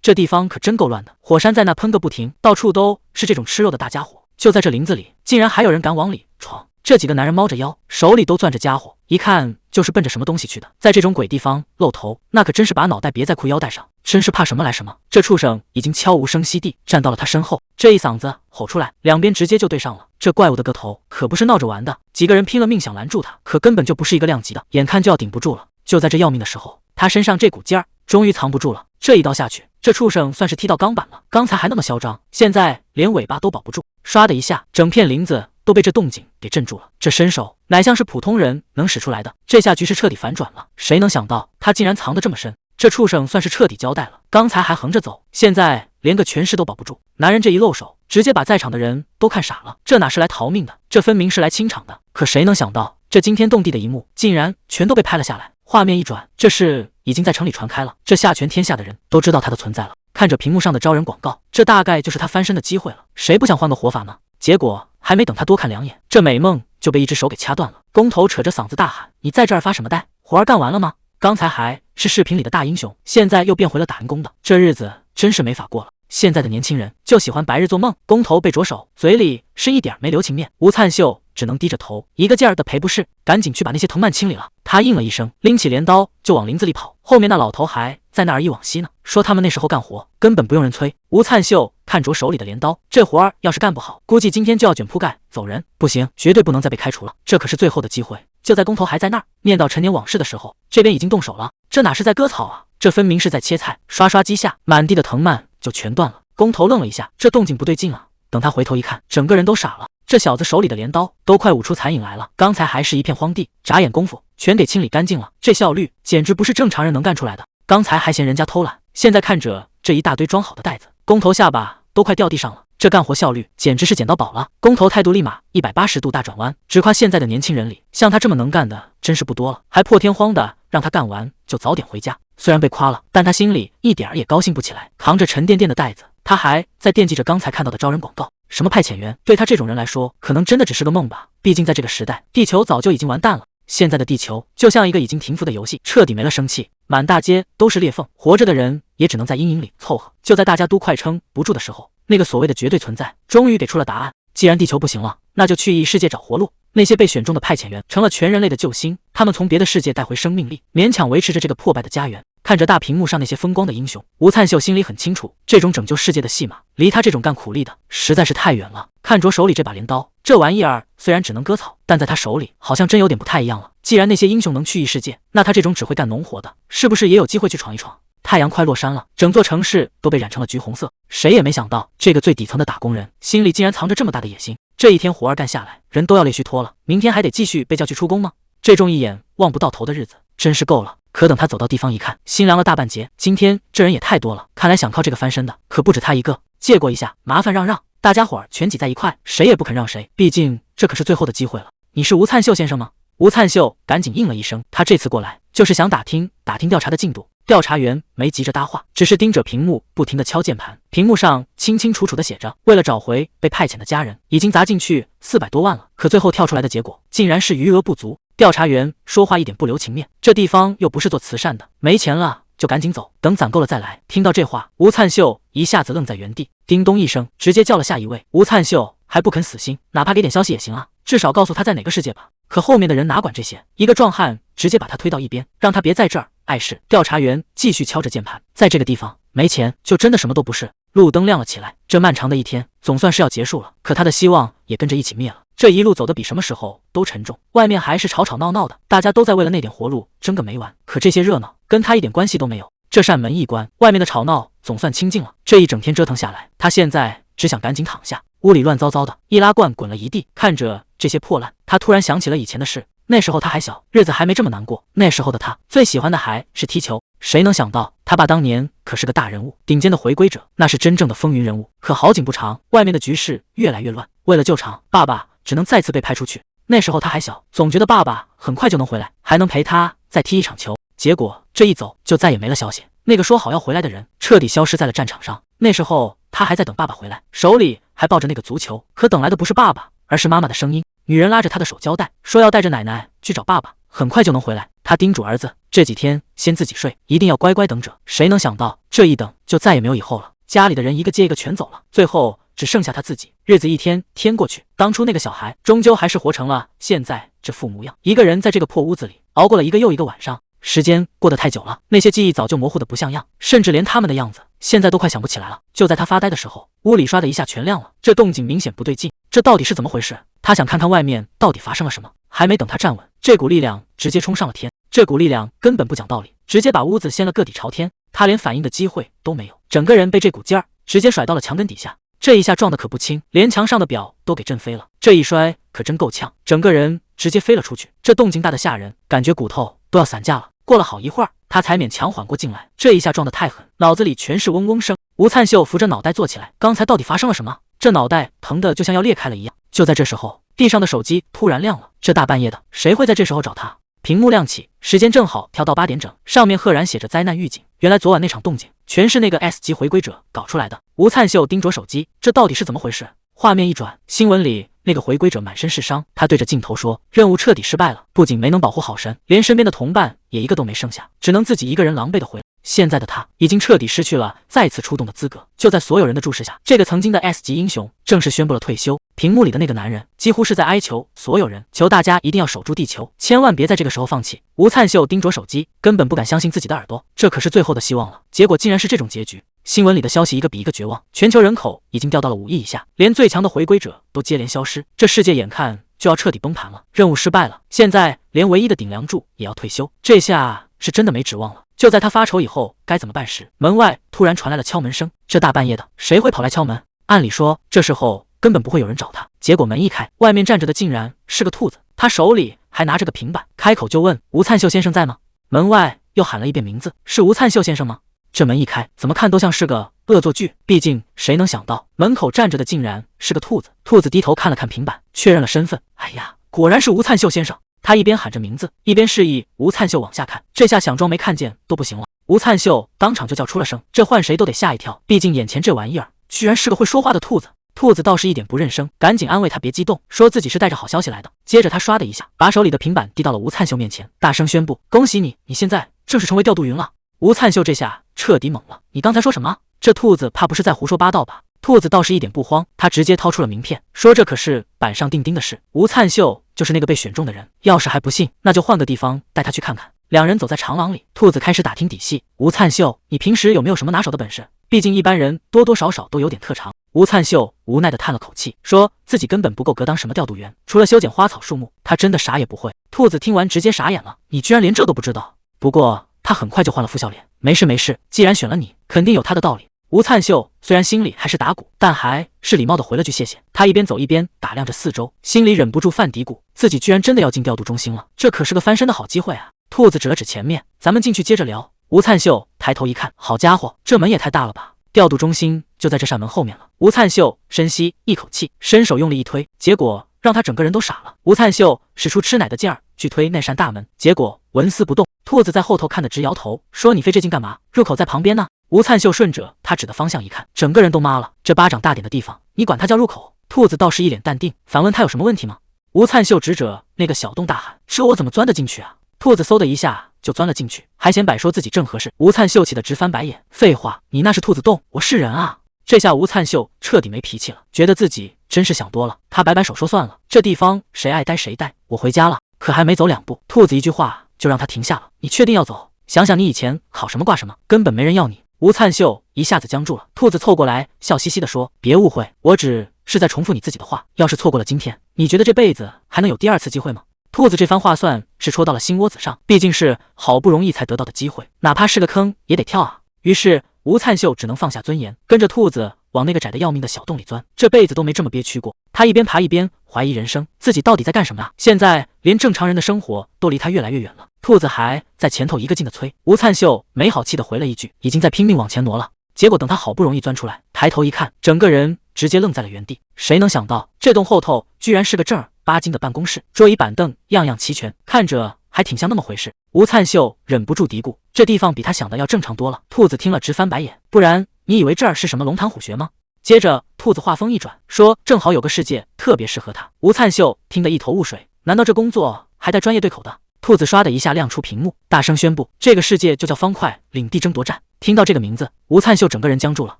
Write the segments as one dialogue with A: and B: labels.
A: 这地方可真够乱的，火山在那喷个不停，到处都是这种吃肉的大家伙。就在这林子里，竟然还有人敢往里闯。这几个男人猫着腰，手里都攥着家伙，一看就是奔着什么东西去的。在这种鬼地方露头，那可真是把脑袋别在裤腰带上，真是怕什么来什么。这畜生已经悄无声息地站到了他身后，这一嗓子吼出来，两边直接就对上了。这怪物的个头可不是闹着玩的，几个人拼了命想拦住他，可根本就不是一个量级的，眼看就要顶不住了。就在这要命的时候，他身上这股劲儿终于藏不住了，这一刀下去，这畜生算是踢到钢板了。刚才还那么嚣张，现在连尾巴都保不住，唰的一下，整片林子都被这动静给镇住了。这身手乃像是普通人能使出来的，这下局势彻底反转了。谁能想到他竟然藏得这么深？这畜生算是彻底交代了，刚才还横着走，现在连个全尸都保不住。男人这一露手，直接把在场的人都看傻了，这哪是来逃命的，这分明是来清场的。可谁能想到，这惊天动地的一幕竟然全都被拍了下来。画面一转，这事已经在城里传开了，这下全天下的人都知道他的存在了。看着屏幕上的招人广告，这大概就是他翻身的机会了。谁不想换个活法呢？结果还没等他多看两眼，这美梦就被一只手给掐断了。工头扯着嗓子大喊：“你在这儿发什么呆？活儿干完了吗？刚才还是视频里的大英雄，现在又变回了打人工的，这日子真是没法过了。现在的年轻人就喜欢白日做梦。”工头被着手，嘴里是一点没留情面。吴灿秀只能低着头，一个劲儿的赔不是，赶紧去把那些藤蔓清理了。他应了一声，拎起镰刀就往林子里跑。后面那老头还在那儿一往昔呢，说他们那时候干活根本不用人催。吴灿秀看着手里的镰刀，这活儿要是干不好，估计今天就要卷铺盖走人。不行，绝对不能再被开除了，这可是最后的机会。就在工头还在那儿念叨陈年往事的时候，这边已经动手了。这哪是在割草啊，这分明是在切菜。刷刷几下，满地的藤蔓就全断了。工头愣了一下，这动静不对劲啊。等他回头一看，整个人都傻了。这小子手里的镰刀都快舞出残影来了，刚才还是一片荒地，眨眼功夫全给清理干净了，这效率简直不是正常人能干出来的。刚才还嫌人家偷懒，现在看着这一大堆装好的袋子，工头下巴都快掉地上了。这干活效率简直是捡到宝了。工头态度立马180度大转弯，只夸现在的年轻人里，像他这么能干的真是不多了，还破天荒的让他干完就早点回家。虽然被夸了，但他心里一点儿也高兴不起来，扛着沉甸甸的袋子，他还在惦记着刚才看到的招人广告。什么派遣员，对他这种人来说，可能真的只是个梦吧。毕竟在这个时代，地球早就已经完蛋了。现在的地球就像一个已经停服的游戏，彻底没了生气，满大街都是裂缝，活着的人也只能在阴影里凑合。就在大家都快撑不住的时候，那个所谓的绝对存在终于给出了答案。既然地球不行了，那就去异世界找活路。那些被选中的派遣员成了全人类的救星，他们从别的世界带回生命力，勉强维持着这个破败的家园。看着大屏幕上那些风光的英雄，吴灿秀心里很清楚，这种拯救世界的戏码，离他这种干苦力的实在是太远了。看着手里这把镰刀，这玩意儿虽然只能割草，但在他手里好像真有点不太一样了。既然那些英雄能去异世界，那他这种只会干农活的，是不是也有机会去闯一闯？太阳快落山了，整座城市都被染成了橘红色。谁也没想到，这个最底层的打工人心里竟然藏着这么大的野心。这一天活儿干下来，人都要累虚脱了，明天还得继续被叫去出工吗？这种一眼望不到头的日子真是够了。可等他走到地方一看，心凉了大半截。今天这人也太多了，看来想靠这个翻身的可不止他一个。借过一下，麻烦让让，大家伙儿全挤在一块，谁也不肯让谁，毕竟这可是最后的机会了。你是吴灿秀先生吗？吴灿秀赶紧应了一声，他这次过来就是想打听调查的进度。调查员没急着搭话，只是盯着屏幕不停地敲键盘。屏幕上清清楚楚地写着，为了找回被派遣的家人，已经砸进去400多万了。可最后跳出来的结果竟然是余额不足。调查员说话一点不留情面，这地方又不是做慈善的，没钱了就赶紧走，等攒够了再来。听到这话，吴灿秀一下子愣在原地，叮咚一声直接叫了下一位。吴灿秀还不肯死心，哪怕给点消息也行啊，至少告诉他在哪个世界吧。可后面的人哪管这些，一个壮汉直接把他推到一边，让他别在这儿碍事。调查员继续敲着键盘，在这个地方没钱就真的什么都不是。路灯亮了起来，这漫长的一天总算是要结束了，可他的希望也跟着一起灭了。这一路走得比什么时候都沉重，外面还是吵吵闹闹的，大家都在为了那点活路争个没完。可这些热闹跟他一点关系都没有。这扇门一关，外面的吵闹总算清静了。这一整天折腾下来，他现在只想赶紧躺下。屋里乱糟糟的，易拉罐滚了一地。看着这些破烂，他突然想起了以前的事。那时候他还小，日子还没这么难过。那时候的他最喜欢的还是踢球。谁能想到他爸当年可是个大人物，顶尖的回归者，那是真正的风云人物。可好景不长，外面的局势越来越乱。为了救场，爸爸只能再次被派出去。那时候他还小，总觉得爸爸很快就能回来，还能陪他再踢一场球。结果这一走就再也没了消息。那个说好要回来的人彻底消失在了战场上。那时候他还在等爸爸回来，手里还抱着那个足球，可等来的不是爸爸，而是妈妈的声音。女人拉着他的手交代，说要带着奶奶去找爸爸，很快就能回来。他叮嘱儿子这几天先自己睡，一定要乖乖等着。谁能想到这一等就再也没有以后了，家里的人一个接一个全走了，最后只剩下他自己。日子一天天过去，当初那个小孩终究还是活成了现在这副模样，一个人在这个破屋子里熬过了一个又一个晚上。时间过得太久了，那些记忆早就模糊的不像样，甚至连他们的样子现在都快想不起来了。就在他发呆的时候，屋里刷的一下全亮了，这动静明显不对劲，这到底是怎么回事？他想看看外面到底发生了什么。还没等他站稳，这股力量直接冲上了天。这股力量根本不讲道理，直接把屋子掀了个底朝天，他连反应的机会都没有，整个人被这股劲儿直接甩到了墙根底下。这一下撞得可不轻，连墙上的表都给震飞了。这一摔可真够呛，整个人直接飞了出去。这动静大得吓人，感觉骨头都要散架了。过了好一会儿，他才勉强缓过劲来。这一下撞得太狠，脑子里全是嗡嗡声。吴灿秀扶着脑袋坐起来，刚才到底发生了什么？这脑袋疼得就像要裂开了一样。就在这时候，地上的手机突然亮了。这大半夜的，谁会在这时候找他？屏幕亮起，时间正好调到8点整，上面赫然写着灾难预警。原来昨晚那场动静全是那个 S 级回归者搞出来的。吴灿秀盯着手机，这到底是怎么回事？画面一转，新闻里那个回归者满身是伤，他对着镜头说，任务彻底失败了，不仅没能保护好神，连身边的同伴也一个都没剩下，只能自己一个人狼狈的回来。现在的他已经彻底失去了再次出动的资格。就在所有人的注视下，这个曾经的 S 级英雄正式宣布了退休。屏幕里的那个男人几乎是在哀求所有人，求大家一定要守住地球，千万别在这个时候放弃。吴灿秀盯着手机，根本不敢相信自己的耳朵，这可是最后的希望了，结果竟然是这种结局。新闻里的消息一个比一个绝望，全球人口已经掉到了5亿以下，连最强的回归者都接连消失，这世界眼看就要彻底崩盘了。任务失败了，现在连唯一的顶梁柱也要退休，这下是真的没指望了。就在他发愁以后该怎么办时，门外突然传来了敲门声。这大半夜的，谁会跑来敲门？按理说这时候根本不会有人找他，结果门一开，外面站着的竟然是个兔子，他手里还拿着个平板，开口就问吴灿秀先生在吗？门外又喊了一遍名字，是吴灿秀先生吗？这门一开，怎么看都像是个恶作剧，毕竟谁能想到门口站着的竟然是个兔子。兔子低头看了看平板，确认了身份，哎呀，果然是吴灿秀先生。他一边喊着名字，一边示意吴灿秀往下看，这下想装没看见都不行了。吴灿秀当场就叫出了声，这换谁都得吓一跳，毕竟眼前这玩意儿居然是个会说话的兔子。兔子倒是一点不认生，赶紧安慰他别激动，说自己是带着好消息来的。接着他唰的一下把手里的平板递到了吴灿秀面前，大声宣布，恭喜你，你现在正式成为调度云了。吴灿秀这下彻底懵了，你刚才说什么？这兔子怕不是在胡说八道吧？兔子倒是一点不慌，他直接掏出了名片，说这可是板上钉钉的事，吴灿秀就是那个被选中的人，要是还不信，那就换个地方带他去看看。两人走在长廊里，兔子开始打听底细，吴灿秀，你平时有没有什么拿手的本事？毕竟一般人多多少少都有点特长。吴灿秀无奈地叹了口气，说自己根本不够格当什么调度员，除了修剪花草树木，他真的啥也不会。兔子听完直接傻眼了，你居然连这都不知道？不过他很快就换了副笑脸，没事没事，既然选了你，肯定有他的道理。吴灿秀虽然心里还是打鼓，但还是礼貌地回了句谢谢。他一边走一边打量着四周，心里忍不住犯嘀咕，自己居然真的要进调度中心了，这可是个翻身的好机会啊。兔子指了指前面，咱们进去接着聊。吴灿秀抬头一看，好家伙，这门也太大了吧，调度中心就在这扇门后面了。吴灿秀深吸一口气，伸手用力一推，结果让他整个人都傻了。吴灿秀使出吃奶的劲儿去推那扇大门，结果纹丝不动。兔子在后头看得直摇头，说你费这劲干嘛？入口在旁边呢。吴灿秀顺着他指的方向一看，整个人都麻了，这巴掌大点的地方，你管他叫入口？兔子倒是一脸淡定，反问他有什么问题吗？吴灿秀指着那个小洞大喊，这我怎么钻得进去啊？兔子嗖的一下就钻了进去，还嫌摆说自己正合适。吴灿秀气得直翻白眼，废话，你那是兔子洞，我是人啊。这下吴灿秀彻底没脾气了，觉得自己真是想多了。他摆摆手说算了，这地方谁爱待谁待，我回家了。可还没走2步，兔子一句话就让他停下了，你确定要走？想想你以前考什么挂什么，根本没人要你。吴灿秀一下子僵住了，兔子凑过来笑嘻嘻地说，别误会，我只是在重复你自己的话，要是错过了今天，你觉得这辈子还能有第2次机会吗？兔子这番话算是戳到了心窝子上，毕竟是好不容易才得到的机会，哪怕是个坑也得跳啊。于是吴灿秀只能放下尊严，跟着兔子往那个窄得要命的小洞里钻，这辈子都没这么憋屈过。他一边爬一边怀疑人生，自己到底在干什么啊？现在连正常人的生活都离他越来越远了。兔子还在前头一个劲的催，吴灿秀没好气的回了一句，已经在拼命往前挪了。结果等他好不容易钻出来，抬头一看，整个人直接愣在了原地。谁能想到这洞后头居然是个正儿八经的办公室，桌椅板凳样样齐全，看着还挺像那么回事。吴灿秀忍不住嘀咕，这地方比他想的要正常多了。兔子听了直翻白眼，不然你以为这儿是什么龙潭虎穴吗？接着兔子话锋一转，说正好有个世界特别适合他。吴灿秀听得一头雾水，难道这工作还带专业对口的？兔子唰的一下亮出屏幕，大声宣布这个世界就叫方块领地争夺战。听到这个名字，吴灿秀整个人僵住了。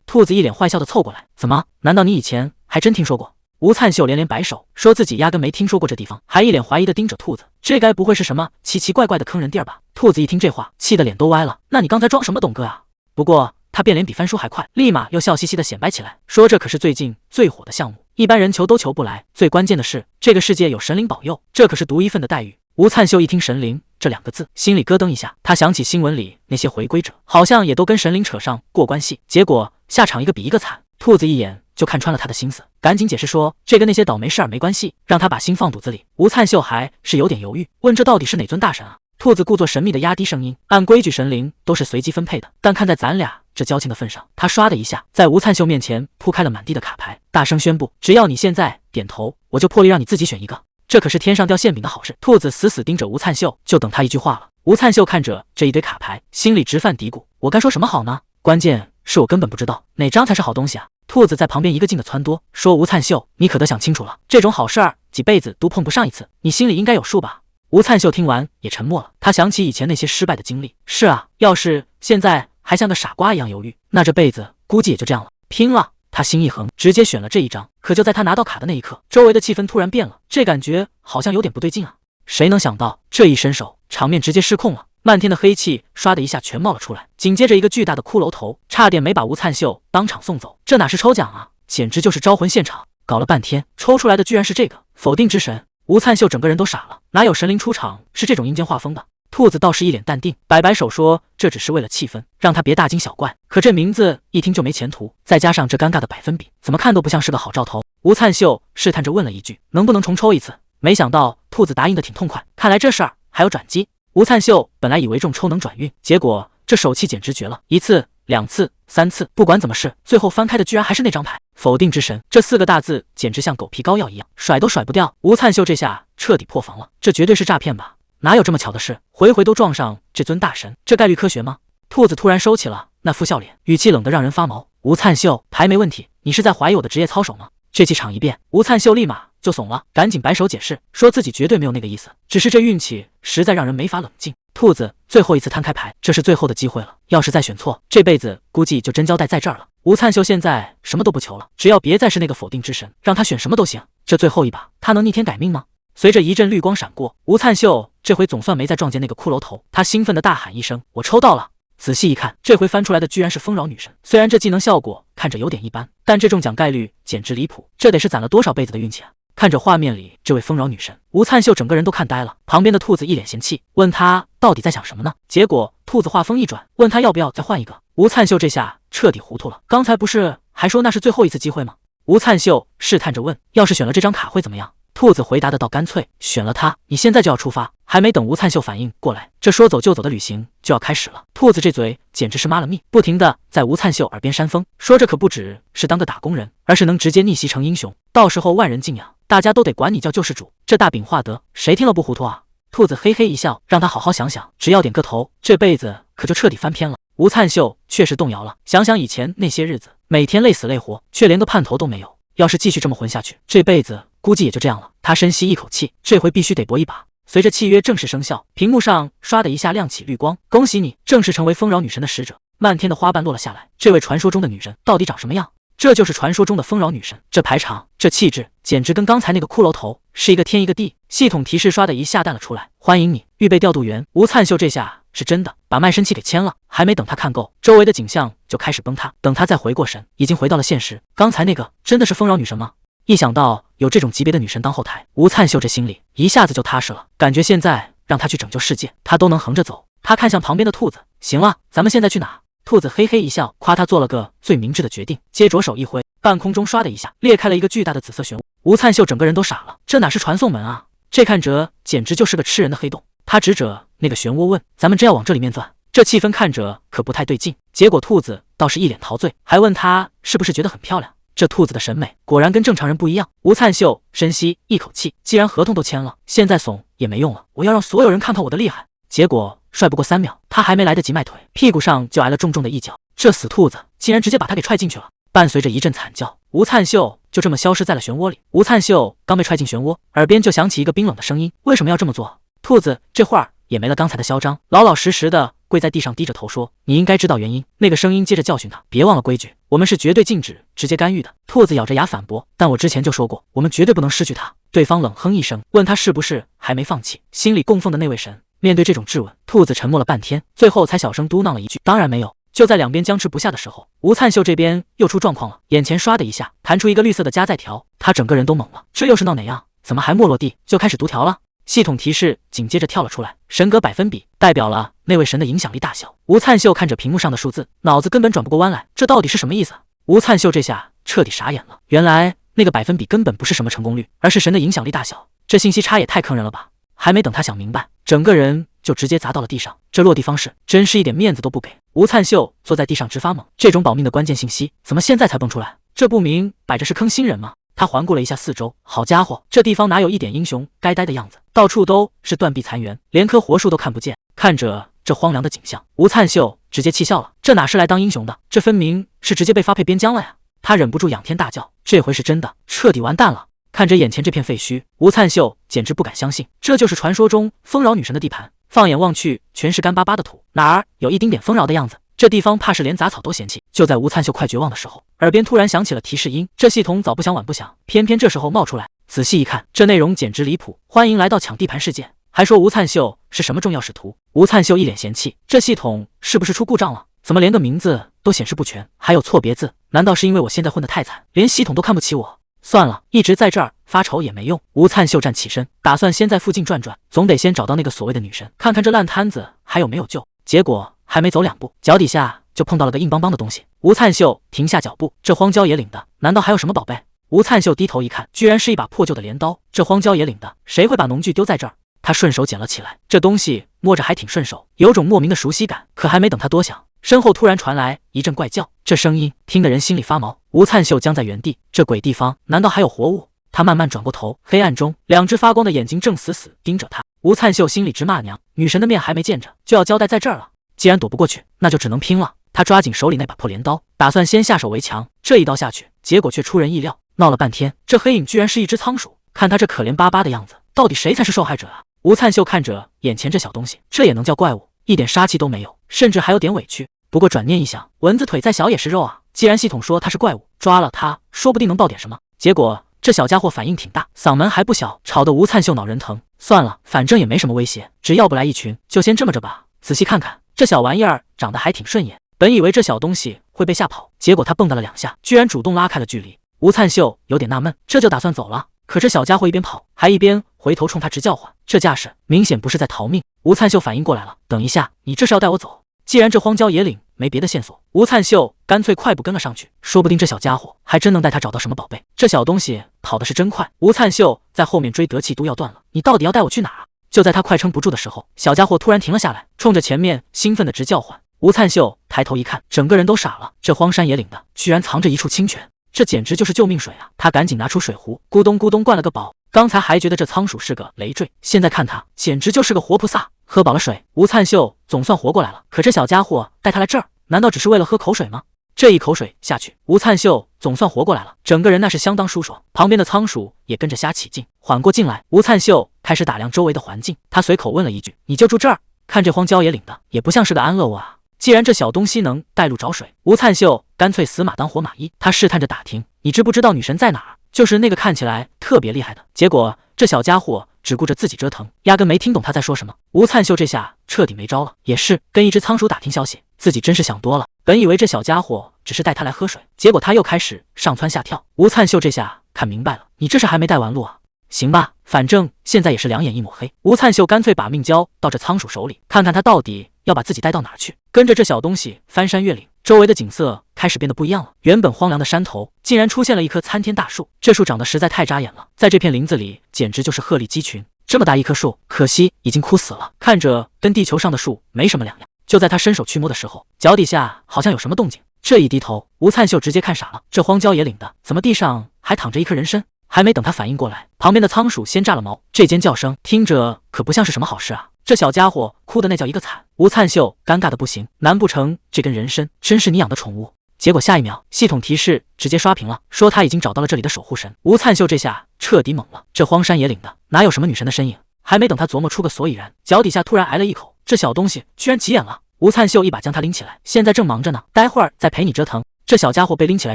A: 兔子一脸坏笑的凑过来，怎么？难道你以前还真听说过？吴灿秀连连摆手，说自己压根没听说过这地方，还一脸怀疑的盯着兔子，这该不会是什么奇奇怪怪的坑人地儿吧？兔子一听这话，气得脸都歪了。那你刚才装什么董哥啊？不过他变脸比翻书还快，立马又笑嘻嘻的显摆起来，说这可是最近最火的项目，一般人求都求不来，最关键的是这个世界有神灵保佑，这可是独一份的待遇。吴灿秀一听神灵这两个字，心里咯噔一下，他想起新闻里那些回归者，好像也都跟神灵扯上过关系，结果下场一个比一个惨。兔子一眼就看穿了他的心思，赶紧解释说这跟那些倒霉事儿没关系，让他把心放肚子里。吴灿秀还是有点犹豫，问这到底是哪尊大神啊？兔子故作神秘的压低声音，按规矩神灵都是随机分配的，但看在咱俩这交情的份上，他唰的一下在吴灿秀面前铺开了满地的卡牌，大声宣布只要你现在点头，我就破例让你自己选一个。这可是天上掉馅饼的好事。兔子死死盯着吴灿秀，就等他一句话了。吴灿秀看着这一堆卡牌，心里直犯嘀咕，我该说什么好呢？关键是我根本不知道哪张才是好东西啊。兔子在旁边一个劲的撺掇，说吴灿秀，你可得想清楚了，这种好事儿几辈子都碰不上一次，你心里应该有数吧？吴灿秀听完也沉默了，他想起以前那些失败的经历，是啊，要是现在还像个傻瓜一样犹豫，那这辈子估计也就这样了。拼了！他心一横，直接选了这一张。可就在他拿到卡的那一刻，周围的气氛突然变了，这感觉好像有点不对劲啊！谁能想到这一伸手，场面直接失控了，漫天的黑气唰的一下全冒了出来，紧接着一个巨大的骷髅头，差点没把吴灿秀当场送走。这哪是抽奖啊，简直就是招魂现场！搞了半天，抽出来的居然是这个否定之神。吴灿秀整个人都傻了，哪有神灵出场是这种阴间画风的？兔子倒是一脸淡定，摆摆手说这只是为了气氛，让他别大惊小怪。可这名字一听就没前途，再加上这尴尬的百分比，怎么看都不像是个好兆头。吴灿秀试探着问了一句，能不能重抽一次？没想到兔子答应的挺痛快，看来这事儿还有转机。吴灿秀本来以为中抽能转运，结果这手气简直绝了，一次、两次、三次，不管怎么试，最后翻开的居然还是那张牌。否定之神这4个大字简直像狗皮膏药一样，甩都甩不掉。吴灿秀这下彻底破防了，这绝对是诈骗吧？哪有这么巧的事，回回都撞上这尊大神，这概率科学吗？兔子突然收起了那副笑脸，语气冷得让人发毛。吴灿秀，牌没问题，你是在怀疑我的职业操守吗？这气场一变，吴灿秀立马就怂了，赶紧摆手解释，说自己绝对没有那个意思，只是这运气实在让人没法冷静。兔子最后一次摊开牌，这是最后的机会了，要是再选错，这辈子估计就真交代在这儿了。吴灿秀现在什么都不求了，只要别再是那个否定之神，让他选什么都行。这最后一把，他能逆天改命吗？随着一阵绿光闪过，吴灿秀这回总算没再撞见那个骷髅头，他兴奋地大喊一声：“我抽到了！”仔细一看，这回翻出来的居然是丰饶女神。虽然这技能效果看着有点一般，但这中奖概率简直离谱，这得是攒了多少辈子的运气啊！看着画面里这位丰饶女神，吴灿秀整个人都看呆了。旁边的兔子一脸嫌弃，问他到底在想什么呢？结果兔子话锋一转，问他要不要再换一个。吴灿秀这下彻底糊涂了，刚才不是还说那是最后一次机会吗？吴灿秀试探着问，要是选了这张卡会怎么样？兔子回答的倒干脆，选了它，你现在就要出发。还没等吴灿秀反应过来，这说走就走的旅行就要开始了。兔子这嘴简直是妈了命，不停的在吴灿秀耳边煽风，说这可不只是当个打工人，而是能直接逆袭成英雄，到时候万人敬仰，大家都得管你叫救世主。这大饼画得谁听了不糊涂啊？兔子嘿嘿一笑，让他好好想想，只要点个头，这辈子可就彻底翻篇了。吴灿秀确实动摇了，想想以前那些日子，每天累死累活，却连个盼头都没有，要是继续这么混下去，这辈子估计也就这样了。他深吸一口气，这回必须得搏一把。随着契约正式生效，屏幕上唰的一下亮起绿光，恭喜你正式成为丰饶女神的使者。漫天的花瓣落了下来，这位传说中的女人到底长什么样？这就是传说中的丰饶女神，这排场，这气质，简直跟刚才那个骷髅头是一个天一个地。系统提示唰的一下弹了出来，欢迎你，预备调度员。吴灿秀这下是真的把卖身契给签了，还没等他看够，周围的景象就开始崩塌。等他再回过神，已经回到了现实。刚才那个真的是丰饶女神吗？一想到有这种级别的女神当后台，吴灿秀这心里一下子就踏实了，感觉现在让他去拯救世界，他都能横着走。他看向旁边的兔子，行了，咱们现在去哪？兔子嘿嘿一笑，夸他做了个最明智的决定，接着手一挥，半空中唰的一下裂开了一个巨大的紫色漩涡。吴灿秀整个人都傻了，这哪是传送门啊，这看着简直就是个吃人的黑洞。他指着那个漩涡问，咱们真要往这里面钻？这气氛看着可不太对劲。结果兔子倒是一脸陶醉，还问他是不是觉得很漂亮。这兔子的审美果然跟正常人不一样。吴灿秀深吸一口气，既然合同都签了，现在怂也没用了，我要让所有人看看我的厉害。结果帅不过3秒，他还没来得及迈腿，屁股上就挨了重重的一脚。这死兔子竟然直接把他给踹进去了。伴随着一阵惨叫，吴灿秀就这么消失在了漩涡里。吴灿秀刚被踹进漩涡，耳边就响起一个冰冷的声音，为什么要这么做？兔子这会儿也没了刚才的嚣张，老老实实的跪在地上，低着头说：“你应该知道原因。”那个声音接着教训他：“别忘了规矩，我们是绝对禁止直接干预的。”兔子咬着牙反驳：“但我之前就说过，我们绝对不能失去他。”对方冷哼一声，问他是不是还没放弃心里供奉的那位神。面对这种质问，兔子沉默了半天，最后才小声嘟囔了一句：“当然没有。”就在两边僵持不下的时候，吴灿秀这边又出状况了，眼前唰的一下弹出一个绿色的加载条，他整个人都懵了，这又是闹哪样？怎么还没落地就开始读条了？系统提示紧接着跳了出来，神格百分比代表了那位神的影响力大小。吴灿秀看着屏幕上的数字，脑子根本转不过弯来，这到底是什么意思？吴灿秀这下彻底傻眼了，原来那个百分比根本不是什么成功率，而是神的影响力大小。这信息差也太坑人了吧！还没等他想明白，整个人就直接砸到了地上，这落地方式真是一点面子都不给。吴灿秀坐在地上直发懵，这种保命的关键信息怎么现在才蹦出来？这不明摆着是坑新人吗？他环顾了一下四周，好家伙，这地方哪有一点英雄该待的样子？到处都是断壁残垣，连棵活树都看不见。看着这荒凉的景象，吴灿秀直接气笑了，这哪是来当英雄的？这分明是直接被发配边疆了呀！他忍不住仰天大叫，这回是真的，彻底完蛋了！看着眼前这片废墟，吴灿秀简直不敢相信，这就是传说中丰饶女神的地盘。放眼望去，全是干巴巴的土，哪儿有一丁点丰饶的样子？这地方怕是连杂草都嫌弃。就在吴灿秀快绝望的时候，耳边突然响起了提示音，这系统早不响晚不响，偏偏这时候冒出来。仔细一看，这内容简直离谱，欢迎来到抢地盘事件，还说吴灿秀是什么重要使徒。吴灿秀一脸嫌弃，这系统是不是出故障了？怎么连个名字都显示不全，还有错别字？难道是因为我现在混得太惨，连系统都看不起我？算了，一直在这儿发愁也没用。吴灿秀站起身，打算先在附近转转，总得先找到那个所谓的女神，看看这烂摊子还有没有救。结果还没走两步，脚底下就碰到了个硬邦邦的东西。吴灿秀停下脚步，这荒郊野岭的，难道还有什么宝贝？吴灿秀低头一看，居然是一把破旧的镰刀。这荒郊野岭的，谁会把农具丢在这儿？他顺手捡了起来，这东西摸着还挺顺手，有种莫名的熟悉感。可还没等他多想，身后突然传来一阵怪叫，这声音听得人心里发毛。吴灿秀僵在原地，这鬼地方难道还有活物？他慢慢转过头，黑暗中两只发光的眼睛正死死盯着他。吴灿秀心里直骂娘，女神的面还没见着，就要交代在这儿了。既然躲不过去，那就只能拼了。他抓紧手里那把破镰刀，打算先下手为强。这一刀下去，结果却出人意料，闹了半天，这黑影居然是一只仓鼠。看他这可怜巴巴的样子，到底谁才是受害者啊？吴灿秀看着眼前这小东西，这也能叫怪物？一点杀气都没有，甚至还有点委屈。不过转念一想，蚊子腿再小也是肉啊！既然系统说他是怪物，抓了他说不定能爆点什么。结果这小家伙反应挺大，嗓门还不小，吵得吴灿秀脑仁疼。算了，反正也没什么威胁，只要不来一群，就先这么着吧。仔细看看，这小玩意儿长得还挺顺眼。本以为这小东西会被吓跑，结果他蹦跶了两下，居然主动拉开了距离。吴灿秀有点纳闷，这就打算走了。可这小家伙一边跑，还一边回头冲他直叫唤，这架势明显不是在逃命。吴灿秀反应过来了，等一下，你这是要带我走？既然这荒郊野岭没别的线索，吴灿秀干脆快步跟了上去，说不定这小家伙还真能带他找到什么宝贝。这小东西跑的是真快，吴灿秀在后面追得气都要断了。你到底要带我去哪儿啊？就在他快撑不住的时候，小家伙突然停了下来，冲着前面兴奋的直叫唤。吴灿秀抬头一看，整个人都傻了，这荒山野岭的居然藏着一处清泉，这简直就是救命水啊！他赶紧拿出水壶，咕咚咕咚灌了个饱。刚才还觉得这仓鼠是个累赘，现在看他简直就是个活菩萨。喝饱了水，吴灿秀总算活过来了。可这小家伙带他来这儿，难道只是为了喝口水吗？这一口水下去，吴灿秀总算活过来了，整个人那是相当舒爽。旁边的仓鼠也跟着瞎起劲，缓过劲来。吴灿秀开始打量周围的环境，他随口问了一句：“你就住这儿？看这荒郊野岭的，也不像是个安乐窝啊。”既然这小东西能带路找水，吴灿秀干脆死马当活马医。他试探着打听：“你知不知道女神在哪儿？就是那个看起来特别厉害的。”结果这小家伙只顾着自己折腾，压根没听懂他在说什么。吴灿秀这下彻底没招了，也是跟一只仓鼠打听消息，自己真是想多了。本以为这小家伙只是带他来喝水，结果他又开始上蹿下跳。吴灿秀这下看明白了，你这是还没带完路啊？行吧，反正现在也是两眼一抹黑。吴灿秀干脆把命交到这仓鼠手里，看看他到底要把自己带到哪儿去。跟着这小东西翻山越岭，周围的景色开始变得不一样了。原本荒凉的山头竟然出现了一棵参天大树，这树长得实在太扎眼了，在这片林子里简直就是鹤立鸡群。这么大一棵树，可惜已经枯死了，看着跟地球上的树没什么两样。就在他伸手去摸的时候，脚底下好像有什么动静。这一低头，吴灿秀直接看傻了，这荒郊野岭的，怎么地上还躺着一颗人参？还没等他反应过来，旁边的仓鼠先炸了毛，这尖叫声听着可不像是什么好事啊！这小家伙哭的那叫一个惨，吴灿秀尴尬的不行，难不成这根人参真是你养的宠物？结果下一秒，系统提示直接刷屏了，说他已经找到了这里的守护神。吴灿秀这下彻底懵了，这荒山野岭的哪有什么女神的身影？还没等他琢磨出个所以然，脚底下突然挨了一口，这小东西居然急眼了。吴灿秀一把将他拎起来，现在正忙着呢，待会儿再陪你折腾。这小家伙被拎起来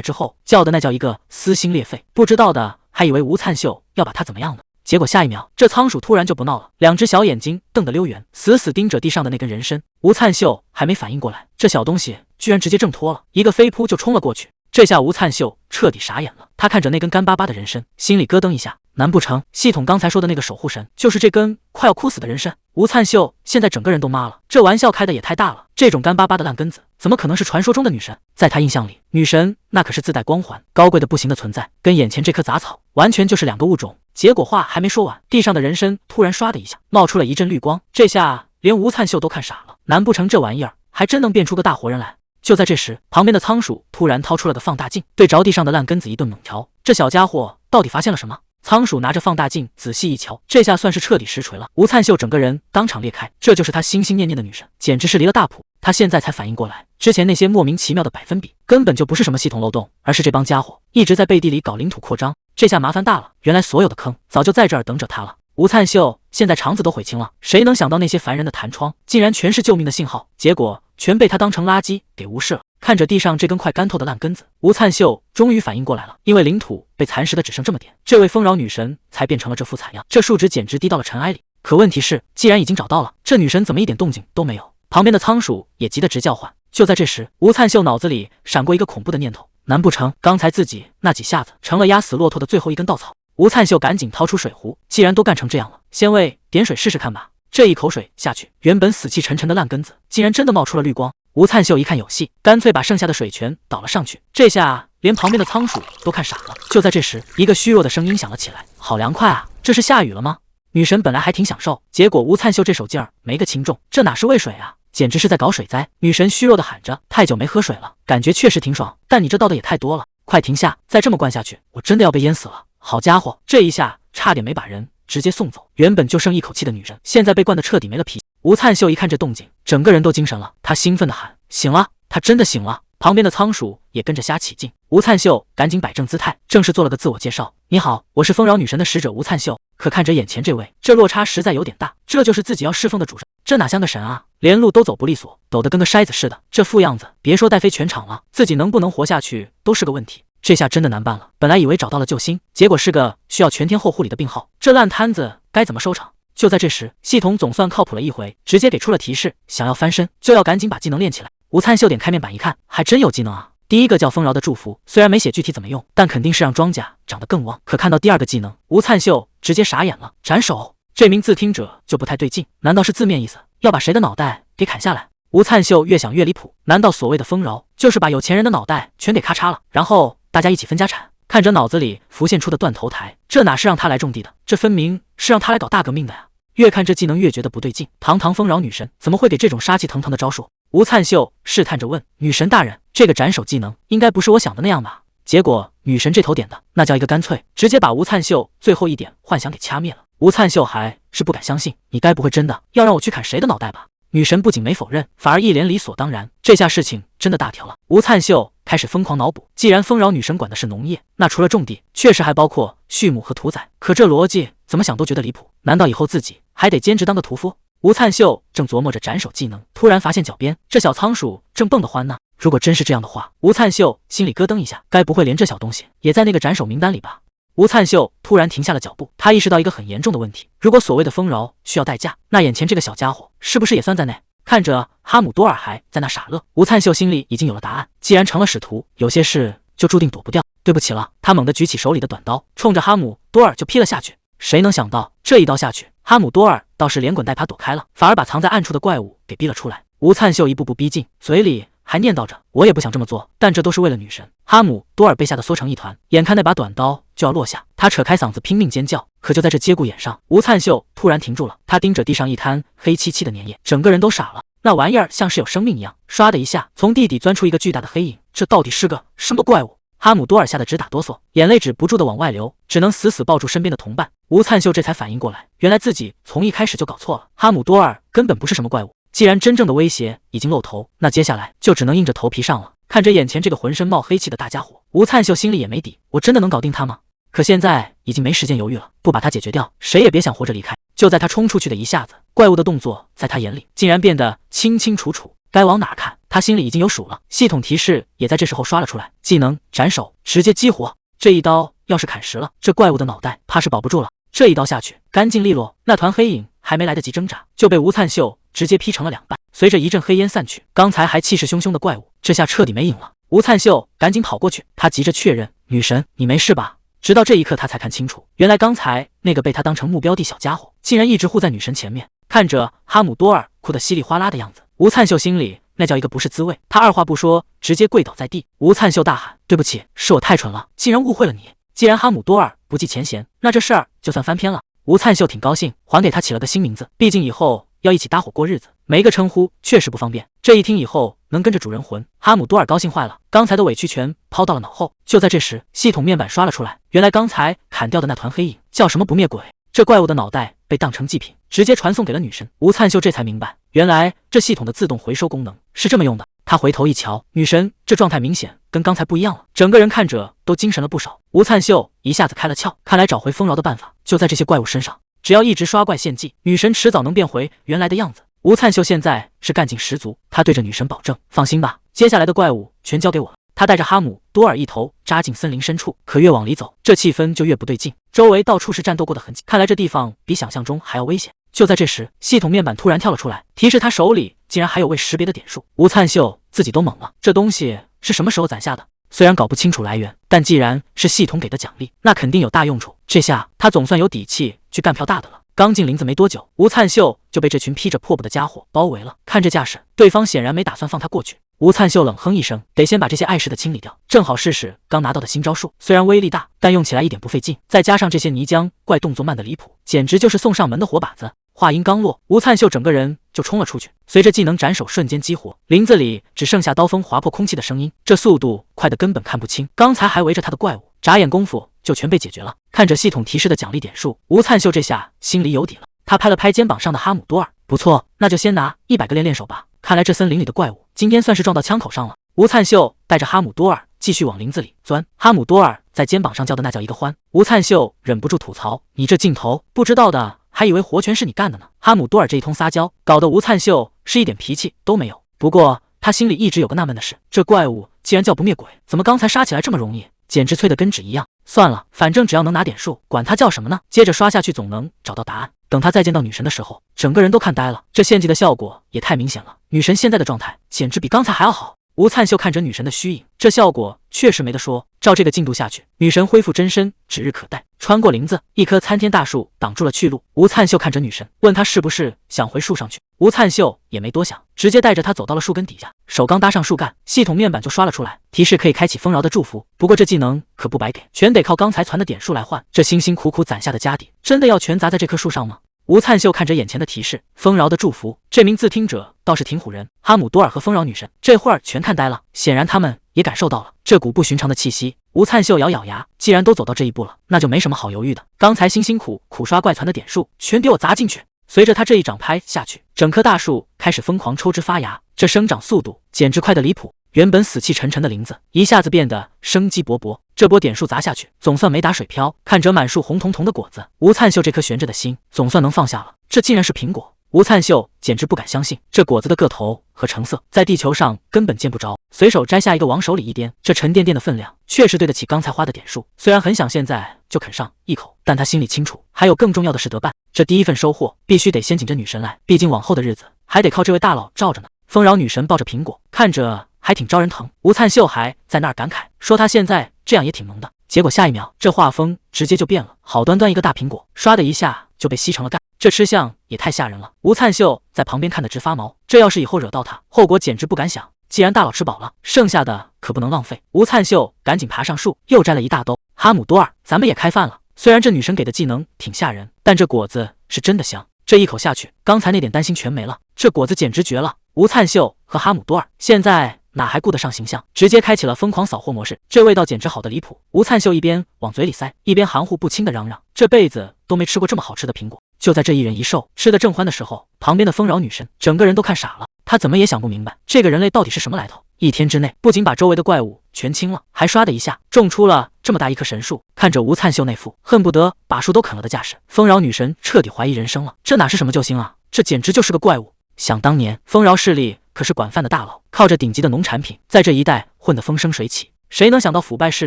A: 之后，叫的那叫一个撕心裂肺，不知道的还以为吴灿秀要把他怎么样呢。结果下一秒，这仓鼠突然就不闹了，两只小眼睛瞪得溜圆，死死盯着地上的那根人参。吴灿秀还没反应过来，这小东西居然直接挣脱了，一个飞扑就冲了过去。这下吴灿秀彻底傻眼了，他看着那根干巴巴的人参，心里咯噔一下，难不成系统刚才说的那个守护神就是这根快要枯死的人参？吴灿秀现在整个人都麻了，这玩笑开的也太大了，这种干巴巴的烂根子怎么可能是传说中的女神？在他印象里，女神那可是自带光环、高贵的不行的存在，跟眼前这棵杂草完全就是两个物种。结果话还没说完，地上的人参突然唰的一下冒出了一阵绿光，这下连吴灿秀都看傻了，难不成这玩意儿还真能变出个大活人来？就在这时，旁边的仓鼠突然掏出了个放大镜，对着地上的烂根子一顿猛调。这小家伙到底发现了什么？仓鼠拿着放大镜仔细一瞧，这下算是彻底实锤了。吴灿秀整个人当场裂开，这就是他心心念念的女神，简直是离了大谱。他现在才反应过来，之前那些莫名其妙的百分比根本就不是什么系统漏洞，而是这帮家伙一直在背地里搞领土扩张。这下麻烦大了，原来所有的坑早就在这儿等着他了。吴灿秀现在肠子都悔青了，谁能想到那些烦人的弹窗竟然全是救命的信号，结果全被他当成垃圾给无视了。看着地上这根快干透的烂根子，吴灿秀终于反应过来了，因为领土被蚕食的只剩这么点，这位丰饶女神才变成了这副惨样，这数值简直低到了尘埃里。可问题是，既然已经找到了，这女神怎么一点动静都没有？旁边的仓鼠也急得直叫唤。就在这时，吴灿秀脑子里闪过一个恐怖的念头，难不成刚才自己那几下子成了压死骆驼的最后一根稻草？吴灿秀赶紧掏出水壶，既然都干成这样了，先为点水试试看吧。这一口水下去，原本死气沉沉的烂根子竟然真的冒出了绿光。吴灿秀一看有戏，干脆把剩下的水全倒了上去，这下连旁边的仓鼠都看傻了。就在这时，一个虚弱的声音响了起来：“好凉快啊，这是下雨了吗？”女神本来还挺享受，结果吴灿秀这手劲儿没个轻重，这哪是喂水啊，简直是在搞水灾。女神虚弱的喊着：“太久没喝水了，感觉确实挺爽，但你这倒的也太多了，快停下！再这么灌下去，我真的要被淹死了。”好家伙，这一下差点没把人直接送走。原本就剩一口气的女人，现在被灌得彻底没了脾气。吴灿秀一看这动静，整个人都精神了，他兴奋地喊：“醒了！他真的醒了！”旁边的仓鼠也跟着瞎起劲。吴灿秀赶紧摆正姿态，正式做了个自我介绍：“你好，我是丰饶女神的使者吴灿秀。”可看着眼前这位，这落差实在有点大，这就是自己要侍奉的主人，这哪像个神啊，连路都走不利索，抖得跟个筛子似的，这副样子，别说带飞全场了，自己能不能活下去都是个问题。这下真的难办了，本来以为找到了救星，结果是个需要全天候护理的病号，这烂摊子该怎么收场？就在这时，系统总算靠谱了一回，直接给出了提示：想要翻身，就要赶紧把技能练起来。吴灿秀点开面板一看，还真有技能啊！第一个叫丰饶的祝福，虽然没写具体怎么用，但肯定是让庄稼长得更旺。可看到第二个技能，吴灿秀直接傻眼了，斩首！这名自听者就不太对劲，难道是字面意思，要把谁的脑袋给砍下来？吴灿秀越想越离谱，难道所谓的丰饶就是把有钱人的脑袋全给咔嚓了，然后大家一起分家产？看着脑子里浮现出的断头台，这哪是让他来种地的，这分明是让他来搞大革命的呀！越看这技能越觉得不对劲，堂堂丰饶女神怎么会给这种杀气腾腾的招数？吴灿秀试探着问女神大人：“这个斩首技能应该不是我想的那样吧？”结果女神这头点的那叫一个干脆，直接把吴灿秀最后一点幻想给掐灭了。吴灿秀还是不敢相信，你该不会真的要让我去砍谁的脑袋吧？女神不仅没否认，反而一脸理所当然。这下事情真的大条了。吴灿秀开始疯狂脑补，既然丰饶女神管的是农业，那除了种地，确实还包括畜牧和屠宰。可这逻辑怎么想都觉得离谱，难道以后自己还得兼职当个屠夫？吴灿秀正琢磨着斩首技能，突然发现脚边这小仓鼠正蹦得欢呢。如果真是这样的话，吴灿秀心里咯噔一下，该不会连这小东西也在那个斩首名单里吧？吴灿秀突然停下了脚步，他意识到一个很严重的问题：如果所谓的丰饶需要代价，那眼前这个小家伙是不是也算在内？看着哈姆多尔还在那傻乐，吴灿秀心里已经有了答案。既然成了使徒，有些事就注定躲不掉。对不起了，他猛地举起手里的短刀，冲着哈姆多尔就劈了下去。谁能想到这一刀下去，哈姆多尔倒是连滚带爬躲开了，反而把藏在暗处的怪物给逼了出来。吴灿秀一步步逼近，嘴里还念叨着：“我也不想这么做，但这都是为了女神。”哈姆多尔被吓得缩成一团，眼看那把短刀就要落下，他扯开嗓子拼命尖叫。可就在这节骨眼上，吴灿秀突然停住了，他盯着地上一滩黑漆漆的粘液，整个人都傻了。那玩意儿像是有生命一样，唰的一下从地底钻出一个巨大的黑影，这到底是个什么怪物？哈姆多尔吓得直打哆嗦，眼泪止不住的往外流，只能死死抱住身边的同伴。吴灿秀这才反应过来，原来自己从一开始就搞错了，哈姆多尔根本不是什么怪物。既然真正的威胁已经露头，那接下来就只能硬着头皮上了。看着眼前这个浑身冒黑气的大家伙，吴灿秀心里也没底，我真的能搞定他吗？可现在已经没时间犹豫了，不把他解决掉，谁也别想活着离开。就在他冲出去的一下子，怪物的动作在他眼里竟然变得清清楚楚，该往哪看，他心里已经有数了。系统提示也在这时候刷了出来，技能斩首，直接激活。这一刀要是砍实了，这怪物的脑袋怕是保不住了。这一刀下去，干净利落，那团黑影还没来得及挣扎，就被吴灿秀直接劈成了2半。随着一阵黑烟散去，刚才还气势汹汹的怪物，这下彻底没影了。吴灿秀赶紧跑过去，他急着确认：“女神，你没事吧？”直到这一刻，他才看清楚，原来刚才那个被他当成目标地小家伙，竟然一直护在女神前面。看着哈姆多尔哭得稀里哗啦的样子，吴灿秀心里那叫一个不是滋味。他二话不说，直接跪倒在地。吴灿秀大喊：“对不起，是我太蠢了，竟然误会了你。既然哈姆多尔不计前嫌，那这事儿就算翻篇了。”吴灿秀挺高兴，还给他起了个新名字，毕竟以后要一起搭伙过日子，没个称呼确实不方便。这一听以后能跟着主人混，哈姆多尔高兴坏了，刚才的委屈全抛到了脑后。就在这时，系统面板刷了出来，原来刚才砍掉的那团黑影叫什么不灭鬼，这怪物的脑袋被当成祭品，直接传送给了女神。吴灿秀这才明白，原来这系统的自动回收功能是这么用的。他回头一瞧，女神这状态明显跟刚才不一样了，整个人看着都精神了不少。吴灿秀一下子开了窍，看来找回丰饶的办法就在这些怪物身上，只要一直刷怪献祭，女神迟早能变回原来的样子。吴灿秀现在是干劲十足，他对着女神保证：“放心吧，接下来的怪物全交给我了。”他带着哈姆多尔一头扎进森林深处，可越往里走，这气氛就越不对劲，周围到处是战斗过的痕迹，看来这地方比想象中还要危险。就在这时，系统面板突然跳了出来，提示他手里竟然还有未识别的点数。吴灿秀自己都懵了，这东西是什么时候攒下的？虽然搞不清楚来源，但既然是系统给的奖励，那肯定有大用处。这下他总算有底气去干票大的了。刚进林子没多久，吴灿秀就被这群披着破布的家伙包围了。看这架势，对方显然没打算放他过去。吴灿秀冷哼一声，得先把这些碍事的清理掉，正好试试刚拿到的新招数。虽然威力大，但用起来一点不费劲，再加上这些泥浆怪动作慢的离谱，简直就是送上门的活靶子。话音刚落，吴灿秀整个人就冲了出去，随着技能斩首瞬间激活，林子里只剩下刀锋划破空气的声音，这速度快得根本看不清刚才还围着他的怪物，眨眼功夫就全被解决了。看着系统提示的奖励点数，吴灿秀这下心里有底了。他拍了拍肩膀上的哈姆多尔，不错，那就先拿100个练手吧。看来这森林里的怪物今天算是撞到枪口上了。吴灿秀带着哈姆多尔继续往林子里钻，哈姆多尔在肩膀上叫的那叫一个欢。吴灿秀忍不住吐槽：“你这劲头，不知道的还以为活全是你干的呢。”哈姆多尔这一通撒娇，搞得吴灿秀是一点脾气都没有。不过他心里一直有个纳闷的事，这怪物既然叫不灭鬼，怎么刚才杀起来这么容易，简直脆得跟纸一样。算了，反正只要能拿点数，管他叫什么呢？接着刷下去总能找到答案。等他再见到女神的时候，整个人都看呆了，这献祭的效果也太明显了，女神现在的状态简直比刚才还要好。吴灿秀看着女神的虚影，这效果确实没得说，照这个进度下去，女神恢复真身指日可待。穿过林子，一棵参天大树挡住了去路。吴灿秀看着女神，问她是不是想回树上去。吴灿秀也没多想，直接带着她走到了树根底下，手刚搭上树干，系统面板就刷了出来，提示可以开启丰饶的祝福。不过这技能可不白给，全得靠刚才攒的点数来换，这辛辛苦苦攒下的家底，真的要全砸在这棵树上吗？吴灿秀看着眼前的提示，丰饶的祝福，这名字听者倒是挺唬人。哈姆多尔和丰饶女神这会儿全看呆了，显然他们也感受到了这股不寻常的气息。吴灿秀咬咬牙，既然都走到这一步了，那就没什么好犹豫的，刚才辛辛苦苦刷怪攒的点数全给我砸进去。随着他这一掌拍下去，整棵大树开始疯狂抽枝发芽，这生长速度简直快得离谱。原本死气沉沉的林子一下子变得生机勃勃，这波点数砸下去，总算没打水漂。看着满树红彤彤的果子，吴灿秀这颗悬着的心总算能放下了。这竟然是苹果！吴灿秀简直不敢相信，这果子的个头和成色在地球上根本见不着。随手摘下一个往手里一掂，这沉甸甸的分量确实对得起刚才花的点数。虽然很想现在就啃上一口，但他心里清楚，还有更重要的事得办。这第一份收获必须得先请这女神来，毕竟往后的日子还得靠这位大佬罩着呢。丰饶女神抱着苹果，看着还挺招人疼。吴灿秀还在那儿感慨说他现在这样也挺萌的，结果下一秒这画风直接就变了，好端端一个大苹果，唰的一下就被吸成了干，这吃相也太吓人了。吴灿秀在旁边看得直发毛，这要是以后惹到他，后果简直不敢想。既然大佬吃饱了，剩下的可不能浪费。吴灿秀赶紧爬上树，又摘了一大兜。哈姆多尔，咱们也开饭了。虽然这女神给的技能挺吓人，但这果子是真的香。这一口下去，刚才那点担心全没了，这果子简直绝了。吴灿秀和哈姆多尔现在哪还顾得上形象，直接开启了疯狂扫货模式，这味道简直好的离谱。吴灿秀一边往嘴里塞，一边含糊不清的嚷嚷，这辈子都没吃过这么好吃的苹果。就在这一人一兽吃得正欢的时候，旁边的丰饶女神整个人都看傻了。他怎么也想不明白这个人类到底是什么来头。一天之内，不仅把周围的怪物全清了，还唰的一下种出了这么大一棵神树。看着吴灿秀那副恨不得把树都啃了的架势，丰饶女神彻底怀疑人生了。这哪是什么救星啊，这简直就是个怪物！想当年，丰饶势力可是管饭的大佬，靠着顶级的农产品，在这一带混得风生水起。谁能想到腐败势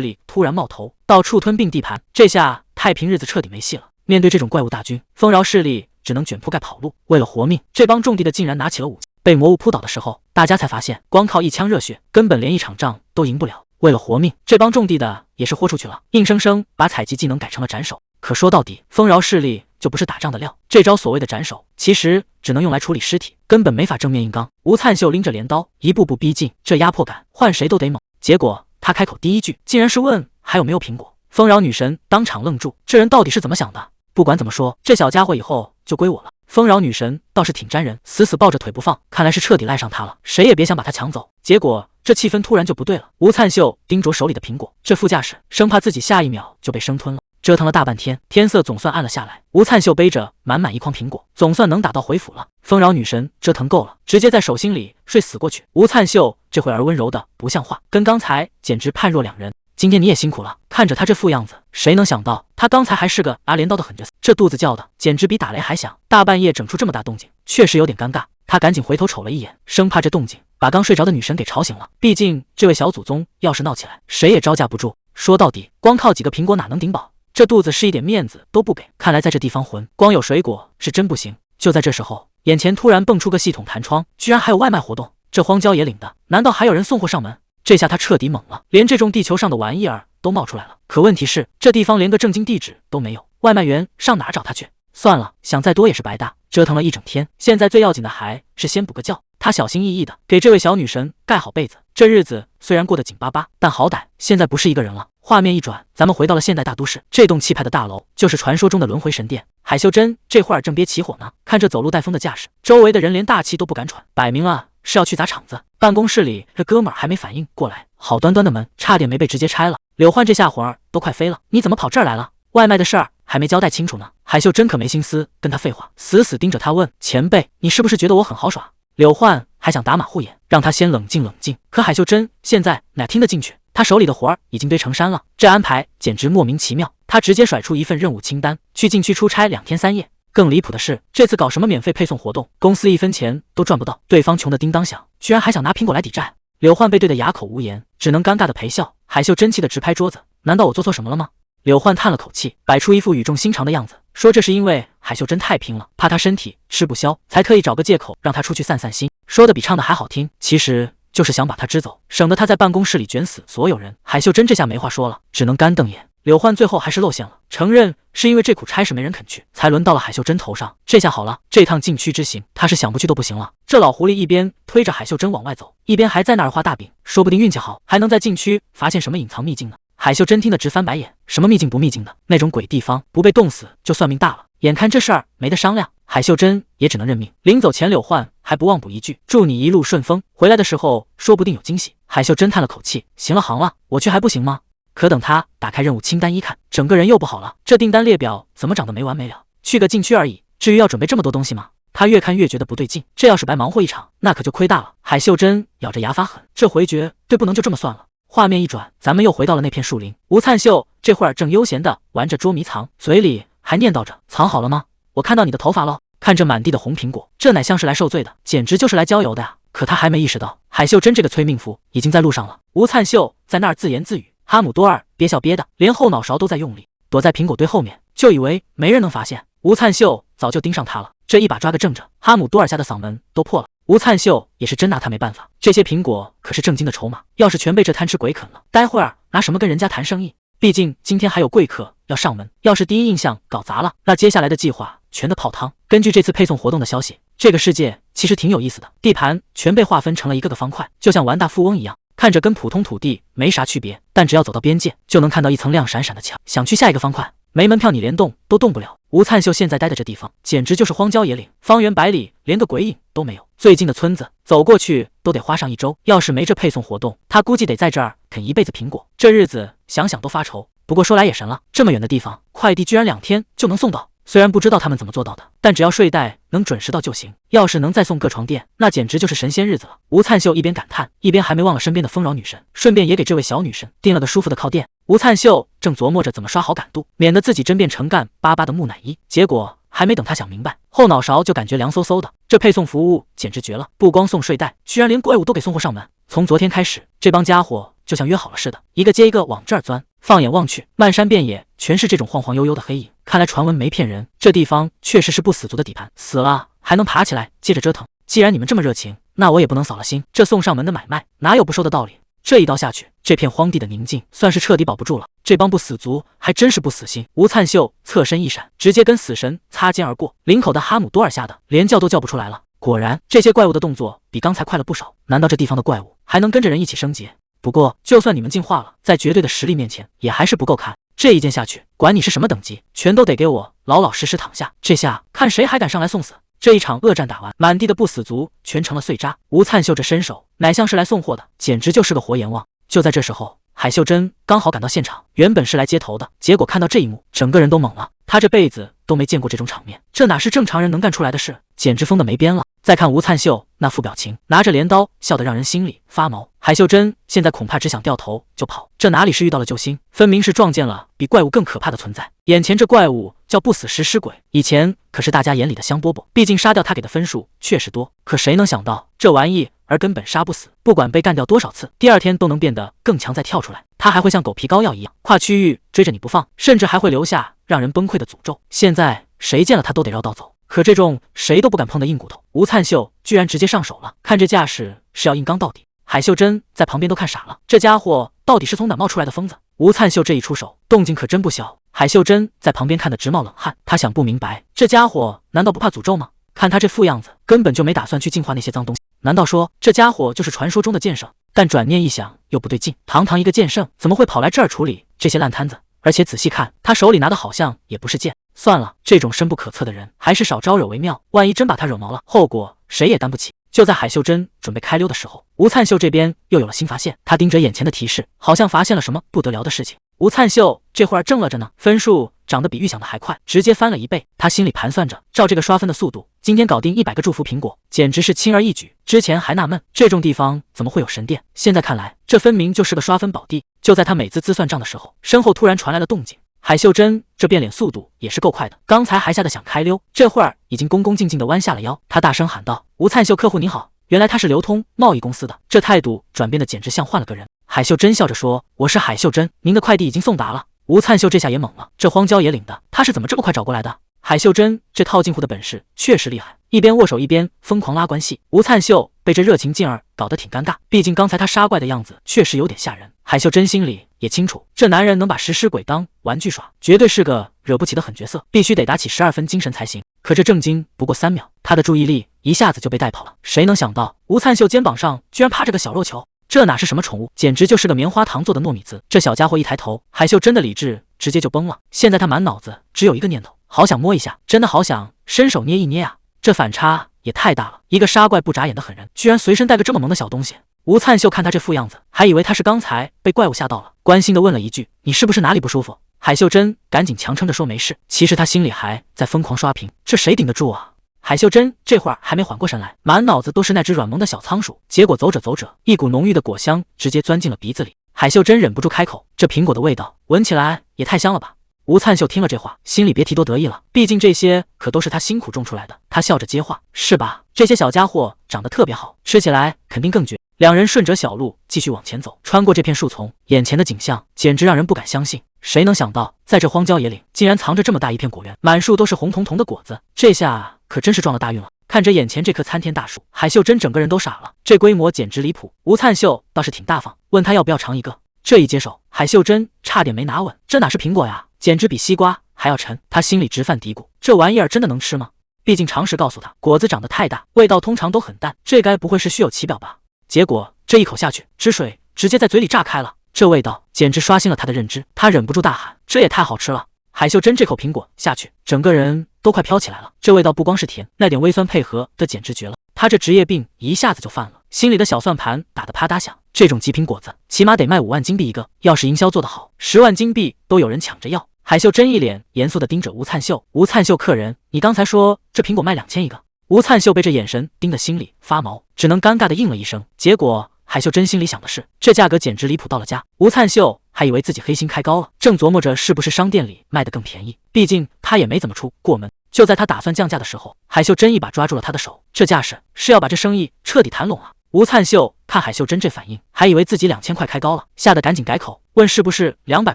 A: 力突然冒头，到处吞并地盘，这下太平日子彻底没戏了。面对这种怪物大军，丰饶势力只能卷铺盖跑路。为了活命，这帮种地的竟然拿起了武器。被魔物扑倒的时候，大家才发现，光靠一腔热血，根本连一场仗都赢不了。为了活命，这帮种地的也是豁出去了，硬生生把采集技能改成了斩首。可说到底，丰饶势力就不是打仗的料。这招所谓的斩首，其实只能用来处理尸体，根本没法正面硬刚。吴灿秀拎着镰刀，一步步逼近，这压迫感换谁都得猛。结果他开口第一句，竟然是问还有没有苹果。丰饶女神当场愣住，这人到底是怎么想的？不管怎么说，这小家伙以后就归我了。丰饶女神倒是挺粘人，死死抱着腿不放，看来是彻底赖上他了，谁也别想把他抢走。结果这气氛突然就不对了，吴灿秀盯着手里的苹果，这副架势生怕自己下一秒就被生吞了。折腾了大半天，天色总算暗了下来。吴灿秀背着满满一筐苹果，总算能打道回府了。丰饶女神折腾够了，直接在手心里睡死过去。吴灿秀这会儿温柔的不像话，跟刚才简直判若两人。今天你也辛苦了，看着他这副样子，谁能想到他刚才还是个拿镰刀的狠角色，这肚子叫的简直比打雷还响。大半夜整出这么大动静，确实有点尴尬。他赶紧回头瞅了一眼，生怕这动静把刚睡着的女神给吵醒了。毕竟这位小祖宗要是闹起来，谁也招架不住。说到底，光靠几个苹果哪能顶饱？这肚子是一点面子都不给。看来在这地方混，光有水果是真不行。就在这时候，眼前突然蹦出个系统弹窗，居然还有外卖活动。这荒郊野岭的，难道还有人送货上门？这下他彻底懵了，连这种地球上的玩意儿都冒出来了。可问题是，这地方连个正经地址都没有，外卖员上哪找他去？算了，想再多也是白搭。折腾了一整天，现在最要紧的还是先补个觉。他小心翼翼的给这位小女神盖好被子。这日子虽然过得紧巴巴，但好歹现在不是一个人了。画面一转，咱们回到了现代大都市。这栋气派的大楼就是传说中的轮回神殿。海秀珍这会儿正憋起火呢，看这走路带风的架势，周围的人连大气都不敢喘，摆明了是要去砸场子。办公室里这哥们儿还没反应过来，好端端的门差点没被直接拆了。柳焕这下魂儿都快飞了，你怎么跑这儿来了？外卖的事儿还没交代清楚呢。海秀珍可没心思跟他废话，死死盯着他问：前辈，你是不是觉得我很好耍？柳焕还想打马虎眼，让他先冷静冷静。可海秀珍现在哪听得进去？他手里的活儿已经堆成山了，这安排简直莫名其妙。他直接甩出一份任务清单，去禁区出差2天3夜。更离谱的是，这次搞什么免费配送活动，公司1分钱都赚不到，对方穷得叮当响，居然还想拿苹果来抵债。柳焕被对得哑口无言，只能尴尬的陪笑。海秀真气的直拍桌子，难道我做错什么了吗？柳焕叹了口气，摆出一副语重心长的样子，说这是因为海秀珍太拼了，怕他身体吃不消，才特意找个借口让他出去散散心。说的比唱的还好听，其实就是想把他支走，省得他在办公室里卷死所有人。海秀珍这下没话说了，只能干瞪眼。柳焕最后还是露馅了，承认是因为这苦差事没人肯去，才轮到了海秀珍头上。这下好了，这趟禁区之行，他是想不去都不行了。这老狐狸一边推着海秀珍往外走，一边还在那儿画大饼，说不定运气好还能在禁区发现什么隐藏秘境呢。海秀珍听得直翻白眼，什么秘境不秘境的，那种鬼地方不被冻死就算命大了。眼看这事儿没得商量，海秀珍也只能认命。临走前，柳焕还不忘补一句：祝你一路顺风，回来的时候说不定有惊喜。海秀珍叹了口气，行了行了，我去还不行吗？可等他打开任务清单一看，整个人又不好了，这订单列表怎么长得没完没了？去个禁区而已，至于要准备这么多东西吗？他越看越觉得不对劲，这要是白忙活一场，那可就亏大了。海秀珍咬着牙发狠，这回绝对不能就这么算了。画面一转，咱们又回到了那片树林。吴灿秀这会儿正悠闲的玩着捉迷藏，嘴里还念叨着：藏好了吗？我看到你的头发喽。看着满地的红苹果，这乃像是来受罪的，简直就是来郊游的呀。可他还没意识到，海秀珍这个催命符已经在路上了。吴灿秀在那儿自言自语，哈姆多尔憋笑憋的连后脑勺都在用力，躲在苹果堆后面，就以为没人能发现。吴灿秀早就盯上他了，这一把抓个正着，哈姆多尔家的嗓门都破了。吴灿秀也是真拿他没办法，这些苹果可是正经的筹码，要是全被这贪吃鬼啃了，待会儿拿什么跟人家谈生意？毕竟今天还有贵客要上门，要是第一印象搞砸了，那接下来的计划全都泡汤。根据这次配送活动的消息，这个世界其实挺有意思的，地盘全被划分成了一个个方块，就像玩大富翁一样，看着跟普通土地没啥区别，但只要走到边界，就能看到一层亮闪闪的墙。想去下一个方块，没门票你连动都动不了。吴灿秀现在待的这地方简直就是荒郊野岭，方圆100里连个鬼影都没有，最近的村子走过去都得花上1周。要是没这配送活动，他估计得在这儿啃一辈子苹果，这日子想想都发愁。不过说来也神了，这么远的地方，快递居然2天就能送到。虽然不知道他们怎么做到的，但只要睡袋能准时到就行。要是能再送个床垫，那简直就是神仙日子了。吴灿秀一边感叹，一边还没忘了身边的丰饶女神，顺便也给这位小女神订了个舒服的靠垫。吴灿秀正琢磨着怎么刷好感度，免得自己真变成干巴巴的木乃伊。结果还没等他想明白，后脑勺就感觉凉飕飕的。这配送服务简直绝了，不光送睡袋，居然连怪物都给送货上门。从昨天开始，这帮家伙就像约好了似的，一个接一个往这儿钻。放眼望去，漫山遍野全是这种晃晃悠悠的黑影。看来传闻没骗人，这地方确实是不死族的底盘，死了还能爬起来接着折腾。既然你们这么热情，那我也不能扫了心。这送上门的买卖哪有不收的道理？这一刀下去，这片荒地的宁静算是彻底保不住了。这帮不死族还真是不死心。吴灿秀侧身一闪，直接跟死神擦肩而过。林口的哈姆多尔吓得连叫都叫不出来了。果然，这些怪物的动作比刚才快了不少。难道这地方的怪物还能跟着人一起升级？不过，就算你们进化了，在绝对的实力面前，也还是不够看。这一剑下去，管你是什么等级，全都得给我老老实实躺下。这下看谁还敢上来送死！这一场恶战打完，满地的不死族全成了碎渣。吴灿秀这身手，乃像是来送货的，简直就是个活阎王。就在这时候，海秀珍刚好赶到现场，原本是来接头的，结果看到这一幕，整个人都懵了。他这辈子都没见过这种场面，这哪是正常人能干出来的事？简直疯得没边了。再看吴灿秀那副表情，拿着镰刀，笑得让人心里发毛。海秀珍现在恐怕只想掉头就跑，这哪里是遇到了救星，分明是撞见了比怪物更可怕的存在。眼前这怪物叫不死食尸鬼，以前可是大家眼里的香饽饽，毕竟杀掉他给的分数确实多。可谁能想到这玩意儿根本杀不死，不管被干掉多少次，第二天都能变得更强再跳出来。他还会像狗皮膏药一样跨区域追着你不放，甚至还会留下让人崩溃的诅咒。现在谁见了他都得绕道走。可这种谁都不敢碰的硬骨头，吴灿秀居然直接上手了，看这架势是要硬刚到底。海秀珍在旁边都看傻了，这家伙到底是从哪冒出来的疯子？吴灿秀这一出手，动静可真不小。海秀珍在旁边看得直冒冷汗，他想不明白，这家伙难道不怕诅咒吗？看他这副样子，根本就没打算去净化那些脏东西。难道说这家伙就是传说中的剑圣？但转念一想，又不对劲，堂堂一个剑圣，怎么会跑来这儿处理这些烂摊子？而且仔细看，他手里拿的好像也不是剑。算了，这种深不可测的人，还是少招惹为妙。万一真把他惹毛了，后果谁也担不起。就在海秀珍准备开溜的时候，吴灿秀这边又有了新发现。他盯着眼前的提示，好像发现了什么不得了的事情。吴灿秀这会儿正乐着呢，分数涨得比预想的还快，直接翻了1倍。他心里盘算着，照这个刷分的速度，今天搞定100个祝福苹果，简直是轻而易举。之前还纳闷，这种地方怎么会有神殿？现在看来，这分明就是个刷分宝地。就在他美滋滋算账的时候，身后突然传来了动静。海秀珍这变脸速度也是够快的，刚才还吓得想开溜，这会儿已经恭恭敬敬地弯下了腰。他大声喊道：“吴灿秀客户您好！”原来他是流通贸易公司的，这态度转变的简直像换了个人。海秀珍笑着说：“我是海秀珍，您的快递已经送达了。”吴灿秀这下也懵了，这荒郊野岭的，他是怎么这么快找过来的？海秀珍这套近乎的本事确实厉害，一边握手一边疯狂拉关系。吴灿秀被这热情劲儿搞得挺尴尬，毕竟刚才他杀怪的样子确实有点吓人。海秀珍心里也清楚，这男人能把食尸鬼当玩具耍，绝对是个惹不起的狠角色，必须得打起12分精神才行。可这正经不过3秒，他的注意力一下子就被带跑了。谁能想到吴灿秀肩膀上居然趴着个小肉球？这哪是什么宠物，简直就是个棉花糖做的糯米糍。这小家伙一抬头，海秀珍的理智直接就崩了。现在他满脑子只有一个念头，好想摸一下，真的好想伸手捏一捏啊！这反差也太大了，一个杀怪不眨眼的狠人，居然随身带个这么萌的小东西。吴灿秀看他这副样子，还以为他是刚才被怪物吓到了，关心地问了一句：“你是不是哪里不舒服？”海秀珍赶紧强撑着说没事，其实他心里还在疯狂刷屏，这谁顶得住啊？海秀珍这会儿还没缓过神来，满脑子都是那只软萌的小仓鼠，结果走着走着，一股浓郁的果香直接钻进了鼻子里。海秀珍忍不住开口：“这苹果的味道，闻起来也太香了吧！”吴灿秀听了这话，心里别提多得意了，毕竟这些可都是他辛苦种出来的。他笑着接话：“是吧？这些小家伙长得特别好，吃起来肯定更绝。”两人顺着小路继续往前走，穿过这片树丛，眼前的景象简直让人不敢相信。谁能想到，在这荒郊野岭竟然藏着这么大一片果园，满树都是红彤彤的果子，这下可真是撞了大运了。看着眼前这棵参天大树，海秀珍整个人都傻了，这规模简直离谱。吴灿秀倒是挺大方，问他要不要尝一个。这一接手，海秀珍差点没拿稳，这哪是苹果呀，简直比西瓜还要沉。他心里直犯嘀咕，这玩意儿真的能吃吗？毕竟常识告诉他，果子长得太大，味道通常都很淡，这该不会是虚有其表吧？结果这一口下去，汁水直接在嘴里炸开了，这味道简直刷新了他的认知，他忍不住大喊：“这也太好吃了！”海秀珍这口苹果下去，整个人都快飘起来了。这味道不光是甜，那点微酸配合的简直绝了。他这职业病一下子就犯了，心里的小算盘打得啪嗒响。这种极品果子起码得卖5万金币一个，要是营销做得好，10万金币都有人抢着要。海秀珍一脸严肃地盯着吴灿秀。吴灿秀客人，你刚才说这苹果卖2000一个？吴灿秀被这眼神盯得心里发毛，只能尴尬地应了一声。结果海秀珍心里想的是，这价格简直离谱到了家。吴灿秀还以为自己黑心开高了，正琢磨着是不是商店里卖得更便宜，毕竟他也没怎么出过门。就在他打算降价的时候，海秀珍一把抓住了他的手，这架势是要把这生意彻底谈拢啊！吴灿秀看海秀珍这反应，还以为自己2000块开高了，吓得赶紧改口，问是不是200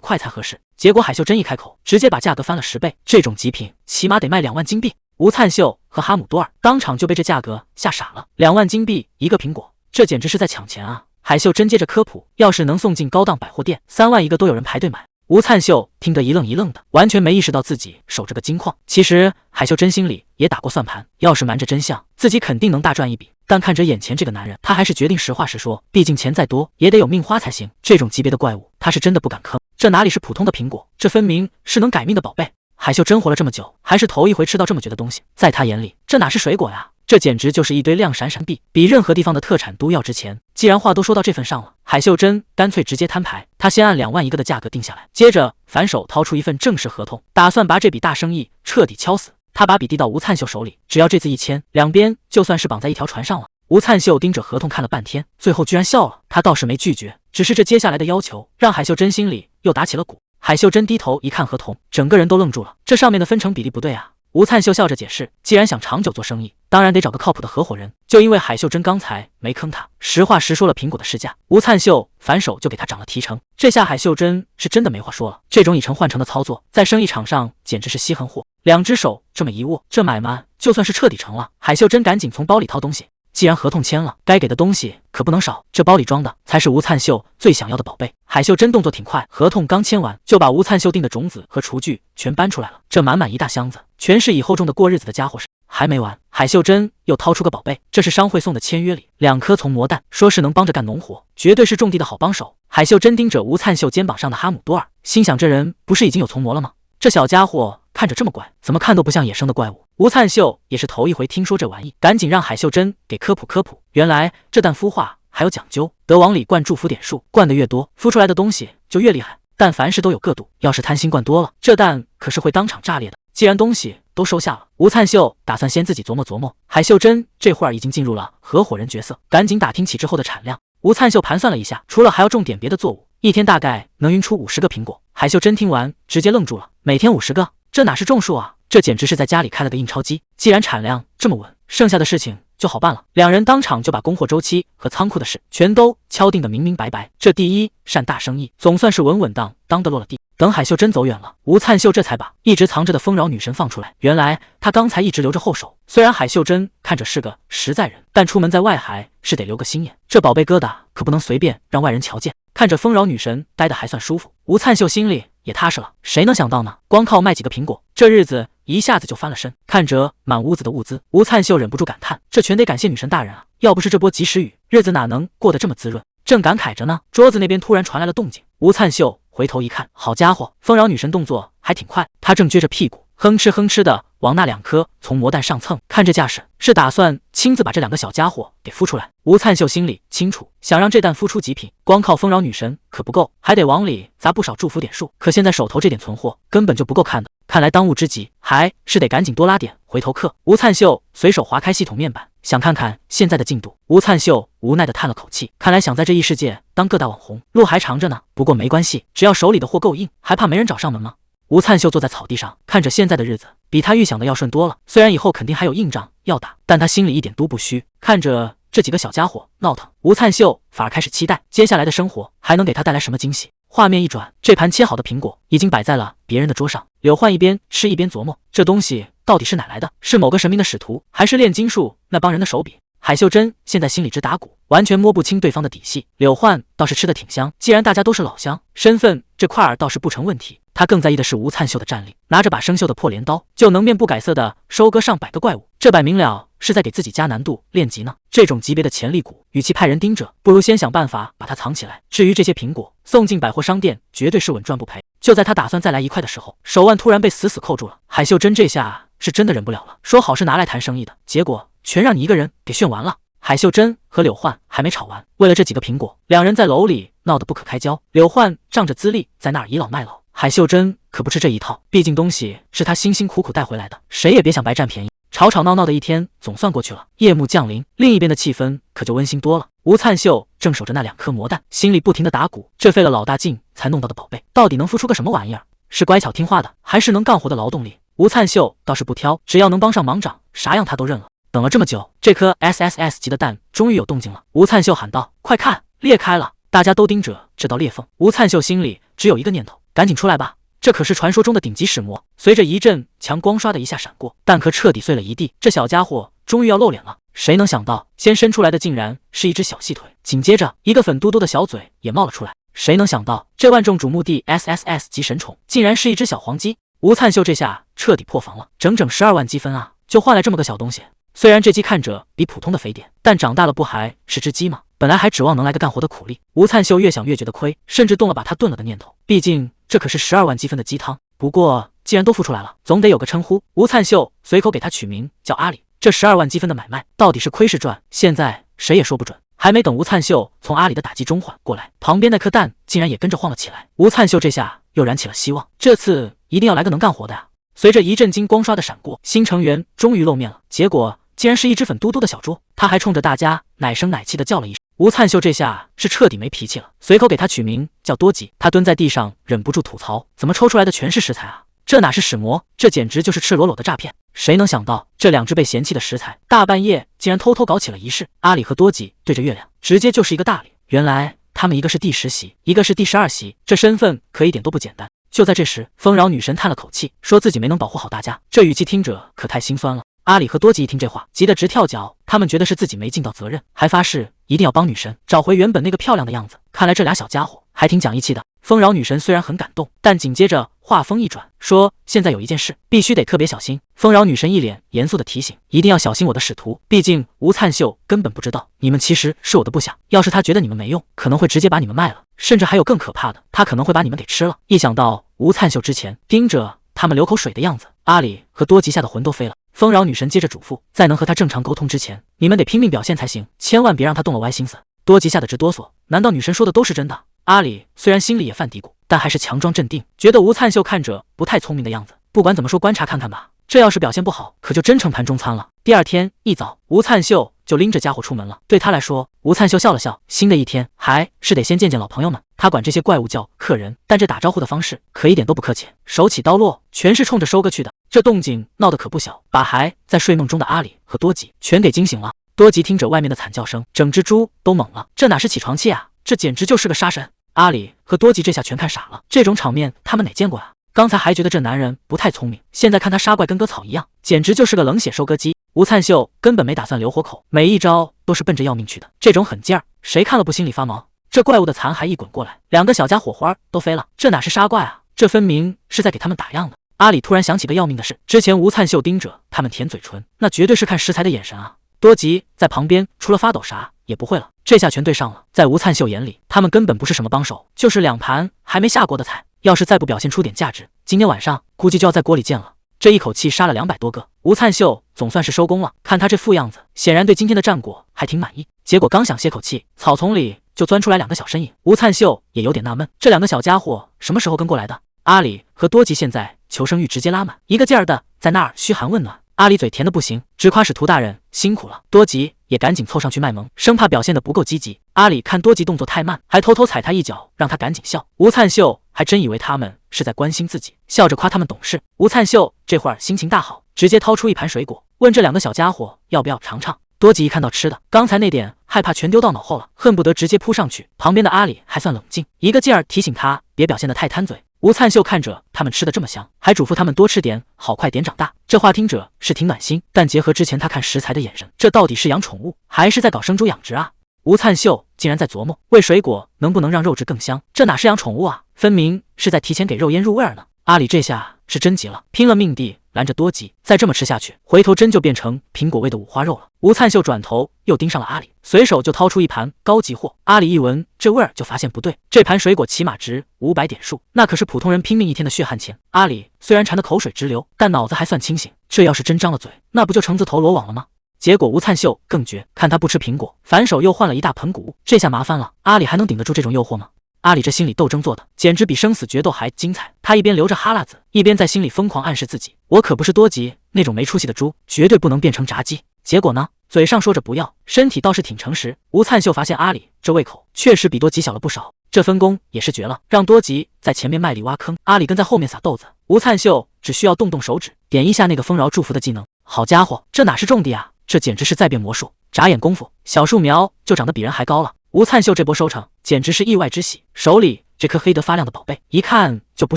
A: 块才合适。结果海秀珍一开口，直接把价格翻了10倍，这种极品起码得卖2万金币。吴灿秀和哈姆多尔当场就被这价格吓傻了，2万金币一个苹果，这简直是在抢钱啊！海秀珍接着科普，要是能送进高档百货店，3万一个都有人排队买。吴灿秀听得一愣一愣的，完全没意识到自己手着个金矿。其实海秀珍心里也打过算盘，要是瞒着真相，自己肯定能大赚一笔。但看着眼前这个男人，他还是决定实话实说，毕竟钱再多也得有命花才行。这种级别的怪物，他是真的不敢坑。这哪里是普通的苹果，这分明是能改命的宝贝。海秀珍活了这么久，还是头一回吃到这么绝的东西，在他眼里，这哪是水果呀？这简直就是一堆亮闪闪币，比任何地方的特产都要值钱。既然话都说到这份上了，海秀珍干脆直接摊牌，他先按2万一个的价格定下来，接着反手掏出一份正式合同，打算把这笔大生意彻底敲死。他把笔递到吴灿秀手里，只要这次一签，两边就算是绑在一条船上了。吴灿秀盯着合同看了半天，最后居然笑了。他倒是没拒绝，只是这接下来的要求让海秀珍心里又打起了鼓。海秀珍低头一看合同，整个人都愣住了，这上面的分成比例不对啊！吴灿秀笑着解释，既然想长久做生意，当然得找个靠谱的合伙人。就因为海秀珍刚才没坑他，实话实说了苹果的市价，吴灿秀反手就给他涨了提成。这下海秀珍是真的没话说了，这种以诚换诚的操作，在生意场上简直是稀罕货。两只手这么一握，这买卖就算是彻底成了。海秀珍赶紧从包里掏东西，既然合同签了，该给的东西可不能少，这包里装的才是吴灿秀最想要的宝贝。海秀珍动作挺快，合同刚签完，就把吴灿秀订的种子和厨具全搬出来了，这满满一大箱子，全是以后种的过日子的家伙事。还没完，海秀珍又掏出个宝贝，这是商会送的签约礼，2颗丛魔蛋，说是能帮着干农活，绝对是种地的好帮手。海秀珍盯着吴灿秀肩膀上的哈姆多尔，心想这人不是已经有丛魔了吗？这小家伙看着这么乖，怎么看都不像野生的怪物。吴灿秀也是头一回听说这玩意，赶紧让海秀珍给科普科普。原来这蛋孵化还有讲究，得往里灌祝福点数，灌得越多，孵出来的东西就越厉害。但凡事都有个度，要是贪心灌多了，这蛋可是会当场炸裂的。既然东西都收下了，吴灿秀打算先自己琢磨琢磨。海秀珍这会儿已经进入了合伙人角色，赶紧打听起之后的产量。吴灿秀盘算了一下，除了还要种点别的作物，一天大概能匀出50个苹果。海秀珍听完直接愣住了，每天50个，这哪是种树啊？这简直是在家里开了个印钞机。既然产量这么稳，剩下的事情就好办了。两人当场就把供货周期和仓库的事全都敲定的明明白白。这第一扇大生意总算是稳稳当当的落了地。等海秀珍走远了，吴灿秀这才把一直藏着的丰饶女神放出来。原来他刚才一直留着后手，虽然海秀珍看着是个实在人，但出门在外还是得留个心眼。这宝贝疙瘩可不能随便让外人瞧见。看着丰饶女神待得还算舒服，吴灿秀心里也踏实了。谁能想到呢？光靠卖几个苹果，这日子一下子就翻了身。看着满屋子的物资，吴灿秀忍不住感叹，这全得感谢女神大人啊！要不是这波及时雨，日子哪能过得这么滋润？正感慨着呢，桌子那边突然传来了动静。吴灿秀回头一看，好家伙，丰饶女神动作还挺快，她正撅着屁股哼哧哼哧的往那2颗从魔蛋上蹭，看这架势是打算亲自把这2个小家伙给孵出来。吴灿秀心里清楚，想让这蛋孵出极品，光靠丰饶女神可不够，还得往里砸不少祝福点数。可现在手头这点存货根本就不够看的，看来当务之急还是得赶紧多拉点回头客。吴灿秀随手划开系统面板，想看看现在的进度。吴灿秀无奈的叹了口气，看来想在这异世界当各大网红路还长着呢。不过没关系，只要手里的货够硬，还怕没人找上门吗？吴灿秀坐在草地上，看着现在的日子比他预想的要顺多了。虽然以后肯定还有硬仗要打，但他心里一点都不虚。看着这几个小家伙闹腾，吴灿秀反而开始期待接下来的生活还能给他带来什么惊喜。画面一转，这盘切好的苹果已经摆在了别人的桌上。柳焕一边吃一边琢磨，这东西到底是哪来的？是某个神明的使徒，还是炼金术那帮人的手笔？海秀珍现在心里直打鼓，完全摸不清对方的底细。柳焕倒是吃得挺香，既然大家都是老乡，身份这块儿倒是不成问题。他更在意的是吴灿秀的战力，拿着把生锈的破镰刀就能面不改色的收割上百个怪物，这摆明了是在给自己加难度练级呢。这种级别的潜力股，与其派人盯着，不如先想办法把它藏起来。至于这些苹果送进百货商店，绝对是稳赚不赔。就在他打算再来1块的时候，手腕突然被死死扣住了。海秀珍这下是真的忍不了了，说好是拿来谈生意的，结果全让你一个人给炫完了。海秀珍和柳焕还没吵完，为了这几个苹果，两人在楼里闹得不可开交。柳焕仗着资历在那儿倚老卖老，海秀珍可不吃这一套，毕竟东西是她辛辛苦苦带回来的，谁也别想白占便宜。吵吵闹闹的一天总算过去了，夜幕降临，另一边的气氛可就温馨多了。吴灿秀正守着那2颗魔蛋，心里不停的打鼓，这费了老大劲才弄到的宝贝，到底能孵出个什么玩意儿？是乖巧听话的，还是能干活的劳动力？吴灿秀倒是不挑，只要能帮上忙长，啥样他都认了。等了这么久，这颗 SSS 级的蛋终于有动静了。吴灿秀喊道：“快看，裂开了！”大家都盯着这道裂缝。吴灿秀心里只有一个念头：赶紧出来吧！这可是传说中的顶级使魔。随着一阵强光刷的一下闪过，蛋壳彻底碎了一地。这小家伙终于要露脸了。谁能想到，先伸出来的竟然是一只小细腿，紧接着一个粉嘟嘟的小嘴也冒了出来。谁能想到，这万众瞩目的 SSS 级神宠竟然是一只小黄鸡？吴灿秀这下彻底破防了，整整12万积分啊，就换来这么个小东西。虽然这鸡看着比普通的肥点，但长大了不还是只鸡吗？本来还指望能来个干活的苦力，吴灿秀越想越觉得亏，甚至动了把它炖了的念头。毕竟这可是12万积分的鸡汤。不过既然都孵出来了，总得有个称呼。吴灿秀随口给它取名叫阿里。这12万积分的买卖到底是亏是赚，现在谁也说不准。还没等吴灿秀从阿里的打击中缓过来，旁边那颗蛋竟然也跟着晃了起来。吴灿秀这下又燃起了希望，这次一定要来个能干活的呀！随着一阵金光刷的闪过，新成员终于露面了，结果竟然是一只粉嘟嘟的小猪，他还冲着大家奶声奶气的叫了一声。吴灿秀这下是彻底没脾气了，随口给他取名叫多吉。他蹲在地上忍不住吐槽，怎么抽出来的全是食材啊？这哪是使魔，这简直就是赤裸裸的诈骗。谁能想到，这2只被嫌弃的食材大半夜竟然偷偷搞起了仪式。阿里和多吉对着月亮直接就是一个大礼，原来他们一个是第10席，一个是第12席，这身份可一点都不简单。就在这时，丰饶女神叹了口气，说自己没能保护好大家，这语气听着可太心酸了。阿里和多吉一听这话，急得直跳脚，他们觉得是自己没尽到责任，还发誓一定要帮女神找回原本那个漂亮的样子。看来这俩小家伙还挺讲义气的。丰饶女神虽然很感动，但紧接着话锋一转，说现在有一件事必须得特别小心。丰饶女神一脸严肃的提醒，一定要小心我的使徒，毕竟吴灿秀根本不知道你们其实是我的部下，要是他觉得你们没用，可能会直接把你们卖了，甚至还有更可怕的，他可能会把你们给吃了。一想到吴灿秀之前盯着他们流口水的样子，阿里和多吉吓得魂都飞了。丰饶女神接着嘱咐，在能和他正常沟通之前，你们得拼命表现才行，千万别让他动了歪心思。多吉吓得直哆嗦，难道女神说的都是真的？阿里虽然心里也犯嘀咕，但还是强装镇定，觉得吴灿秀看着不太聪明的样子，不管怎么说观察看看吧，这要是表现不好，可就真成盘中餐了。第二天一早，吴灿秀就拎着家伙出门了。对他来说，吴灿秀笑了笑，新的一天还是得先见见老朋友们。他管这些怪物叫客人，但这打招呼的方式可一点都不客气，手起刀落，全是冲着收割去的。这动静闹得可不小，把还在睡梦中的阿里和多吉全给惊醒了。多吉听着外面的惨叫声，整只猪都懵了，这哪是起床气啊，这简直就是个杀神。阿里和多吉这下全看傻了，这种场面他们哪见过啊？刚才还觉得这男人不太聪明，现在看他杀怪跟割草一样，简直就是个冷血收割机。吴灿秀根本没打算留活口，每一招都是奔着要命去的，这种狠劲儿，谁看了不心里发毛？这怪物的残骸一滚过来，2个小家伙花都飞了，这哪是杀怪啊？这分明是在给他们打样的。阿里突然想起个要命的事，之前吴灿秀盯着他们舔嘴唇，那绝对是看食材的眼神啊。多吉在旁边除了发抖啥也不会了，这下全对上了。在吴灿秀眼里，他们根本不是什么帮手，就是2盘还没下锅的菜，要是再不表现出点价值，今天晚上估计就要在锅里见了。这一口气杀了200多个，吴灿秀总算是收工了。看他这副样子，显然对今天的战果还挺满意。结果刚想歇口气，草丛里就钻出来2个小身影。吴灿秀也有点纳闷，这2个小家伙什么时候跟过来的？阿里和多吉现在求生欲直接拉满，一个劲儿的在那儿嘘寒问暖。阿里嘴甜的不行，直夸使徒大人辛苦了。多吉也赶紧凑上去卖萌，生怕表现得不够积极。阿里看多吉动作太慢，还偷偷踩他一脚，让他赶紧笑。吴灿秀还真以为他们是在关心自己，笑着夸他们懂事。吴灿秀这会儿心情大好，直接掏出一盘水果，问这2个小家伙要不要尝尝。多吉一看到吃的，刚才那点害怕全丢到脑后了，恨不得直接扑上去。旁边的阿里还算冷静，一个劲儿提醒他别表现得太贪嘴。吴灿秀看着他们吃的这么香，还嘱咐他们多吃点，好快点长大。这话听着是挺暖心，但结合之前他看食材的眼神，这到底是养宠物还是在搞生猪养殖啊？吴灿秀竟然在琢磨喂水果能不能让肉质更香，这哪是养宠物啊，分明是在提前给肉腌入味儿呢。阿里这下是真急了，拼了命地拦着多吉，再这么吃下去，回头真就变成苹果味的五花肉了。吴灿秀转头又盯上了阿里，随手就掏出一盘高级货。阿里一闻这味儿就发现不对，这盘水果起码值500点数，那可是普通人拼命一天的血汗钱。阿里虽然馋得口水直流，但脑子还算清醒，这要是真张了嘴，那不就成自投罗网了吗？结果吴灿秀更绝，看他不吃苹果，反手又换了一大盆谷物，这下麻烦了，阿里还能顶得住这种诱惑吗？阿里这心理斗争做的简直比生死决斗还精彩。他一边流着哈喇子，一边在心里疯狂暗示自己：我可不是多吉那种没出息的猪，绝对不能变成炸鸡。结果呢，嘴上说着不要，身体倒是挺诚实。吴灿秀发现阿里这胃口确实比多吉小了不少，这分工也是绝了，让多吉在前面卖力挖坑，阿里跟在后面撒豆子。吴灿秀只需要动动手指，点一下那个丰饶祝福的技能。好家伙，这哪是种地啊，这简直是在变魔术。眨眼功夫，小树苗就长得比人还高了。吴灿秀这波收成简直是意外之喜，手里这颗黑得发亮的宝贝，一看就不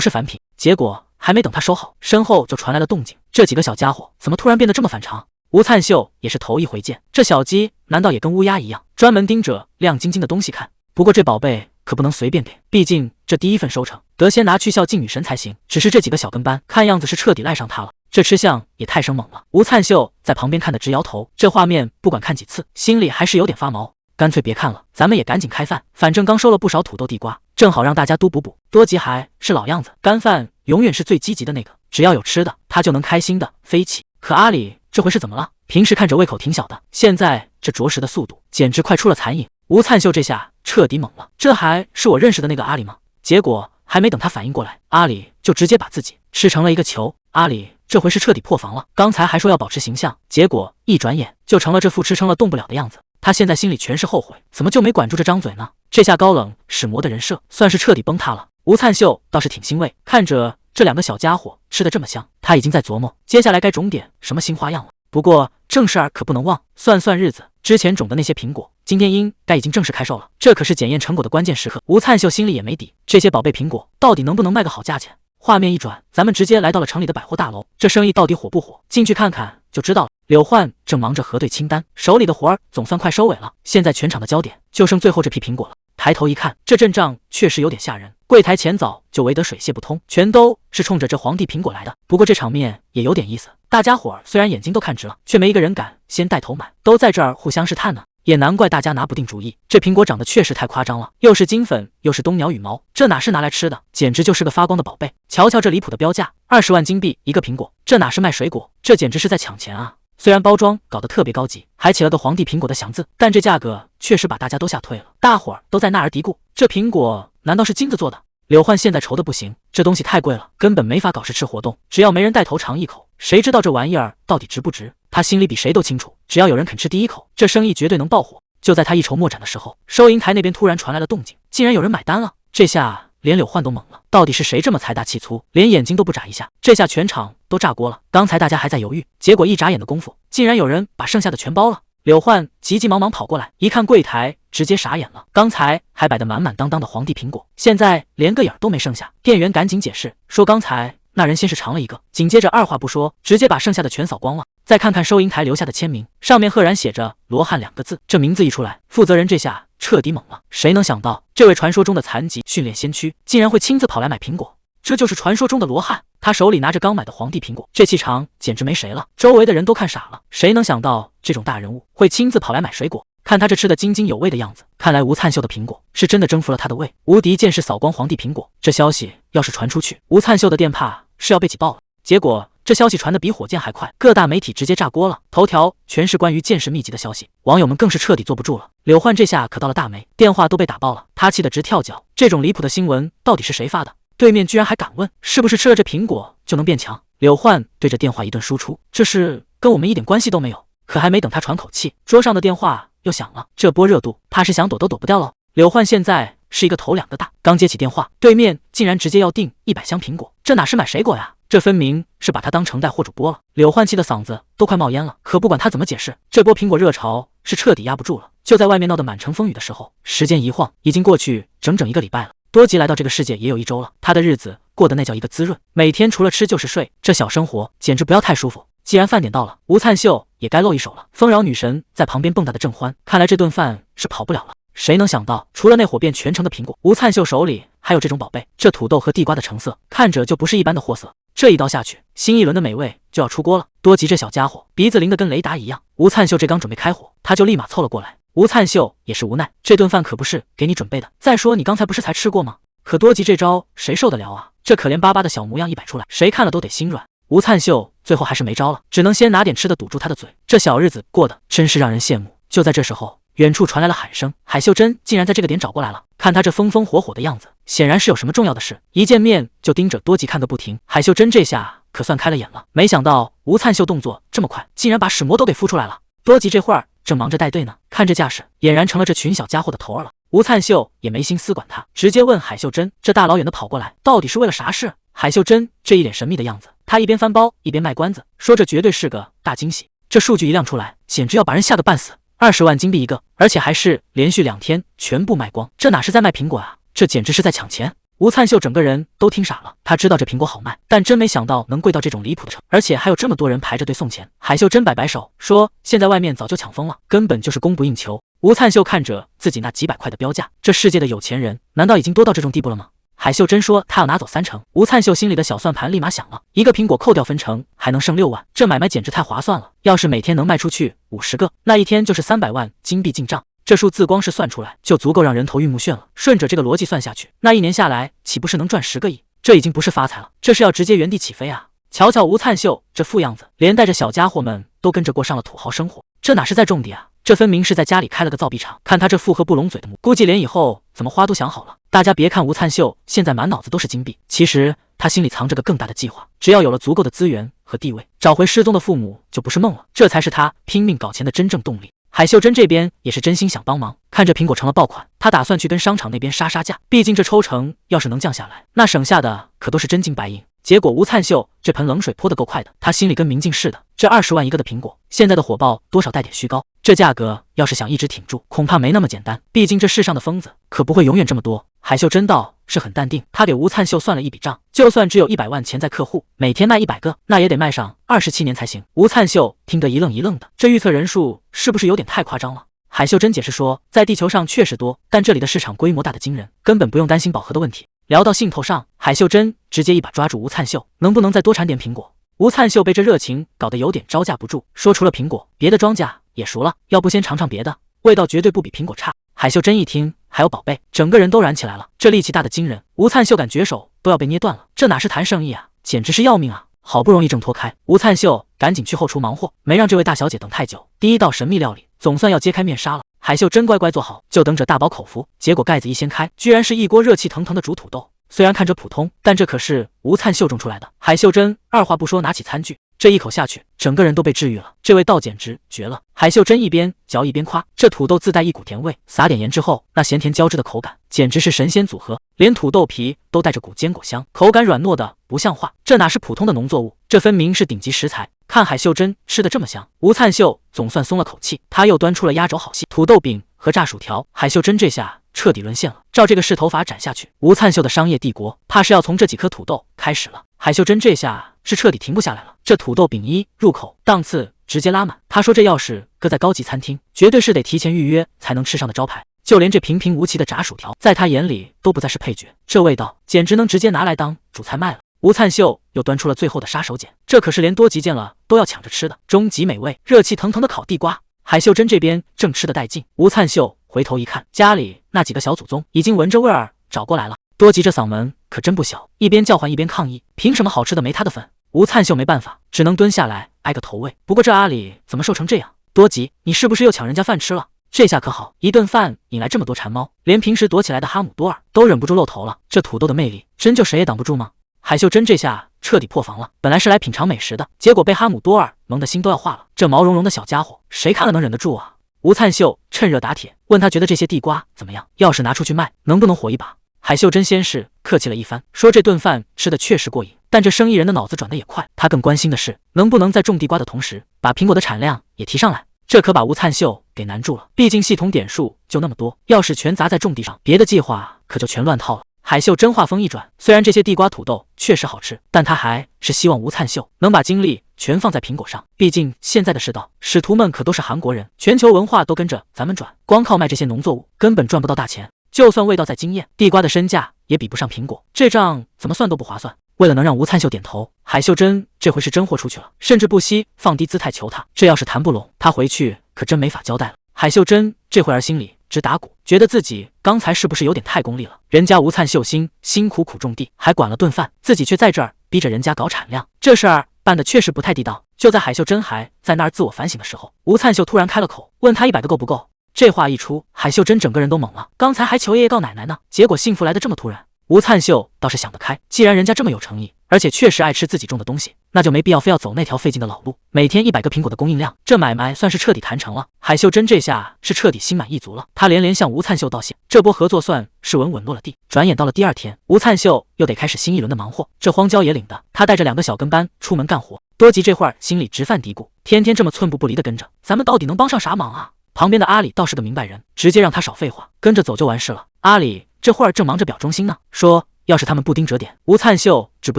A: 是凡品。结果还没等他收好，身后就传来了动静。这几个小家伙怎么突然变得这么反常？吴灿秀也是头一回见，这小鸡难道也跟乌鸦一样，专门盯着亮晶晶的东西看？不过这宝贝可不能随便给，毕竟这第一份收成得先拿去孝敬女神才行。只是这几个小跟班看样子是彻底赖上他了，这吃相也太生猛了。吴灿秀在旁边看得直摇头，这画面不管看几次，心里还是有点发毛。干脆别看了，咱们也赶紧开饭，反正刚收了不少土豆地瓜，正好让大家都补补。多吉还是老样子，干饭永远是最积极的那个，只要有吃的，他就能开心的飞起。可阿里这回是怎么了？平时看着胃口挺小的，现在这着实的速度简直快出了残影。吴灿秀这下彻底懵了，这还是我认识的那个阿里吗？结果还没等他反应过来，阿里就直接把自己吃成了一个球。阿里这回是彻底破防了，刚才还说要保持形象，结果一转眼就成了这副吃撑了动不了的样子。他现在心里全是后悔，怎么就没管住这张嘴呢？这下高冷使魔的人设算是彻底崩塌了。吴灿秀倒是挺欣慰，看着这两个小家伙吃得这么香，他已经在琢磨接下来该种点什么新花样了。不过正事儿可不能忘，算算日子，之前种的那些苹果，今天应该已经正式开售了，这可是检验成果的关键时刻。吴灿秀心里也没底，这些宝贝苹果到底能不能卖个好价钱？画面一转，咱们直接来到了城里的百货大楼，这生意到底火不火？进去看看就知道了。柳焕正忙着核对清单，手里的活儿总算快收尾了，现在全场的焦点就剩最后这批苹果了。抬头一看，这阵仗确实有点吓人，柜台前早就围得水泄不通，全都是冲着这皇帝苹果来的。不过这场面也有点意思，大家伙儿虽然眼睛都看直了，却没一个人敢先带头买，都在这儿互相试探呢。也难怪大家拿不定主意，这苹果长得确实太夸张了，又是金粉，又是冬鸟羽毛，这哪是拿来吃的，简直就是个发光的宝贝。瞧瞧这离谱的标价，20万金币一个苹果，这哪是卖水果，这简直是在抢钱啊！虽然包装搞得特别高级，还起了个皇帝苹果的祥字，但这价格确实把大家都吓退了。大伙儿都在那儿嘀咕，这苹果难道是金子做的？柳焕现在愁得不行，这东西太贵了，根本没法搞试吃活动，只要没人带头尝一口，谁知道这玩意儿到底值不值？他心里比谁都清楚，只要有人肯吃第一口，这生意绝对能爆火。就在他一筹莫展的时候，收银台那边突然传来了动静，竟然有人买单了。这下连柳焕都懵了，到底是谁这么财大气粗，连眼睛都不眨一下？这下全场都炸锅了。刚才大家还在犹豫，结果一眨眼的功夫，竟然有人把剩下的全包了。柳焕急急忙忙跑过来，一看柜台，直接傻眼了。刚才还摆得满满当当的皇帝苹果，现在连个影儿都没剩下。店员赶紧解释说，刚才那人先是尝了一个，紧接着二话不说，直接把剩下的全扫光了。再看看收银台留下的签名，上面赫然写着罗汉2个字，这名字一出来，负责人这下彻底懵了。谁能想到，这位传说中的残疾训练先驱，竟然会亲自跑来买苹果？这就是传说中的罗汉。他手里拿着刚买的皇帝苹果，这气场简直没谁了，周围的人都看傻了。谁能想到这种大人物会亲自跑来买水果？看他这吃得津津有味的样子，看来吴灿秀的苹果是真的征服了他的胃。无敌剑士扫光皇帝苹果，这消息要是传出去，吴灿秀的店怕是要被挤爆了。结果这消息传得比火箭还快，各大媒体直接炸锅了，头条全是关于剑士秘籍的消息，网友们更是彻底坐不住了。柳焕这下可到了大霉，电话都被打爆了，他气得直跳脚。这种离谱的新闻到底是谁发的？对面居然还敢问，是不是吃了这苹果就能变强？柳焕对着电话一顿输出，这事跟我们一点关系都没有。可还没等他喘口气，桌上的电话又响了，这波热度怕是想躲都躲不掉了。柳焕现在是一个头2个大，刚接起电话，对面竟然直接要订100箱苹果，这哪是买水果呀？这分明是把他当成带货主播了。柳焕气的嗓子都快冒烟了，可不管他怎么解释，这波苹果热潮是彻底压不住了。就在外面闹得满城风雨的时候，时间一晃，已经过去整整1个礼拜了。多吉来到这个世界也有1周了，他的日子过得那叫一个滋润，每天除了吃就是睡，这小生活简直不要太舒服。既然饭点到了，吴灿秀也该露一手了。丰饶女神在旁边蹦跶的正欢，看来这顿饭是跑不了了。谁能想到，除了那火遍全城的苹果，吴灿秀手里还有这种宝贝。这土豆和地瓜的成色，看着就不是一般的货色。这一刀下去，新一轮的美味就要出锅了。多吉这小家伙鼻子灵得跟雷达一样，吴灿秀这刚准备开火，他就立马凑了过来。吴灿秀也是无奈，这顿饭可不是给你准备的。再说你刚才不是才吃过吗？可多吉这招谁受得了啊？这可怜巴巴的小模样一摆出来，谁看了都得心软。吴灿秀最后还是没招了，只能先拿点吃的堵住他的嘴。这小日子过得真是让人羡慕。就在这时候，远处传来了喊声，海秀珍竟然在这个点找过来了。看他这风风火火的样子，显然是有什么重要的事。一见面就盯着多吉看个不停。海秀珍这下可算开了眼了，没想到吴灿秀动作这么快，竟然把使魔都给孵出来了。多吉这会儿正忙着带队呢，看这架势，俨然成了这群小家伙的头儿了。吴灿秀也没心思管他，直接问海秀珍：“这大老远的跑过来，到底是为了啥事？”海秀珍这一脸神秘的样子，他一边翻包一边卖关子，说这绝对是个大惊喜。这数据一亮出来，简直要把人吓个半死。20万金币一个，而且还是连续2天全部卖光，这哪是在卖苹果啊？这简直是在抢钱！吴灿秀整个人都听傻了，他知道这苹果好卖，但真没想到能贵到这种离谱的程度，而且还有这么多人排着队送钱。海秀珍摆摆手说：“现在外面早就抢疯了，根本就是供不应求。”吴灿秀看着自己那几百块的标价，这世界的有钱人难道已经多到这种地步了吗？海秀珍说他要拿走3成，吴灿秀心里的小算盘立马响了，一个苹果扣掉分成还能剩6万，这买卖简直太划算了。要是每天能卖出去50个，那一天就是300万金币进账，这数字光是算出来就足够让人头晕目眩了。顺着这个逻辑算下去，那1年下来岂不是能赚10个亿？这已经不是发财了，这是要直接原地起飞啊！瞧瞧吴灿秀这副样子，连带着小家伙们都跟着过上了土豪生活，这哪是在种地啊？这分明是在家里开了个造币厂。看他这附和不拢嘴的模，估计连以后怎么花都想好了。大家别看吴灿秀现在满脑子都是金币，其实他心里藏着个更大的计划。只要有了足够的资源和地位，找回失踪的父母就不是梦了。这才是他拼命搞钱的真正动力。海秀珍这边也是真心想帮忙，看着苹果成了爆款，他打算去跟商场那边杀价。毕竟这抽成要是能降下来，那省下的可都是真金白银。结果吴灿秀这盆冷水泼得够快的，他心里跟明镜似的。这20万一个的苹果，现在的火爆多少带点虚高，这价格要是想一直挺住，恐怕没那么简单。毕竟这世上的疯子可不会永远这么多。海秀珍倒是很淡定，他给吴灿秀算了一笔账，就算只有100万潜在客户，每天卖100个，那也得卖上27年才行。吴灿秀听得一愣一愣的，这预测人数是不是有点太夸张了？海秀珍解释说，在地球上确实多，但这里的市场规模大得惊人，根本不用担心饱和的问题。聊到兴头上，海秀珍直接一把抓住吴灿秀，能不能再多产点苹果？吴灿秀被这热情搞得有点招架不住，说除了苹果，别的庄稼也熟了，要不先尝尝别的，味道绝对不比苹果差。海秀珍一听还有宝贝，整个人都燃起来了，这力气大得惊人，吴灿秀感觉手都要被捏断了，这哪是谈生意啊，简直是要命啊！好不容易挣脱开，吴灿秀赶紧去后厨忙活，没让这位大小姐等太久。第一道神秘料理总算要揭开面纱了，海秀珍乖乖做好，就等着大饱口福。结果盖子一掀开，居然是一锅热气腾腾的煮土豆。虽然看着普通，但这可是吴灿秀种出来的。海秀珍二话不说拿起餐具，这一口下去，整个人都被治愈了。这味道简直绝了！海秀珍一边嚼一边夸，这土豆自带一股甜味，撒点盐之后，那咸甜交织的口感简直是神仙组合，连土豆皮都带着股坚果香，口感软糯的不像话。这哪是普通的农作物，这分明是顶级食材。看海秀珍吃的这么香，吴灿秀总算松了口气，他又端出了压轴好戏，土豆饼和炸薯条。海秀珍这下彻底沦陷了，照这个势头法斩下去，吴灿秀的商业帝国怕是要从这几颗土豆开始了。海秀珍这下是彻底停不下来了，这土豆饼一入口，档次直接拉满。他说这要是搁在高级餐厅，绝对是得提前预约才能吃上的招牌。就连这平平无奇的炸薯条，在他眼里都不再是配角，这味道简直能直接拿来当主菜卖了。吴灿秀又端出了最后的杀手锏，这可是连多吉见了都要抢着吃的终极美味——热气腾腾的烤地瓜。海秀珍这边正吃得带劲，吴灿秀回头一看，家里那几个小祖宗已经闻着味儿找过来了。多吉这嗓门可真不小，一边叫唤一边抗议，凭什么好吃的没他的份？吴灿秀没办法，只能蹲下来挨个投喂。不过这阿里怎么瘦成这样？多吉，你是不是又抢人家饭吃了？这下可好，一顿饭引来这么多馋猫，连平时躲起来的哈姆多尔都忍不住露头了。这土豆的魅力，真就谁也挡不住吗？海秀珍这下彻底破防了，本来是来品尝美食的，结果被哈姆多尔萌得心都要化了。这毛茸茸的小家伙，谁看了能忍得住啊？吴灿秀趁热打铁，问他觉得这些地瓜怎么样？要是拿出去卖，能不能火一把？海秀珍先是客气了一番，说这顿饭吃的确实过瘾，但这生意人的脑子转得也快，他更关心的是能不能在种地瓜的同时，把苹果的产量也提上来。这可把吴灿秀给难住了，毕竟系统点数就那么多，要是全砸在种地上，别的计划可就全乱套了。海秀珍话锋一转，虽然这些地瓜土豆确实好吃，但他还是希望吴灿秀能把精力全放在苹果上。毕竟现在的世道，使徒们可都是韩国人，全球文化都跟着咱们转，光靠卖这些农作物根本赚不到大钱。就算味道再惊艳，地瓜的身价也比不上苹果，这账怎么算都不划算。为了能让吴灿秀点头，海秀珍这回是真豁出去了，甚至不惜放低姿态求他。这要是谈不拢，他回去可真没法交代了。海秀珍这会儿心里直打鼓，觉得自己刚才是不是有点太功利了？人家吴灿秀辛苦苦种地，还管了顿饭，自己却在这儿逼着人家搞产量，这事儿办得确实不太地道。就在海秀珍还在那儿自我反省的时候，吴灿秀突然开了口，问他100个够不够？这话一出，海秀珍整个人都懵了。刚才还求爷爷告奶奶呢，结果幸福来得这么突然。吴灿秀倒是想得开，既然人家这么有诚意，而且确实爱吃自己种的东西，那就没必要非要走那条费劲的老路。每天100个苹果的供应量，这买卖算是彻底谈成了。海秀珍这下是彻底心满意足了，她连连向吴灿秀道谢，这波合作算是稳稳落了地。转眼到了第2天，吴灿秀又得开始新一轮的忙活。这荒郊野岭的，他带着2个小跟班出门干活。多吉这会儿心里直犯嘀咕，天天这么寸步不离的跟着，咱们到底能帮上啥忙啊？旁边的阿里倒是个明白人，直接让他少废话，跟着走就完事了。阿里这会儿正忙着表忠心呢，说要是他们不盯着点，吴灿秀指不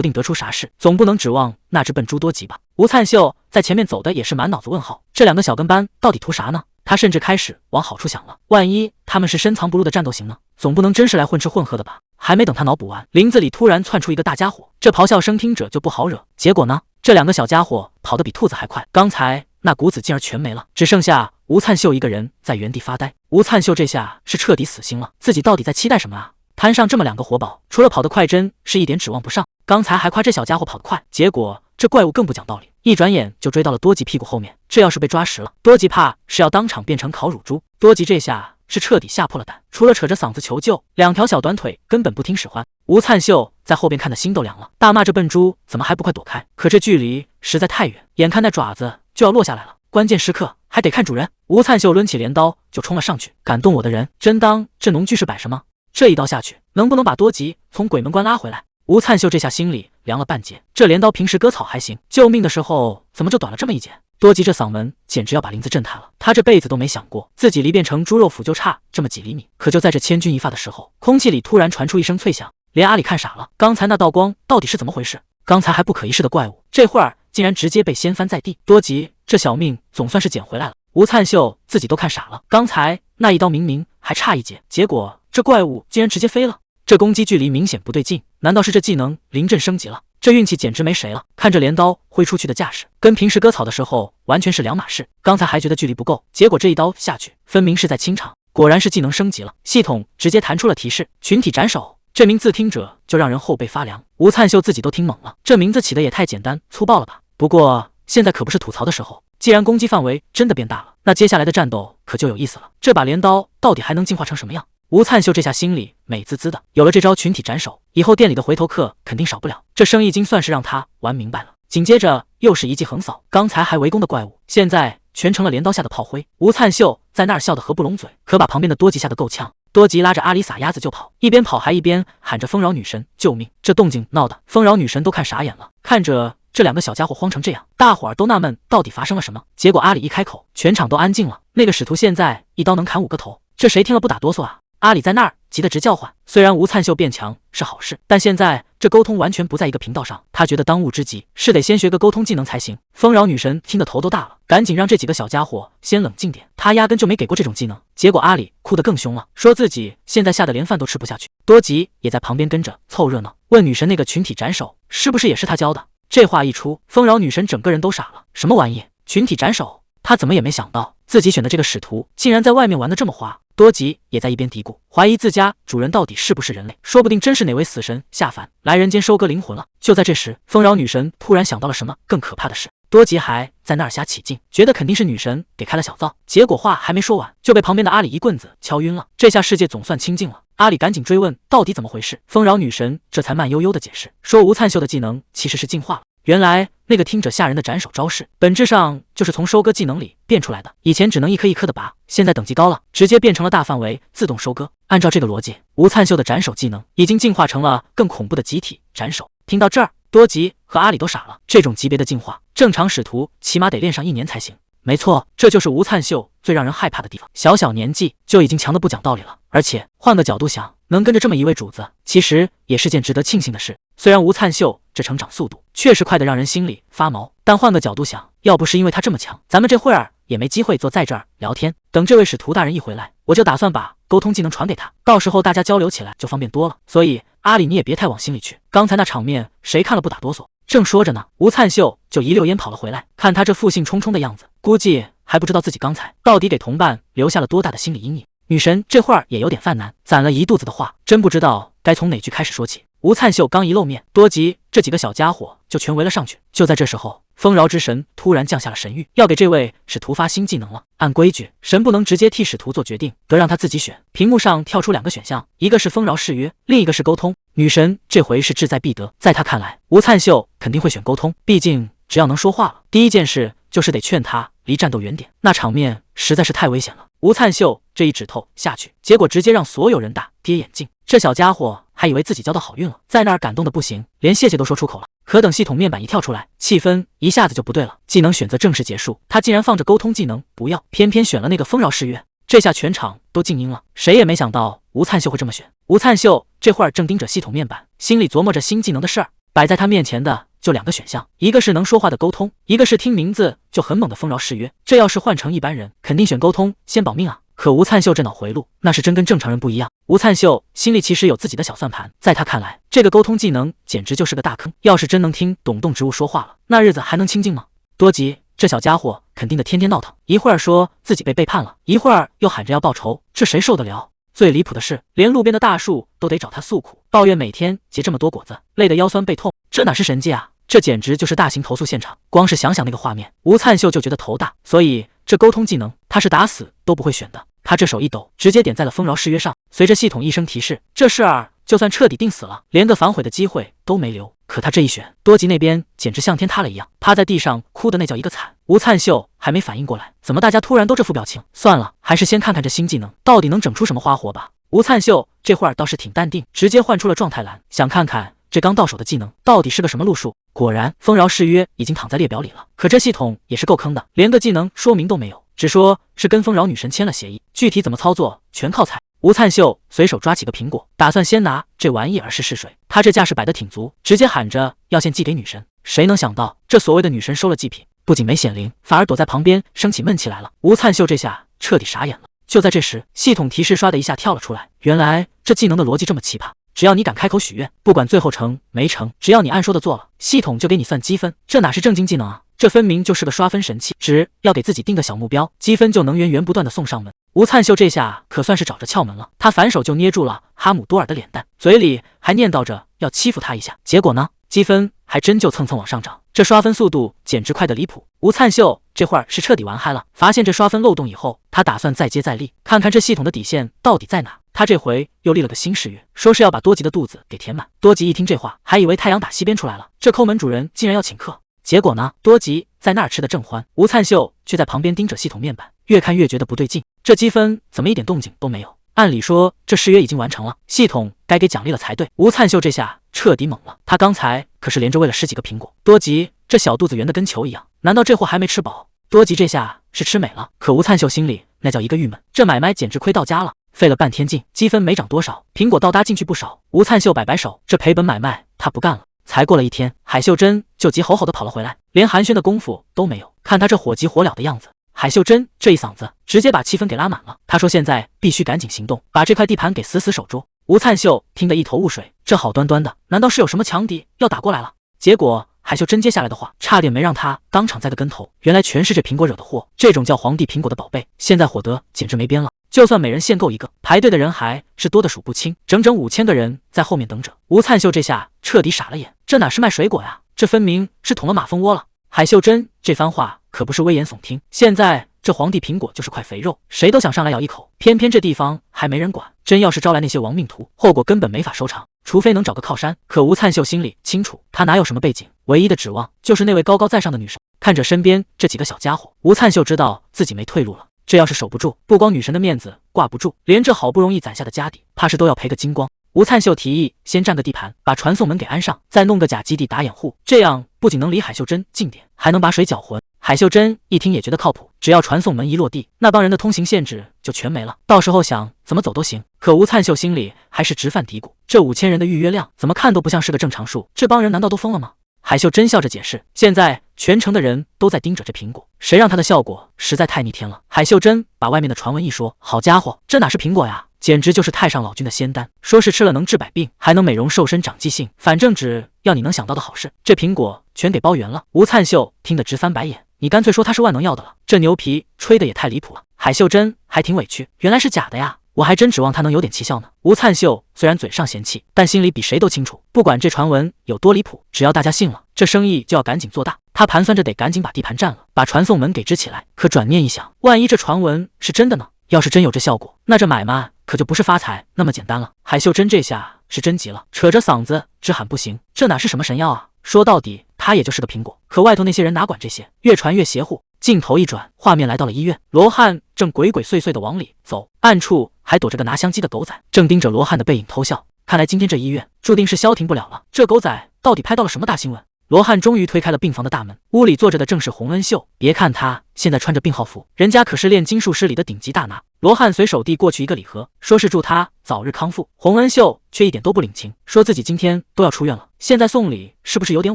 A: 定得出啥事，总不能指望那只笨猪多吉吧。吴灿秀在前面走的也是满脑子问号，这2个小跟班到底图啥呢？他甚至开始往好处想了，万一他们是深藏不露的战斗型呢？总不能真是来混吃混喝的吧？还没等他脑补完，林子里突然窜出一个大家伙，这咆哮声听着就不好惹。结果呢，这2个小家伙跑得比兔子还快，刚才那股子劲儿全没了，只剩下吴灿秀一个人在原地发呆。吴灿秀这下是彻底死心了，自己到底在期待什么啊？摊上这么2个活宝，除了跑得快，真是一点指望不上。刚才还夸这小家伙跑得快，结果这怪物更不讲道理，一转眼就追到了多吉屁股后面。这要是被抓实了，多吉怕是要当场变成烤乳猪。多吉这下是彻底吓破了胆，除了扯着嗓子求救，2条小短腿根本不听使唤。吴灿秀在后边看得心都凉了，大骂这笨猪怎么还不快躲开？可这距离实在太远，眼看那爪子就要落下来了，关键时刻还得看主人。吴灿秀抡起镰刀就冲了上去，敢动我的人，真当这农具是摆设吗？这一刀下去，能不能把多吉从鬼门关拉回来？吴灿秀这下心里凉了半截，这镰刀平时割草还行，救命的时候怎么就短了这么一截？多吉这嗓门简直要把林子震塌了，他这辈子都没想过自己离变成猪肉脯就差这么几厘米。可就在这千钧一发的时候，空气里突然传出一声脆响，连阿里看傻了，刚才那道光到底是怎么回事？刚才还不可一世的怪物，这会儿竟然直接被掀翻在地。多吉这小命总算是捡回来了。吴灿秀自己都看傻了，刚才那一刀明明还差一截，结果这怪物竟然直接飞了，这攻击距离明显不对劲，难道是这技能临阵升级了？这运气简直没谁了，看着镰刀挥出去的架势，跟平时割草的时候完全是两码事。刚才还觉得距离不够，结果这一刀下去，分明是在清场，果然是技能升级了。系统直接弹出了提示：群体斩首。这名字听着就让人后背发凉，吴灿秀自己都听懵了，这名字起的也太简单粗暴了吧？不过现在可不是吐槽的时候，既然攻击范围真的变大了，那接下来的战斗可就有意思了。这把镰刀到底还能进化成什么样？吴灿秀这下心里美滋滋的，有了这招群体斩首，以后店里的回头客肯定少不了，这生意经算是让他玩明白了。紧接着又是一记横扫，刚才还围攻的怪物，现在全成了镰刀下的炮灰。吴灿秀在那儿笑得合不拢嘴，可把旁边的多吉吓得够呛。多吉拉着阿里撒丫子就跑，一边跑还一边喊着丰饶女神救命！这动静闹的丰饶女神都看傻眼了，看着这2个小家伙慌成这样，大伙儿都纳闷到底发生了什么。结果阿里一开口，全场都安静了。那个使徒现在一刀能砍5个头，这谁听了不打哆嗦啊？阿里在那儿急得直叫唤。虽然吴灿秀变强是好事，但现在这沟通完全不在一个频道上，他觉得当务之急是得先学个沟通技能才行。丰饶女神听得头都大了，赶紧让这几个小家伙先冷静点，他压根就没给过这种技能。结果阿里哭得更凶了，说自己现在吓得连饭都吃不下去。多吉也在旁边跟着凑热闹，问女神那个群体斩首是不是也是他教的？这话一出，丰饶女神整个人都傻了，什么玩意？群体斩首？他怎么也没想到自己选的这个使徒竟然在外面玩得这么花。多吉也在一边嘀咕，怀疑自家主人到底是不是人类，说不定真是哪位死神下凡来人间收割灵魂了。就在这时，丰饶女神突然想到了什么更可怕的事。多吉还在那儿瞎起劲，觉得肯定是女神给开了小灶，结果话还没说完，就被旁边的阿里一棍子敲晕了。这下世界总算清静了。阿里赶紧追问到底怎么回事，丰饶女神这才慢悠悠的解释，说吴灿秀的技能其实是进化了。原来那个听着吓人的斩首招式，本质上就是从收割技能里变出来的。以前只能一颗一颗的拔，现在等级高了，直接变成了大范围自动收割。按照这个逻辑，吴灿秀的斩首技能已经进化成了更恐怖的集体斩首。听到这儿，多吉和阿里都傻了，这种级别的进化，正常使徒起码得练上1年才行。没错，这就是吴灿秀最让人害怕的地方，小小年纪就已经强得不讲道理了。而且换个角度想，能跟着这么一位主子，其实也是件值得庆幸的事。虽然吴灿秀这成长速度确实快得让人心里发毛，但换个角度想，要不是因为他这么强，咱们这会儿也没机会坐在这儿聊天。等这位使徒大人一回来，我就打算把沟通技能传给他，到时候大家交流起来就方便多了。所以阿里你也别太往心里去，刚才那场面谁看了不打哆嗦？正说着呢，吴灿秀就一溜烟跑了回来，看他这负兴冲冲的样子，估计还不知道自己刚才到底给同伴留下了多大的心理阴影。女神这会儿也有点犯难，攒了一肚子的话，真不知道该从哪句开始说起。吴灿秀刚一露面，多吉这几个小家伙就全围了上去。就在这时候，丰饶之神突然降下了神谕，要给这位使徒发新技能了。按规矩，神不能直接替使徒做决定，得让他自己选。屏幕上跳出2个选项，一个是丰饶誓约，另一个是沟通。女神这回是志在必得，在她看来，吴灿秀肯定会选沟通，毕竟只要能说话了，第一件事就是得劝他离战斗远点，那场面实在是太危险了。吴灿秀这一指头下去，结果直接让所有人大跌眼镜。这小家伙还以为自己交到好运了，在那儿感动的不行，连谢谢都说出口了。可等系统面板一跳出来，气氛一下子就不对了。技能选择正式结束，他竟然放着沟通技能不要，偏偏选了那个丰饶誓约。这下全场都静音了，谁也没想到吴灿秀会这么选。吴灿秀这会儿正盯着系统面板，心里琢磨着新技能的事儿。摆在他面前的就2个选项，一个是能说话的沟通，一个是听名字就很猛的丰饶誓约。这要是换成一般人，肯定选沟通，先保命啊。可吴灿秀这脑回路那是真跟正常人不一样。吴灿秀心里其实有自己的小算盘，在他看来，这个沟通技能简直就是个大坑。要是真能听懂动植物说话了，那日子还能清静吗？多吉这小家伙肯定的天天闹腾，一会儿说自己被背叛了，一会儿又喊着要报仇，这谁受得了？最离谱的是，连路边的大树都得找他诉苦，抱怨每天结这么多果子，累得腰酸背痛。这哪是神迹啊，这简直就是大型投诉现场。光是想想那个画面，吴灿秀就觉得头大。所以这沟通技能他是打死都不会选的。他这手一抖，直接点在了丰饶誓约上。随着系统一声提示，这事儿就算彻底定死了，连个反悔的机会都没留。可他这一选，多吉那边简直像天塌了一样，趴在地上哭的那叫一个惨。吴灿秀还没反应过来，怎么大家突然都这副表情？算了，还是先看看这新技能到底能整出什么花活吧。吴灿秀这会儿倒是挺淡定，直接换出了状态栏，想看看这刚到手的技能到底是个什么路数。果然，丰饶誓约已经躺在列表里了。可这系统也是够坑的，连个技能说明都没有，只说是跟丰饶女神签了协议，具体怎么操作全靠猜。吴灿秀随手抓起个苹果，打算先拿这玩意儿试试水。他这架势摆得挺足，直接喊着要先寄给女神。谁能想到这所谓的女神收了祭品，不仅没显灵，反而躲在旁边生起闷气来了。吴灿秀这下彻底傻眼了。就在这时，系统提示刷的一下跳了出来，原来这技能的逻辑这么奇葩。只要你敢开口许愿，不管最后成没成，只要你按说的做了，系统就给你算积分。这哪是正经技能啊，这分明就是个刷分神器，只要给自己定个小目标，积分就能源源不断的送上门。吴灿秀这下可算是找着窍门了，他反手就捏住了哈姆多尔的脸蛋，嘴里还念叨着要欺负他一下。结果呢，积分还真就蹭蹭往上涨，这刷分速度简直快得离谱。吴灿秀这会儿是彻底玩嗨了，发现这刷分漏洞以后，他打算再接再厉，看看这系统的底线到底在哪。他这回又立了个新誓约，说是要把多吉的肚子给填满。多吉一听这话，还以为太阳打西边出来了，这抠门主人竟然要请客。结果呢，多吉在那儿吃的正欢，吴灿秀却在旁边盯着系统面板，越看越觉得不对劲，这积分怎么一点动静都没有？按理说这誓约已经完成了，系统该给奖励了才对。吴灿秀这下彻底懵了，他刚才可是连着喂了10几个苹果，多吉这小肚子圆的跟球一样，难道这货还没吃饱？多吉这下是吃美了，可吴灿秀心里那叫一个郁闷，这买卖简直亏到家了。费了半天劲，积分没涨多少，苹果倒搭进去不少。吴灿秀摆摆手，这赔本买卖他不干了。才过了1天，海秀珍就急吼吼的跑了回来，连寒暄的功夫都没有。看他这火急火燎的样子，海秀珍这一嗓子直接把气氛给拉满了。他说现在必须赶紧行动，把这块地盘给死死守住。吴灿秀听得一头雾水，这好端端的，难道是有什么强敌要打过来了？结果海秀珍接下来的话差点没让他当场栽个跟头，原来全是这苹果惹的祸。这种叫皇帝苹果的宝贝，现在火得简直没边了。就算每人限购一个，排队的人还是多得数不清，整整5000个人在后面等着。吴灿秀这下彻底傻了眼，这哪是卖水果呀，这分明是捅了马蜂窝了。海秀珍这番话可不是危言耸听，现在这皇帝苹果就是块肥肉，谁都想上来咬一口，偏偏这地方还没人管，真要是招来那些亡命徒，后果根本没法收场，除非能找个靠山。可吴灿秀心里清楚，他哪有什么背景，唯一的指望就是那位高高在上的女神。看着身边这几个小家伙，吴灿秀知道自己没退路了。这要是守不住，不光女神的面子挂不住，连这好不容易攒下的家底，怕是都要赔个精光。吴灿秀提议先占个地盘，把传送门给安上，再弄个假基地打掩护，这样不仅能离海秀珍近点，还能把水搅浑。海秀珍一听也觉得靠谱，只要传送门一落地，那帮人的通行限制就全没了，到时候想怎么走都行。可吴灿秀心里还是直犯嘀咕，这5000人的预约量怎么看都不像是个正常数，这帮人难道都疯了吗？海秀珍笑着解释，现在全城的人都在盯着这苹果，谁让它的效果实在太逆天了。海秀珍把外面的传闻一说，好家伙，这哪是苹果呀，简直就是太上老君的仙丹，说是吃了能治百病，还能美容瘦身长记性，反正只要你能想到的好事，这苹果全给包圆了。吴灿秀听得直翻白眼，你干脆说它是万能药的了，这牛皮吹得也太离谱了。海秀珍还挺委屈，原来是假的呀，我还真指望他能有点奇效呢。吴灿秀虽然嘴上嫌弃，但心里比谁都清楚，不管这传闻有多离谱，只要大家信了，这生意就要赶紧做大。他盘算着得赶紧把地盘占了，把传送门给支起来。可转念一想，万一这传闻是真的呢？要是真有这效果，那这买卖可就不是发财那么简单了。海秀珍这下是真急了，扯着嗓子直喊不行，这哪是什么神药啊？说到底，他也就是个苹果。可外头那些人哪管这些，越传越邪乎。镜头一转，画面来到了医院，罗汉正鬼鬼祟祟的往里走，暗处还躲着个拿香鸡的狗仔，正盯着罗汉的背影偷笑。看来今天这医院注定是消停不了了。这狗仔到底拍到了什么大新闻？罗汉终于推开了病房的大门，屋里坐着的正是洪恩秀。别看他现在穿着病号服，人家可是炼金术师里的顶级大拿。罗汉随手递过去一个礼盒，说是祝他早日康复。洪恩秀却一点都不领情，说自己今天都要出院了，现在送礼是不是有点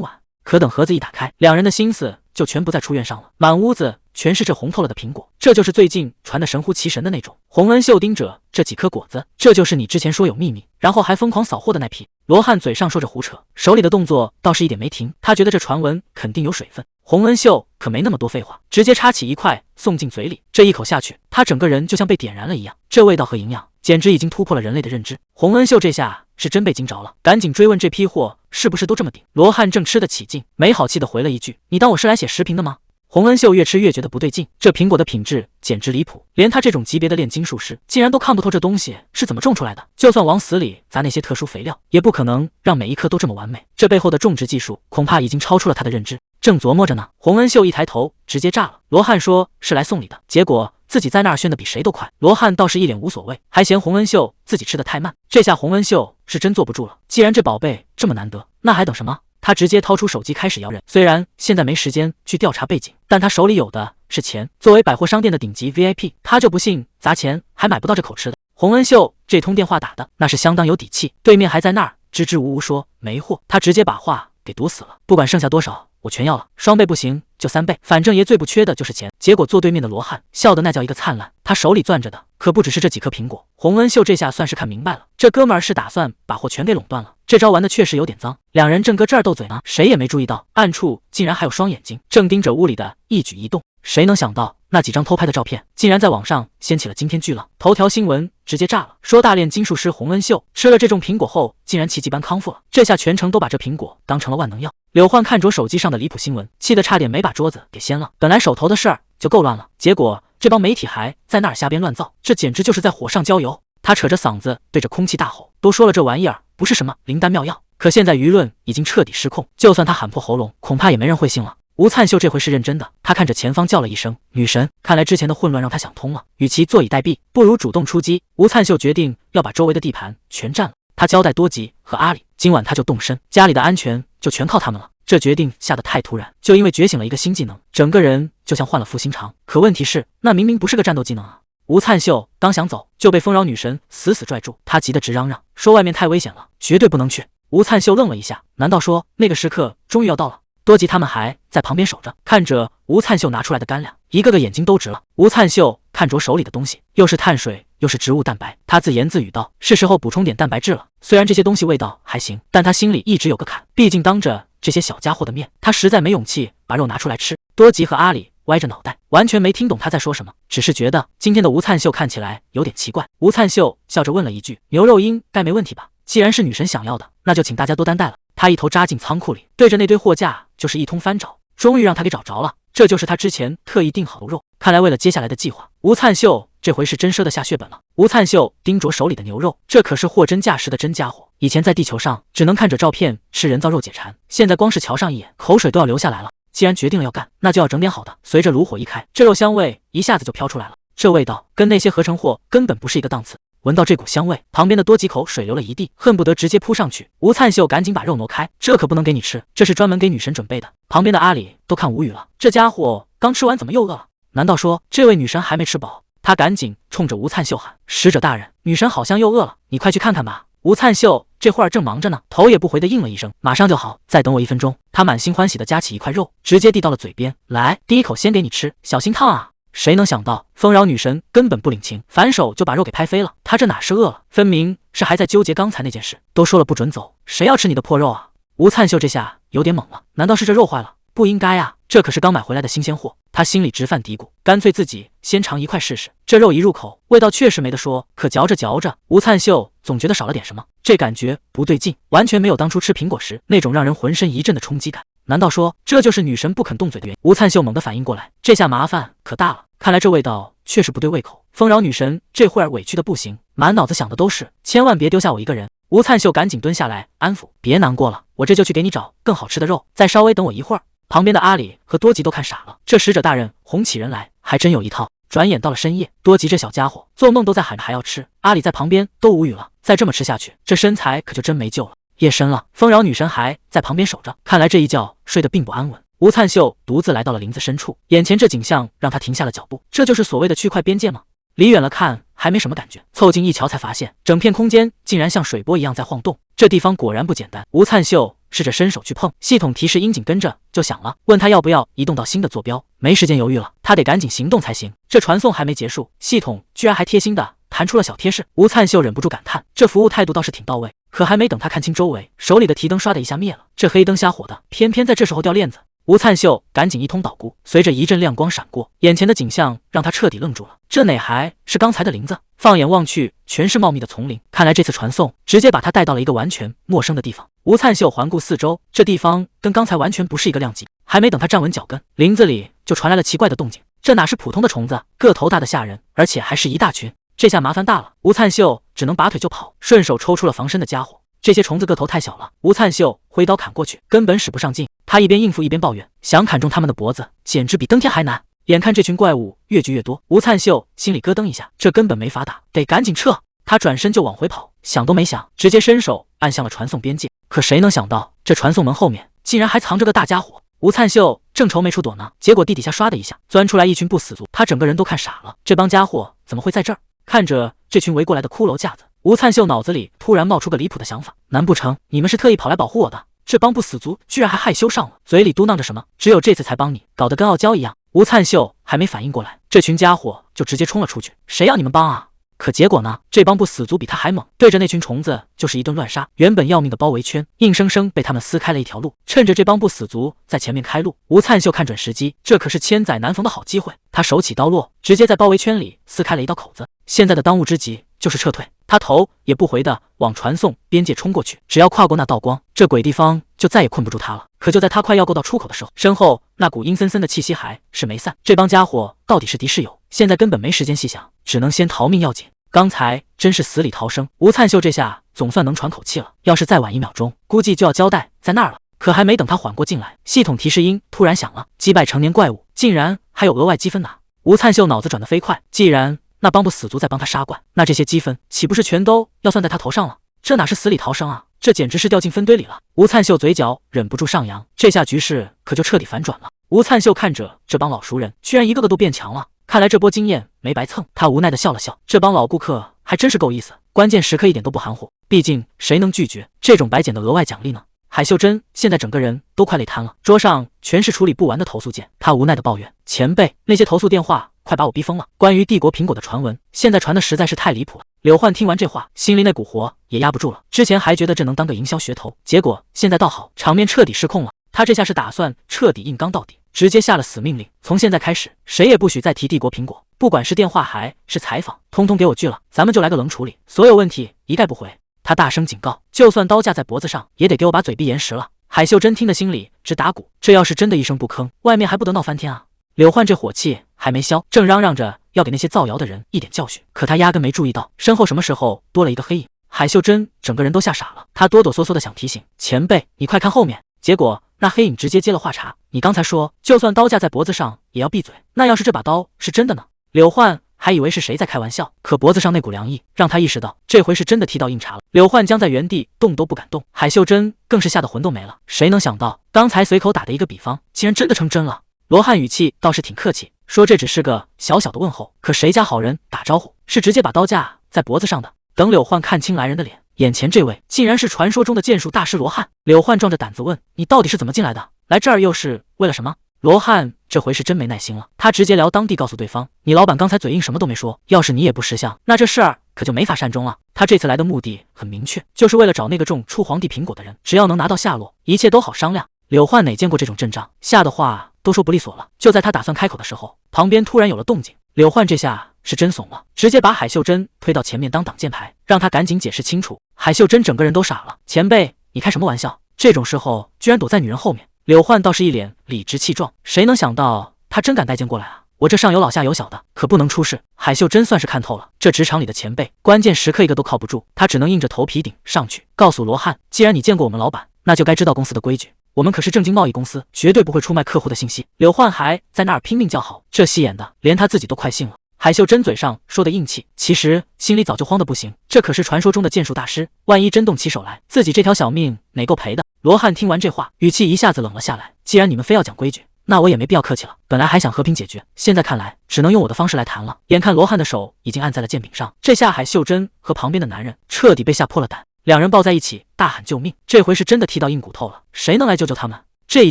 A: 晚？可等盒子一打开，两人的心思就全不在出院上了，满屋子全是这红透了的苹果，这就是最近传的神乎其神的那种。洪恩秀盯着这几颗果子，这就是你之前说有秘密，然后还疯狂扫货的那批。罗汉嘴上说着胡扯，手里的动作倒是一点没停，他觉得这传闻肯定有水分。洪恩秀可没那么多废话，直接插起一块送进嘴里，这一口下去，他整个人就像被点燃了一样，这味道和营养简直已经突破了人类的认知。洪恩秀这下是真被惊着了，赶紧追问这批货是不是都这么顶。罗汉正吃得起劲，没好气的回了一句：“你当我是来写食评的吗？”洪恩秀越吃越觉得不对劲，这苹果的品质简直离谱，连他这种级别的炼金术师竟然都看不透这东西是怎么种出来的。就算往死里砸那些特殊肥料，也不可能让每一颗都这么完美。这背后的种植技术恐怕已经超出了他的认知。正琢磨着呢，洪恩秀一抬头直接炸了。罗汉说是来送礼的，结果自己在那儿炫得比谁都快。罗汉倒是一脸无所谓，还嫌洪恩秀自己吃得太慢。这下洪恩秀是真坐不住了，既然这宝贝这么难得，那还等什么？他直接掏出手机开始摇人。虽然现在没时间去调查背景，但他手里有的是钱。作为百货商店的顶级 VIP， 他就不信砸钱还买不到这口吃的。洪恩秀这通电话打的那是相当有底气，对面还在那儿支支吾吾说没货，他直接把话给堵死了。不管剩下多少，我全要了，双倍不行就3倍，反正爷最不缺的就是钱。结果坐对面的罗汉笑得那叫一个灿烂，他手里攥着的可不只是这几颗苹果。洪恩秀这下算是看明白了，这哥们儿是打算把货全给垄断了，这招玩的确实有点脏。两人正搁这儿斗嘴呢，谁也没注意到暗处竟然还有双眼睛，正盯着屋里的一举一动。谁能想到那几张偷拍的照片竟然在网上掀起了惊天巨浪，头条新闻直接炸了，说大炼金术师洪恩秀吃了这种苹果后竟然奇迹般康复了。这下全城都把这苹果当成了万能药。柳焕看着手机上的离谱新闻，气得差点没把桌子给掀了。本来手头的事儿就够乱了，结果这帮媒体还在那儿瞎编乱造，这简直就是在火上浇油。他扯着嗓子对着空气大吼，都说了这玩意儿不是什么灵丹妙药，可现在舆论已经彻底失控，就算他喊破喉咙，恐怕也没人会信了。吴灿秀这回是认真的，他看着前方叫了一声女神，看来之前的混乱让他想通了，与其坐以待毙，不如主动出击。吴灿秀决定要把周围的地盘全占了，他交代多吉和阿里，今晚他就动身，家里的安全就全靠他们了。这决定下得太突然，就因为觉醒了一个新技能，整个人就像换了副心肠。可问题是，那明明不是个战斗技能啊！吴灿秀刚想走，就被丰饶女神死死拽住，他急得直嚷嚷，说外面太危险了，绝对不能去。吴灿秀愣了一下，难道说那个时刻终于要到了？多吉他们还在旁边守着，看着吴灿秀拿出来的干粮，一个个眼睛都直了。吴灿秀看着手里的东西，又是碳水又是植物蛋白，他自言自语道：“是时候补充点蛋白质了。”虽然这些东西味道还行，但他心里一直有个坎，毕竟当着这些小家伙的面，他实在没勇气把肉拿出来吃。多吉和阿里歪着脑袋，完全没听懂他在说什么，只是觉得今天的吴灿秀看起来有点奇怪。吴灿秀笑着问了一句：“牛肉应该没问题吧？既然是女神想要的，那就请大家多担待了。”他一头扎进仓库里，对着那堆货架就是一通翻找，终于让他给找着了。这就是他之前特意订好的肉，看来为了接下来的计划，吴灿秀这回是真赊得下血本了。吴灿秀盯着手里的牛肉，这可是货真价实的真家伙。以前在地球上只能看着照片吃人造肉解馋，现在光是瞧上一眼，口水都要流下来了。既然决定了要干，那就要整点好的。随着炉火一开，这肉香味一下子就飘出来了，这味道跟那些合成货根本不是一个档次。闻到这股香味，旁边的多吉口水流了一地，恨不得直接扑上去。吴灿秀赶紧把肉挪开，这可不能给你吃，这是专门给女神准备的。旁边的阿里都看无语了，这家伙刚吃完怎么又饿了？难道说这位女神还没吃饱？他赶紧冲着吴灿秀喊：“使者大人，女神好像又饿了，你快去看看吧。”吴灿秀这会儿正忙着呢，头也不回的应了一声：“马上就好，再等我1分钟。”他满心欢喜的夹起一块肉，直接递到了嘴边：“来，第一口先给你吃，小心烫啊！”谁能想到丰饶女神根本不领情，反手就把肉给拍飞了。她这哪是饿了，分明是还在纠结刚才那件事。都说了不准走，谁要吃你的破肉啊？吴灿秀这下有点懵了，难道是这肉坏了？不应该啊，这可是刚买回来的新鲜货。他心里直犯嘀咕，干脆自己先尝一块试试。这肉一入口，味道确实没得说，可嚼着嚼着，吴灿秀总觉得少了点什么，这感觉不对劲，完全没有当初吃苹果时那种让人浑身一震的冲击感。难道说这就是女神不肯动嘴的原因？吴灿秀猛地反应过来，这下麻烦可大了，看来这味道确实不对胃口。丰饶女神这会儿委屈的不行，满脑子想的都是千万别丢下我一个人。吴灿秀赶紧蹲下来安抚，别难过了，我这就去给你找更好吃的肉，再稍微等我一会儿。旁边的阿里和多吉都看傻了，这使者大人哄起人来还真有一套。转眼到了深夜，多吉这小家伙做梦都在喊着还要吃，阿里在旁边都无语了，再这么吃下去，这身材可就真没救了。夜深了，丰饶女神还在旁边守着，看来这一觉睡得并不安稳。吴灿秀独自来到了林子深处，眼前这景象让他停下了脚步，这就是所谓的区块边界吗？离远了看还没什么感觉，凑近一瞧才发现，整片空间竟然像水波一样在晃动，这地方果然不简单。吴灿秀试着伸手去碰，系统提示音紧跟着就响了，问他要不要移动到新的坐标。没时间犹豫了，他得赶紧行动才行。这传送还没结束，系统居然还贴心的弹出了小贴士。吴灿秀忍不住感叹，这服务态度倒是挺到位。可还没等他看清周围，手里的提灯唰的一下灭了，这黑灯瞎火的，偏偏在这时候掉链子。吴灿秀赶紧一通捣鼓，随着一阵亮光闪过，眼前的景象让他彻底愣住了。这哪还是刚才的林子？放眼望去，全是茂密的丛林。看来这次传送直接把他带到了一个完全陌生的地方。吴灿秀环顾四周，这地方跟刚才完全不是一个量级。还没等他站稳脚跟，林子里就传来了奇怪的动静。这哪是普通的虫子，个头大的吓人，而且还是一大群。这下麻烦大了，吴灿秀只能拔腿就跑，顺手抽出了防身的家伙。这些虫子个头太小了，吴灿秀挥刀砍过去，根本使不上劲。他一边应付一边抱怨，想砍中他们的脖子，简直比登天还难。眼看这群怪物越聚越多，吴灿秀心里咯噔一下，这根本没法打，得赶紧撤。他转身就往回跑，想都没想，直接伸手按向了传送边界。可谁能想到，这传送门后面竟然还藏着个大家伙。吴灿秀正愁没处躲呢，结果地底下唰的一下钻出来一群不死族，他整个人都看傻了，这帮家伙怎么会在这儿？看着这群围过来的骷髅架子，吴灿秀脑子里突然冒出个离谱的想法，难不成你们是特意跑来保护我的？这帮不死族居然还害羞上了，嘴里嘟囔着什么只有这次才帮你，搞得跟傲娇一样。吴灿秀还没反应过来，这群家伙就直接冲了出去，谁要你们帮啊？可结果呢？这帮不死族比他还猛，对着那群虫子就是一顿乱杀，原本要命的包围圈硬生生被他们撕开了一条路。趁着这帮不死族在前面开路，吴灿秀看准时机，这可是千载难逢的好机会。他手起刀落，直接在包围圈里撕开了一道口子。现在的当务之急就是撤退，他头也不回的往传送边界冲过去，只要跨过那道光，这鬼地方就再也困不住他了。可就在他快要够到出口的时候，身后那股阴森森的气息还是没散。这帮家伙到底是敌是友？现在根本没时间细想，只能先逃命要紧。刚才真是死里逃生，吴灿秀这下总算能喘口气了，要是再晚1秒钟，估计就要交代在那儿了。可还没等他缓过劲来，系统提示音突然响了，击败成年怪物竟然还有额外积分拿。吴灿秀脑子转得飞快，既然那帮不死族在帮他杀怪，那这些积分岂不是全都要算在他头上了？这哪是死里逃生啊，这简直是掉进分堆里了。吴灿秀嘴角忍不住上扬，这下局势可就彻底反转了。吴灿秀看着这帮老熟人，居然一个个都变强了，看来这波经验没白蹭。他无奈的笑了笑，这帮老顾客还真是够意思，关键时刻一点都不含糊，毕竟谁能拒绝这种白捡的额外奖励呢？海秀珍现在整个人都快累瘫了，桌上全是处理不完的投诉件，他无奈的抱怨，前辈，那些投诉电话快把我逼疯了，关于帝国苹果的传闻现在传的实在是太离谱了。柳焕听完这话，心里那股火也压不住了，之前还觉得这能当个营销噱头，结果现在倒好，场面彻底失控了。他这下是打算彻底硬刚到底，直接下了死命令，从现在开始谁也不许再提帝国苹果，不管是电话还是采访，通通给我拒了，咱们就来个冷处理，所有问题一概不回。他大声警告，就算刀架在脖子上也得给我把嘴闭严实了。海秀珍听得心里直打鼓，这要是真的一声不吭，外面还不得闹翻天啊。柳焕这火气还没消，正嚷嚷着要给那些造谣的人一点教训，可他压根没注意到身后什么时候多了一个黑影。海秀珍整个人都吓傻了，他哆哆嗦嗦的想提醒前辈你快看后面，结果那黑影直接接了话茬，你刚才说就算刀架在脖子上也要闭嘴，那要是这把刀是真的呢？柳焕还以为是谁在开玩笑，可脖子上那股凉意让他意识到这回是真的踢到硬茬了。柳焕僵在原地动都不敢动，海秀珍更是吓得魂都没了。谁能想到刚才随口打的一个比方竟然真的成真了。罗汉语气倒是挺客气，说这只是个小小的问候，可谁家好人打招呼是直接把刀架在脖子上的。等柳焕看清来人的脸，眼前这位竟然是传说中的剑术大师罗汉。柳焕壮着胆子问，你到底是怎么进来的？来这儿又是为了什么？罗汉这回是真没耐心了，他直截了当地告诉对方，你老板刚才嘴硬什么都没说，要是你也不识相，那这事儿可就没法善终了。他这次来的目的很明确，就是为了找那个种出皇帝苹果的人，只要能拿到下落，一切都好商量。柳焕哪见过这种阵仗，吓得话都说不利索了。就在他打算开口的时候，旁边突然有了动静。柳焕这下是真怂了，直接把海秀珍推到前面当挡箭牌，让他赶紧解释清楚。海秀珍整个人都傻了，前辈，你开什么玩笑？这种时候居然躲在女人后面。柳焕倒是一脸理直气壮，谁能想到他真敢带剑过来啊！我这上有老下有小的，可不能出事。海秀珍算是看透了，这职场里的前辈，关键时刻一个都靠不住，他只能硬着头皮顶上去，告诉罗汉，既然你见过我们老板，那就该知道公司的规矩。我们可是正经贸易公司，绝对不会出卖客户的信息。柳焕还在那儿拼命叫好，这戏演的连他自己都快信了。海秀珍嘴上说的硬气，其实心里早就慌得不行。这可是传说中的剑术大师，万一真动起手来，自己这条小命哪够赔的？罗汉听完这话，语气一下子冷了下来。既然你们非要讲规矩，那我也没必要客气了。本来还想和平解决，现在看来只能用我的方式来谈了。眼看罗汉的手已经按在了剑柄上，这下海秀珍和旁边的男人彻底被吓破了胆，两人抱在一起大喊救命。这回是真的踢到硬骨头了，谁能来救救他们？这一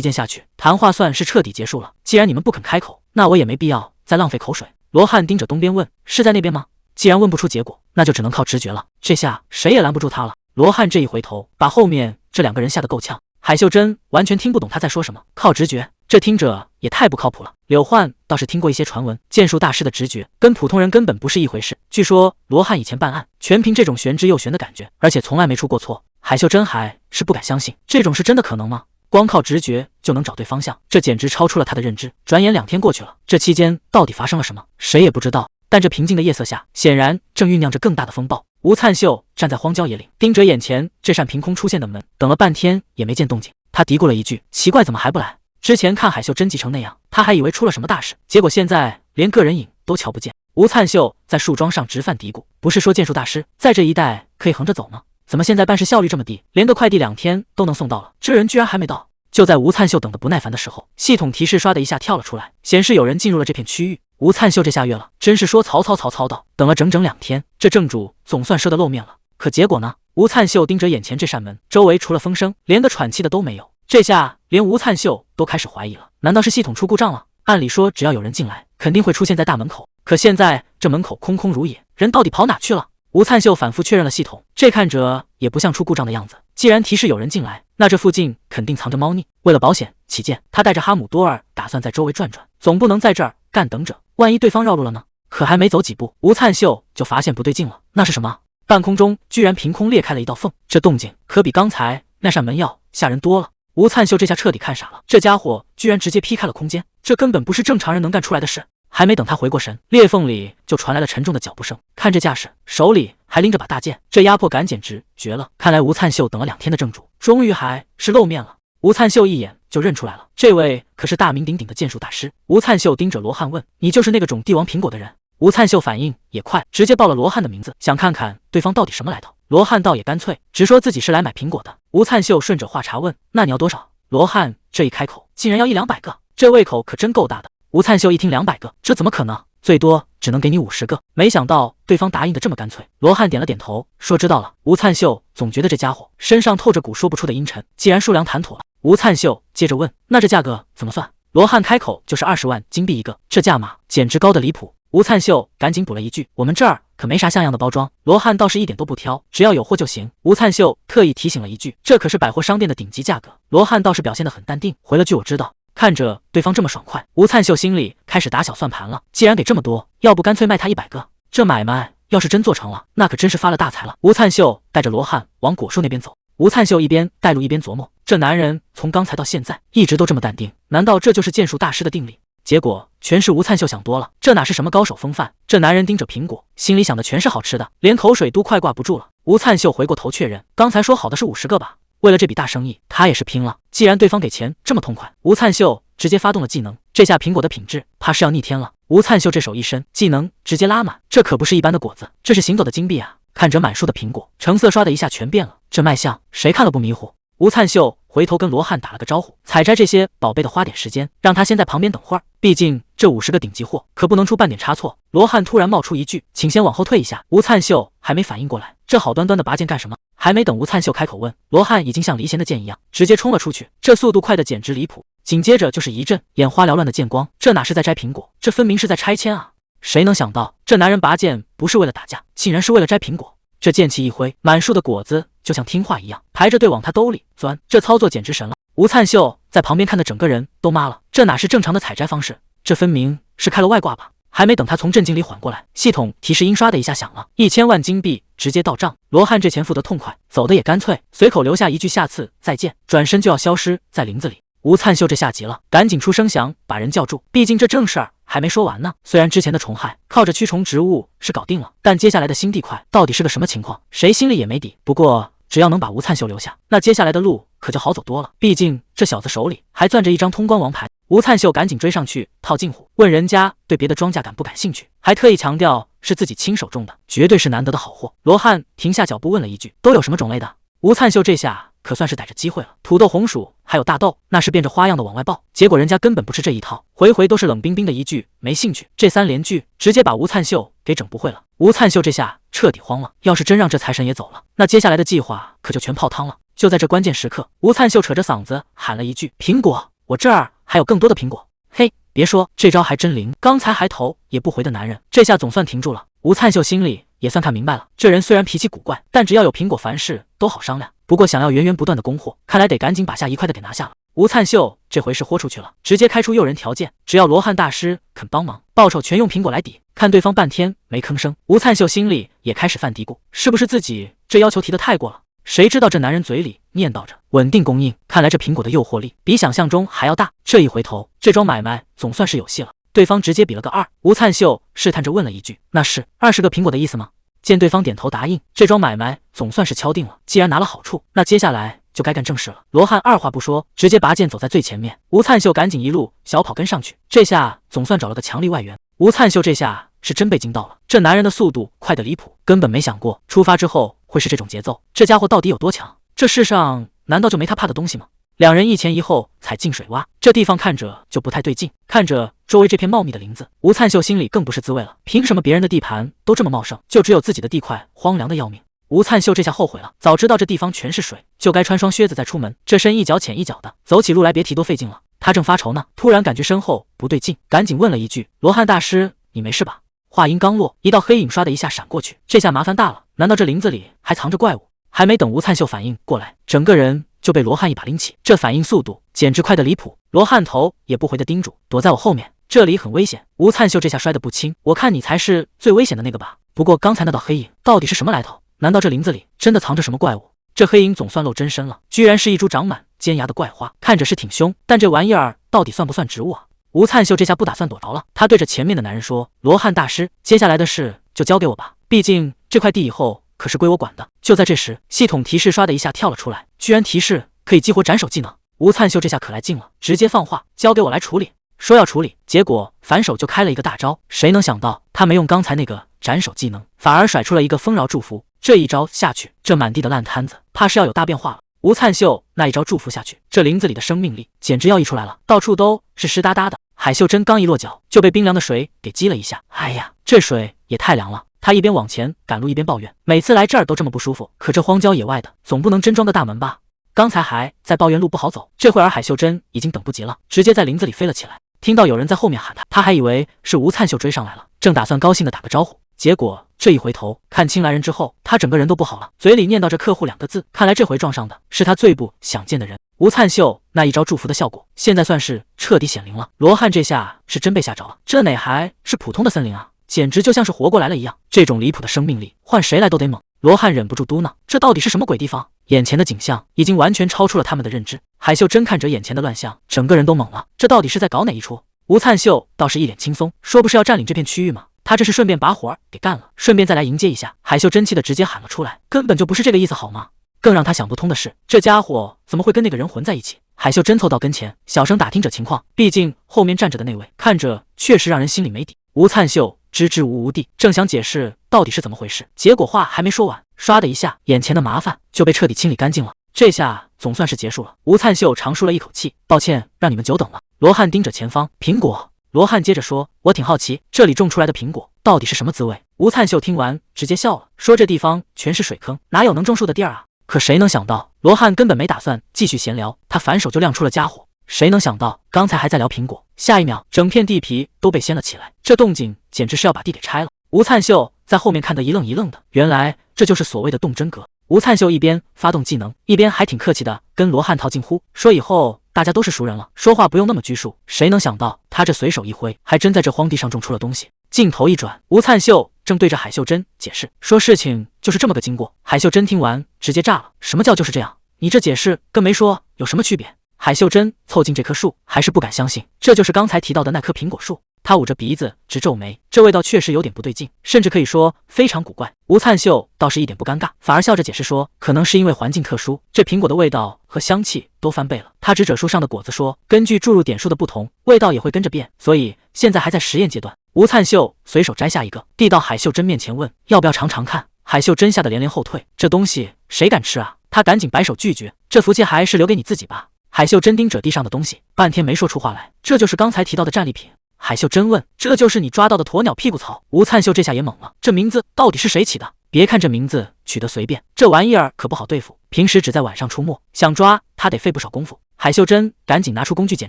A: 剑下去，谈话算是彻底结束了。既然你们不肯开口，那我也没必要再浪费口水。罗汉盯着东边问，是在那边吗？既然问不出结果，那就只能靠直觉了。这下谁也拦不住他了。罗汉这一回头，把后面这两个人吓得够呛。海秀珍完全听不懂他在说什么，靠直觉，这听着也太不靠谱了。柳焕倒是听过一些传闻，剑术大师的直觉跟普通人根本不是一回事。据说罗汉以前办案，全凭这种玄之又玄的感觉，而且从来没出过错。海秀珍还是不敢相信，这种事真的可能吗？光靠直觉就能找对方向，这简直超出了他的认知。转眼2天过去了，这期间到底发生了什么，谁也不知道。但这平静的夜色下，显然正酝酿着更大的风暴。吴灿秀站在荒郊野岭，盯着眼前这扇凭空出现的门，等了半天也没见动静。他嘀咕了一句：“奇怪，怎么还不来？”之前看海秀珍急成那样，他还以为出了什么大事，结果现在连个人影都瞧不见。吴灿秀在树桩上直犯嘀咕：“不是说剑术大师在这一带可以横着走吗？怎么现在办事效率这么低，连个快递2天都能送到了，这人居然还没到？”就在吴灿秀等得不耐烦的时候，系统提示刷的一下跳了出来，显示有人进入了这片区域。吴灿秀这下跃了，真是说曹操到，等了整整2天，这正主总算射得露面了。可结果呢？吴灿秀盯着眼前这扇门，周围除了风声，连个喘气的都没有。这下连吴灿秀都开始怀疑了，难道是系统出故障了？按理说只要有人进来，肯定会出现在大门口，可现在这门口空空如也，人到底跑哪去了？吴灿秀反复确认了系统，这看着也不像出故障的样子。既然提示有人进来，那这附近肯定藏着猫腻。为了保险起见，他带着哈姆多尔打算在周围转转，总不能在这儿干等着，万一对方绕路了呢？可还没走几步，吴灿秀就发现不对劲了。那是什么？半空中居然凭空裂开了一道缝，这动静可比刚才那扇门要吓人多了。吴灿秀这下彻底看傻了，这家伙居然直接劈开了空间，这根本不是正常人能干出来的事。还没等他回过神，裂缝里就传来了沉重的脚步声。看这架势，手里还拎着把大剑，这压迫感简直绝了。看来吴灿秀等了2天的正主，终于还是露面了。吴灿秀一眼就认出来了，这位可是大名鼎鼎的剑术大师。吴灿秀盯着罗汉问：“你就是那个种帝王苹果的人？”吴灿秀反应也快，直接报了罗汉的名字，想看看对方到底什么来头。罗汉倒也干脆，直说自己是来买苹果的。吴灿秀顺着话茬问：“那你要多少？”罗汉这一开口，竟然要100-200个，这胃口可真够大的。吴灿秀一听200个，这怎么可能？最多只能给你50个。没想到对方答应的这么干脆。罗汉点了点头，说知道了。吴灿秀总觉得这家伙身上透着股说不出的阴沉。既然数量谈妥了，吴灿秀接着问：“那这价格怎么算？”罗汉开口就是20万金币一个，这价码简直高得离谱。吴灿秀赶紧补了一句：“我们这儿可没啥像样的包装。”罗汉倒是一点都不挑，只要有货就行。吴灿秀特意提醒了一句：“这可是百货商店的顶级价格。”罗汉倒是表现得很淡定，回了句：“我知道。”看着对方这么爽快，吴灿秀心里开始打小算盘了。既然给这么多，要不干脆卖他100个？这买卖要是真做成了，那可真是发了大财了。吴灿秀带着罗汉往果树那边走。吴灿秀一边带路一边琢磨，这男人从刚才到现在一直都这么淡定，难道这就是剑术大师的定力？结果全是吴灿秀想多了，这哪是什么高手风范？这男人盯着苹果，心里想的全是好吃的，连口水都快挂不住了。吴灿秀回过头确认，刚才说好的是50个吧？为了这笔大生意，他也是拼了。既然对方给钱这么痛快，吴灿秀直接发动了技能，这下苹果的品质怕是要逆天了。吴灿秀这手一伸，技能直接拉满，这可不是一般的果子，这是行走的金币啊！看着满树的苹果，成色刷的一下全变了，这卖相谁看了不迷糊？吴灿秀回头跟罗汉打了个招呼，采摘这些宝贝的花点时间，让他先在旁边等会儿，毕竟这50个顶级货可不能出半点差错。罗汉突然冒出一句：“请先往后退一下。”吴灿秀还没反应过来，这好端端的拔剑干什么？还没等吴灿秀开口问，罗汉已经像离弦的箭一样直接冲了出去，这速度快的简直离谱。紧接着就是一阵眼花缭乱的剑光，这哪是在摘苹果，这分明是在拆迁啊！谁能想到这男人拔剑不是为了打架，竟然是为了摘苹果？这剑气一挥，满树的果子就像听话一样排着队往他兜里钻，这操作简直神了。吴灿秀在旁边看的整个人都麻了，这哪是正常的采摘方式，这分明是开了外挂吧？还没等他从震惊里缓过来，系统提示音刷的一下响了，1000万金币直接到账。罗汉这钱付得痛快，走的也干脆，随口留下一句下次再见，转身就要消失在林子里。吴灿秀这下急了，赶紧出声响把人叫住，毕竟这正事儿还没说完呢。虽然之前的虫害靠着驱虫植物是搞定了，但接下来的新地块到底是个什么情况，谁心里也没底。不过只要能把吴灿秀留下，那接下来的路可就好走多了，毕竟这小子手里还攥着一张通关王牌。吴灿秀赶紧追上去套近乎，问人家对别的庄稼感不感兴趣，还特意强调是自己亲手种的，绝对是难得的好货。罗汉停下脚步问了一句，都有什么种类的？吴灿秀这下可算是逮着机会了，土豆、红薯还有大豆，那是变着花样的往外爆。结果人家根本不吃这一套，回回都是冷冰冰的一句没兴趣，这3连句直接把吴灿秀给整不会了。吴灿秀这下彻底慌了，要是真让这财神爷走了，那接下来的计划可就全泡汤了。就在这关键时刻，吴灿秀扯着嗓子喊了一句：“苹果，我这儿还有更多的苹果。”嘿，别说，这招还真灵，刚才还头也不回的男人，这下总算停住了。吴灿秀心里也算看明白了，这人虽然脾气古怪，但只要有苹果，凡事都好商量。不过想要源源不断的供货，看来得赶紧把下一块的给拿下了。吴灿秀这回是豁出去了，直接开出诱人条件，只要罗汉大师肯帮忙，报酬全用苹果来抵。看对方半天没吭声，吴灿秀心里也开始犯嘀咕，是不是自己这要求提的太过了？谁知道这男人嘴里念叨着稳定供应，看来这苹果的诱惑力比想象中还要大。这一回头，这桩买卖总算是有戏了。对方直接比了个2，吴灿秀试探着问了一句：“那是20个苹果的意思吗？”见对方点头答应，这桩买卖总算是敲定了。既然拿了好处，那接下来就该干正事了。罗汉二话不说，直接拔剑走在最前面，吴灿秀赶紧一路小跑跟上去。这下总算找了个强力外援。吴灿秀这下是真被惊到了，这男人的速度快得离谱，根本没想过出发之后会是这种节奏。这家伙到底有多强？这世上难道就没他怕的东西吗？两人一前一后踩进水洼，这地方看着就不太对劲。看着周围这片茂密的林子，吴灿秀心里更不是滋味了。凭什么别人的地盘都这么茂盛，就只有自己的地块荒凉的要命？吴灿秀这下后悔了，早知道这地方全是水，就该穿双靴子再出门。这身一脚浅一脚的，走起路来别提多费劲了。他正发愁呢，突然感觉身后不对劲，赶紧问了一句：“罗汉大师，你没事吧？”话音刚落，一道黑影唰的一下闪过去，这下麻烦大了，难道这林子里还藏着怪物？还没等吴灿秀反应过来，整个人就被罗汉一把拎起，这反应速度简直快得离谱。罗汉头也不回的叮嘱：“躲在我后面，这里很危险。”吴灿秀这下摔得不轻，我看你才是最危险的那个吧？不过刚才那道黑影到底是什么来头？难道这林子里真的藏着什么怪物？这黑影总算露真身了，居然是一株长满尖牙的怪花，看着是挺凶，但这玩意儿到底算不算植物啊？吴灿秀这下不打算躲着了，他对着前面的男人说：“罗汉大师，接下来的事就交给我吧，毕竟这块地以后可是归我管的。”就在这时，系统提示唰的一下跳了出来，居然提示可以激活斩首技能。吴灿秀这下可来劲了，直接放话交给我来处理。说要处理，结果反手就开了一个大招。谁能想到他没用刚才那个斩首技能，反而甩出了一个丰饶祝福。这一招下去，这满地的烂摊子怕是要有大变化了。吴灿秀那一招祝福下去，这林子里的生命力简直要溢出来了，到处都是湿哒哒的。海秀珍刚一落脚，就被冰凉的水给激了一下。哎呀，这水也太凉了！他一边往前赶路一边抱怨，每次来这儿都这么不舒服。可这荒郊野外的，总不能真装个大门吧？刚才还在抱怨路不好走，这会儿海秀珍已经等不及了，直接在林子里飞了起来。听到有人在后面喊他，他还以为是吴灿秀追上来了，正打算高兴的打个招呼，结果这一回头看清来人之后，他整个人都不好了，嘴里念叨着客户2个字，看来这回撞上的是他最不想见的人。吴灿秀那一招祝福的效果，现在算是彻底显灵了。罗汉这下是真被吓着了，这哪还是普通的森林啊，简直就像是活过来了一样。这种离谱的生命力，换谁来都得猛。罗汉忍不住嘟囔：这到底是什么鬼地方？眼前的景象已经完全超出了他们的认知。海秀珍看着眼前的乱象，整个人都懵了，这到底是在搞哪一出？吴灿秀倒是一脸轻松，说不是要占领这片区域吗？他这是顺便把活儿给干了，顺便再来迎接一下。海秀真气的直接喊了出来，根本就不是这个意思好吗？更让他想不通的是，这家伙怎么会跟那个人混在一起？海秀真凑到跟前，小声打听着情况，毕竟后面站着的那位看着确实让人心里没底。吴灿秀支支吾吾地正想解释到底是怎么回事，结果话还没说完，唰的一下，眼前的麻烦就被彻底清理干净了。这下总算是结束了。吴灿秀长舒了一口气，抱歉让你们久等了。罗汉盯着前方，苹果。罗汉接着说：“我挺好奇，这里种出来的苹果到底是什么滋味？”吴灿秀听完直接笑了，说：“这地方全是水坑，哪有能种树的地儿啊？”可谁能想到，罗汉根本没打算继续闲聊，他反手就亮出了家伙。谁能想到，刚才还在聊苹果，下一秒整片地皮都被掀了起来，这动静简直是要把地给拆了。吴灿秀在后面看得一愣一愣的，原来这就是所谓的动真格。吴灿秀一边发动技能，一边还挺客气的跟罗汉套近乎，说以后大家都是熟人了，说话不用那么拘束。谁能想到他这随手一挥，还真在这荒地上种出了东西。镜头一转，吴灿秀正对着海秀珍解释说事情就是这么个经过。海秀珍听完直接炸了，什么叫就是这样？你这解释跟没说有什么区别？海秀珍凑近这棵树，还是不敢相信，这就是刚才提到的那棵苹果树。他捂着鼻子直皱眉，这味道确实有点不对劲，甚至可以说非常古怪。吴灿秀倒是一点不尴尬，反而笑着解释说，可能是因为环境特殊，这苹果的味道和香气都翻倍了。他指着树上的果子说，根据注入点数的不同，味道也会跟着变，所以现在还在实验阶段。吴灿秀随手摘下一个，递到海秀珍面前问，要不要尝尝看？海秀珍吓得连连后退，这东西谁敢吃啊？他赶紧摆手拒绝，这福气还是留给你自己吧。海秀珍盯着地上的东西，半天没说出话来。这就是刚才提到的战利品。海秀珍问，这就是你抓到的鸵鸟屁股草？吴灿秀这下也懵了，这名字到底是谁起的？别看这名字取得随便，这玩意儿可不好对付，平时只在晚上出没，想抓它得费不少功夫。海秀珍赶紧拿出工具检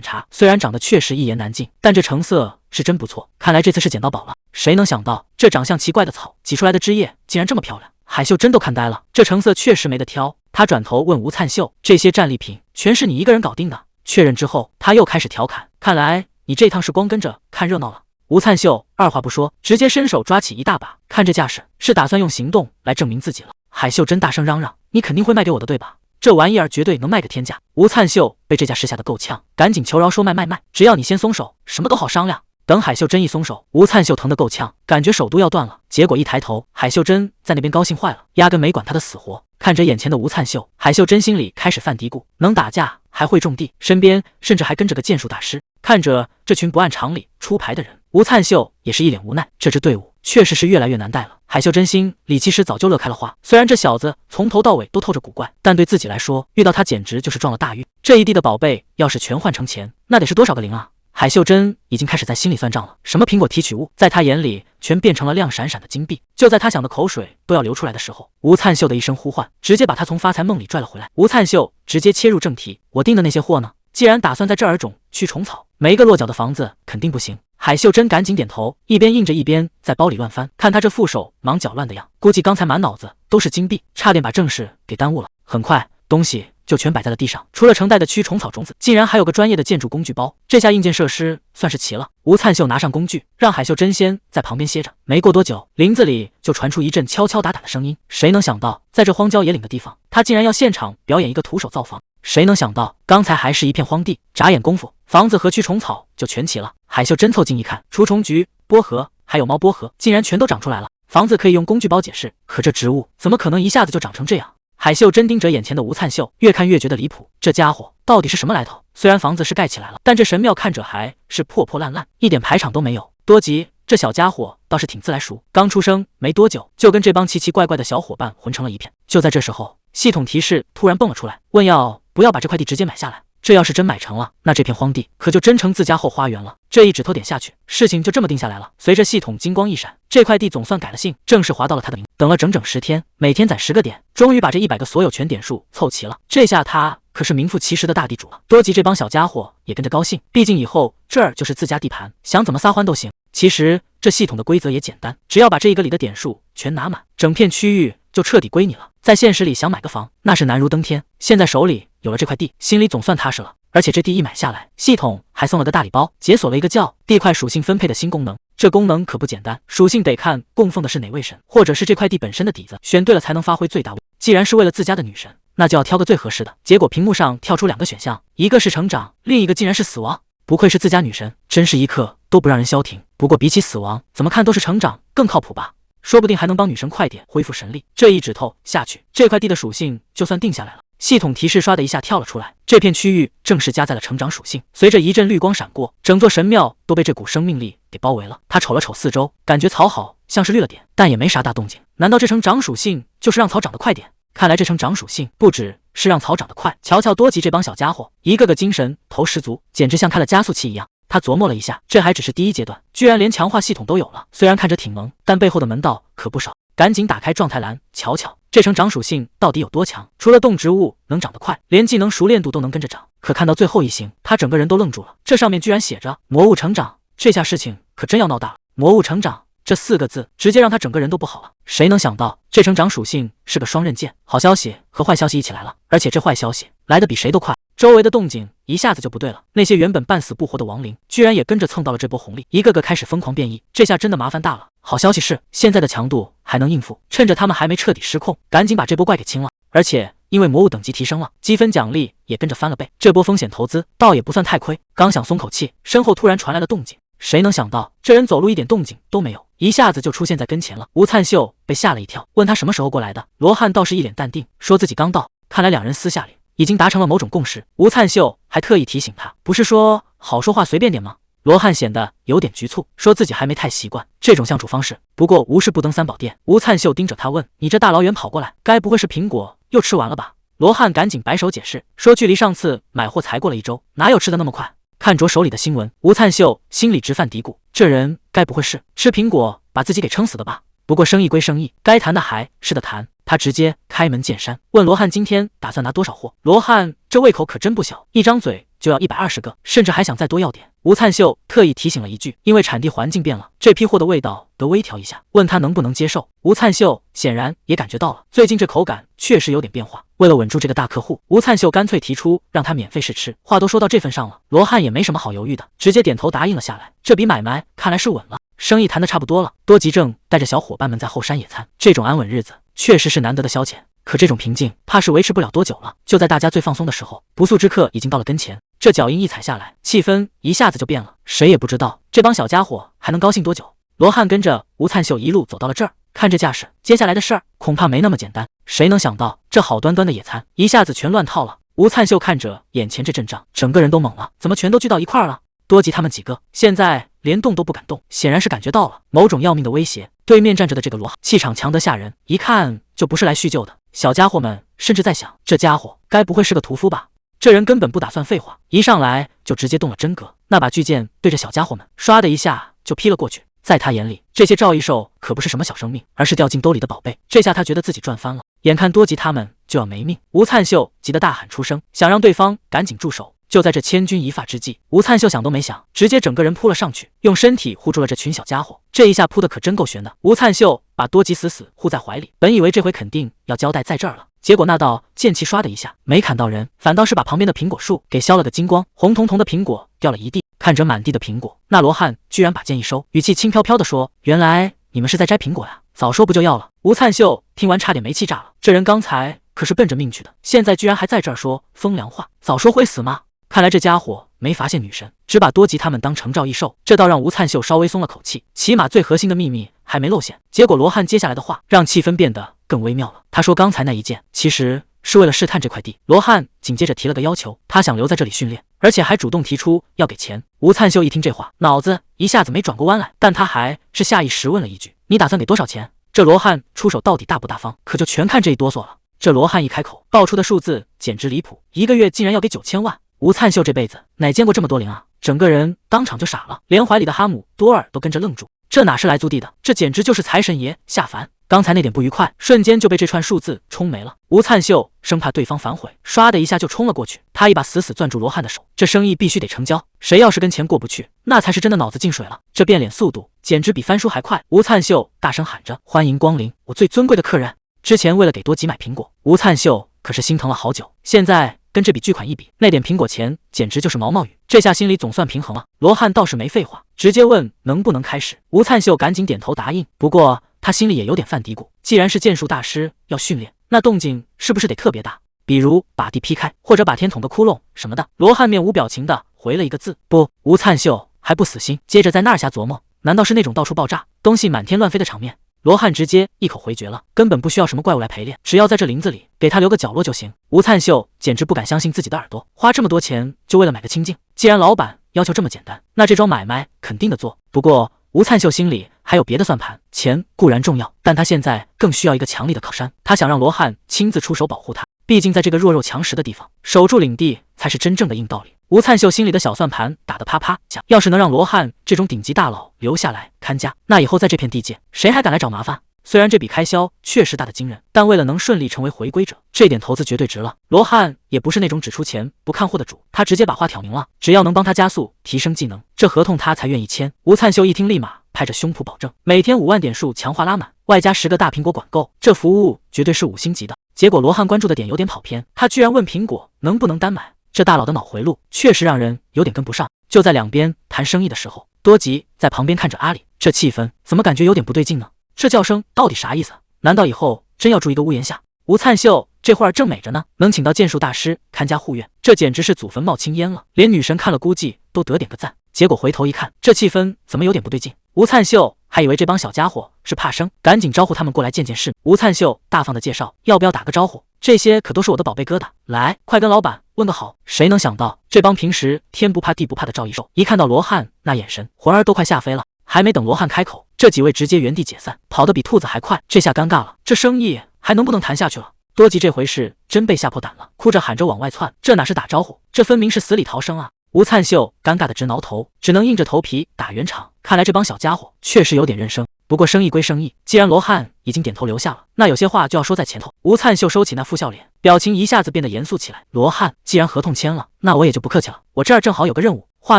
A: 查，虽然长得确实一言难尽，但这成色是真不错，看来这次是捡到宝了。谁能想到这长相奇怪的草挤出来的汁液竟然这么漂亮？海秀珍都看呆了，这成色确实没得挑。他转头问吴灿秀，这些战利品全是你一个人搞定的？确认之后，他又开始调侃，看来你这趟是光跟着看热闹了。吴灿秀二话不说，直接伸手抓起一大把，看这架势，是打算用行动来证明自己了。海秀珍大声嚷嚷，你肯定会卖给我的对吧？这玩意儿绝对能卖个天价。吴灿秀被这架势吓得够呛，赶紧求饶说卖，只要你先松手，什么都好商量。等海秀珍一松手，吴灿秀疼得够呛，感觉手都要断了。结果一抬头，海秀珍在那边高兴坏了，压根没管他的死活。看着眼前的吴灿秀，海秀珍心里开始犯嘀咕，能打架还会种地，身边甚至还跟着个剑术大师。看着这群不按常理出牌的人，吴灿秀也是一脸无奈，这支队伍确实是越来越难带了。海秀珍心里其实早就乐开了花，虽然这小子从头到尾都透着古怪，但对自己来说，遇到他简直就是撞了大运。这一地的宝贝要是全换成钱，那得是多少个零啊！海秀珍已经开始在心里算账了，什么苹果提取物，在他眼里全变成了亮闪闪的金币。就在他想的口水都要流出来的时候，吴灿秀的一声呼唤，直接把他从发财梦里拽了回来。吴灿秀直接切入正题，我订的那些货呢？既然打算在这儿种驱虫草，没个落脚的房子肯定不行。海秀珍赶紧点头，一边应着一边在包里乱翻，看他这副手忙脚乱的样，估计刚才满脑子都是金币，差点把正事给耽误了。很快东西就全摆在了地上，除了成袋的驱虫草种子，竟然还有个专业的建筑工具包。这下硬件设施算是齐了。吴灿秀拿上工具，让海秀珍先在旁边歇着。没过多久，林子里就传出一阵敲敲打打的声音。谁能想到，在这荒郊野岭的地方，他竟然要现场表演一个徒手造房？谁能想到，刚才还是一片荒地，眨眼功夫，房子和驱虫草就全齐了。海秀珍凑近一看，除虫菊、薄荷还有猫薄荷，竟然全都长出来了。房子可以用工具包解释，可这植物怎么可能一下子就长成这样？海秀珍盯着眼前的吴灿秀，越看越觉得离谱，这家伙到底是什么来头？虽然房子是盖起来了，但这神庙看着还是破破烂烂，一点排场都没有。多吉这小家伙倒是挺自来熟，刚出生没多久就跟这帮奇奇怪怪的小伙伴混成了一片。就在这时候，系统提示突然蹦了出来，问要不要把这块地直接买下来。这要是真买成了，那这片荒地可就真成自家后花园了。这一指头点下去，事情就这么定下来了。随着系统金光一闪，这块地总算改了姓，正式划到了他的名。等了整整10天，每天攒10个点，终于把这100个所有权点数凑齐了。这下他可是名副其实的大地主了。多吉这帮小家伙也跟着高兴，毕竟以后这儿就是自家地盘，想怎么撒欢都行。其实这系统的规则也简单，只要把这一个里的点数全拿满，整片区域就彻底归你了。在现实里想买个房，那是难如登天。现在手里有了这块地，心里总算踏实了。而且这地一买下来，系统还送了个大礼包，解锁了一个叫地块属性分配的新功能。这功能可不简单，属性得看供奉的是哪位神，或者是这块地本身的底子，选对了才能发挥最大威。既然是为了自家的女神，那就要挑个最合适的。结果屏幕上跳出2个选项，一个是成长，另一个竟然是死亡。不愧是自家女神，真是一刻都不让人消停。不过比起死亡，怎么看都是成长更靠谱吧，说不定还能帮女神快点恢复神力。这一指头下去，这块地的属性就算定下来了。系统提示刷的一下跳了出来，这片区域正式加在了成长属性。随着一阵绿光闪过，整座神庙都被这股生命力给包围了。他瞅了瞅四周，感觉草好像是绿了点，但也没啥大动静。难道这成长属性就是让草长得快点？看来这成长属性不只是让草长得快，瞧瞧多吉这帮小家伙，一个个精神头十足，简直像他的加速器一样。他琢磨了一下，这还只是第一阶段，居然连强化系统都有了。虽然看着挺萌，但背后的门道可不少。赶紧打开状态栏，瞧瞧这成长属性到底有多强。除了动植物能长得快，连技能熟练度都能跟着长。可看到最后一行，他整个人都愣住了，这上面居然写着魔物成长。这下事情可真要闹大了。魔物成长这4个字直接让他整个人都不好了。谁能想到这成长属性是个双刃剑，好消息和坏消息一起来了，而且这坏消息来得比谁都快。周围的动静一下子就不对了，那些原本半死不活的亡灵居然也跟着蹭到了这波红利，一个个开始疯狂变异。这下真的麻烦大了。好消息是现在的强度还能应付，趁着他们还没彻底失控，赶紧把这波怪给清了。而且因为魔物等级提升了，积分奖励也跟着翻了倍，这波风险投资倒也不算太亏。刚想松口气，身后突然传来了动静，谁能想到这人走路一点动静都没有，一下子就出现在跟前了。吴灿秀被吓了一跳，问他什么时候过来的。罗汉倒是一脸淡定，说自己刚到。看来两人私下里已经达成了某种共识。吴灿秀还特意提醒他，不是说好说话随便点吗？罗汉显得有点局促，说自己还没太习惯这种相处方式。不过无事不登三宝殿，吴灿秀盯着他问，你这大老远跑过来，该不会是苹果又吃完了吧？罗汉赶紧摆手解释，说距离上次买货才过了1周，哪有吃的那么快。看着手里的新闻，吴灿秀心里直犯嘀咕，这人该不会是吃苹果把自己给撑死的吧？不过生意归生意，该谈的还是得谈。他直接开门见山问罗汉今天打算拿多少货。罗汉这胃口可真不小，一张嘴就要120个，甚至还想再多要点。吴灿秀特意提醒了一句，因为产地环境变了，这批货的味道得微调一下，问他能不能接受。吴灿秀显然也感觉到了，最近这口感确实有点变化。为了稳住这个大客户，吴灿秀干脆提出让他免费试吃。话都说到这份上了，罗汉也没什么好犹豫的，直接点头答应了下来。这笔买卖看来是稳了，生意谈得差不多了。多吉正带着小伙伴们在后山野餐，这种安稳日子确实是难得的消遣。可这种平静怕是维持不了多久了。就在大家最放松的时候，不速之客已经到了跟前。这脚印一踩下来，气氛一下子就变了。谁也不知道这帮小家伙还能高兴多久。罗汉跟着吴灿秀一路走到了这儿，看这架势，接下来的事儿恐怕没那么简单。谁能想到这好端端的野餐一下子全乱套了。吴灿秀看着眼前这阵仗，整个人都懵了，怎么全都聚到一块儿了？多吉他们几个现在连动都不敢动，显然是感觉到了某种要命的威胁。对面站着的这个罗汉气场强得吓人，一看就不是来叙旧的。小家伙们甚至在想，这家伙该不会是个屠夫吧？这人根本不打算废话，一上来就直接动了真格，那把巨剑对着小家伙们唰的一下就劈了过去。在他眼里，这些赵异兽可不是什么小生命，而是掉进兜里的宝贝。这下他觉得自己赚翻了。眼看多吉他们就要没命，吴灿秀急得大喊出声，想让对方赶紧住手。就在这千钧一发之际，吴灿秀想都没想，直接整个人扑了上去，用身体护住了这群小家伙。这一下扑的可真够悬的。吴灿秀把多吉死死护在怀里，本以为这回肯定要交代在这儿了，结果那道剑气唰的一下没砍到人，反倒是把旁边的苹果树给削了个精光，红彤彤的苹果掉了一地。看着满地的苹果，那罗汉居然把剑一收，语气轻飘飘地说，原来你们是在摘苹果呀，早说不就要了。吴灿秀听完差点没气炸了，这人刚才可是奔着命去的，现在居然还在这儿说风凉话，早说会死吗？看来这家伙没发现女神，只把多吉他们当成赵异兽，这倒让吴灿秀稍微松了口气，起码最核心的秘密还没露馅。结果罗汉接下来的话让气氛变得更微妙了。他说刚才那一剑其实是为了试探这块地。罗汉紧接着提了个要求，他想留在这里训练，而且还主动提出要给钱。吴灿秀一听这话，脑子一下子没转过弯来，但他还是下意识问了一句，你打算给多少钱？这罗汉出手到底大不大方，可就全看这一哆嗦了。这罗汉一开口报出的数字简直离谱，一个月竟然要给9000万。吴灿秀这辈子哪见过这么多零啊，整个人当场就傻了，连怀里的哈姆多尔都跟着愣住。这哪是来租地的，这简直就是财神爷下凡。刚才那点不愉快瞬间就被这串数字冲没了。吴灿秀生怕对方反悔，唰的一下就冲了过去，他一把死死攥住罗汉的手，这生意必须得成交，谁要是跟钱过不去，那才是真的脑子进水了。这变脸速度简直比翻书还快。吴灿秀大声喊着，欢迎光临我最尊贵的客人。之前为了给多吉买苹果，吴灿秀可是心疼了好久，现在跟这笔巨款一比，那点苹果钱简直就是毛毛雨，这下心里总算平衡了。罗汉倒是没废话，直接问能不能开始。吴灿秀赶紧点头答应，不过他心里也有点犯嘀咕，既然是剑术大师要训练，那动静是不是得特别大，比如把地劈开，或者把天捅个窟窿什么的。罗汉面无表情的回了一个字不。吴灿秀还不死心，接着在那儿瞎琢磨，难道是那种到处爆炸东西满天乱飞的场面？罗汉直接一口回绝了，根本不需要什么怪物来陪练，只要在这林子里给他留个角落就行。吴灿秀简直不敢相信自己的耳朵，花这么多钱就为了买个清静。既然老板要求这么简单，那这桩买卖肯定的做。不过吴灿秀心里还有别的算盘，钱固然重要，但他现在更需要一个强力的靠山。他想让罗汉亲自出手保护他，毕竟在这个弱肉强食的地方，守住领地才是真正的硬道理。吴灿秀心里的小算盘打得啪啪响，要是能让罗汉这种顶级大佬留下来看家，那以后在这片地界谁还敢来找麻烦？虽然这笔开销确实大得惊人，但为了能顺利成为回归者，这点投资绝对值了。罗汉也不是那种只出钱不看货的主，他直接把话挑明了，只要能帮他加速提升技能，这合同他才愿意签。吴灿秀一听立马拍着胸脯保证，每天5万点数强化拉满，外加10个大苹果管够，这服务绝对是5星级的。结果罗汉关注的点有点跑偏，他居然问苹果能不能单买，这大佬的脑回路确实让人有点跟不上。就在两边谈生意的时候，多吉在旁边看着阿里，这气氛怎么感觉有点不对劲呢？这叫声到底啥意思？难道以后真要住一个屋檐下？吴灿秀这会儿正美着呢，能请到剑术大师看家护院，这简直是祖坟冒青烟了，连女神看了估计都得点个赞。结果回头一看，这气氛怎么有点不对劲？吴灿秀还以为这帮小家伙是怕生，赶紧招呼他们过来见见世面。吴灿秀大方的介绍，要不要打个招呼？这些可都是我的宝贝疙瘩，来，快跟老板问个好。谁能想到这帮平时天不怕地不怕的赵一兽，一看到罗汉那眼神，魂儿都快吓飞了。还没等罗汉开口，这几位直接原地解散，跑得比兔子还快。这下尴尬了，这生意还能不能谈下去了？多吉这回是真被吓破胆了，哭着喊着往外窜，这哪是打招呼，这分明是死里逃生啊！吴灿秀尴尬的直挠头，只能硬着头皮打圆场。看来这帮小家伙确实有点认生，不过生意归生意，既然罗汉已经点头留下了，那有些话就要说在前头。吴灿秀收起那副笑脸，表情一下子变得严肃起来。罗汉，既然合同签了，那我也就不客气了，我这儿正好有个任务。画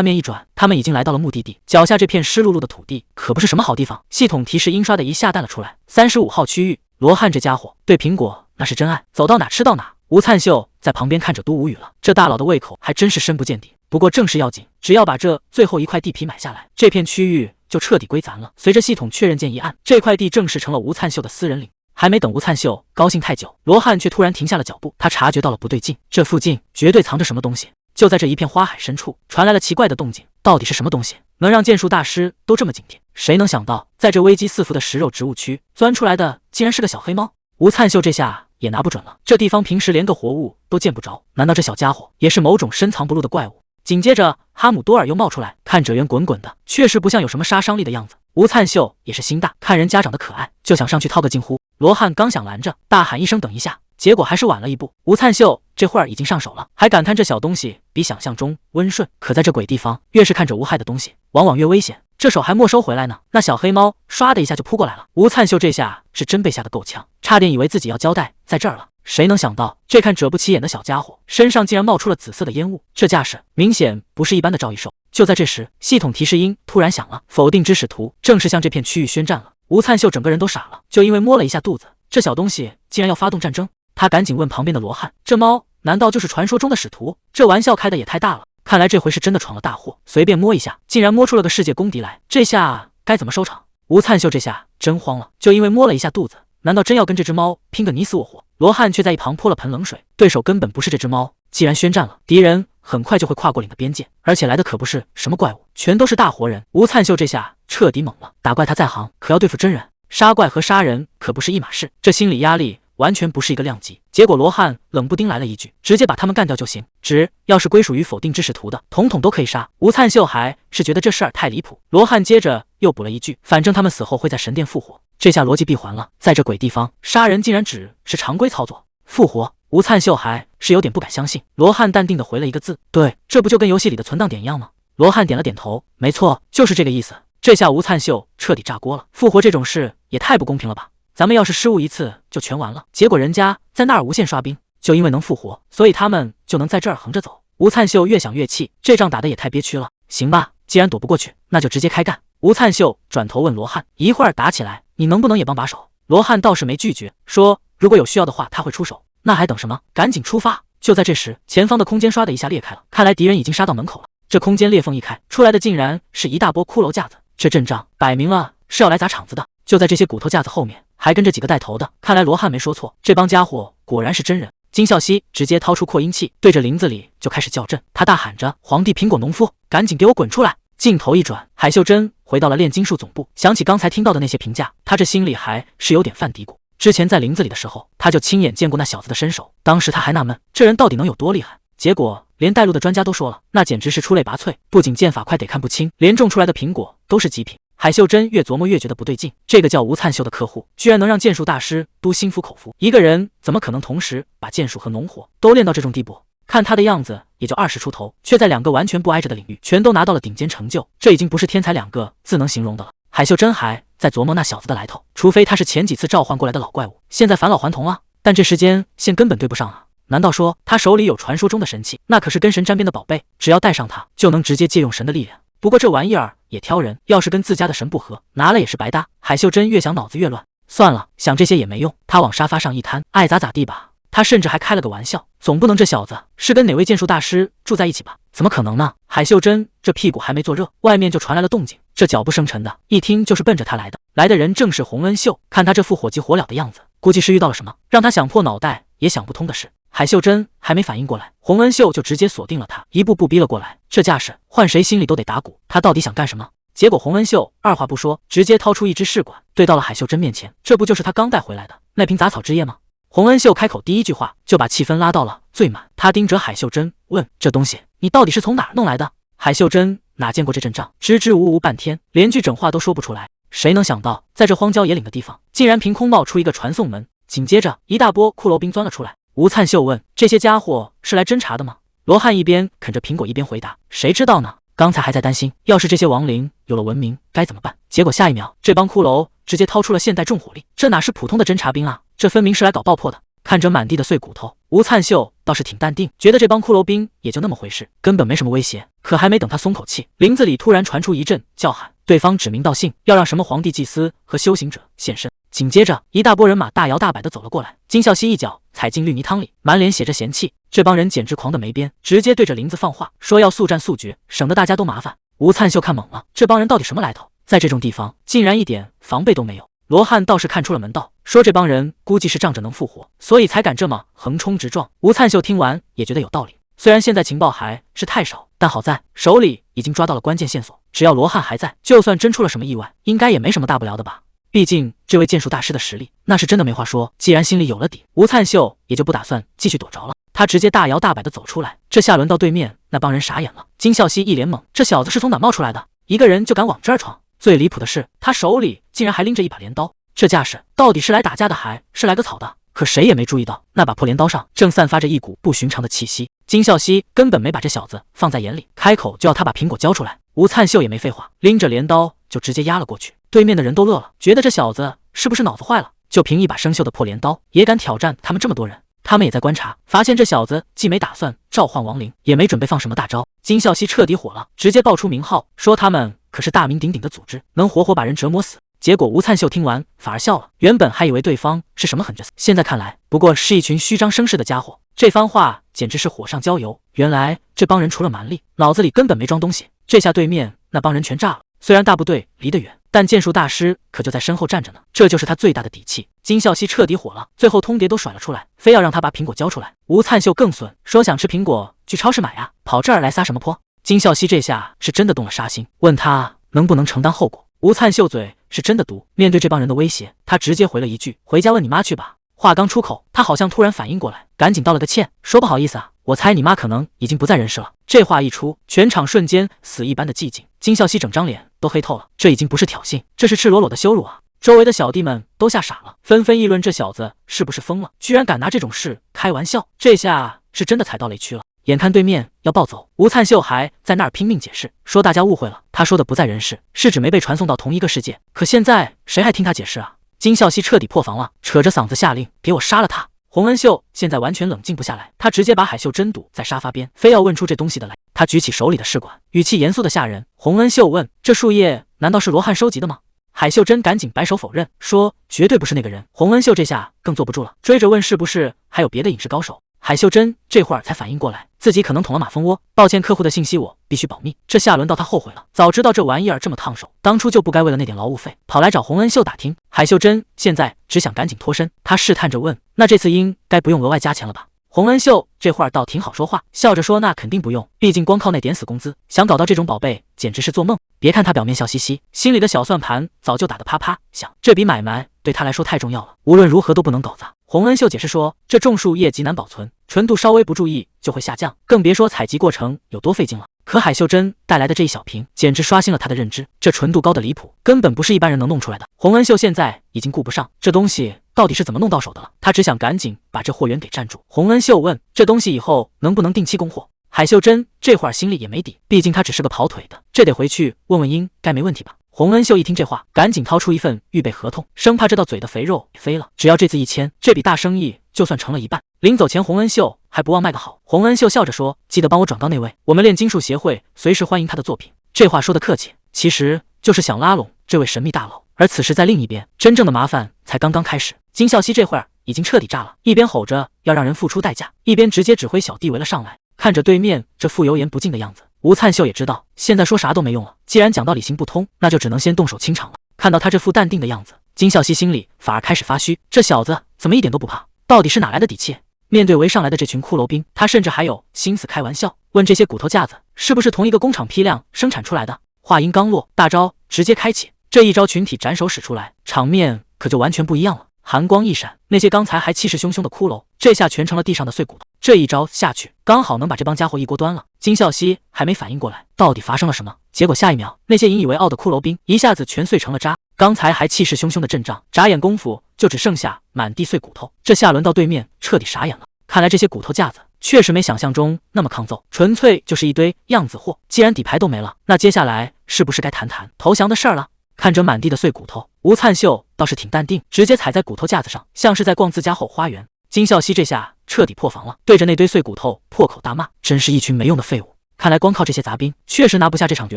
A: 面一转，他们已经来到了目的地，脚下这片湿漉漉的土地可不是什么好地方。系统提示印刷的一下弹了出来，35号区域。罗汉这家伙对苹果那是真爱，走到哪吃到哪。吴灿秀在旁边看着都无语了，这大佬的胃口还真是深不见底。不过正事要紧，只要把这最后一块地皮买下来，这片区域就彻底归咱了。随着系统确认键一按，这块地正式成了吴灿秀的私人领。还没等吴灿秀高兴太久，罗汉却突然停下了脚步，他察觉到了不对劲，这附近绝对藏着什么东西。就在这一片花海深处，传来了奇怪的动静，到底是什么东西能让剑术大师都这么警惕？谁能想到，在这危机四伏的食肉植物区钻出来的竟然是个小黑猫？吴灿秀这下也拿不准了，这地方平时连个活物都见不着，难道这小家伙也是某种深藏不露的怪物？紧接着哈姆多尔又冒出来，看着圆滚滚的，确实不像有什么杀伤力的样子。吴灿秀也是心大，看人家长得可爱，就想上去掏个近乎。罗汉刚想拦着，大喊一声等一下，结果还是晚了一步。吴灿秀这会儿已经上手了，还感叹这小东西比想象中温顺。可在这鬼地方，越是看着无害的东西，往往越危险。这手还没收回来呢，那小黑猫唰的一下就扑过来了。吴灿秀这下是真被吓得够呛，差点以为自己要交代在这儿了。谁能想到，这看者不起眼的小家伙身上竟然冒出了紫色的烟雾，这架势明显不是一般的赵一兽。就在这时，系统提示音突然响了，否定之使徒正式向这片区域宣战了。吴灿秀整个人都傻了，就因为摸了一下肚子，这小东西竟然要发动战争。他赶紧问旁边的罗汉，这猫难道就是传说中的使徒？这玩笑开的也太大了，看来这回是真的闯了大祸，随便摸一下竟然摸出了个世界公敌来，这下该怎么收场？吴灿秀这下真慌了，就因为摸了一下肚子，难道真要跟这只猫拼个你死我活？罗汉却在一旁泼了盆冷水，对手根本不是这只猫，既然宣战了，敌人很快就会跨过岭的边界，而且来的可不是什么怪物，全都是大活人。吴灿秀这下彻底懵了，打怪他在行，可要对付真人，杀怪和杀人可不是一码事，这心理压力完全不是一个量级。结果罗汉冷不丁来了一句，直接把他们干掉就行，只要是归属于否定之使徒的，统统都可以杀。吴灿秀还是觉得这事儿太离谱，罗汉接着又补了一句，反正他们死后会在神殿复活。这下逻辑闭环了，在这鬼地方杀人竟然只是常规操作，复活？吴灿秀还是有点不敢相信。罗汉淡定的回了一个字，对，这不就跟游戏里的存档点一样吗？罗汉点了点头，没错，就是这个意思。这下吴灿秀彻底炸锅了，复活这种事也太不公平了吧，咱们要是失误一次就全完了，结果人家在那儿无限刷兵，就因为能复活，所以他们就能在这儿横着走。吴灿秀越想越气，这仗打得也太憋屈了。行吧，既然躲不过去，那就直接开干。吴灿秀转头问罗汉，一会儿打起来你能不能也帮把手？罗汉倒是没拒绝，说如果有需要的话他会出手。那还等什么，赶紧出发。就在这时，前方的空间唰的一下裂开了，看来敌人已经杀到门口了。这空间裂缝一开，出来的竟然是一大波骷髅架子，这阵仗摆明了是要来砸场子的。就在这些骨头架子后面还跟着几个带头的，看来罗汉没说错，这帮家伙果然是真人。金孝熙直接掏出扩音器，对着林子里就开始叫阵，他大喊着，皇帝苹果农夫赶紧给我滚出来。镜头一转，海秀珍回到了炼金术总部，想起刚才听到的那些评价，他这心里还是有点犯嘀咕。之前在林子里的时候，他就亲眼见过那小子的身手，当时他还纳闷这人到底能有多厉害，结果连带路的专家都说了，那简直是出类拔萃，不仅剑法快得看不清，连种出来的苹果都是极品。海秀珍越琢磨越觉得不对劲，这个叫吴灿秀的客户居然能让剑术大师都心服口服，一个人怎么可能同时把剑术和农活都练到这种地步？看他的样子也就20出头，却在2个完全不挨着的领域全都拿到了顶尖成就，这已经不是天才2个字能形容的了。海秀珍还在琢磨那小子的来头，除非他是前几次召唤过来的老怪物，现在返老还童啊，但这时间线根本对不上啊。难道说他手里有传说中的神器？那可是跟神沾边的宝贝，只要带上它就能直接借用神的力量。不过这玩意儿也挑人，要是跟自家的神不合，拿了也是白搭。海秀珍越想脑子越乱，算了，想这些也没用。他往沙发上一瘫，爱咋咋地吧。他甚至还开了个玩笑，总不能这小子是跟哪位剑术大师住在一起吧？怎么可能呢？海秀珍这屁股还没坐热，外面就传来了动静，这脚步声沉的，一听就是奔着他来的。来的人正是洪恩秀，看他这副火急火燎的样子，估计是遇到了什么让他想破脑袋也想不通的事。海秀珍还没反应过来，洪恩秀就直接锁定了他，一步步逼了过来。这架势换谁心里都得打鼓，他到底想干什么？结果洪恩秀二话不说，直接掏出一支试管，对到了海秀珍面前。这不就是他刚带回来的那瓶杂草汁液吗？洪恩秀开口第一句话就把气氛拉到了最满，他盯着海秀珍问：“这东西你到底是从哪儿弄来的？”海秀珍哪见过这阵仗，支支吾吾半天，连句整话都说不出来。谁能想到，在这荒郊野岭的地方，竟然凭空冒出一个传送门，紧接着一大波骷髅兵钻了出来。吴灿秀问：“这些家伙是来侦查的吗？”罗汉一边啃着苹果一边回答：“谁知道呢？刚才还在担心，要是这些亡灵有了文明该怎么办？结果下一秒，这帮骷髅直接掏出了现代重火力，这哪是普通的侦察兵啊？这分明是来搞爆破的！”看着满地的碎骨头，吴灿秀倒是挺淡定，觉得这帮骷髅兵也就那么回事，根本没什么威胁。可还没等他松口气，林子里突然传出一阵叫喊，对方指名道姓要让什么皇帝祭司和修行者现身。紧接着，一大波人马大摇大摆地走了过来，金孝熙一脚踩进绿泥汤里，满脸写着嫌弃。这帮人简直狂得没边，直接对着林子放话，说要速战速决，省得大家都麻烦。吴灿秀看懵了，这帮人到底什么来头？在这种地方竟然一点防备都没有。罗汉倒是看出了门道，说这帮人估计是仗着能复活，所以才敢这么横冲直撞。吴灿秀听完也觉得有道理，虽然现在情报还是太少，但好在手里已经抓到了关键线索，只要罗汉还在，就算真出了什么意外，应该也没什么大不了的吧。毕竟这位剑术大师的实力，那是真的没话说。既然心里有了底，吴灿秀也就不打算继续躲着了，他直接大摇大摆地走出来。这下轮到对面那帮人傻眼了，金孝熙一脸懵，这小子是从哪冒出来的？一个人就敢往这儿闯？最离谱的是，他手里竟然还拎着一把镰刀，这架势到底是来打架的还是来个草的？可谁也没注意到，那把破镰刀上正散发着一股不寻常的气息。金孝熙根本没把这小子放在眼里，开口就要他把苹果交出来。吴灿秀也没废话，拎着镰刀就直接压了过去。对面的人都乐了，觉得这小子是不是脑子坏了？就凭一把生锈的破镰刀，也敢挑战他们这么多人？他们也在观察，发现这小子既没打算召唤亡灵，也没准备放什么大招。金孝熙彻底火了，直接报出名号，说他们可是大名鼎鼎的组织，能活活把人折磨死。结果吴灿秀听完反而笑了，原本还以为对方是什么狠角色，现在看来不过是一群虚张声势的家伙。这番话简直是火上浇油，原来这帮人除了蛮力，脑子里根本没装东西。这下对面那帮人全炸了，虽然大部队离得远，但剑术大师可就在身后站着呢，这就是他最大的底气。金孝熙彻底火了，最后通牒都甩了出来，非要让他把苹果交出来。吴灿秀更损，说想吃苹果去超市买啊，跑这儿来撒什么泼？金孝熙这下是真的动了杀心，问他能不能承担后果。吴灿秀嘴是真的毒，面对这帮人的威胁，他直接回了一句：“回家问你妈去吧。”话刚出口，他好像突然反应过来，赶紧道了个歉，说不好意思啊，我猜你妈可能已经不在人世了。这话一出，全场瞬间死一般的寂静。金孝熙整张脸都黑透了，这已经不是挑衅，这是赤裸裸的羞辱啊！周围的小弟们都吓傻了，纷纷议论这小子是不是疯了，居然敢拿这种事开玩笑，这下是真的踩到雷区了。眼看对面要暴走，吴灿秀还在那儿拼命解释，说大家误会了，他说的不在人世，是指没被传送到同一个世界。可现在谁还听他解释啊？金孝熙彻底破防了，扯着嗓子下令，给我杀了他！洪恩秀现在完全冷静不下来，他直接把海秀珍堵在沙发边，非要问出这东西的来。他举起手里的试管，语气严肃的吓人。洪恩秀问：“这树叶难道是罗汉收集的吗？”海秀珍赶紧摆手否认，说绝对不是那个人。洪恩秀这下更坐不住了，追着问是不是还有别的隐士高手。海秀珍这会儿才反应过来，自己可能捅了马蜂窝，抱歉，客户的信息我必须保密。这下轮到他后悔了，早知道这玩意儿这么烫手，当初就不该为了那点劳务费跑来找洪恩秀打听。海秀珍现在只想赶紧脱身，他试探着问：“那这次应该不用额外加钱了吧？”洪恩秀这会儿倒挺好说话，笑着说：“那肯定不用，毕竟光靠那点死工资，想搞到这种宝贝简直是做梦。”别看他表面笑嘻嘻，心里的小算盘早就打得啪啪响，这笔买卖对他来说太重要了，无论如何都不能搞砸。洪恩秀解释说，这种树叶极难保存，纯度稍微不注意就会下降，更别说采集过程有多费劲了。可海秀珍带来的这一小瓶，简直刷新了他的认知，这纯度高的离谱，根本不是一般人能弄出来的。洪恩秀现在已经顾不上这东西到底是怎么弄到手的了，他只想赶紧把这货源给占住。洪恩秀问：“这东西以后能不能定期供货？”海秀珍这会儿心里也没底，毕竟他只是个跑腿的，这得回去问问应该没问题吧。洪恩秀一听这话，赶紧掏出一份预备合同，生怕这道嘴的肥肉飞了。只要这次一签，这笔大生意就算成了一半。临走前，洪恩秀还不忘卖个好。洪恩秀笑着说：“记得帮我转告那位，我们炼金术协会随时欢迎他的作品。”这话说的客气，其实就是想拉拢这位神秘大佬。而此时在另一边，真正的麻烦才刚刚开始。金孝熙这会儿已经彻底炸了，一边吼着要让人付出代价，一边直接指挥小弟围了上来。看着对面这副油盐不进的样子，吴灿秀也知道现在说啥都没用了，既然讲道理行不通，那就只能先动手清场了。看到他这副淡定的样子，金孝熙心里反而开始发虚，这小子怎么一点都不怕？到底是哪来的底气？面对围上来的这群骷髅兵，他甚至还有心思开玩笑，问这些骨头架子是不是同一个工厂批量生产出来的。话音刚落，大招直接开启，这一招群体斩首使出来，场面可就完全不一样了。寒光一闪，那些刚才还气势汹汹的骷髅，这下全成了地上的碎骨头。这一招下去，刚好能把这帮家伙一锅端了。金孝熙还没反应过来到底发生了什么，结果下一秒，那些引以为傲的骷髅兵一下子全碎成了渣。刚才还气势汹汹的阵仗，眨眼功夫就只剩下满地碎骨头。这下轮到对面彻底傻眼了，看来这些骨头架子确实没想象中那么抗揍，纯粹就是一堆样子货。既然底牌都没了，那接下来是不是该谈谈投降的事儿了？看着满地的碎骨头，吴灿秀倒是挺淡定，直接踩在骨头架子上，像是在逛自家后花园。金孝熙这下彻底破防了，对着那堆碎骨头破口大骂，真是一群没用的废物。看来光靠这些杂兵确实拿不下这场局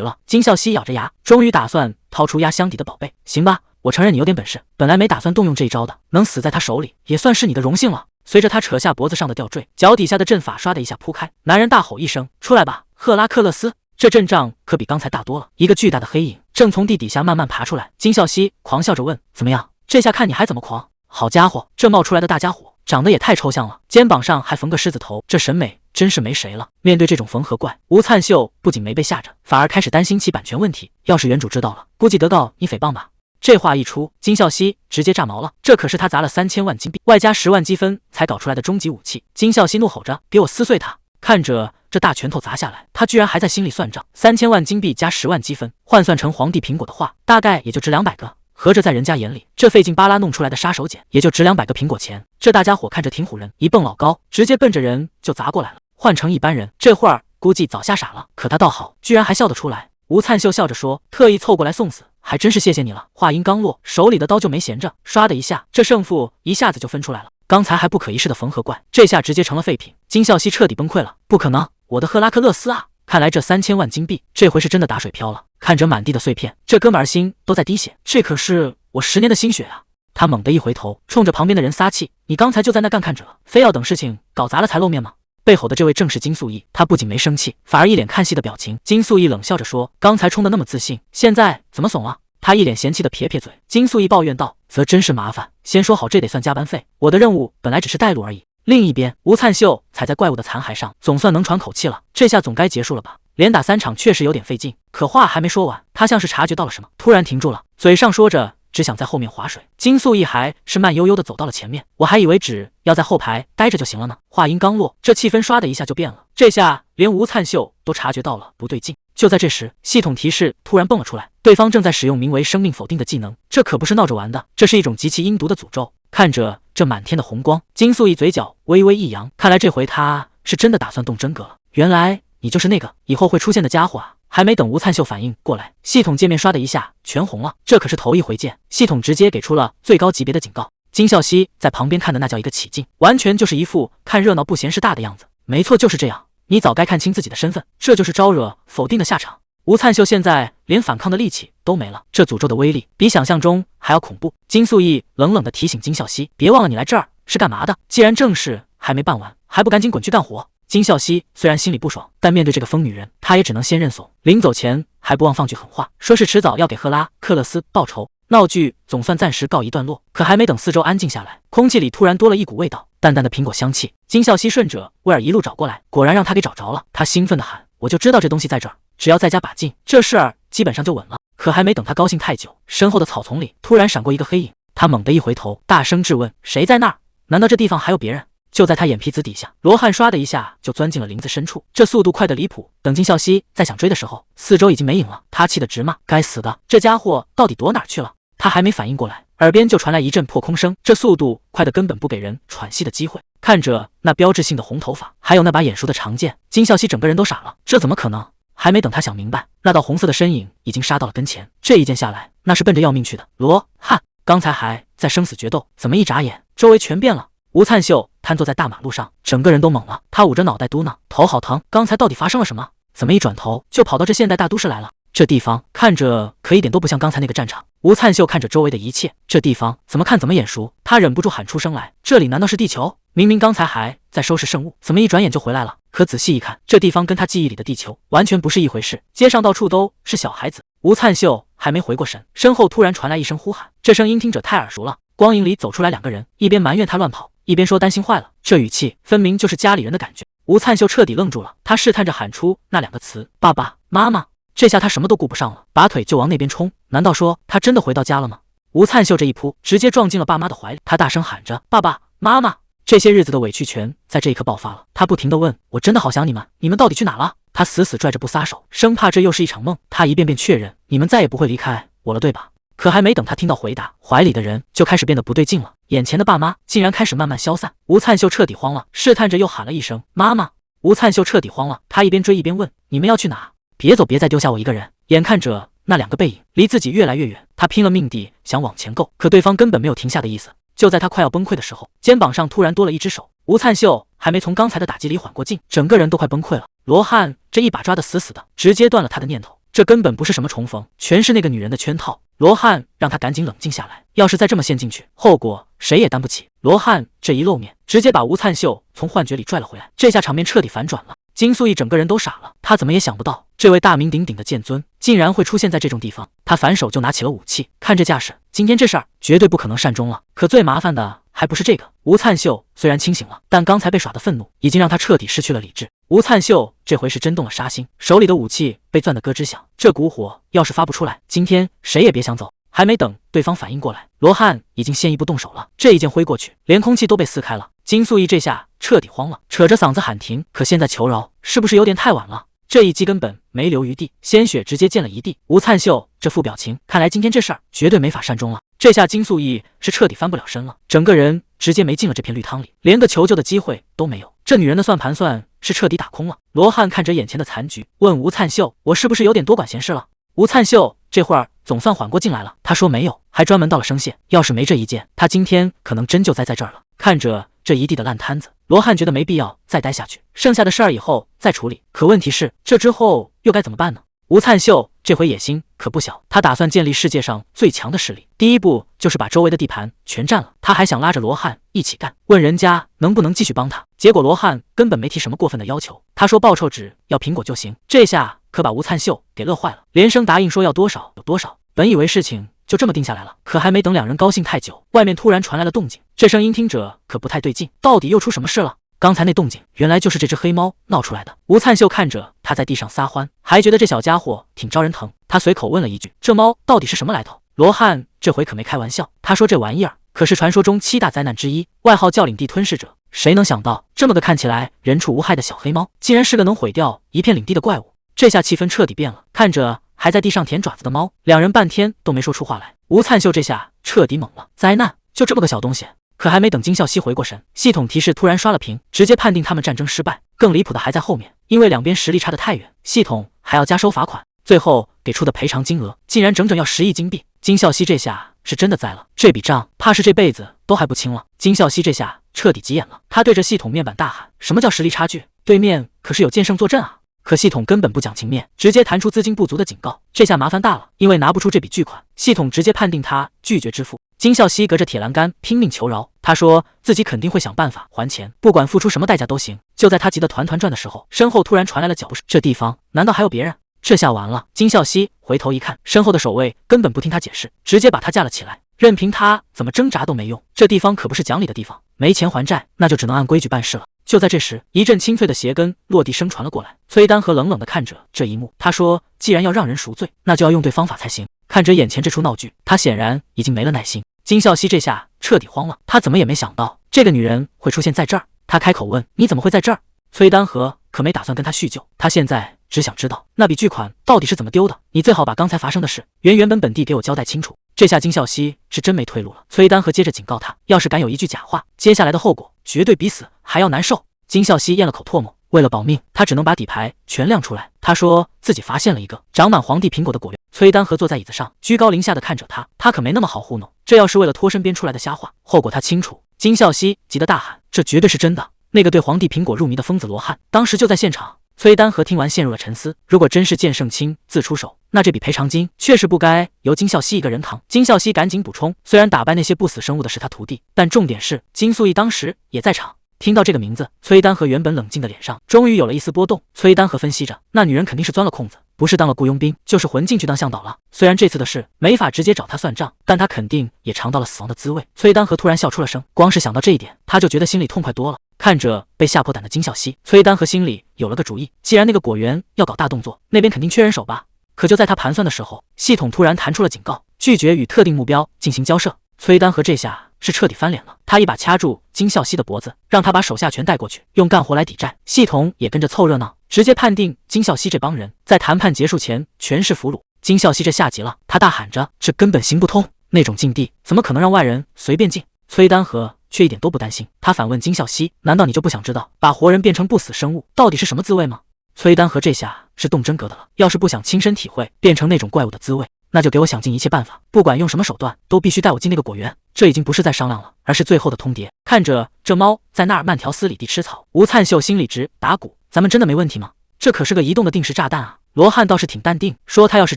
A: 了。金孝熙咬着牙，终于打算掏出压箱底的宝贝。行吧，我承认你有点本事，本来没打算动用这一招的，能死在他手里也算是你的荣幸了。随着他扯下脖子上的吊坠，脚底下的阵法唰的一下铺开，男人大吼一声：“出来吧，赫拉克勒斯！”这阵仗可比刚才大多了，一个巨大的黑影正从地底下慢慢爬出来。金孝熙狂笑着问：“怎么样？这下看你还怎么狂？”好家伙，这冒出来的大家伙长得也太抽象了，肩膀上还缝个狮子头，这审美真是没谁了。面对这种缝合怪，吴灿秀不仅没被吓着，反而开始担心起版权问题。要是原主知道了，估计得告你诽谤吧。这话一出，金孝熙直接炸毛了，这可是他砸了3000万金币，外加10万积分才搞出来的终极武器。金孝熙怒吼着：“给我撕碎它！”看着这大拳头砸下来，他居然还在心里算账，3000万金币加10万积分，换算成皇帝苹果的话，大概也就值200个。合着在人家眼里，这费劲巴拉弄出来的杀手锏也就值200个苹果钱。这大家伙看着挺唬人，一蹦老高，直接奔着人就砸过来了。换成一般人，这会儿估计早吓傻了。可他倒好，居然还笑得出来。吴灿秀笑着说：“特意凑过来送死，还真是谢谢你了。”话音刚落，手里的刀就没闲着，唰的一下，这胜负一下子就分出来了。刚才还不可一世的缝合怪，这下直接成了废品。金孝熙彻底崩溃了，不可能，我的赫拉克勒斯啊！看来这3000万金币，这回是真的打水漂了。看着满地的碎片，这哥们儿心都在滴血，这可是我10年的心血啊！他猛地一回头，冲着旁边的人撒气：“你刚才就在那干看着，非要等事情搞砸了才露面吗？”背后的这位正是金素义，他不仅没生气，反而一脸看戏的表情。金素义冷笑着说：“刚才冲的那么自信，现在怎么怂了？”他一脸嫌弃的撇撇嘴。金素义抱怨道：“则真是麻烦，先说好这得算加班费，我的任务本来只是带路而已。”另一边，吴灿秀踩在怪物的残骸上，总算能喘口气了。这下总该结束了吧？连打3场确实有点费劲，可话还没说完，他像是察觉到了什么，突然停住了，嘴上说着只想在后面划水。金素义还是慢悠悠的走到了前面，我还以为只要在后排待着就行了呢。话音刚落，这气氛唰的一下就变了，这下连吴灿秀都察觉到了不对劲。就在这时，系统提示突然蹦了出来，对方正在使用名为生命否定的技能，这可不是闹着玩的，这是一种极其阴毒的诅咒。看着这满天的红光，金素义嘴角微微一扬，看来这回他是真的打算动真格了。原来你就是那个以后会出现的家伙啊！还没等吴灿秀反应过来，系统界面刷的一下全红了，这可是头一回见，系统直接给出了最高级别的警告。金孝熙在旁边看的那叫一个起劲，完全就是一副看热闹不嫌事大的样子。没错，就是这样，你早该看清自己的身份，这就是招惹否定的下场。吴灿秀现在连反抗的力气都没了，这诅咒的威力比想象中还要恐怖。金素义冷冷地提醒金孝熙：“别忘了你来这儿是干嘛的，既然正事还没办完，还不赶紧滚去干活！”金孝熙虽然心里不爽，但面对这个疯女人，他也只能先认怂。临走前还不忘放句狠话，说是迟早要给赫拉克勒斯报仇。闹剧总算暂时告一段落，可还没等四周安静下来，空气里突然多了一股味道，淡淡的苹果香气。金孝熙顺着威尔一路找过来，果然让他给找着了。他兴奋地喊：“我就知道这东西在这儿，只要再加把劲，这事儿基本上就稳了。”可还没等他高兴太久，身后的草丛里突然闪过一个黑影，他猛地一回头，大声质问：“谁在那儿？难道这地方还有别人？”就在他眼皮子底下，罗汉唰的一下就钻进了林子深处，这速度快得离谱。等金孝熙再想追的时候，四周已经没影了。他气得直骂：“该死的，这家伙到底躲哪儿去了？”他还没反应过来，耳边就传来一阵破空声，这速度快得根本不给人喘息的机会。看着那标志性的红头发，还有那把眼熟的长剑，金孝熙整个人都傻了，这怎么可能？还没等他想明白，那道红色的身影已经杀到了跟前。这一剑下来，那是奔着要命去的。罗汉刚才还在生死决斗，怎么一眨眼，周围全变了？吴灿秀瘫坐在大马路上，整个人都懵了。他捂着脑袋嘟囔：“头好疼，刚才到底发生了什么？怎么一转头就跑到这现代大都市来了？”这地方看着可一点都不像刚才那个战场。吴灿秀看着周围的一切，这地方怎么看怎么眼熟，他忍不住喊出声来：这里难道是地球？明明刚才还在收拾圣物，怎么一转眼就回来了？可仔细一看，这地方跟他记忆里的地球完全不是一回事，街上到处都是小孩子。吴灿秀还没回过神，身后突然传来一声呼喊，这声音听着太耳熟了。光影里走出来两个人，一边埋怨他乱跑，一边说担心坏了，这语气分明就是家里人的感觉。吴灿秀彻底愣住了，他试探着喊出那两个词：爸爸妈妈。这下他什么都顾不上了，拔腿就往那边冲。难道说他真的回到家了吗？吴灿秀这一扑，直接撞进了爸妈的怀里，他大声喊着：爸爸妈妈！这些日子的委屈全在这一刻爆发了，他不停地问：我真的好想你们，你们到底去哪了？他死死拽着不撒手，生怕这又是一场梦。他一遍遍确认：你们再也不会离开我了，对吧？可还没等他听到回答，怀里的人就开始变得不对劲了，眼前的爸妈竟然开始慢慢消散。吴灿秀彻底慌了，试探着又喊了一声：妈妈！吴灿秀彻底慌了，他一边追一边问：你们要去哪？别走，别再丢下我一个人！眼看着那两个背影离自己越来越远，他拼了命地想往前够，可对方根本没有停下的意思。就在他快要崩溃的时候，肩膀上突然多了一只手。吴灿秀还没从刚才的打击里缓过劲，整个人都快崩溃了。罗汉这一把抓得死死的，直接断了他的念头。这根本不是什么重逢，全是那个女人的圈套。罗汉让他赶紧冷静下来，要是再这么陷进去，后果谁也担不起。罗汉这一露面，直接把吴灿秀从幻觉里拽了回来，这下场面彻底反转了。金素义整个人都傻了，他怎么也想不到，这位大名鼎鼎的剑尊竟然会出现在这种地方。他反手就拿起了武器，看这架势，今天这事儿绝对不可能善终了。可最麻烦的还不是这个，吴灿秀虽然清醒了，但刚才被耍的愤怒已经让他彻底失去了理智。吴灿秀这回是真动了杀心，手里的武器被攥得咯吱响，这股火要是发不出来，今天谁也别想走。还没等对方反应过来，罗汉已经先一步动手了，这一剑挥过去，连空气都被撕开了。金素义这下彻底慌了，扯着嗓子喊停，可现在求饶是不是有点太晚了？这一击根本没留余地，鲜血直接溅了一地。吴灿秀这副表情，看来今天这事儿绝对没法善终了。这下金素义是彻底翻不了身了，整个人直接没进了这片绿汤里，连个求救的机会都没有。这女人的算盘算是彻底打空了。罗汉看着眼前的残局，问吴灿秀：我是不是有点多管闲事了？吴灿秀这会儿总算缓过劲来了，他说没有，还专门道了声谢。要是没这一剑，他今天可能真就栽在这儿了。看着这一地的烂摊子，罗汉觉得没必要再待下去，剩下的事儿以后再处理。可问题是，这之后又该怎么办呢？吴灿秀这回野心可不小，他打算建立世界上最强的势力，第一步就是把周围的地盘全占了。他还想拉着罗汉一起干，问人家能不能继续帮他。结果罗汉根本没提什么过分的要求，他说报酬只要苹果就行。这下可把吴灿秀给乐坏了，连声答应说要多少有多少。本以为事情就这么定下来了，可还没等两人高兴太久，外面突然传来了动静。这声音听着可不太对劲，到底又出什么事了？刚才那动静原来就是这只黑猫闹出来的。吴灿秀看着他在地上撒欢，还觉得这小家伙挺招人疼，他随口问了一句：这猫到底是什么来头？罗汉这回可没开玩笑，他说这玩意儿可是传说中7大灾难之一，外号叫领地吞噬者。谁能想到这么个看起来人畜无害的小黑猫，竟然是个能毁掉一片领地的怪物。这下气氛彻底变了，看着还在地上舔爪子的猫，两人半天都没说出话来。吴灿秀这下彻底懵了，灾难就这么个小东西。可还没等金孝熙回过神，系统提示突然刷了屏，直接判定他们战争失败。更离谱的还在后面，因为两边实力差得太远，系统还要加收罚款，最后给出的赔偿金额竟然整整要10亿金币。金孝熙这下是真的栽了，这笔账怕是这辈子都还不清了。金孝熙这下彻底急眼了，他对着系统面板大喊：什么叫实力差距？对面可是有剑圣坐镇啊！可系统根本不讲情面，直接弹出资金不足的警告。这下麻烦大了，因为拿不出这笔巨款，系统直接判定他拒绝支付。金孝熙隔着铁栏杆拼命求饶，他说自己肯定会想办法还钱，不管付出什么代价都行。就在他急得团团转的时候，身后突然传来了脚步声，这地方难道还有别人？这下完了！金孝熙回头一看，身后的守卫根本不听他解释，直接把他架了起来，任凭他怎么挣扎都没用。这地方可不是讲理的地方，没钱还债，那就只能按规矩办事了。就在这时，一阵清脆的鞋跟落地声传了过来。崔丹和冷冷地看着这一幕，他说：既然要让人赎罪，那就要用对方法才行。看着眼前这出闹剧，他显然已经没了耐心。金孝熙这下彻底慌了，他怎么也没想到这个女人会出现在这儿。他开口问：你怎么会在这儿？崔丹和可没打算跟他叙旧，他现在只想知道那笔巨款到底是怎么丢的。你最好把刚才发生的事原本地给我交代清楚。这下金孝熙是真没退路了。崔丹和接着警告他，要是敢有一句假话，接下来的后果绝对比死还要难受。金孝熙咽了口唾沫，为了保命，他只能把底牌全亮出来。他说自己发现了一个长满皇帝苹果的果园。崔丹和坐在椅子上，居高临下的看着他，他可没那么好糊弄。这要是为了脱身编出来的瞎话，后果他清楚。金孝熙急得大喊：这绝对是真的！那个对皇帝苹果入迷的疯子罗汉，当时就在现场。崔丹和听完陷入了沉思。如果真是剑圣卿自出手，那这笔赔偿金确实不该由金孝熙一个人扛。金孝熙赶紧补充，虽然打败那些不死生物的是他徒弟，但重点是金素义当时也在场。听到这个名字，崔丹和原本冷静的脸上终于有了一丝波动。崔丹和分析着，那女人肯定是钻了空子，不是当了雇佣兵，就是混进去当向导了。虽然这次的事没法直接找他算账，但他肯定也尝到了死亡的滋味。崔丹和突然笑出了声，光是想到这一点，他就觉得心里痛快多了。看着被吓破胆的金孝熙，崔丹和心里有了个主意，既然那个果园要搞大动作，那边肯定缺人手吧。可就在他盘算的时候，系统突然弹出了警告，拒绝与特定目标进行交涉。崔丹和这下是彻底翻脸了，他一把掐住金孝熙的脖子，让他把手下全带过去，用干活来抵债。系统也跟着凑热闹，直接判定金孝熙这帮人在谈判结束前全是俘虏。金孝熙这吓急了，他大喊着：“这根本行不通！那种境地怎么可能让外人随便进？”崔丹和却一点都不担心，他反问金孝熙：“难道你就不想知道把活人变成不死生物到底是什么滋味吗？”崔丹和这下是动真格的了，要是不想亲身体会变成那种怪物的滋味，那就给我想尽一切办法，不管用什么手段，都必须带我进那个果园。这已经不是在商量了，而是最后的通牒。看着这猫在那儿慢条斯理地吃草，吴灿秀心里直打鼓。咱们真的没问题吗？这可是个移动的定时炸弹啊！罗汉倒是挺淡定，说他要是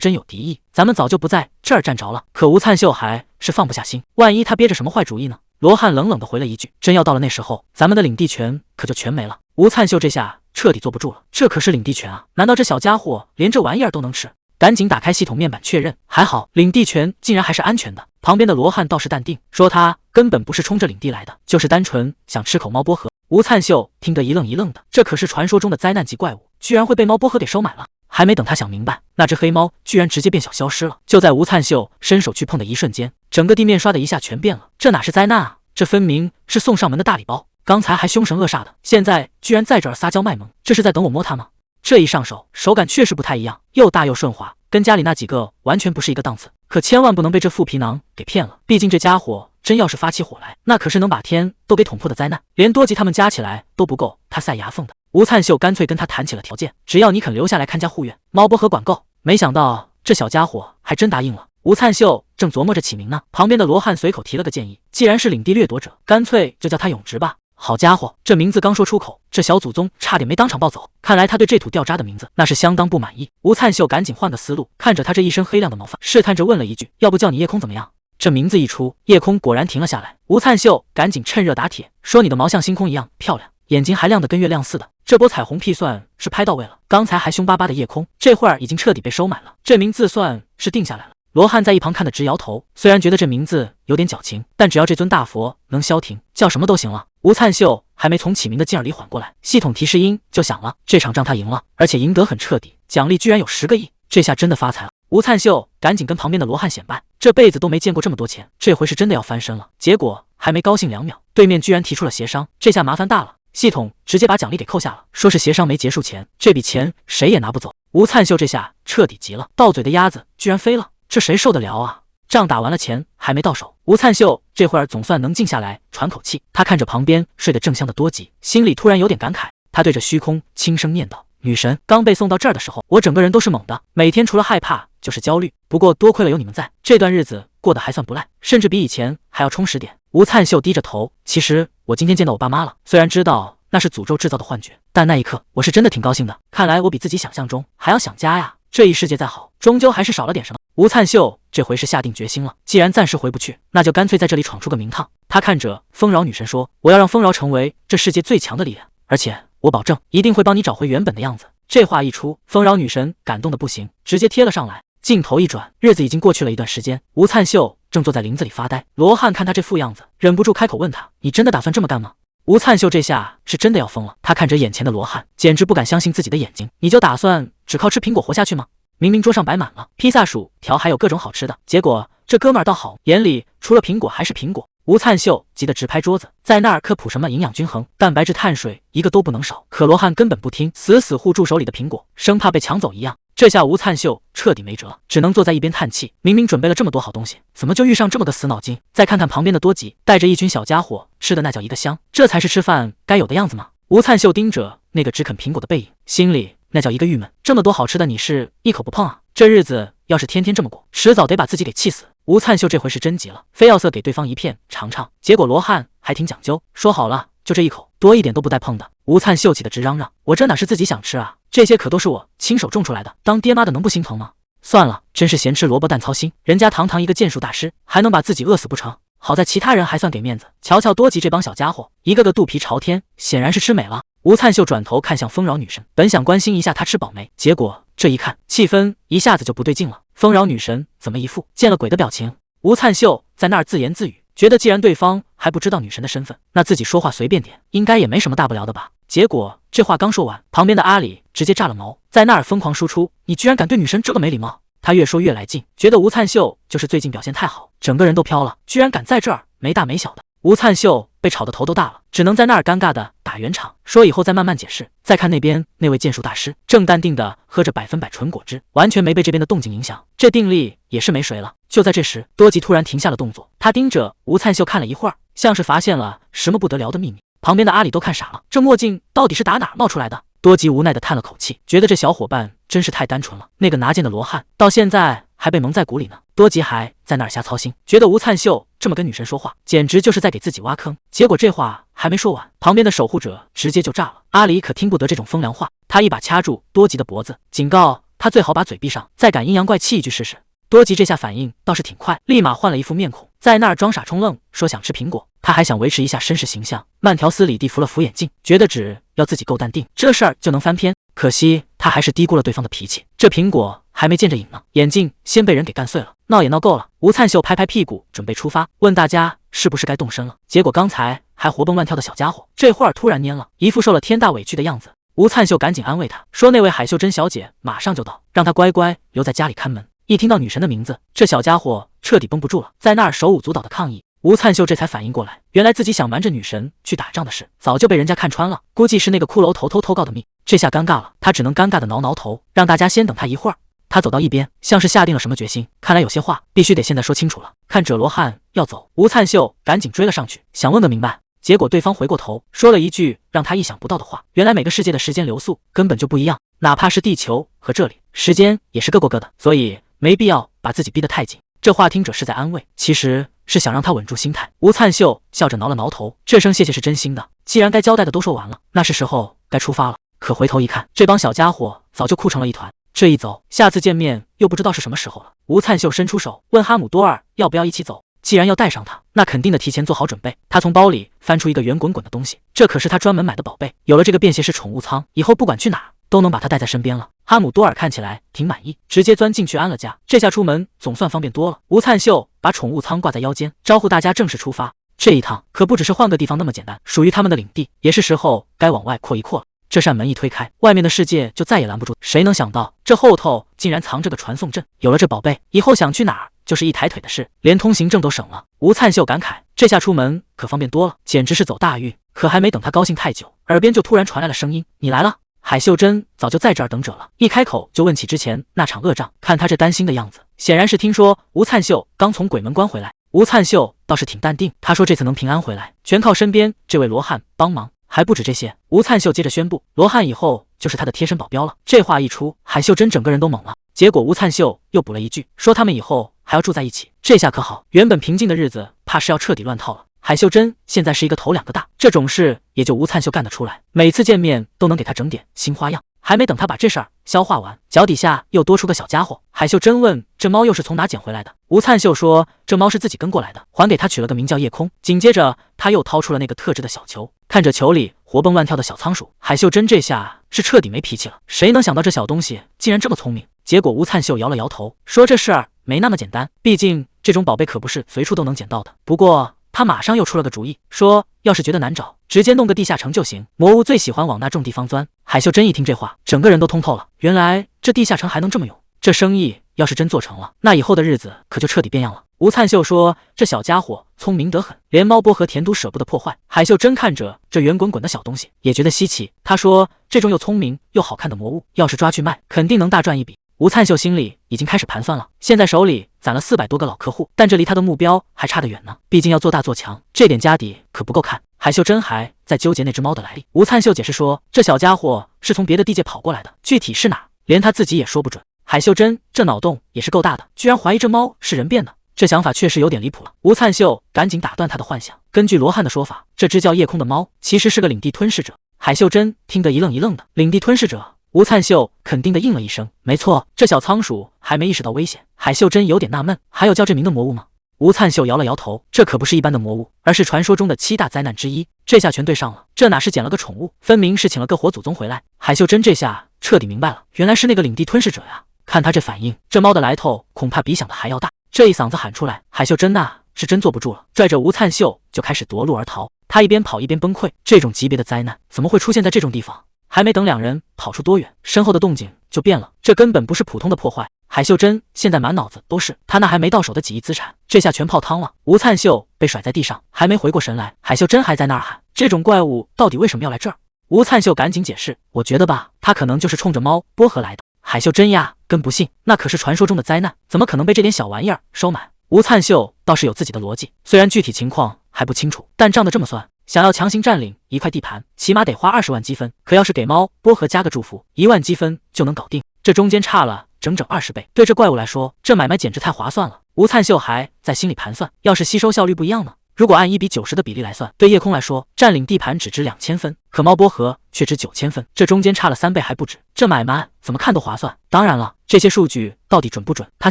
A: 真有敌意，咱们早就不在这儿站着了。可吴灿秀还是放不下心，万一他憋着什么坏主意呢？罗汉冷冷地回了一句：“真要到了那时候，咱们的领地权可就全没了。”吴灿秀这下彻底坐不住了，这可是领地权啊！难道这小家伙连这玩意儿都能吃？赶紧打开系统面板确认，还好领地权竟然还是安全的。旁边的罗汉倒是淡定，说他根本不是冲着领地来的，就是单纯想吃口猫波核。吴灿秀听得一愣一愣的，这可是传说中的灾难级怪物，居然会被猫波核给收买了。还没等他想明白，那只黑猫居然直接变小消失了。就在吴灿秀伸手去碰的一瞬间，整个地面刷的一下全变了。这哪是灾难啊，这分明是送上门的大礼包。刚才还凶神恶煞的，现在居然在这儿撒娇卖萌，这是在等我摸它吗？这一上手，手感确实不太一样，又大又顺滑，跟家里那几个完全不是一个档次。可千万不能被这副皮囊给骗了，毕竟这家伙真要是发起火来，那可是能把天都给捅破的灾难，连多吉他们加起来都不够他塞牙缝的。吴灿秀干脆跟他谈起了条件，只要你肯留下来看家护院，猫波和管够。没想到这小家伙还真答应了。吴灿秀正琢磨着起名呢，旁边的罗汉随口提了个建议，既然是领地掠夺者，干脆就叫他永直吧。好家伙，这名字刚说出口，这小祖宗差点没当场暴走。看来他对这土掉渣的名字那是相当不满意。吴灿秀赶紧换个思路，看着他这一身黑亮的毛发，试探着问了一句：“要不叫你夜空怎么样？”这名字一出，夜空果然停了下来。吴灿秀赶紧趁热打铁，说：“你的毛像星空一样漂亮，眼睛还亮得跟月亮似的。这波彩虹屁算是拍到位了。刚才还凶巴巴的夜空，这会儿已经彻底被收买了，这名字算是定下来了。”罗汉在一旁看得直摇头，虽然觉得这名字有点矫情，但只要这尊大佛能消停，叫什么都行了。吴灿秀还没从起名的劲儿里缓过来，系统提示音就响了。这场仗他赢了，而且赢得很彻底，奖励居然有10个亿，这下真的发财了。吴灿秀赶紧跟旁边的罗汉显摆，这辈子都没见过这么多钱，这回是真的要翻身了。结果还没高兴2秒，对面居然提出了协商，这下麻烦大了。系统直接把奖励给扣下了，说是协商没结束前，这笔钱谁也拿不走。吴灿秀这下彻底急了，到嘴的鸭子居然飞了，这谁受得了啊？仗打完了，钱还没到手，吴灿秀这会儿总算能静下来喘口气。他看着旁边睡得正香的多吉，心里突然有点感慨。他对着虚空轻声念道：“女神，刚被送到这儿的时候，我整个人都是懵的，每天除了害怕就是焦虑。不过多亏了有你们在，这段日子过得还算不赖，甚至比以前还要充实点。”吴灿秀低着头，其实我今天见到我爸妈了，虽然知道那是诅咒制造的幻觉，但那一刻我是真的挺高兴的。看来我比自己想象中还要想家呀。这一世界再好，终究还是少了点什么。吴灿秀这回是下定决心了，既然暂时回不去，那就干脆在这里闯出个名堂。他看着丰饶女神说：“我要让丰饶成为这世界最强的力量，而且我保证一定会帮你找回原本的样子。”这话一出，丰饶女神感动的不行，直接贴了上来。镜头一转，日子已经过去了一段时间，吴灿秀正坐在林子里发呆。罗汉看他这副样子，忍不住开口问他：“你真的打算这么干吗？”吴灿秀这下是真的要疯了，他看着眼前的罗汉，简直不敢相信自己的眼睛。你就打算只靠吃苹果活下去吗？明明桌上摆满了披萨、薯条，还有各种好吃的，结果这哥们儿倒好，眼里除了苹果还是苹果。吴灿秀急得直拍桌子，在那儿科普什么营养均衡、蛋白质、碳水，一个都不能少。可罗汉根本不听，死死护住手里的苹果，生怕被抢走一样。这下吴灿秀彻底没辙了，只能坐在一边叹气。明明准备了这么多好东西，怎么就遇上这么个死脑筋？再看看旁边的多吉，带着一群小家伙，吃的那叫一个香，这才是吃饭该有的样子吗？吴灿秀盯着那个只啃苹果的背影，心里那叫一个郁闷。这么多好吃的，你是一口不碰啊？这日子要是天天这么过，迟早得把自己给气死。吴灿秀这回是真急了，非要塞给对方一片尝尝。结果罗汉还挺讲究，说好了就这一口，多一点都不带碰的。吴灿秀气得直嚷嚷：“我这哪是自己想吃啊，这些可都是我亲手种出来的，当爹妈的能不心疼吗？算了，真是咸吃萝卜淡操心，人家堂堂一个剑术大师，还能把自己饿死不成？好在其他人还算给面子，瞧瞧多吉这帮小家伙，一个个肚皮朝天，显然是吃美了。吴灿秀转头看向丰饶女神，本想关心一下她吃饱没，结果这一看，气氛一下子就不对劲了。丰饶女神怎么一副见了鬼的表情？吴灿秀在那儿自言自语，觉得既然对方还不知道女神的身份，那自己说话随便点，应该也没什么大不了的吧。结果这话刚说完，旁边的阿里直接炸了毛，在那儿疯狂输出：“你居然敢对女神这么没礼貌！”他越说越来劲，觉得吴灿秀就是最近表现太好，整个人都飘了，居然敢在这儿没大没小的。吴灿秀被吵得头都大了，只能在那儿尴尬的打圆场，说以后再慢慢解释。再看那边那位剑术大师，正淡定的喝着100%纯果汁，完全没被这边的动静影响，这定力也是没谁了。就在这时，多吉突然停下了动作，他盯着吴灿秀看了一会儿，像是发现了什么不得了的秘密。旁边的阿里都看傻了，这墨镜到底是打哪儿冒出来的？多吉无奈的叹了口气，觉得这小伙伴真是太单纯了。那个拿剑的罗汉到现在还被蒙在鼓里呢，多吉还在那儿瞎操心，觉得吴灿秀这么跟女神说话，简直就是在给自己挖坑。结果这话还没说完，旁边的守护者直接就炸了。阿里可听不得这种风凉话，他一把掐住多吉的脖子，警告他最好把嘴闭上，再敢阴阳怪气一句试试。多吉这下反应倒是挺快，立马换了一副面孔，在那儿装傻充愣，说想吃苹果。他还想维持一下绅士形象，慢条斯理地扶了扶眼镜，觉得只要自己够淡定，这事儿就能翻篇。可惜他还是低估了对方的脾气，这苹果还没见着影呢，眼镜先被人给干碎了。闹也闹够了，吴灿秀拍拍屁股准备出发，问大家是不是该动身了。结果刚才还活蹦乱跳的小家伙，这会儿突然蔫了，一副受了天大委屈的样子。吴灿秀赶紧安慰他说，那位海秀珍小姐马上就到，让她乖乖留在家里看门。一听到女神的名字，这小家伙彻底绷不住了，在那儿手舞足蹈的抗议。吴灿秀这才反应过来，原来自己想瞒着女神去打仗的事早就被人家看穿了，估计是那个骷髅头偷告的密。这下尴尬了，他只能尴尬的挠挠头，让大家先等他一会儿。他走到一边，像是下定了什么决心，看来有些话必须得现在说清楚了。看者罗汉要走，吴灿秀赶紧追了上去，想问个明白。结果对方回过头说了一句让他意想不到的话，原来每个世界的时间流速根本就不一样，哪怕是地球和这里，时间也是各过各的，所以没必要把自己逼得太紧。这话听者是在安慰，其实是想让他稳住心态。吴灿秀笑着挠了挠头，这声谢谢是真心的，既然该交代的都说完了，那是时候该出发了。可回头一看，这帮小家伙早就哭成了一团，这一走，下次见面又不知道是什么时候了。吴灿秀伸出手问哈姆多尔要不要一起走，既然要带上他，那肯定得提前做好准备。他从包里翻出一个圆滚滚的东西，这可是他专门买的宝贝，有了这个便携式宠物舱，以后不管去哪都能把它带在身边了。哈姆多尔看起来挺满意，直接钻进去安了家，这下出门总算方便多了。吴灿秀把宠物舱挂在腰间，招呼大家正式出发。这一趟可不只是换个地方那么简单，属于他们的领地也是时候该往外扩一扩了。这扇门一推开，外面的世界就再也拦不住。谁能想到这后头竟然藏着个传送阵，有了这宝贝，以后想去哪儿就是一抬腿的事，连通行证都省了。吴灿秀感慨，这下出门可方便多了，简直是走大运。可还没等他高兴太久，耳边就突然传来了声音：“你来了。”海秀珍早就在这儿等着了，一开口就问起之前那场恶仗。看他这担心的样子，显然是听说吴灿秀刚从鬼门关回来。吴灿秀倒是挺淡定，他说这次能平安回来，全靠身边这位罗汉帮忙。还不止这些，吴灿秀接着宣布，罗汉以后就是他的贴身保镖了。这话一出，海秀珍整个人都懵了。结果吴灿秀又补了一句，说他们以后还要住在一起。这下可好，原本平静的日子怕是要彻底乱套了。海秀珍现在是一个头两个大，这种事也就吴灿秀干得出来，每次见面都能给他整点新花样。还没等他把这事儿消化完，脚底下又多出个小家伙。海秀珍问这猫又是从哪捡回来的，吴灿秀说这猫是自己跟过来的，还给他取了个名叫夜空。紧接着他又掏出了那个特制的小球，看着球里活蹦乱跳的小仓鼠，海秀珍这下是彻底没脾气了。谁能想到这小东西竟然这么聪明？结果吴灿秀摇了摇头，说这事儿没那么简单，毕竟这种宝贝可不是随处都能捡到的。不过他马上又出了个主意，说要是觉得难找，直接弄个地下城就行。魔物最喜欢往那种地方钻。海秀珍一听这话，整个人都通透了，原来这地下城还能这么用。这生意要是真做成了，那以后的日子可就彻底变样了。吴灿秀说这小家伙聪明得很，连猫波和甜都舍不得破坏。海秀珍看着这圆滚滚的小东西，也觉得稀奇。他说这种又聪明又好看的魔物，要是抓去卖，肯定能大赚一笔。吴灿秀心里已经开始盘算了，现在手里攒了400多个老客户，但这离他的目标还差得远呢，毕竟要做大做强，这点家底可不够看。海秀珍还在纠结那只猫的来历，吴灿秀解释说这小家伙是从别的地界跑过来的，具体是哪连他自己也说不准。海秀珍这脑洞也是够大的，居然怀疑这猫是人变的，这想法确实有点离谱了。吴灿秀赶紧打断他的幻想，根据罗汉的说法，这只叫夜空的猫其实是个领地吞噬者。海秀珍听得一愣一愣的，领地吞噬者吴灿秀肯定的应了一声：“没错。”这小仓鼠还没意识到危险，海秀珍有点纳闷：“还有叫这名的魔物吗？”吴灿秀摇了摇头：“这可不是一般的魔物，而是传说中的7大灾难之一。”这下全对上了，这哪是捡了个宠物，分明是请了个活祖宗回来。海秀珍这下彻底明白了，原来是那个领地吞噬者呀！看他这反应，这猫的来头恐怕比想的还要大。这一嗓子喊出来，海秀珍呐是真坐不住了，拽着吴灿秀就开始夺路而逃。他一边跑一边崩溃，这种级别的灾难怎么会出现在这种地方？还没等两人跑出多远，身后的动静就变了，这根本不是普通的破坏。海秀珍现在满脑子都是他那还没到手的几亿资产，这下全泡汤了。吴灿秀被甩在地上，还没回过神来，海秀珍还在那儿喊：“这种怪物到底为什么要来这儿？”吴灿秀赶紧解释：“我觉得吧，他可能就是冲着猫波河来的。”海秀珍呀，跟不信，那可是传说中的灾难，怎么可能被这点小玩意儿收买？吴灿秀倒是有自己的逻辑，虽然具体情况还不清楚，但账的这么算。想要强行占领一块地盘，起码得花20万积分。可要是给猫波河加个祝福，1万积分就能搞定，这中间差了整整20倍。对这怪物来说，这买卖简直太划算了。吴灿秀还在心里盘算，要是吸收效率不一样呢？如果按1比90的比例来算，对夜空来说，占领地盘只值2000分，可猫波河却值9000分，这中间差了3倍还不止。这买卖怎么看都划算。当然了，这些数据到底准不准，他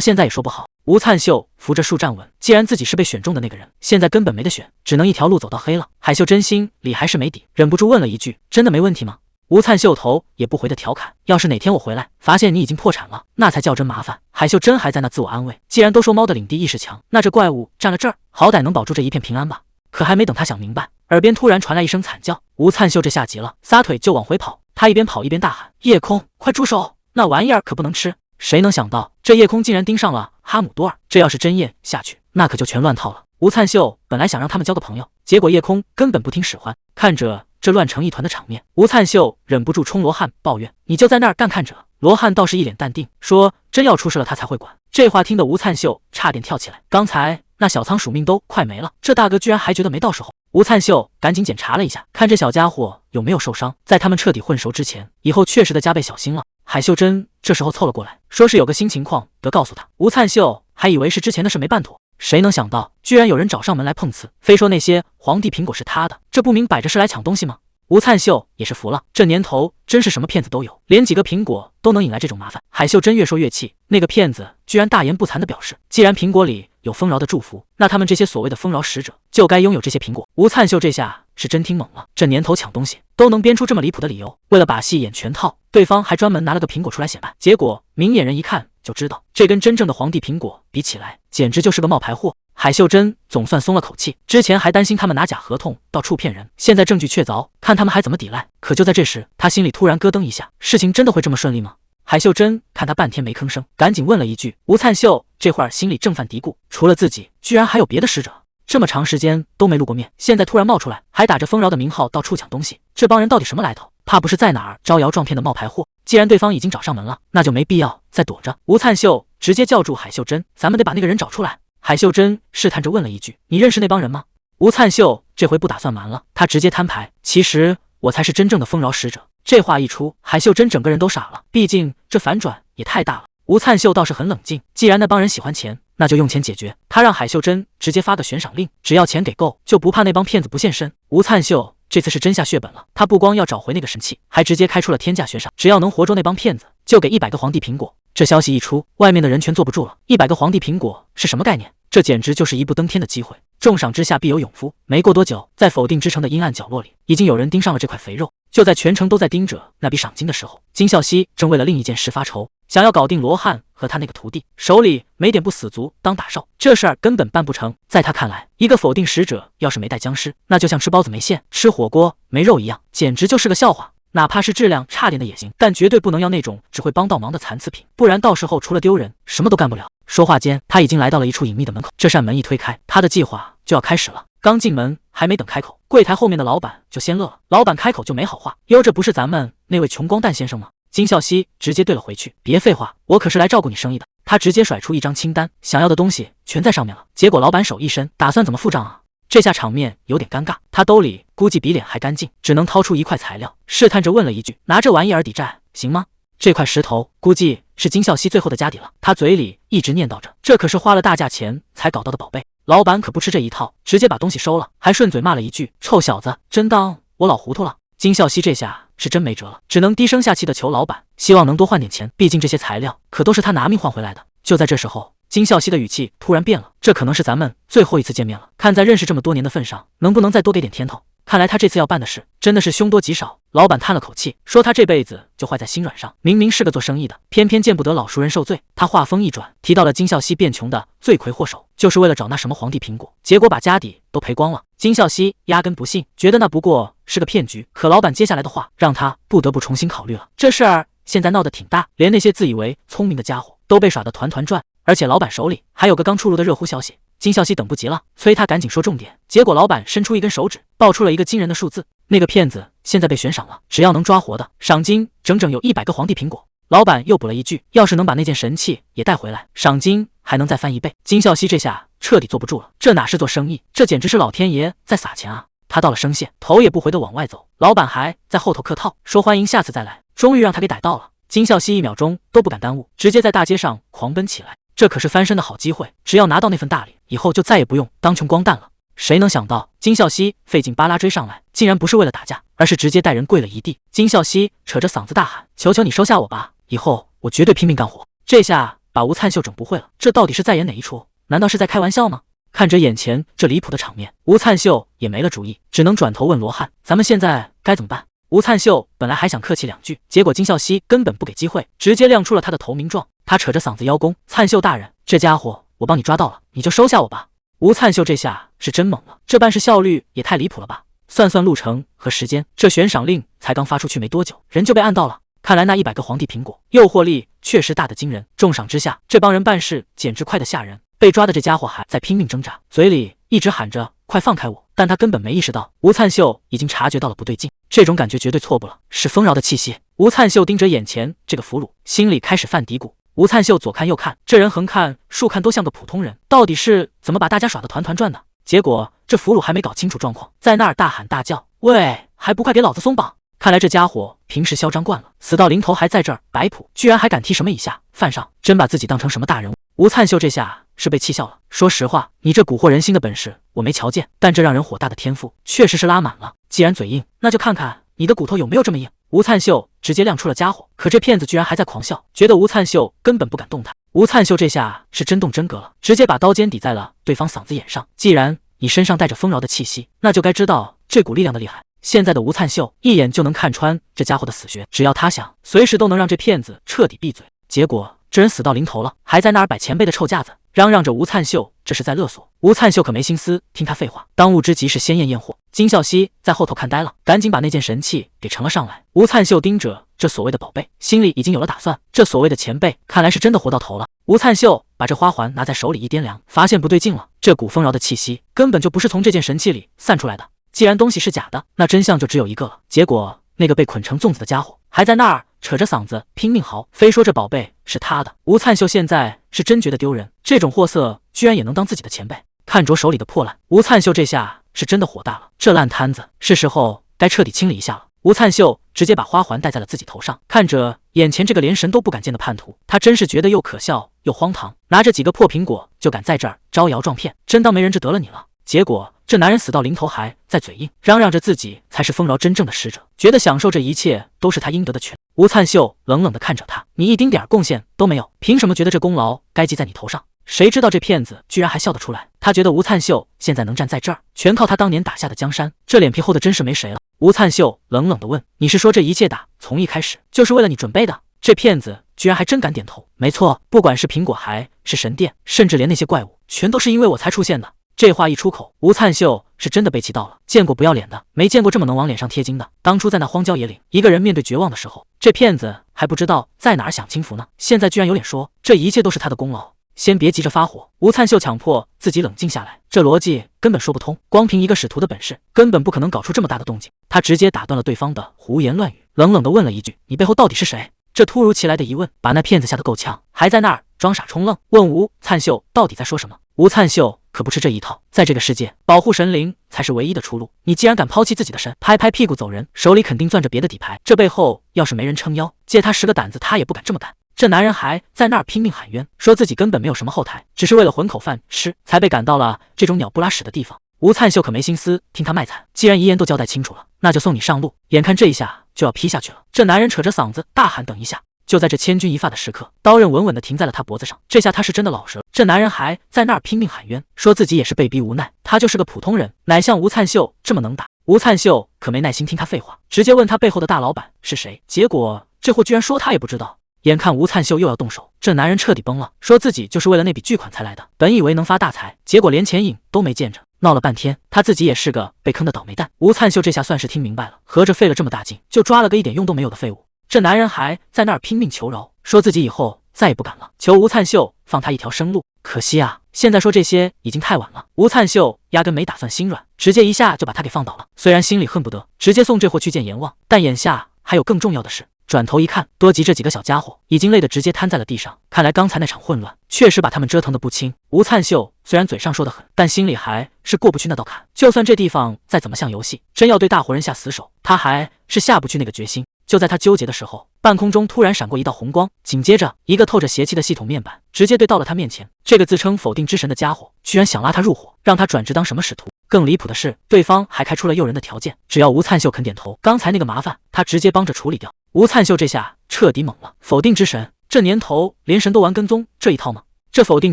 A: 现在也说不好。吴灿秀扶着树站稳，既然自己是被选中的那个人，现在根本没得选，只能一条路走到黑了。海秀真心里还是没底，忍不住问了一句：“真的没问题吗？”吴灿秀头也不回的调侃：“要是哪天我回来，发现你已经破产了，那才叫真麻烦。”海秀真还在那自我安慰，既然都说猫的领地意识强，那这怪物占了这儿，好歹能保住这一片平安吧。可还没等他想明白，耳边突然传来一声惨叫，吴灿秀这下急了，撒腿就往回跑。他一边跑一边大喊：“夜空，快住手！那玩意儿可不能吃！”谁能想到这夜空竟然盯上了哈姆多尔，这要是真咽下去，那可就全乱套了。吴灿秀本来想让他们交个朋友，结果夜空根本不听使唤。看着这乱成一团的场面，吴灿秀忍不住冲罗汉抱怨：“你就在那儿干看着。”罗汉倒是一脸淡定，说：“真要出事了他才会管。”这话听得吴灿秀差点跳起来，刚才那小仓鼠命都快没了，这大哥居然还觉得没到时候。吴灿秀赶紧检查了一下，看这小家伙有没有受伤，在他们彻底混熟之前，以后确实得加倍小心了。海秀珍这时候凑了过来，说是有个新情况得告诉他。吴灿秀还以为是之前的事没办妥，谁能想到居然有人找上门来碰瓷，非说那些皇帝苹果是他的，这不明摆着是来抢东西吗？吴灿秀也是服了，这年头真是什么骗子都有，连几个苹果都能引来这种麻烦。海秀珍越说越气，那个骗子居然大言不惭地表示，既然苹果里有丰饶的祝福，那他们这些所谓的丰饶使者就该拥有这些苹果。吴灿秀这下是真听懵了，这年头抢东西都能编出这么离谱的理由，为了把戏演全套，对方还专门拿了个苹果出来显摆，结果明眼人一看就知道，这跟真正的皇帝苹果比起来，简直就是个冒牌货。海秀珍总算松了口气，之前还担心他们拿假合同到处骗人，现在证据确凿，看他们还怎么抵赖。可就在这时，他心里突然咯噔一下，事情真的会这么顺利吗？海秀珍看他半天没吭声，赶紧问了一句。吴灿秀这会儿心里正犯嘀咕，除了自己，居然还有别的使者，这么长时间都没露过面，现在突然冒出来，还打着丰饶的名号到处抢东西，这帮人到底什么来头？怕不是在哪儿招摇撞骗的冒牌货？既然对方已经找上门了，那就没必要再躲着。吴灿秀直接叫住海秀珍：“咱们得把那个人找出来。”海秀珍试探着问了一句：“你认识那帮人吗？”吴灿秀这回不打算瞒了，他直接摊牌：“其实我才是真正的丰饶使者。”这话一出，海秀珍整个人都傻了，毕竟这反转也太大了。吴灿秀倒是很冷静，既然那帮人喜欢钱，那就用钱解决。他让海秀珍直接发个悬赏令，只要钱给够，就不怕那帮骗子不现身。吴灿秀这次是真下血本了，他不光要找回那个神器，还直接开出了天价悬赏，只要能活捉那帮骗子，就给100个皇帝苹果。这消息一出，外面的人全坐不住了，100个皇帝苹果是什么概念？这简直就是一步登天的机会，重赏之下必有勇夫。没过多久，在否定之城的阴暗角落里，已经有人盯上了这块肥肉。就在全城都在盯着那笔赏金的时候，金孝熙正为了另一件事发愁，想要搞定罗汉和他那个徒弟，手里没点不死族当打哨，这事儿根本办不成。在他看来，一个否定使者要是没带僵尸，那就像吃包子没馅，吃火锅没肉一样，简直就是个笑话。哪怕是质量差点的也行，但绝对不能要那种只会帮倒忙的残次品，不然到时候除了丢人，什么都干不了。说话间，他已经来到了一处隐秘的门口，这扇门一推开，他的计划就要开始了。刚进门，还没等开口，柜台后面的老板就先乐了。老板开口就没好话：“哟，这不是咱们那位穷光蛋先生吗？”金孝熙直接对了回去：“别废话，我可是来照顾你生意的。”他直接甩出一张清单，想要的东西全在上面了。结果老板手一伸，打算怎么付账啊？这下场面有点尴尬，他兜里估计比脸还干净，只能掏出一块材料，试探着问了一句：“拿这玩意儿抵债行吗？”这块石头估计是金孝熙最后的家底了，他嘴里一直念叨着，这可是花了大价钱才搞到的宝贝。老板可不吃这一套，直接把东西收了，还顺嘴骂了一句：“臭小子，真当我老糊涂了。”金孝熙这下是真没辙了，只能低声下气的求老板希望能多换点钱，毕竟这些材料可都是他拿命换回来的。就在这时候，金孝熙的语气突然变了，这可能是咱们最后一次见面了，看在认识这么多年的份上，能不能再多给点甜头？看来他这次要办的事真的是凶多吉少。老板叹了口气，说他这辈子就坏在心软上，明明是个做生意的，偏偏见不得老熟人受罪。他话锋一转，提到了金孝熙变穷的罪魁祸首，就是为了找那什么皇帝苹果，结果把家底都赔光了。金孝熙压根不信，觉得那不过是个骗局。可老板接下来的话让他不得不重新考虑了，这事儿现在闹得挺大，连那些自以为聪明的家伙都被耍得团团转，而且老板手里还有个刚出炉的热乎消息。金孝熙等不及了，催他赶紧说重点。结果老板伸出一根手指，报出了一个惊人的数字，那个骗子现在被悬赏了，只要能抓活的，赏金整整有100个皇帝苹果。老板又补了一句，要是能把那件神器也带回来，赏金还能再翻1倍。金孝熙这下彻底坐不住了，这哪是做生意，这简直是老天爷在撒钱啊！他到了声线，头也不回的往外走，老板还在后头客套，说欢迎下次再来。终于让他给逮到了，金孝熙1秒钟都不敢耽误，直接在大街上狂奔起来。这可是翻身的好机会，只要拿到那份大礼，以后就再也不用当穷光蛋了。谁能想到金孝熙费劲巴拉追上来，竟然不是为了打架，而是直接带人跪了一地。金孝熙扯着嗓子大喊，求求你收下我吧，以后我绝对拼命干活。这下把吴灿秀整不会了，这到底是在演哪一出？难道是在开玩笑吗？看着眼前这离谱的场面，吴灿秀也没了主意，只能转头问罗汉，咱们现在该怎么办？吴灿秀本来还想客气2句，结果金孝熙根本不给机会，直接亮出了他的投名状。他扯着嗓子邀功，灿秀大人，这家伙我帮你抓到了，你就收下我吧。吴灿秀这下是真懵了，这办事效率也太离谱了吧！算算路程和时间，这悬赏令才刚发出去没多久，人就被按到了。看来那100个皇帝苹果诱惑力确实大得惊人，重赏之下，这帮人办事简直快得吓人。被抓的这家伙还在拼命挣扎，嘴里一直喊着快放开我，但他根本没意识到吴灿秀已经察觉到了不对劲，这种感觉绝对错不了，是丰饶的气息。吴灿秀盯着眼前这个俘虏，心里开始犯嘀咕。吴灿秀左看右看，这人横看竖看都像个普通人，到底是怎么把大家耍得团团转的？结果这俘虏还没搞清楚状况，在那儿大喊大叫，喂，还不快给老子松绑！看来这家伙平时嚣张惯了，死到临头还在这儿摆谱，居然还敢提什么以下犯上，真把自己当成什么大人物。吴灿秀这下是被气笑了，说实话，你这蛊惑人心的本事我没瞧见，但这让人火大的天赋确实是拉满了。既然嘴硬，那就看看你的骨头有没有这么硬。吴灿秀直接亮出了家伙，可这骗子居然还在狂笑，觉得吴灿秀根本不敢动弹。吴灿秀这下是真动真格了，直接把刀尖抵在了对方嗓子眼上。既然你身上带着丰饶的气息，那就该知道这股力量的厉害。现在的吴灿秀一眼就能看穿这家伙的死穴，只要他想，随时都能让这骗子彻底闭嘴。结果这人死到临头了，还在那儿摆前辈的臭架子，嚷嚷着吴灿秀这是在勒索。吴灿秀可没心思听他废话，当务之急是先验验货。金孝熙在后头看呆了，赶紧把那件神器给呈了上来。吴灿秀盯着这所谓的宝贝，心里已经有了打算，这所谓的前辈看来是真的活到头了。吴灿秀把这花环拿在手里一掂量，发现不对劲了，这股丰饶的气息根本就不是从这件神器里散出来的。既然东西是假的，那真相就只有一个了。结果那个被捆成粽子的家伙还在那儿扯着嗓子拼命嚎，非说这宝贝是他的。吴灿秀现在是真觉得丢人，这种货色居然也能当自己的前辈。看着手里的破烂，吴灿秀这下是真的火大了，这烂摊子是时候该彻底清理一下了。吴灿秀直接把花环戴在了自己头上，看着眼前这个连神都不敢见的叛徒，他真是觉得又可笑又荒唐，拿着几个破苹果就敢在这儿招摇撞骗，真当没人治得了你了。结果这男人死到临头还在嘴硬，嚷嚷着自己才是丰饶真正的使者，觉得享受这一切都是他应得的权。吴灿秀冷冷地看着他，你一丁点贡献都没有，凭什么觉得这功劳该记在你头上？谁知道这骗子居然还笑得出来，他觉得吴灿秀现在能站在这儿，全靠他当年打下的江山，这脸皮厚的真是没谁了。吴灿秀冷冷地问，你是说这一切打从一开始就是为了你准备的？这骗子居然还真敢点头，没错，不管是苹果还是神殿，甚至连那些怪物，全都是因为我才出现的。这话一出口，吴灿秀是真的被气到了，见过不要脸的，没见过这么能往脸上贴金的。当初在那荒郊野岭，一个人面对绝望的时候，这骗子还不知道在哪儿享清福呢，现在居然有脸说这一切都是他的功劳。先别急着发火，吴灿秀强迫自己冷静下来，这逻辑根本说不通，光凭一个使徒的本事，根本不可能搞出这么大的动静。他直接打断了对方的胡言乱语，冷冷地问了一句，你背后到底是谁？这突如其来的疑问把那骗子吓得够呛，还在那儿装傻充愣，问吴灿秀到底在说什么。吴灿秀可不吃这一套，在这个世界，保护神灵才是唯一的出路。你既然敢抛弃自己的神，拍拍屁股走人，手里肯定攥着别的底牌，这背后要是没人撑腰，借他10个胆子，他也不敢这么干。这男人还在那儿拼命喊冤，说自己根本没有什么后台，只是为了混口饭吃，才被赶到了这种鸟不拉屎的地方。吴灿秀可没心思听他卖惨，既然遗言都交代清楚了，那就送你上路。眼看这一下就要劈下去了。这男人扯着嗓子大喊：“等一下！”就在这千钧一发的时刻，刀刃稳稳地停在了他脖子上。这下他是真的老实了。这男人还在那儿拼命喊冤，说自己也是被逼无奈，他就是个普通人，哪像吴灿秀这么能打。吴灿秀可没耐心听他废话，直接问他背后的大老板是谁。结果这货居然说他也不知道。眼看吴灿秀又要动手，这男人彻底崩了，说自己就是为了那笔巨款才来的，本以为能发大财，结果连钱影都没见着。闹了半天，他自己也是个被坑的倒霉蛋。吴灿秀这下算是听明白了，合着费了这么大劲，就抓了个一点用都没有的废物。这男人还在那儿拼命求饶，说自己以后再也不敢了，求吴灿秀放他一条生路。可惜啊，现在说这些已经太晚了。吴灿秀压根没打算心软，直接一下就把他给放倒了。虽然心里恨不得直接送这货去见阎王，但眼下还有更重要的事。转头一看，多吉这几个小家伙已经累得直接瘫在了地上。看来刚才那场混乱确实把他们折腾得不轻。吴灿秀虽然嘴上说得狠，但心里还是过不去那道坎。就算这地方再怎么像游戏，真要对大活人下死手，他还是下不去那个决心。就在他纠结的时候，半空中突然闪过一道红光，紧接着一个透着邪气的系统面板直接对到了他面前。这个自称否定之神的家伙居然想拉他入伙，让他转职当什么使徒。更离谱的是，对方还开出了诱人的条件，只要吴灿秀肯点头，刚才那个麻烦他直接帮着处理掉。吴灿秀这下彻底懵了，否定之神，这年头连神都玩跟踪这一套吗？这否定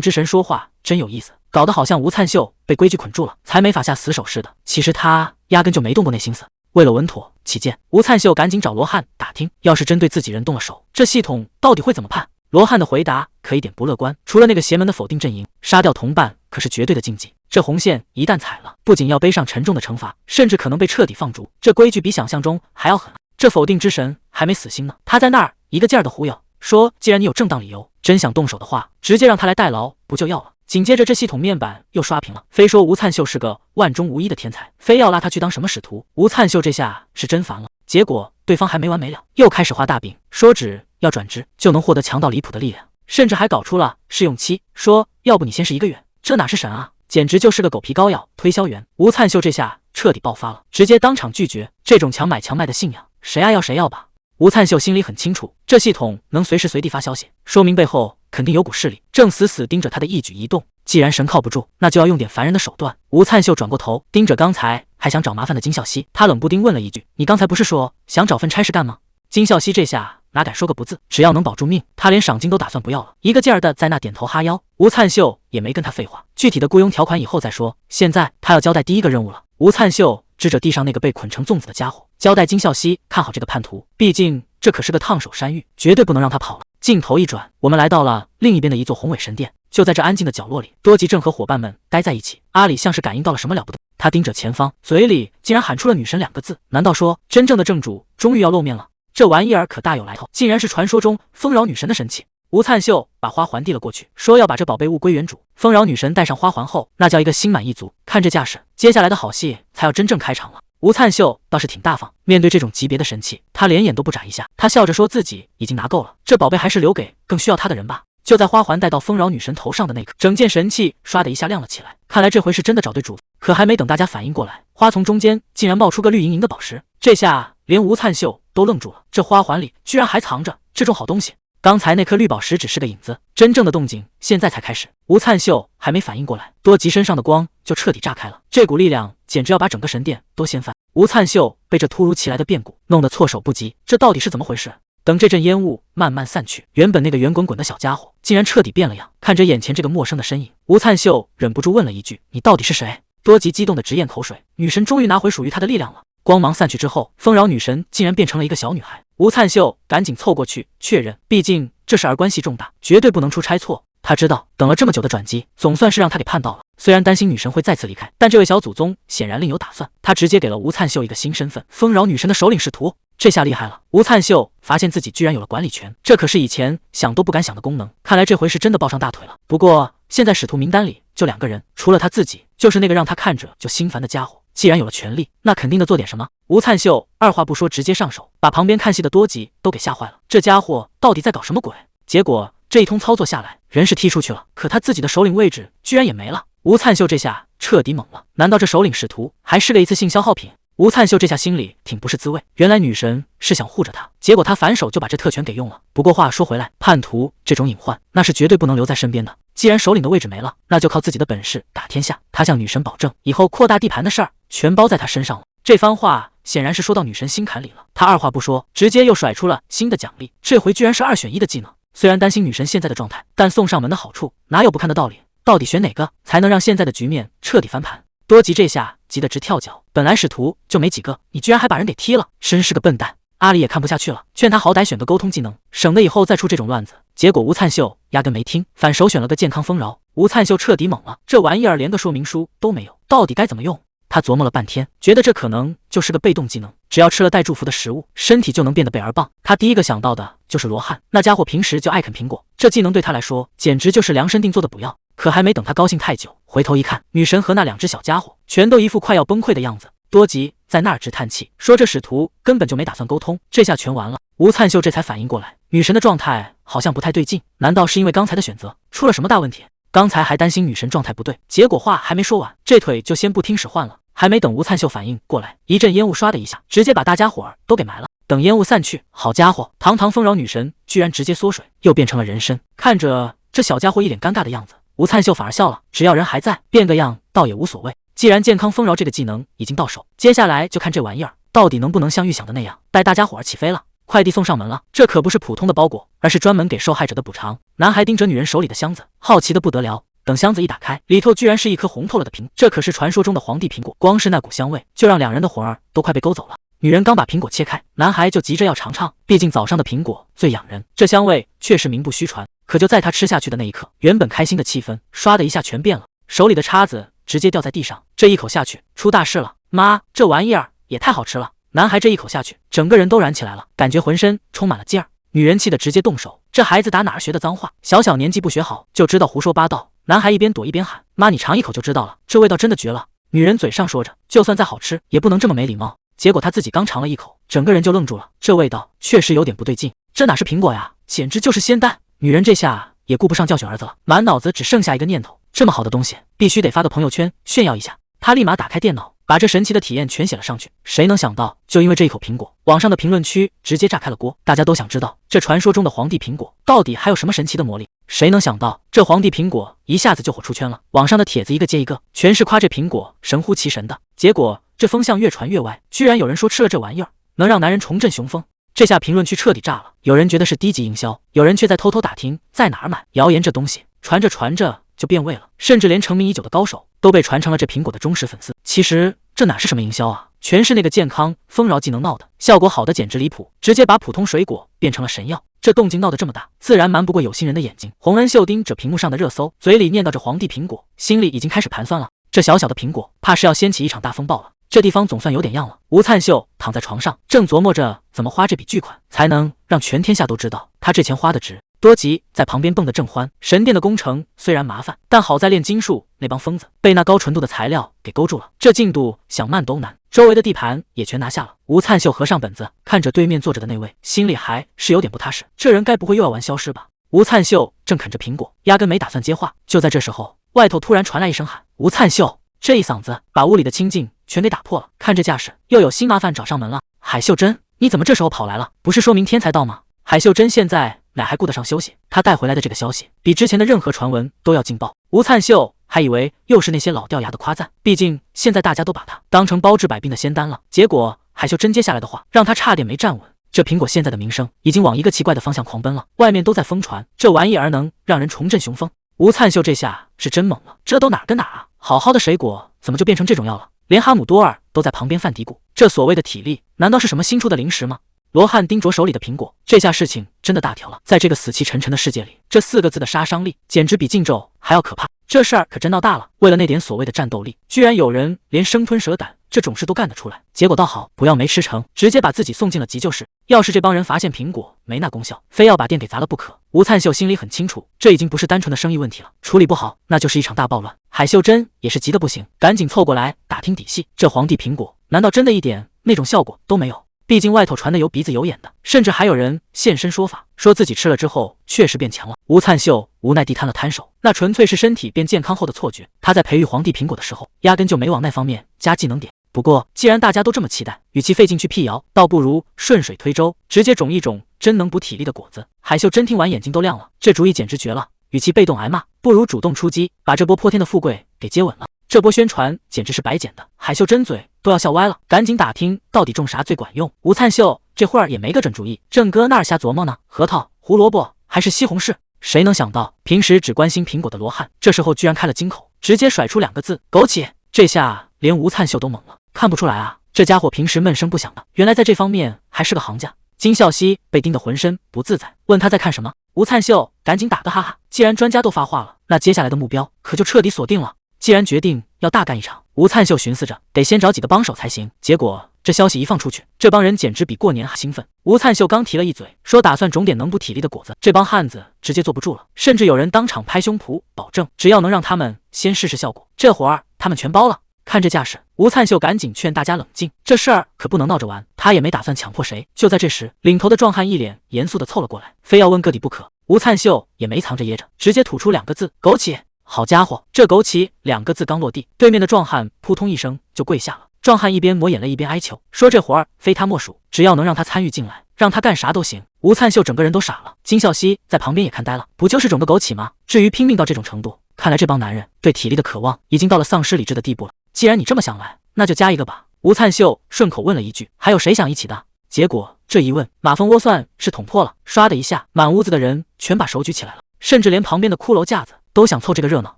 A: 之神说话真有意思，搞得好像吴灿秀被规矩捆住了，才没法下死手似的。其实他压根就没动过那心思。为了稳妥起见，吴灿秀赶紧找罗汉打听，要是针对自己人动了手，这系统到底会怎么判？罗汉的回答可一点不乐观，除了那个邪门的否定阵营，杀掉同伴可是绝对的禁忌。这红线一旦踩了，不仅要背上沉重的惩罚，甚至可能被彻底放逐。这规矩比想象中还要狠。这否定之神还没死心呢，他在那儿一个劲儿的忽悠，说既然你有正当理由，真想动手的话，直接让他来代劳不就要了。紧接着这系统面板又刷屏了，非说吴灿秀是个万中无一的天才，非要拉他去当什么使徒。吴灿秀这下是真烦了。结果对方还没完没了，又开始画大饼，说只要转职就能获得强到离谱的力量，甚至还搞出了试用期，说要不你先试1个月。这哪是神啊，简直就是个狗皮膏药推销员。吴灿秀这下彻底爆发了，直接当场拒绝这种强买强卖的信仰，谁爱要谁要吧。吴灿秀心里很清楚，这系统能随时随地发消息，说明背后肯定有股势力正死死盯着他的一举一动。既然神靠不住，那就要用点烦人的手段。吴灿秀转过头盯着刚才还想找麻烦的金孝熙，他冷不丁问了一句：“你刚才不是说想找份差事干吗？”金孝熙这下哪敢说个不字，只要能保住命，他连赏金都打算不要了，一个劲儿的在那点头哈腰。吴灿秀也没跟他废话，具体的雇佣条款以后再说，现在他要交代第一个任务了。吴灿秀指着地上那个被捆成粽子的家伙，交代金孝熙看好这个叛徒，毕竟这可是个烫手山芋，绝对不能让他跑了。镜头一转，我们来到了另一边的一座宏伟神殿。就在这安静的角落里，多吉正和伙伴们待在一起。阿里像是感应到了什么了不得，他盯着前方，嘴里竟然喊出了女神2个字。难道说真正的正主终于要露面了？这玩意儿可大有来头，竟然是传说中丰饶女神的神器。吴灿秀把花环递了过去，说要把这宝贝物归原主。丰饶女神戴上花环后，那叫一个心满意足。看这架势，接下来的好戏才要真正开场了。吴灿秀倒是挺大方，面对这种级别的神器，他连眼都不眨一下。他笑着说自己已经拿够了，这宝贝还是留给更需要他的人吧。就在花环戴到丰饶女神头上的那刻，整件神器唰的一下亮了起来。看来这回是真的找对主子。可还没等大家反应过来，花丛中间竟然冒出个绿莹莹的宝石。这下连吴灿秀都愣住了，这花环里居然还藏着这种好东西。刚才那颗绿宝石只是个影子，真正的动静现在才开始。吴灿秀还没反应过来，多吉身上的光就彻底炸开了，这股力量简直要把整个神殿都掀翻。吴灿秀被这突如其来的变故弄得措手不及，这到底是怎么回事？等这阵烟雾慢慢散去，原本那个圆滚滚的小家伙竟然彻底变了样。看着眼前这个陌生的身影，吴灿秀忍不住问了一句：“你到底是谁？”多吉激动的直咽口水，女神终于拿回属于她的力量了。光芒散去之后，丰饶女神竟然变成了一个小女孩。吴灿秀赶紧凑过去确认，毕竟这事儿关系重大，绝对不能出差错。他知道等了这么久的转机，总算是让他给盼到了。虽然担心女神会再次离开，但这位小祖宗显然另有打算。他直接给了吴灿秀一个新身份——丰饶女神的首领使徒。这下厉害了，吴灿秀发现自己居然有了管理权，这可是以前想都不敢想的功能。看来这回是真的抱上大腿了。不过现在使徒名单里就2个人，除了他自己，就是那个让他看着就心烦的家伙。既然有了权力，那肯定得做点什么。吴灿秀二话不说直接上手，把旁边看戏的多吉都给吓坏了。这家伙到底在搞什么鬼？结果这一通操作下来，人是踢出去了，可他自己的首领位置居然也没了。吴灿秀这下彻底懵了，难道这首领使徒还是个一次性消耗品？吴灿秀这下心里挺不是滋味，原来女神是想护着他，结果他反手就把这特权给用了。不过话说回来，叛徒这种隐患那是绝对不能留在身边的。既然首领的位置没了，那就靠自己的本事打天下。他向女神保证，以后扩大地盘的事儿全包在他身上了。这番话显然是说到女神心坎里了。他二话不说，直接又甩出了新的奖励，这回居然是2选1的技能。虽然担心女神现在的状态，但送上门的好处哪有不看的道理？到底选哪个才能让现在的局面彻底翻盘？多吉这下急得直跳脚，本来使徒就没几个，你居然还把人给踢了，真是个笨蛋。阿里也看不下去了，劝他好歹选个沟通技能，省得以后再出这种乱子。结果吴灿秀压根没听，反手选了个健康丰饶。吴灿秀彻底懵了，这玩意儿连个说明书都没有，到底该怎么用？他琢磨了半天，觉得这可能就是个被动技能，只要吃了带祝福的食物，身体就能变得倍儿棒。他第一个想到的就是罗汉，那家伙平时就爱啃苹果，这技能对他来说简直就是量身定做的补药。可还没等他高兴太久，回头一看，女神和那2只小家伙全都一副快要崩溃的样子。多吉在那儿直叹气，说这使徒根本就没打算沟通，这下全完了。吴灿秀这才反应过来，女神的状态好像不太对劲，难道是因为刚才的选择出了什么大问题？刚才还担心女神状态不对，结果话还没说完，这腿就先不听使唤了。还没等吴灿秀反应过来，一阵烟雾唰的一下，直接把大家伙儿都给埋了。等烟雾散去，好家伙，堂堂丰饶女神居然直接缩水，又变成了人参。看着这小家伙一脸尴尬的样子，吴灿秀反而笑了，只要人还在，变个样倒也无所谓。既然健康丰饶这个技能已经到手，接下来就看这玩意儿到底能不能像预想的那样带大家伙儿起飞了。快递送上门了，这可不是普通的包裹，而是专门给受害者的补偿。男孩盯着女人手里的箱子，好奇的不得了。等箱子一打开，里头居然是一颗红透了的苹果，这可是传说中的皇帝苹果，光是那股香味就让2人的魂儿都快被勾走了。女人刚把苹果切开，男孩就急着要尝尝，毕竟早上的苹果最养人，这香味确实名不虚传。可就在他吃下去的那一刻，原本开心的气氛唰的一下全变了，手里的叉子直接掉在地上，这一口下去出大事了。妈，这玩意儿也太好吃了！男孩这一口下去，整个人都燃起来了，感觉浑身充满了劲儿。女人气得直接动手，这孩子打哪儿学的脏话？小年纪不学好就知道胡说八道。男孩一边躲一边喊：“妈，你尝一口就知道了，这味道真的绝了。”女人嘴上说着，就算再好吃也不能这么没礼貌。结果她自己刚尝了一口，整个人就愣住了，这味道确实有点不对劲，这哪是苹果呀，简直就是仙丹！女人这下也顾不上教训儿子了，满脑子只剩下一个念头：这么好的东西，必须得发个朋友圈炫耀一下。她立马打开电脑，把这神奇的体验全写了上去。谁能想到，就因为这一口苹果，网上的评论区直接炸开了锅，大家都想知道这传说中的皇帝苹果到底还有什么神奇的魔力。谁能想到，这皇帝苹果一下子就火出圈了，网上的帖子一个接一个，全是夸这苹果神乎其神的。结果这风向越传越歪，居然有人说吃了这玩意儿能让男人重振雄风。这下评论区彻底炸了，有人觉得是低级营销，有人却在偷偷打听在哪儿买。谣言这东西传着传着就变味了，甚至连成名已久的高手都被传成了这苹果的忠实粉丝。其实这哪是什么营销啊，全是那个健康丰饶技能闹的，效果好的简直离谱，直接把普通水果变成了神药。这动静闹得这么大，自然瞒不过有心人的眼睛。洪恩秀盯着屏幕上的热搜，嘴里念叨着皇帝苹果，心里已经开始盘算了，这小小的苹果怕是要掀起一场大风暴了。这地方总算有点样了。吴灿秀躺在床上，正琢磨着怎么花这笔巨款，才能让全天下都知道他这钱花的值。多吉在旁边蹦得正欢，神殿的工程虽然麻烦，但好在炼金术那帮疯子被那高纯度的材料给勾住了，这进度想慢都难。周围的地盘也全拿下了。吴灿秀合上本子，看着对面坐着的那位，心里还是有点不踏实，这人该不会又要玩消失吧？吴灿秀正啃着苹果，压根没打算接话。就在这时候，外头突然传来一声喊：“吴灿秀！”这一嗓子把屋里的清静全给打破了。看这架势，又有新麻烦找上门了。海秀珍，你怎么这时候跑来了？不是说明天才到吗？海秀珍现在哪还顾得上休息？他带回来的这个消息比之前的任何传闻都要劲爆。吴灿秀还以为又是那些老掉牙的夸赞，毕竟现在大家都把他当成包治百病的仙丹了。结果海秀珍接下来的话让他差点没站稳。这苹果现在的名声已经往一个奇怪的方向狂奔了，外面都在疯传这玩意儿能让人重振雄风。吴灿秀这下是真懵了，这都哪儿跟哪儿啊？好好的水果怎么就变成这种药了？连哈姆多尔都在旁边犯嘀咕，这所谓的体力难道是什么新出的零食吗？罗汉盯着手里的苹果，这下事情真的大条了。在这个死气沉沉的世界里，这4个字的杀伤力简直比禁咒还要可怕。这事儿可真闹大了，为了那点所谓的战斗力，居然有人连生吞蛇胆这种事都干得出来。结果倒好，不要没吃成，直接把自己送进了急救室。要是这帮人发现苹果没那功效，非要把店给砸了不可。吴灿秀心里很清楚，这已经不是单纯的生意问题了，处理不好那就是一场大暴乱。海秀珍也是急得不行，赶紧凑过来打听底细，这皇帝苹果难道真的一点那种效果都没有？毕竟外头传的有鼻子有眼的，甚至还有人现身说法，说自己吃了之后确实变强了。吴灿秀无奈地摊了摊手，那纯粹是身体变健康后的错觉。他在培育皇帝苹果的时候，压根就没往那方面加技能点。不过既然大家都这么期待，与其费劲去辟谣，倒不如顺水推舟，直接种一种真能补体力的果子。海秀珍听完眼睛都亮了，这主意简直绝了！与其被动挨骂，不如主动出击，把这波泼天的富贵给接稳了。这波宣传简直是白捡的。海秀珍嘴都要笑歪了，赶紧打听到底种啥最管用。吴灿秀这会儿也没个准主意，正搁那儿瞎琢磨呢，核桃、胡萝卜还是西红柿？谁能想到，平时只关心苹果的罗汉，这时候居然开了金口，直接甩出2个字：枸杞。这下连吴灿秀都懵了，看不出来啊，这家伙平时闷声不响的，原来在这方面还是个行家。金孝熙被盯得浑身不自在，问他在看什么。吴灿秀赶紧打个哈哈，既然专家都发话了，那接下来的目标可就彻底锁定了。既然决定要大干一场，吴灿秀寻思着得先找几个帮手才行。结果这消息一放出去，这帮人简直比过年还兴奋。吴灿秀刚提了一嘴，说打算种点能补体力的果子，这帮汉子直接坐不住了，甚至有人当场拍胸脯保证，只要能让他们先试试效果，这活儿他们全包了。看这架势，吴灿秀赶紧劝大家冷静，这事儿可不能闹着玩。他也没打算强迫谁。就在这时，领头的壮汉一脸严肃地凑了过来，非要问个底不可。吴灿秀也没藏着掖着，直接吐出2个字：枸杞。好家伙，这枸杞2个字刚落地，对面的壮汉扑通一声就跪下了。壮汉一边抹眼泪一边哀求，说这活儿非他莫属，只要能让他参与进来，让他干啥都行。吴灿秀整个人都傻了，金孝熙在旁边也看呆了，不就是种个枸杞吗？至于拼命到这种程度，看来这帮男人对体力的渴望已经到了丧失理智的地步了。既然你这么想来，那就加一个吧。吴灿秀顺口问了一句，还有谁想一起的？结果这一问，马蜂窝算是捅破了，唰的一下，满屋子的人全把手举起来了，甚至连旁边的骷髅架子都想凑这个热闹。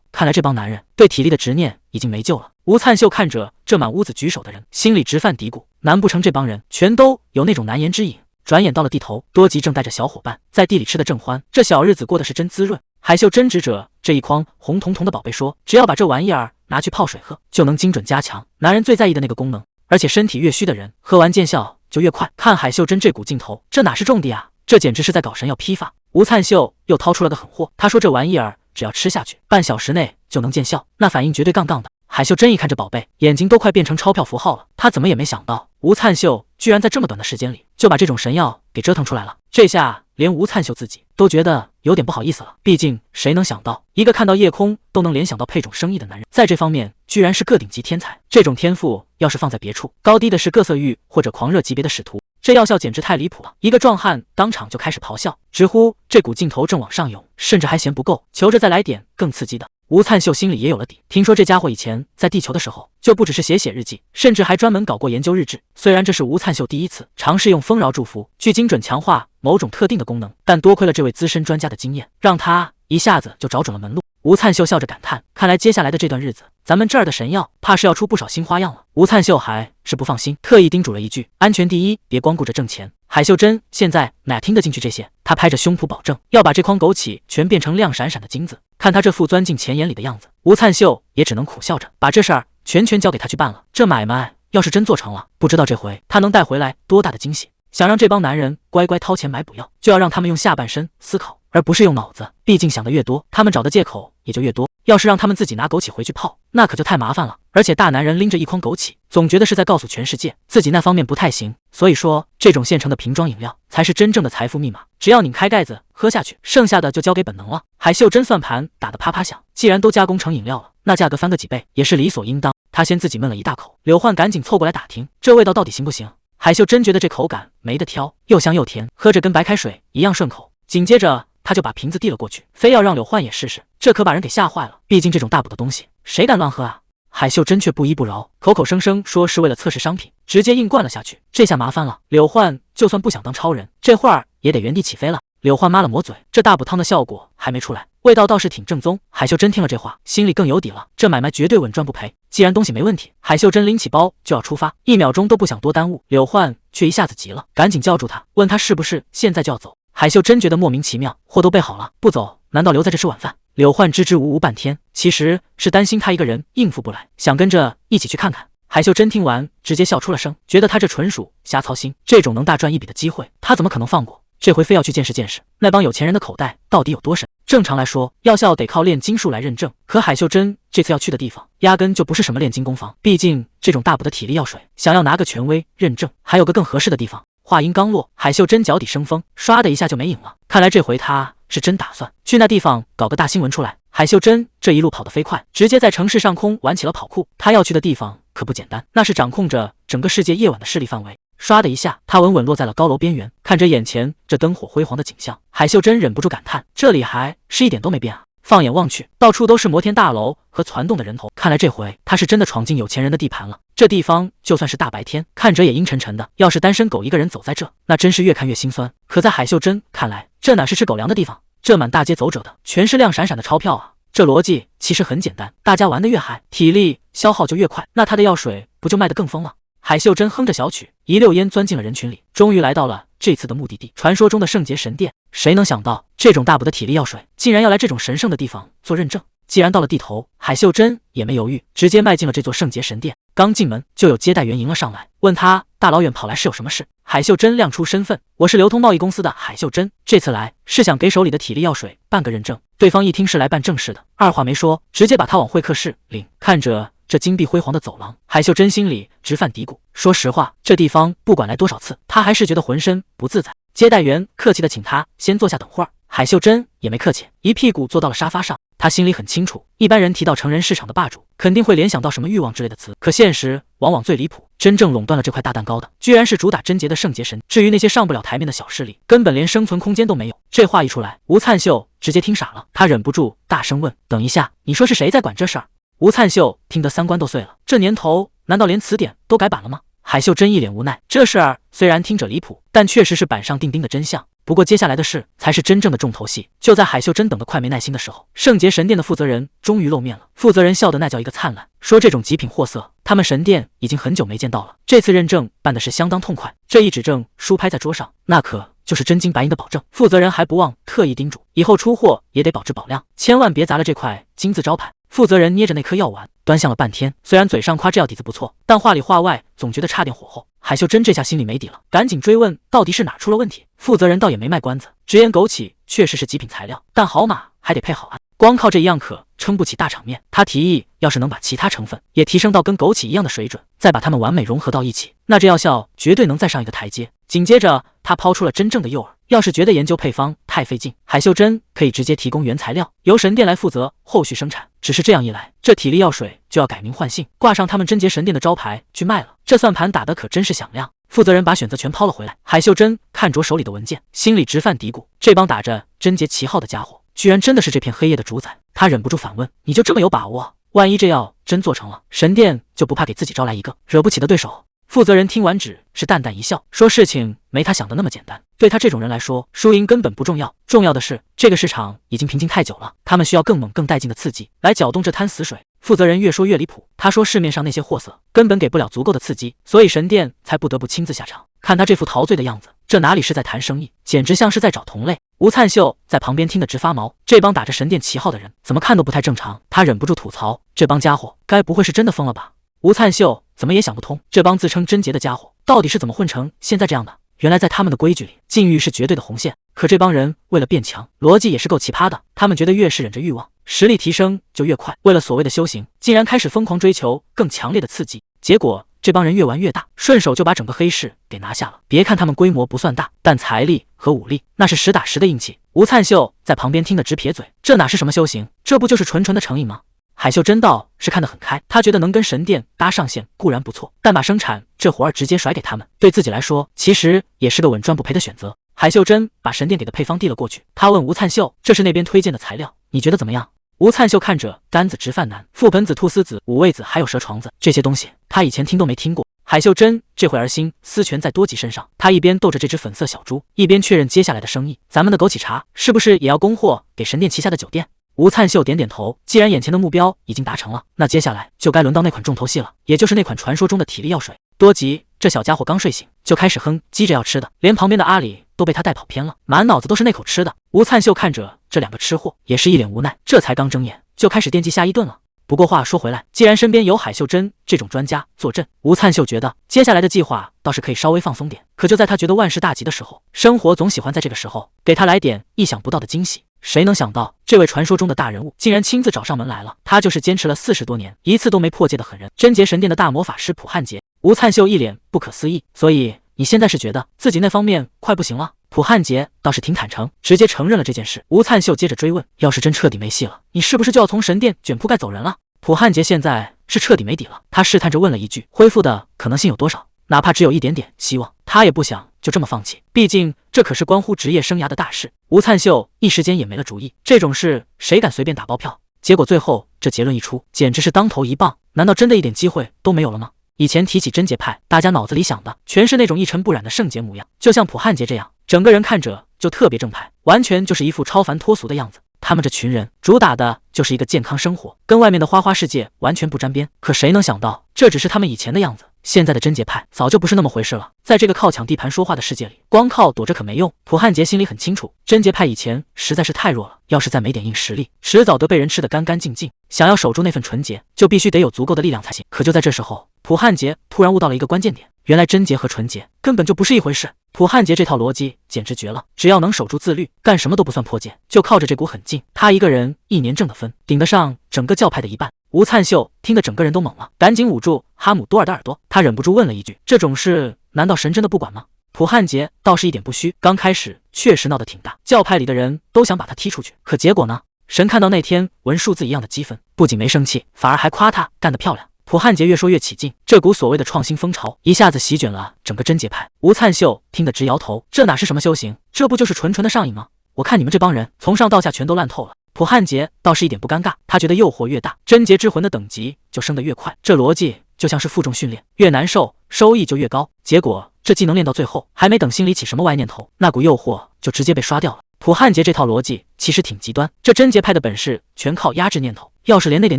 A: 看来这帮男人对体力的执念已经没救了。吴灿秀看着这满屋子举手的人，心里直犯嘀咕，难不成这帮人全都有那种难言之隐？转眼到了地头，多吉正带着小伙伴在地里吃得正欢，这小日子过得是真滋润。海秀珍指着这一筐红彤彤的宝贝说，只要把这玩意儿拿去泡水喝，就能精准加强男人最在意的那个功能，而且身体越虚的人喝完见效就越快。看海秀珍这股劲头，这哪是种地啊，这简直是在搞神药批发。吴灿秀又掏出了个狠货，他说这玩意儿只要吃下去，半小时内就能见效，那反应绝对杠杠的。海秀珍一看这宝贝，眼睛都快变成钞票符号了。他怎么也没想到，吴灿秀居然在这么短的时间里就把这种神药给折腾出来了。这下连吴灿秀自己都觉得有点不好意思了，毕竟谁能想到，一个看到夜空都能联想到配种生意的男人，在这方面居然是个顶级天才。这种天赋要是放在别处，高低的是各色欲或者狂热级别的使徒，这药效简直太离谱了。一个壮汉当场就开始咆哮，直呼这股劲头正往上涌，甚至还嫌不够，求着再来点更刺激的。吴灿秀心里也有了底，听说这家伙以前在地球的时候就不只是写日记，甚至还专门搞过研究日志。虽然这是吴灿秀第一次尝试用丰饶祝福去精准强化某种特定的功能，但多亏了这位资深专家的经验，让他一下子就找准了门路。吴灿秀笑着感叹，看来接下来的这段日子，咱们这儿的神药怕是要出不少新花样了。吴灿秀还是不放心，特意叮嘱了一句，安全第一，别光顾着挣钱。海秀珍现在哪听得进去这些，他拍着胸脯保证要把这筐枸杞全变成亮闪闪的金子。看他这副钻进钱眼里的样子，吴灿秀也只能苦笑着把这事儿全交给他去办了。这买卖要是真做成了，不知道这回他能带回来多大的惊喜。想让这帮男人乖乖掏钱买补药，就要让他们用下半身思考，而不是用脑子。毕竟想的越多，他们找的借口也就越多。要是让他们自己拿枸杞回去泡，那可就太麻烦了。而且大男人拎着一筐枸杞，总觉得是在告诉全世界自己那方面不太行。所以说，这种现成的瓶装饮料才是真正的财富密码。只要拧开盖子喝下去，剩下的就交给本能了。海秀珍算盘打得啪啪响，既然都加工成饮料了，那价格翻个几倍也是理所应当。他先自己闷了一大口，柳焕赶紧凑过来打听这味道到底行不行。海秀珍觉得这口感没得挑，又香又甜，喝着跟白开水一样顺口。紧接着他就把瓶子递了过去，非要让柳焕也试试。这可把人给吓坏了，毕竟这种大补的东西谁敢乱喝啊？海秀珍却不依不饶，口口声声说是为了测试商品，直接硬灌了下去。这下麻烦了，柳焕就算不想当超人，这会儿也得原地起飞了。柳焕抹了抹嘴，这大补汤的效果还没出来，味道倒是挺正宗。海秀珍听了这话，心里更有底了，这买卖绝对稳赚不赔。既然东西没问题，海秀珍拎起包就要出发，1秒钟都不想多耽误。柳焕却一下子急了，赶紧叫住他，问他是不是现在就要走。海秀珍觉得莫名其妙，货都备好了，不走难道留在这吃晚饭？柳焕支支吾吾半天，其实是担心他一个人应付不来，想跟着一起去看看。海秀珍听完直接笑出了声，觉得他这纯属瞎操心，这种能大赚一笔的机会他怎么可能放过？这回非要去见识见识那帮有钱人的口袋到底有多深。正常来说，药效得靠炼金术来认证，可海秀珍这次要去的地方压根就不是什么炼金工坊，毕竟这种大补的体力药水，想要拿个权威认证，还有个更合适的地方。话音刚落，海秀珍脚底生风，唰的一下就没影了。看来这回他是真打算去那地方搞个大新闻出来。海秀珍这一路跑得飞快，直接在城市上空玩起了跑酷。他要去的地方可不简单，那是掌控着整个世界夜晚的势力范围。唰的一下，他稳稳落在了高楼边缘。看着眼前这灯火辉煌的景象，海秀珍忍不住感叹：这里还是一点都没变啊！放眼望去，到处都是摩天大楼和攒动的人头，看来这回他是真的闯进有钱人的地盘了。这地方就算是大白天，看着也阴沉沉的，要是单身狗一个人走在这，那真是越看越心酸。可在海秀珍看来，这哪是吃狗粮的地方？这满大街走着的全是亮闪闪的钞票啊！这逻辑其实很简单，大家玩得越嗨，体力消耗就越快，那他的药水不就卖得更疯了？海秀珍哼着小曲，一溜烟钻进了人群里，终于来到了这次的目的地——传说中的圣洁神殿。谁能想到，这种大补的体力药水，竟然要来这种神圣的地方做认证？既然到了地头，海秀珍也没犹豫，直接迈进了这座圣洁神殿。刚进门，就有接待员迎了上来，问他大老远跑来是有什么事。海秀珍亮出身份，我是流通贸易公司的海秀珍，这次来是想给手里的体力药水办个认证。对方一听是来办正事的，二话没说，直接把他往会客室领。看着这金碧辉煌的走廊，海秀珍心里直犯嘀咕。说实话，这地方不管来多少次，他还是觉得浑身不自在。接待员客气的请他先坐下等会儿，海秀珍也没客气，一屁股坐到了沙发上。他心里很清楚，一般人提到成人市场的霸主，肯定会联想到什么欲望之类的词，可现实往往最离谱，真正垄断了这块大蛋糕的，居然是主打贞洁的圣洁神。至于那些上不了台面的小势力，根本连生存空间都没有。这话一出来，吴灿秀直接听傻了，他忍不住大声问：“等一下，你说是谁在管这事儿？”吴灿秀听得三观都碎了，这年头难道连词典都改版了吗？海秀珍一脸无奈，这事儿虽然听着离谱，但确实是板上钉钉的真相。不过接下来的事才是真正的重头戏。就在海秀珍等得快没耐心的时候，圣洁神殿的负责人终于露面了。负责人笑得那叫一个灿烂，说这种极品货色，他们神殿已经很久没见到了。这次认证办的是相当痛快。这一指证书拍在桌上，那可就是真金白银的保证。负责人还不忘特意叮嘱，以后出货也得保质保量，千万别砸了这块金字招牌。负责人捏着那颗药丸，端详了半天，虽然嘴上夸这药底子不错，但话里话外总觉得差点火候。海秀珍这下心里没底了，赶紧追问到底是哪出了问题。负责人倒也没卖关子，直言枸杞确实是极品材料，但好马还得配好鞍，光靠这一样可撑不起大场面。他提议，要是能把其他成分也提升到跟枸杞一样的水准，再把它们完美融合到一起，那这药效绝对能再上一个台阶。紧接着，他抛出了真正的诱饵，要是觉得研究配方太费劲，海秀珍可以直接提供原材料，由神殿来负责后续生产。只是这样一来，这体力药水就要改名换姓，挂上他们贞洁神殿的招牌去卖了。这算盘打得可真是响亮。负责人把选择权抛了回来，海秀珍看着手里的文件，心里直犯嘀咕：这帮打着贞洁旗号的家伙，居然真的是这片黑夜的主宰。他忍不住反问：你就这么有把握？万一这药真做成了，神殿就不怕给自己招来一个惹不起的对手？负责人听完只是淡淡一笑，说事情没他想的那么简单。对他这种人来说，输赢根本不重要，重要的是这个市场已经平静太久了，他们需要更猛更带劲的刺激来搅动这滩死水。负责人越说越离谱，他说市面上那些货色根本给不了足够的刺激，所以神殿才不得不亲自下场。看他这副陶醉的样子，这哪里是在谈生意，简直像是在找同类。吴灿秀在旁边听得直发毛，这帮打着神殿旗号的人怎么看都不太正常。他忍不住吐槽，这帮家伙该不会是真的疯了吧？吴灿秀怎么也想不通，这帮自称贞洁的家伙到底是怎么混成现在这样的。原来在他们的规矩里，禁欲是绝对的红线，可这帮人为了变强，逻辑也是够奇葩的。他们觉得越是忍着欲望，实力提升就越快，为了所谓的修行，竟然开始疯狂追求更强烈的刺激。结果这帮人越玩越大，顺手就把整个黑市给拿下了。别看他们规模不算大，但财力和武力那是实打实的硬气。吴灿秀在旁边听得直撇嘴，这哪是什么修行，这不就是纯纯的成瘾吗？海秀珍倒是看得很开，他觉得能跟神殿搭上线固然不错，但把生产这活儿直接甩给他们，对自己来说其实也是个稳赚不赔的选择。海秀珍把神殿给的配方递了过去，他问吴灿秀：“这是那边推荐的材料，你觉得怎么样？”吴灿秀看着甘子直饭男、覆盆子、菟丝子、五味子还有蛇床子这些东西，他以前听都没听过。海秀珍这会儿心思全在多吉身上，他一边逗着这只粉色小猪，一边确认接下来的生意：“咱们的枸杞茶是不是也要供货给神殿旗下的酒店？”吴灿秀点点头，既然眼前的目标已经达成了，那接下来就该轮到那款重头戏了，也就是那款传说中的体力药水。多吉这小家伙刚睡醒就开始哼急着要吃的，连旁边的阿里都被他带跑偏了，满脑子都是那口吃的。吴灿秀看着这两个吃货，也是一脸无奈，这才刚睁眼就开始惦记下一顿了。不过话说回来，既然身边有海秀珍这种专家坐镇，吴灿秀觉得接下来的计划倒是可以稍微放松点。可就在他觉得万事大吉的时候，生活总喜欢在这个时候给他来点意想不到的惊喜。谁能想到，这位传说中的大人物竟然亲自找上门来了？他就是坚持了40多年，一次都没破戒的狠人——贞洁神殿的大魔法师普汉杰。吴灿秀一脸不可思议，所以你现在是觉得自己那方面快不行了？普汉杰倒是挺坦诚，直接承认了这件事。吴灿秀接着追问：要是真彻底没戏了，你是不是就要从神殿卷铺盖走人了？普汉杰现在是彻底没底了，他试探着问了一句：恢复的可能性有多少？哪怕只有一点点希望，他也不想就这么放弃？毕竟这可是关乎职业生涯的大事。吴灿秀一时间也没了主意，这种事谁敢随便打包票？结果最后这结论一出，简直是当头一棒。难道真的一点机会都没有了吗？以前提起贞节派，大家脑子里想的全是那种一尘不染的圣洁模样，就像普汉杰这样，整个人看着就特别正派，完全就是一副超凡脱俗的样子。他们这群人主打的就是一个健康生活，跟外面的花花世界完全不沾边。可谁能想到，这只是他们以前的样子，现在的贞节派早就不是那么回事了。在这个靠抢地盘说话的世界里，光靠躲着可没用。普汉杰心里很清楚，贞节派以前实在是太弱了，要是再没点硬实力，迟早得被人吃得干干净净。想要守住那份纯洁，就必须得有足够的力量才行。可就在这时候，普汉杰突然悟到了一个关键点，原来贞洁和纯洁根本就不是一回事。普汉杰这套逻辑简直绝了，只要能守住自律，干什么都不算破戒，就靠着这股狠劲，他一个人一年挣的分顶得上整个教派的一半。吴灿秀听得整个人都懵了，赶紧捂住哈姆多尔的耳朵，他忍不住问了一句：这种事难道神真的不管吗？普汉杰倒是一点不虚，刚开始确实闹得挺大，教派里的人都想把他踢出去，可结果呢？神看到那天纹数字一样的积分，不仅没生气，反而还夸他干得漂亮。普汉杰越说越起劲，这股所谓的创新风潮一下子席卷了整个贞节派。吴灿秀听得直摇头，这哪是什么修行，这不就是纯纯的上瘾吗？我看你们这帮人从上到下全都烂透了。普汉杰倒是一点不尴尬，他觉得诱惑越大，贞节之魂的等级就升得越快，这逻辑就像是负重训练，越难受收益就越高。结果这技能练到最后，还没等心里起什么歪念头，那股诱惑就直接被刷掉了。普汉杰这套逻辑其实挺极端，这贞节派的本事全靠压制念头，要是连那点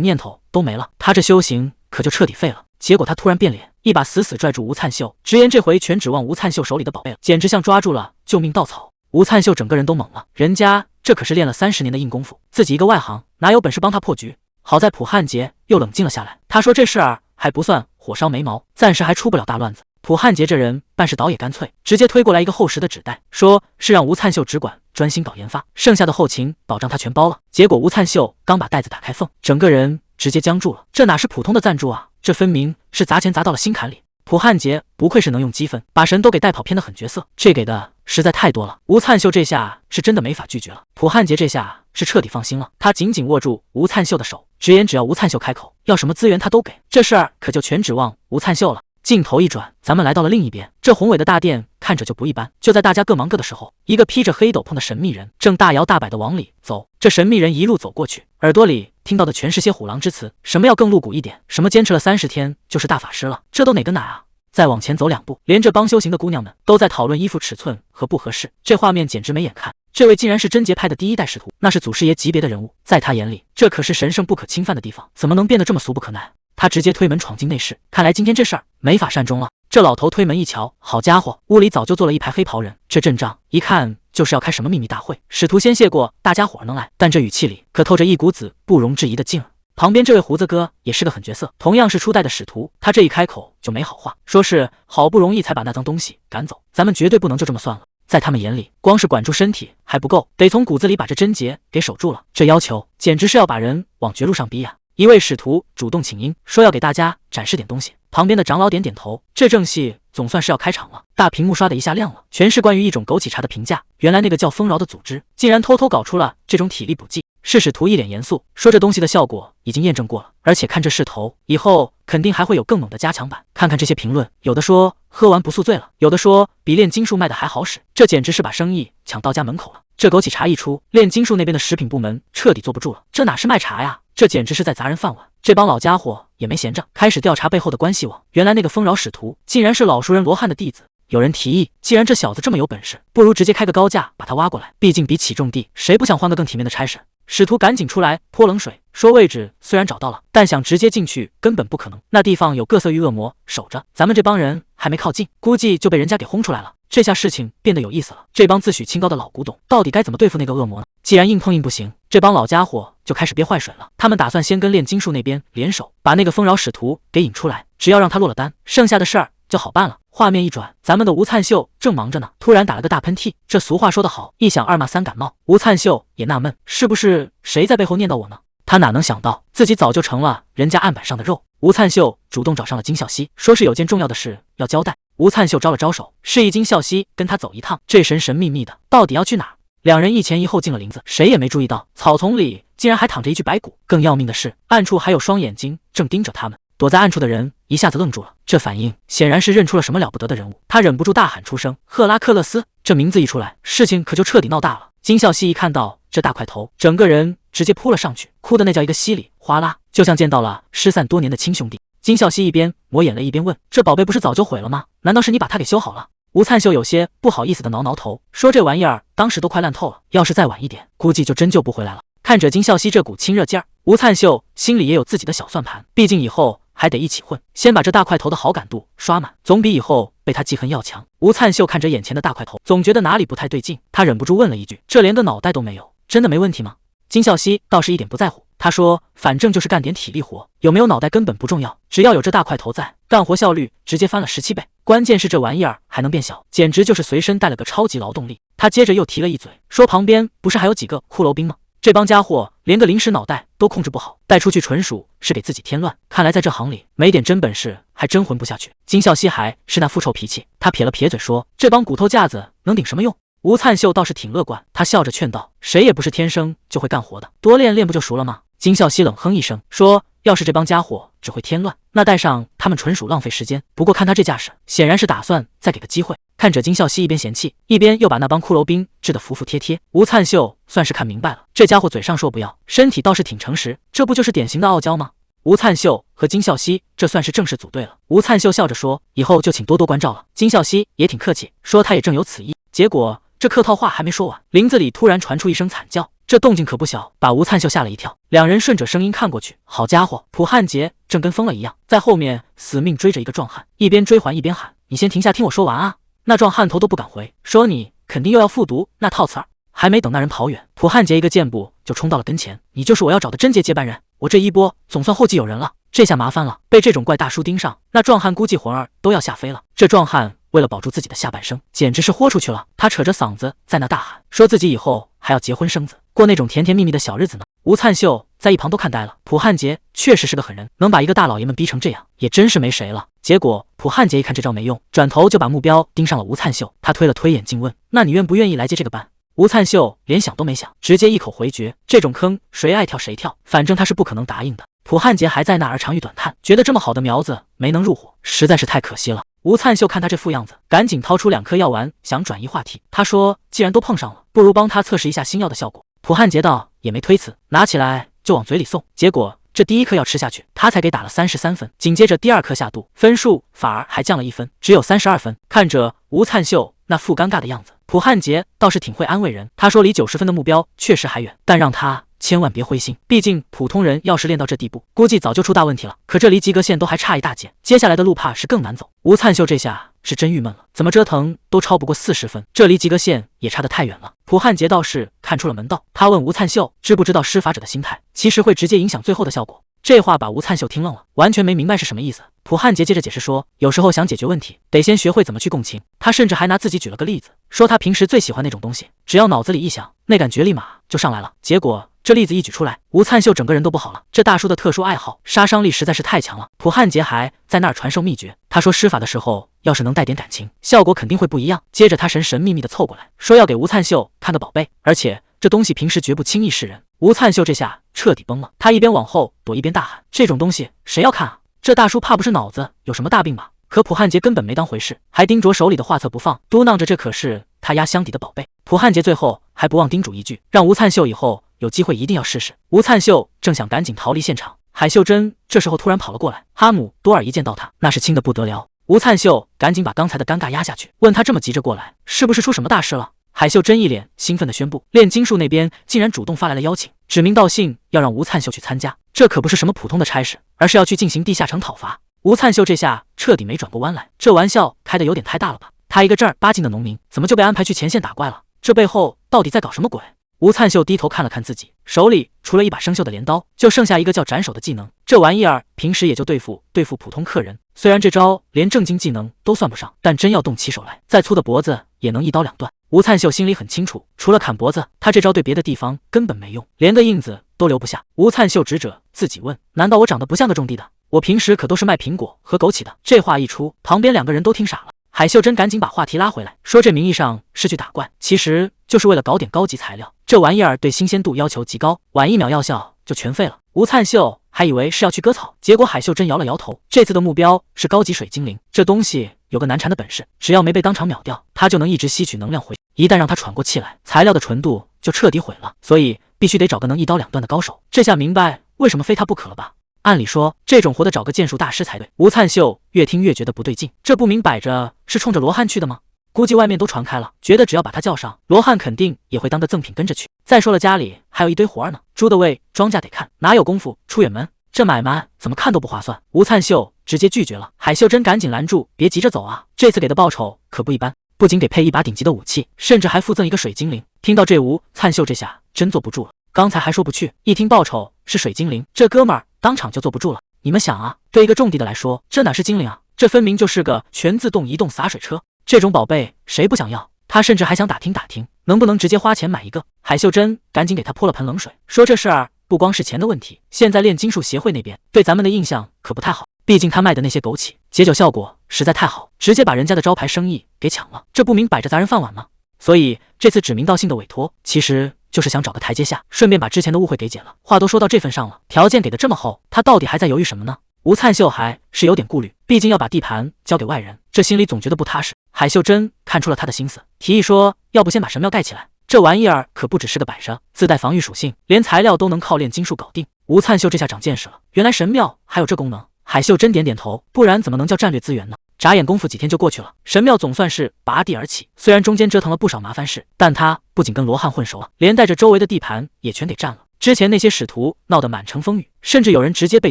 A: 念头都没了，他这修行可就彻底废了。结果他突然变脸，一把死死拽住吴灿秀，直言这回全指望吴灿秀手里的宝贝了，简直像抓住了救命稻草。吴灿秀整个人都懵了，人家这可是练了30年的硬功夫，自己一个外行哪有本事帮他破局？好在普汉杰又冷静了下来，他说这事儿还不算火烧眉毛，暂时还出不了大乱子。普汉杰这人办事倒也干脆，直接推过来一个厚实的纸袋，说是让吴灿秀只管专心搞研发，剩下的后勤保障他全包了。结果吴灿秀刚把袋子打开缝，整个人直接僵住了，这哪是普通的赞助啊，这分明是砸钱砸到了心坎里。普汉杰不愧是能用积分把神都给带跑偏的狠角色，这给的实在太多了。吴灿秀这下是真的没法拒绝了，普汉杰这下是彻底放心了，他紧紧握住吴灿秀的手，直言只要吴灿秀开口，要什么资源他都给，这事儿可就全指望吴灿秀了。镜头一转，咱们来到了另一边，这宏伟的大殿看着就不一般。就在大家各忙各的时候，一个披着黑斗篷的神秘人正大摇大摆地往里走。这神秘人一路走过去，耳朵里听到的全是些虎狼之词，什么要更露骨一点，什么坚持了30天就是大法师了，这都哪跟哪啊？再往前走2步，连这帮修行的姑娘们都在讨论衣服尺寸和不合适，这画面简直没眼看。这位竟然是贞节派的第1代使徒，那是祖师爷级别的人物，在他眼里，这可是神圣不可侵犯的地方，怎么能变得这么俗不可耐？他直接推门闯进内室，看来今天这事儿没法善终了。这老头推门一瞧，好家伙，屋里早就坐了一排黑袍人，这阵仗一看就是要开什么秘密大会。使徒先谢过大家伙儿能来，但这语气里可透着一股子不容置疑的劲儿。旁边这位胡子哥也是个狠角色，同样是初代的使徒，他这一开口就没好话，说是好不容易才把那脏东西赶走，咱们绝对不能就这么算了。在他们眼里，光是管住身体还不够，得从骨子里把这贞节给守住了。这要求简直是要把人往绝路上逼呀！一位使徒主动请缨，说要给大家展示点东西。旁边的长老点点头，这正戏总算是要开场了。大屏幕刷的一下亮了，全是关于一种枸杞茶的评价。原来那个叫丰饶的组织，竟然偷偷搞出了这种体力补剂。是使徒一脸严肃，说这东西的效果已经验证过了，而且看这势头，以后肯定还会有更猛的加强版。看看这些评论，有的说喝完不宿醉了，有的说比炼金术卖的还好使，这简直是把生意抢到家门口了。这枸杞茶一出，炼金术那边的食品部门彻底坐不住了，这哪是卖茶呀，这简直是在砸人饭碗。这帮老家伙也没闲着，开始调查背后的关系网。原来那个丰饶使徒竟然是老熟人罗汉的弟子。有人提议，既然这小子这么有本事，不如直接开个高价把他挖过来，毕竟比起种地，谁不想换个更体面的差事？使徒赶紧出来泼冷水，说位置虽然找到了，但想直接进去根本不可能，那地方有各色域恶魔守着，咱们这帮人还没靠近，估计就被人家给轰出来了。这下事情变得有意思了，这帮自诩清高的老古董到底该怎么对付那个恶魔呢？既然硬碰硬不行，这帮老家伙就开始憋坏水了。他们打算先跟炼金术那边联手，把那个丰饶使徒给引出来，只要让他落了单，剩下的事儿就好办了。画面一转，咱们的吴灿秀正忙着呢，突然打了个大喷嚏。这俗话说得好，一响二骂三感冒。吴灿秀也纳闷，是不是谁在背后念叨我呢？他哪能想到自己早就成了人家案板上的肉。吴灿秀主动找上了金孝熙，说是有件重要的事要交代。吴灿秀招了招手，示意金孝熙跟他走一趟。这神神秘秘的，到底要去哪儿？两人一前一后进了林子，谁也没注意到草丛里竟然还躺着一具白骨。更要命的是，暗处还有双眼睛正盯着他们。躲在暗处的人一下子愣住了，这反应显然是认出了什么了不得的人物，他忍不住大喊出声：“赫拉克勒斯！”这名字一出来，事情可就彻底闹大了。金孝熙一看到这大块头，整个人直接扑了上去，哭的那叫一个稀里哗啦，就像见到了失散多年的亲兄弟。金孝熙一边抹眼泪一边问：“这宝贝不是早就毁了吗？难道是你把它给修好了？”吴灿秀有些不好意思的挠挠头，说：“这玩意儿当时都快烂透了，要是再晚一点，估计就真救不回来了。”看着金孝熙这股亲热劲儿，吴灿秀心里也有自己的小算盘，毕竟以后还得一起混，先把这大块头的好感度刷满，总比以后被他记恨要强。吴灿秀看着眼前的大块头，总觉得哪里不太对劲，他忍不住问了一句：“这连个脑袋都没有，真的没问题吗？”金孝熙倒是一点不在乎，他说：“反正就是干点体力活，有没有脑袋根本不重要，只要有这大块头在，干活效率直接翻了17倍。关键是这玩意儿还能变小，简直就是随身带了个超级劳动力。”他接着又提了一嘴，说：“旁边不是还有几个骷髅兵吗？这帮家伙连个临时脑袋都控制不好，带出去纯属是给自己添乱。看来在这行里没点真本事还真混不下去。”金孝熙还是那副臭脾气，他撇了撇嘴说：“这帮骨头架子能顶什么用？”吴灿秀倒是挺乐观，他笑着劝道：“谁也不是天生就会干活的，多练练不就熟了吗？”金孝熙冷哼一声说：“要是这帮家伙只会添乱，那带上他们纯属浪费时间。不过看他这架势，显然是打算再给个机会。”看着金孝熙一边嫌弃，一边又把那帮骷髅兵治得服服帖帖，吴灿秀算是看明白了，这家伙嘴上说不要，身体倒是挺诚实，这不就是典型的傲娇吗？吴灿秀和金孝熙这算是正式组队了。吴灿秀笑着说：“以后就请多多关照了。”金孝熙也挺客气，说他也正有此意。结果这客套话还没说完，林子里突然传出一声惨叫，这动静可不小，把吴灿秀吓了一跳。两人顺着声音看过去，好家伙，普汉杰正跟疯了一样，在后面死命追着一个壮汉，一边追还一边喊：“你先停下，听我说完啊！”那壮汉头都不敢回，说：“你肯定又要复读那套词儿。”还没等那人跑远，普汉杰一个箭步就冲到了跟前：“你就是我要找的贞洁接班人，我这一波总算后继有人了。”这下麻烦了，被这种怪大叔盯上，那壮汉估计魂儿都要吓飞了。这壮汉为了保住自己的下半生，简直是豁出去了。他扯着嗓子在那大喊，说自己以后还要结婚生子，过那种甜甜蜜蜜的小日子呢。吴灿秀在一旁都看呆了，普汉杰确实是个狠人，能把一个大老爷们逼成这样，也真是没谁了。结果普汉杰一看这招没用，转头就把目标盯上了吴灿秀。他推了推眼镜问：“那你愿不愿意来接这个班？”吴灿秀连想都没想，直接一口回绝，这种坑谁爱跳谁跳，反正他是不可能答应的。普汉杰还在那儿长吁短叹，觉得这么好的苗子没能入伙，实在是太可惜了。吴灿秀看他这副样子，赶紧掏出2颗药丸想转移话题。他说：“既然都碰上了，不如帮他测试一下新药的效果。”普汉杰道也没推辞，拿起来就往嘴里送。结果这第1颗药吃下去，他才给打了33分，紧接着第2颗下肚，分数反而还降了1分，只有32分。看着吴灿秀那副尴尬的样子，普汉杰倒是挺会安慰人。他说离90分的目标确实还远，但让他千万别灰心，毕竟普通人要是练到这地步，估计早就出大问题了。可这离及格线都还差一大截，接下来的路怕是更难走。吴灿秀这下是真郁闷了，怎么折腾都超不过40分，这离及格线也差得太远了。普汉杰倒是看出了门道，他问吴灿秀知不知道施法者的心态其实会直接影响最后的效果。这话把吴灿秀听愣了，完全没明白是什么意思。普汉杰接着解释说，有时候想解决问题，得先学会怎么去共情。他甚至还拿自己举了个例子，说他平时最喜欢那种东西，只要脑子里一想，那感觉立马就上来了。结果这例子一举出来，吴灿秀整个人都不好了。这大叔的特殊爱好，杀伤力实在是太强了。普汉杰还在那儿传授秘诀，他说施法的时候要是能带点感情，效果肯定会不一样。接着他神神秘秘的凑过来，说要给吴灿秀看个宝贝，而且这东西平时绝不轻易示人。吴灿秀这下彻底崩了，他一边往后躲一边大喊：“这种东西谁要看啊？这大叔怕不是脑子有什么大病吧？”可普汉杰根本没当回事，还盯着手里的画册不放，嘟囔着这可是他压箱底的宝贝。普汉杰最后还不忘叮嘱一句，让吴灿秀以后有机会一定要试试。吴灿秀正想赶紧逃离现场，海秀珍这时候突然跑了过来。哈姆多尔一见到他，那是亲得不得了。吴灿秀赶紧把刚才的尴尬压下去，问他这么急着过来，是不是出什么大事了？海秀珍一脸兴奋地宣布，炼金术那边竟然主动发来了邀请，指名道姓要让吴灿秀去参加。这可不是什么普通的差事，而是要去进行地下城讨伐。吴灿秀这下彻底没转过弯来，这玩笑开得有点太大了吧？他一个正儿八经的农民，怎么就被安排去前线打怪了？这背后到底在搞什么鬼？吴灿秀低头看了看自己手里，除了一把生锈的镰刀，就剩下一个叫斩首的技能。这玩意儿平时也就对付普通客人，虽然这招连正经技能都算不上，但真要动起手来，再粗的脖子也能一刀两断。吴灿秀心里很清楚，除了砍脖子，他这招对别的地方根本没用，连个印子都留不下。吴灿秀指着自己问：“难道我长得不像个种地的？我平时可都是卖苹果和枸杞的。”这话一出，旁边2个人都听傻了。海秀珍赶紧把话题拉回来，说这名义上是去打怪，其实就是为了搞点高级材料，这玩意儿对新鲜度要求极高，晚1秒药效就全废了。吴灿秀还以为是要去割草，结果海秀珍摇了摇头，这次的目标是高级水精灵，这东西有个难缠的本事，只要没被当场秒掉，它就能一直吸取能量回。一旦让它喘过气来，材料的纯度就彻底毁了，所以必须得找个能一刀两断的高手。这下明白为什么非他不可了吧？按理说，这种活的找个剑术大师才对。吴灿秀越听越觉得不对劲，这不明摆着是冲着罗汉去的吗？估计外面都传开了，觉得只要把他叫上，罗汉肯定也会当个赠品跟着去。再说了，家里还有一堆活儿呢，猪的喂，庄稼得看，哪有功夫出远门？这买卖怎么看都不划算。吴灿秀直接拒绝了。海秀珍赶紧拦住，别急着走啊，这次给的报酬可不一般，不仅给配一把顶级的武器，甚至还附赠一个水精灵。听到这，吴灿秀这下真坐不住了。刚才还说不去，一听报酬是水精灵，这哥们儿当场就坐不住了。你们想啊，对一个种地的来说，这哪是精灵啊，这分明就是个全自动移动洒水车。这种宝贝谁不想要？他甚至还想打听打听，能不能直接花钱买一个。海秀珍赶紧给他泼了盆冷水，说这事儿不光是钱的问题，现在炼金术协会那边对咱们的印象可不太好，毕竟他卖的那些枸杞解酒效果实在太好，直接把人家的招牌生意给抢了，这不明摆着砸人饭碗吗？所以这次指名道姓的委托，其实就是想找个台阶下，顺便把之前的误会给解了。话都说到这份上了，条件给的这么厚，他到底还在犹豫什么呢？吴灿秀还是有点顾虑，毕竟要把地盘交给外人，这心里总觉得不踏实。海秀珍看出了他的心思，提议说，要不先把神庙盖起来，这玩意儿可不只是个摆设，自带防御属性，连材料都能靠炼金术搞定。吴灿秀这下长见识了，原来神庙还有这功能。海秀珍点点头，不然怎么能叫战略资源呢？眨眼功夫几天就过去了，神庙总算是拔地而起。虽然中间折腾了不少麻烦事，但他不仅跟罗汉混熟了，连带着周围的地盘也全给占了。之前那些使徒闹得满城风雨，甚至有人直接被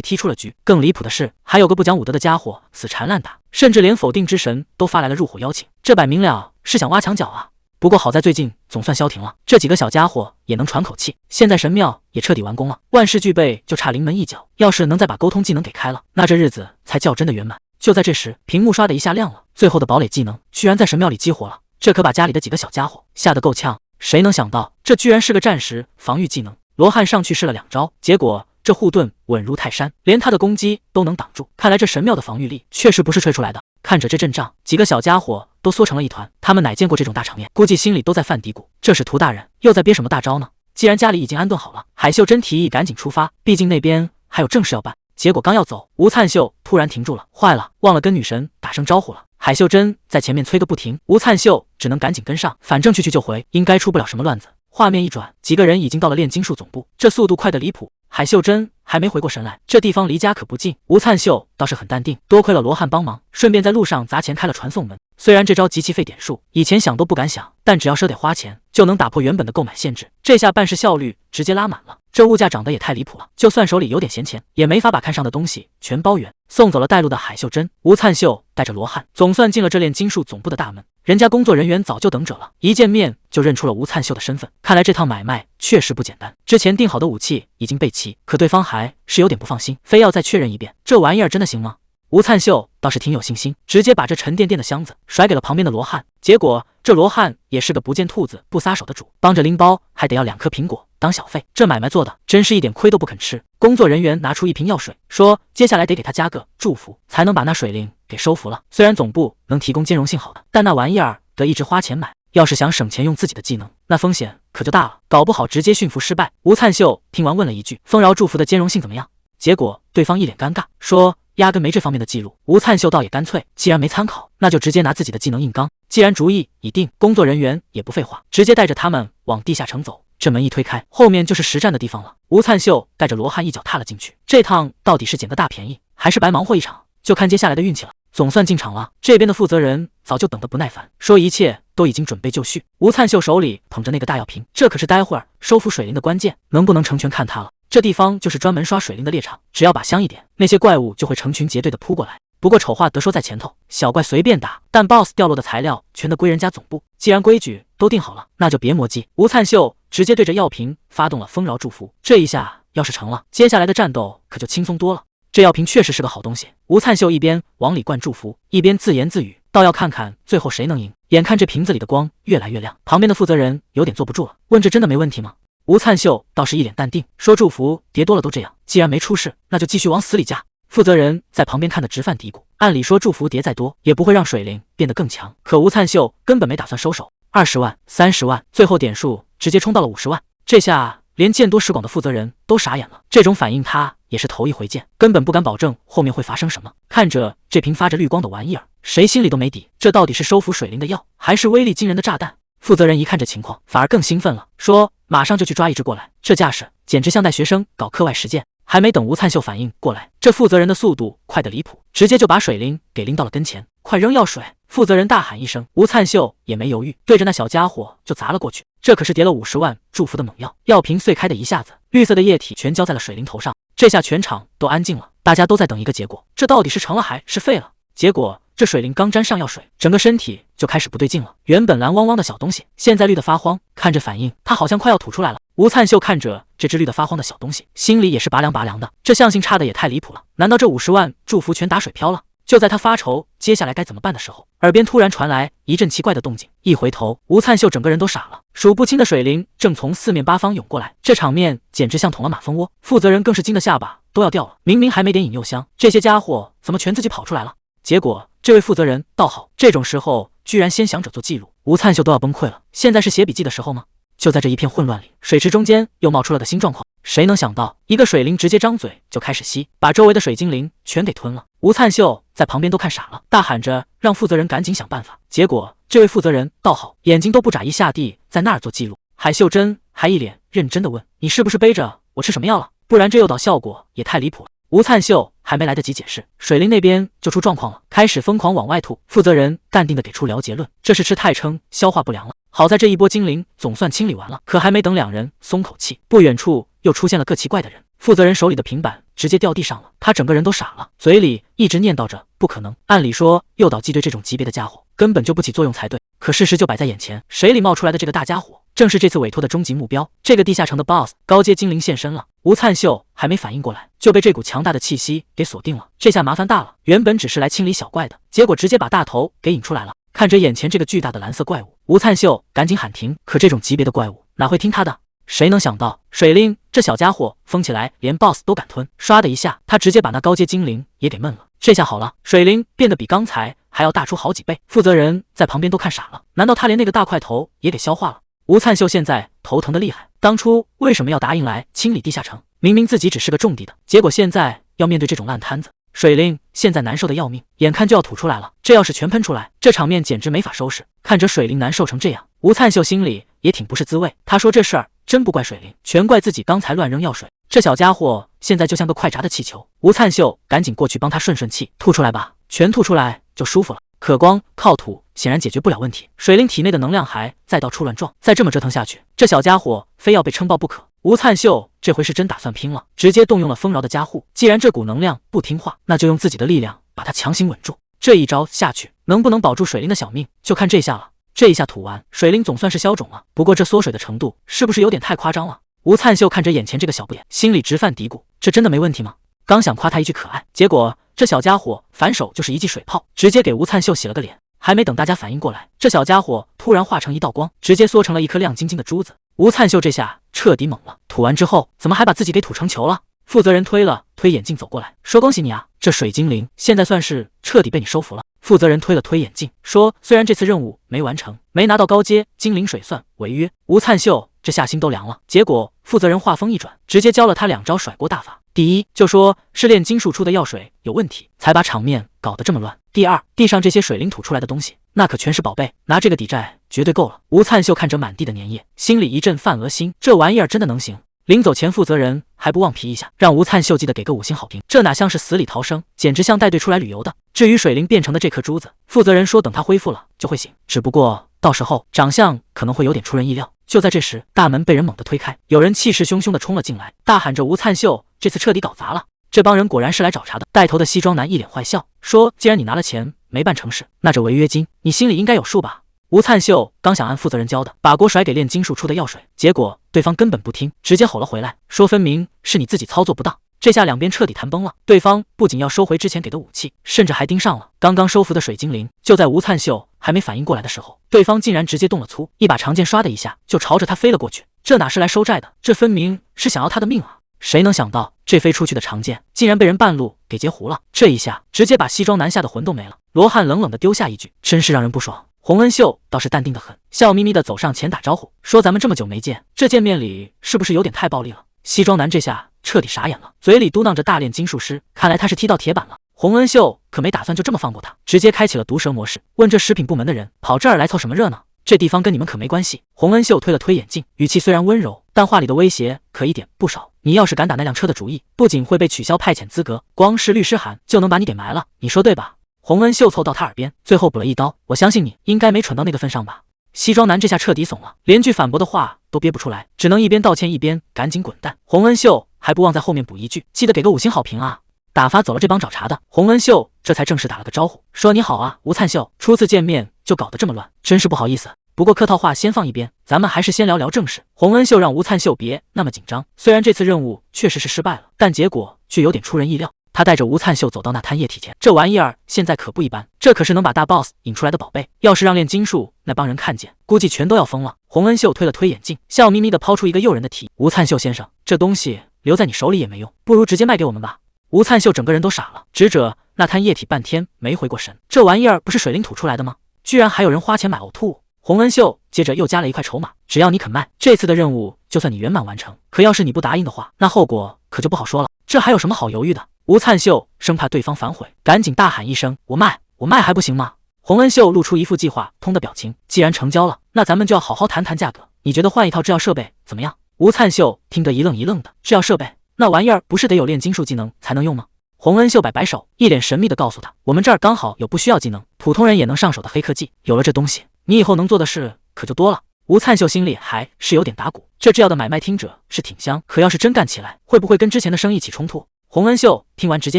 A: 踢出了局。更离谱的是，还有个不讲武德的家伙死缠烂打，甚至连否定之神都发来了入伙邀请。这摆明了是想挖墙脚啊！不过好在最近总算消停了，这几个小家伙也能喘口气。现在神庙也彻底完工了，万事俱备，就差临门一脚。要是能再把沟通技能给开了，那这日子才叫真的圆满。就在这时，屏幕刷的一下亮了，最后的堡垒技能居然在神庙里激活了，这可把家里的几个小家伙吓得够呛。谁能想到，这居然是个战时防御技能？罗汉上去试了2招，结果这护盾稳如泰山，连他的攻击都能挡住。看来这神庙的防御力确实不是吹出来的。看着这阵仗，几个小家伙都缩成了一团，他们哪见过这种大场面，估计心里都在犯嘀咕，这使徒大人又在憋什么大招呢？既然家里已经安顿好了，海秀珍提议赶紧出发，毕竟那边还有正事要办。结果刚要走，吴灿秀突然停住了，坏了，忘了跟女神打声招呼了。海秀珍在前面催个不停，吴灿秀只能赶紧跟上，反正去就回，应该出不了什么乱子。画面一转，几个人已经到了炼金术总部，这速度快得离谱。海秀珍还没回过神来，这地方离家可不近。吴灿秀倒是很淡定，多亏了罗汉帮忙，顺便在路上砸钱开了传送门。虽然这招极其费点数，以前想都不敢想，但只要赊得花钱，就能打破原本的购买限制。这下办事效率直接拉满了。这物价涨得也太离谱了，就算手里有点闲钱，也没法把看上的东西全包圆。送走了带路的海秀珍，吴灿秀带着罗汉，总算进了这炼金术总部的大门。人家工作人员早就等着了，一见面就认出了吴灿秀的身份。看来这趟买卖确实不简单。之前订好的武器已经备齐，可对方还是有点不放心，非要再确认一遍，这玩意儿真的行吗？吴灿秀倒是挺有信心，直接把这沉甸甸的箱子甩给了旁边的罗汉。结果这罗汉也是个不见兔子不撒手的主，帮着拎包还得要2颗苹果当小费，这买卖做的真是一点亏都不肯吃。工作人员拿出一瓶药水，说接下来得给他加个祝福，才能把那水灵给收服了。虽然总部能提供兼容性好的，但那玩意儿得一直花钱买，要是想省钱用自己的技能，那风险可就大了，搞不好直接驯服失败。吴灿秀听完问了一句，丰饶祝福的兼容性怎么样？结果对方一脸尴尬，说压根没这方面的记录。吴灿秀倒也干脆，既然没参考，那就直接拿自己的技能硬刚。既然主意已定，工作人员也不废话，直接带着他们往地下城走。这门一推开，后面就是实战的地方了。吴灿秀带着罗汉一脚踏了进去，这趟到底是捡个大便宜，还是白忙活一场，就看接下来的运气了。总算进场了，这边的负责人早就等得不耐烦，说一切都已经准备就绪。吴灿秀手里捧着那个大药瓶，这可是待会儿收服水灵的关键，能不能成全看他了。这地方就是专门刷水灵的猎场，只要把香一点，那些怪物就会成群结队的扑过来。不过丑话得说在前头，小怪随便打，但 BOSS 掉落的材料全得归人家总部。既然规矩都定好了，那就别磨叽。吴灿秀直接对着药瓶发动了丰饶祝福，这一下要是成了，接下来的战斗可就轻松多了。这药瓶确实是个好东西，吴灿秀一边往里灌祝福，一边自言自语，倒要看看最后谁能赢。眼看这瓶子里的光越来越亮，旁边的负责人有点坐不住了，问这真的没问题吗？吴灿秀倒是一脸淡定，说祝福叠多了都这样，既然没出事，那就继续往死里加。负责人在旁边看得直犯嘀咕，按理说祝福叠再多也不会让水灵变得更强，可吴灿秀根本没打算收手，20万、30万，最后点数直接冲到了50万。这下连见多识广的负责人都傻眼了，这种反应他也是头一回见，根本不敢保证后面会发生什么。看着这瓶发着绿光的玩意儿，谁心里都没底，这到底是收服水灵的药，还是威力惊人的炸弹？负责人一看这情况，反而更兴奋了，说马上就去抓一只过来。这架势简直像带学生搞课外实践。还没等吴灿秀反应过来，这负责人的速度快得离谱，直接就把水灵给拎到了跟前。快扔药水！负责人大喊一声，吴灿秀也没犹豫，对着那小家伙就砸了过去。这可是叠了50万祝福的猛药，药瓶碎开的一下子，绿色的液体全浇在了水灵头上。这下全场都安静了，大家都在等一个结果，这到底是成了还是废了？结果这水灵刚沾上药水，整个身体就开始不对劲了。原本蓝汪汪的小东西，现在绿得发慌，看这反应，他好像快要吐出来了。吴灿秀看着这只绿得发慌的小东西，心里也是拔凉拔凉的，这相性差的也太离谱了，难道这50万祝福全打水漂了？就在他发愁接下来该怎么办的时候，耳边突然传来一阵奇怪的动静，一回头，吴灿秀整个人都傻了，数不清的水灵正从四面八方涌过来，这场面简直像捅了马蜂窝。负责人更是惊得下巴都要掉了，明明还没点引诱香，这些家伙怎么全自己跑出来了？结果这位负责人倒好，这种时候居然先想着做记录，吴灿秀都要崩溃了，现在是写笔记的时候吗？就在这一片混乱里，水池中间又冒出了个新状况，谁能想到一个水灵直接张嘴就开始吸，把周围的水精灵全给吞了。吴灿秀在旁边都看傻了，大喊着让负责人赶紧想办法。结果这位负责人倒好，眼睛都不眨一下地在那儿做记录。海秀珍还一脸认真的问，你是不是背着我吃什么药了？不然这诱导效果也太离谱了。吴灿秀还没来得及解释，水灵那边就出状况了，开始疯狂往外吐。负责人淡定的给出了结论，这是吃太撑，消化不良了。好在这一波精灵总算清理完了，可还没等两人松口气，不远处又出现了个奇怪的人。负责人手里的平板直接掉地上了，他整个人都傻了，嘴里一直念叨着不可能。按理说诱导剂对这种级别的家伙根本就不起作用才对，可事实就摆在眼前，水里冒出来的这个大家伙正是这次委托的终极目标，这个地下城的 BOSS 高阶精灵现身了。吴灿秀还没反应过来，就被这股强大的气息给锁定了，这下麻烦大了，原本只是来清理小怪的，结果直接把大头给引出来了。看着眼前这个巨大的蓝色怪物，吴灿秀赶紧喊停，可这种级别的怪物哪会听他的？谁能想到水灵这小家伙疯起来连 BOSS 都敢吞，唰的一下他直接把那高阶精灵也给闷了。这下好了，水灵变得比刚才还要大出好几倍。负责人在旁边都看傻了，难道他连那个大块头也给消化了？吴灿秀现在头疼的厉害，当初为什么要答应来清理地下城？明明自己只是个种地的，结果现在要面对这种烂摊子。水灵现在难受的要命，眼看就要吐出来了，这要是全喷出来，这场面简直没法收拾。看着水灵难受成这样，吴灿秀心里也挺不是滋味。他说这事儿真不怪水灵，全怪自己刚才乱扔药水，这小家伙现在就像个快炸的气球。吴灿秀赶紧过去帮他顺顺气，吐出来吧，全吐出来就舒服了。可光靠吐显然解决不了问题，水灵体内的能量还在到处乱撞，再这么折腾下去，这小家伙非要被撑爆不可。吴灿秀这回是真打算拼了，直接动用了丰饶的加护。既然这股能量不听话，那就用自己的力量把它强行稳住。这一招下去，能不能保住水灵的小命，就看这下了。这一下吐完，水灵总算是消肿了，不过这缩水的程度是不是有点太夸张了？吴灿秀看着眼前这个小不点，心里直犯嘀咕，这真的没问题吗？刚想夸他一句可爱，结果这小家伙反手就是一记水泡，直接给吴灿秀洗了个脸。还没等大家反应过来，这小家伙突然化成一道光，直接缩成了一颗亮晶晶的珠子。吴灿秀这下彻底懵了，吐完之后怎么还把自己给吐成球了？负责人推了推眼镜走过来，说恭喜你啊，这水精灵现在算是彻底被你收服了。负责人推了推眼镜，说虽然这次任务没完成，没拿到高阶精灵水算违约。吴灿秀这下心都凉了，结果负责人话锋一转，直接教了他2招甩锅大法。第一，就说是炼金术出的药水有问题，才把场面搞得这么乱。第二，地上这些水灵吐出来的东西，那可全是宝贝，拿这个抵债绝对够了。吴灿秀看着满地的粘液，心里一阵犯恶心，这玩意儿真的能行？临走前，负责人还不忘皮一下，让吴灿秀记得给个5星好评。这哪像是死里逃生，简直像带队出来旅游的。至于水灵变成的这颗珠子，负责人说等他恢复了就会醒，只不过到时候长相可能会有点出人意料。就在这时，大门被人猛地推开，有人气势汹汹地冲了进来，大喊着吴灿秀这次彻底搞砸了。这帮人果然是来找茬的。带头的西装男一脸坏笑，说既然你拿了钱没办成事，那这违约金你心里应该有数吧？吴灿秀刚想按负责人教的把锅甩给炼金术出的药水，结果对方根本不听，直接吼了回来，说分明是你自己操作不当。这下两边彻底谈崩了，对方不仅要收回之前给的武器，甚至还盯上了刚刚收服的水精灵。就在吴灿秀还没反应过来的时候，对方竟然直接动了粗，一把长剑唰的一下就朝着他飞了过去。这哪是来收债的，这分明是想要他的命啊！谁能想到这飞出去的长剑竟然被人半路给截胡了，这一下直接把西装男吓得魂都没了。罗汉冷冷地丢下一句，真是让人不爽。洪恩秀倒是淡定得很，笑眯眯地走上前打招呼，说咱们这么久没见，这见面礼是不是有点太暴力了？西装男这下彻底傻眼了，嘴里嘟囔着大炼金术师，看来他是踢到铁板了。洪恩秀可没打算就这么放过他，直接开启了毒蛇模式，问这食品部门的人跑这儿来凑什么热闹？这地方跟你们可没关系。洪恩秀推了推眼镜，语气虽然温柔，但话里的威胁可一点不少。你要是敢打那辆车的主意，不仅会被取消派遣资格，光是律师函就能把你给埋了，你说对吧？洪恩秀凑到他耳边，最后补了一刀，我相信你应该没蠢到那个份上吧。西装男这下彻底怂了，连句反驳的话都憋不出来，只能一边道歉一边赶紧滚蛋。洪恩秀还不忘在后面补一句，记得给个5星好评啊。打发走了这帮找茬的，洪恩秀这才正式打了个招呼，说你好啊，吴灿秀，初次见面就搞得这么乱，真是不好意思。不过客套话先放一边，咱们还是先聊聊正事。洪恩秀让吴灿秀别那么紧张，虽然这次任务确实是失败了，但结果却有点出人意料。他带着吴灿秀走到那滩液体前，这玩意儿现在可不一般，这可是能把大 boss 引出来的宝贝，要是让炼金术那帮人看见，估计全都要疯了。洪恩秀推了推眼镜，笑眯眯地抛出一个诱人的提议，吴灿秀先生，这东西留在你手里也没用，不如直接卖给我们吧。吴灿秀整个人都傻了，直着那滩液体半天没回过神，这玩意儿不是水灵吐出来的吗？居然还有人花钱买呕吐物。洪恩秀接着又加了一块筹码，只要你肯卖，这次的任务就算你圆满完成，可要是你不答应的话，那后果可就不好说了。这还有什么好犹豫的？吴灿秀生怕对方反悔，赶紧大喊一声，我卖还不行吗？洪恩秀露出一副计划通的表情，既然成交了，那咱们就要好好谈谈价格，你觉得换一套制药设备怎么样？吴灿秀听得一愣一愣的，制药设备那玩意儿不是得有炼金术技能才能用吗？洪恩秀摆摆手，一脸神秘地告诉他，我们这儿刚好有不需要技能，普通人也能上手的黑科技，有了这东西，你以后能做的事可就多了。吴灿秀心里还是有点打鼓，这制药的买卖听着是挺香，可要是真干起来，会不会跟之前的生意起冲突？洪恩秀听完直接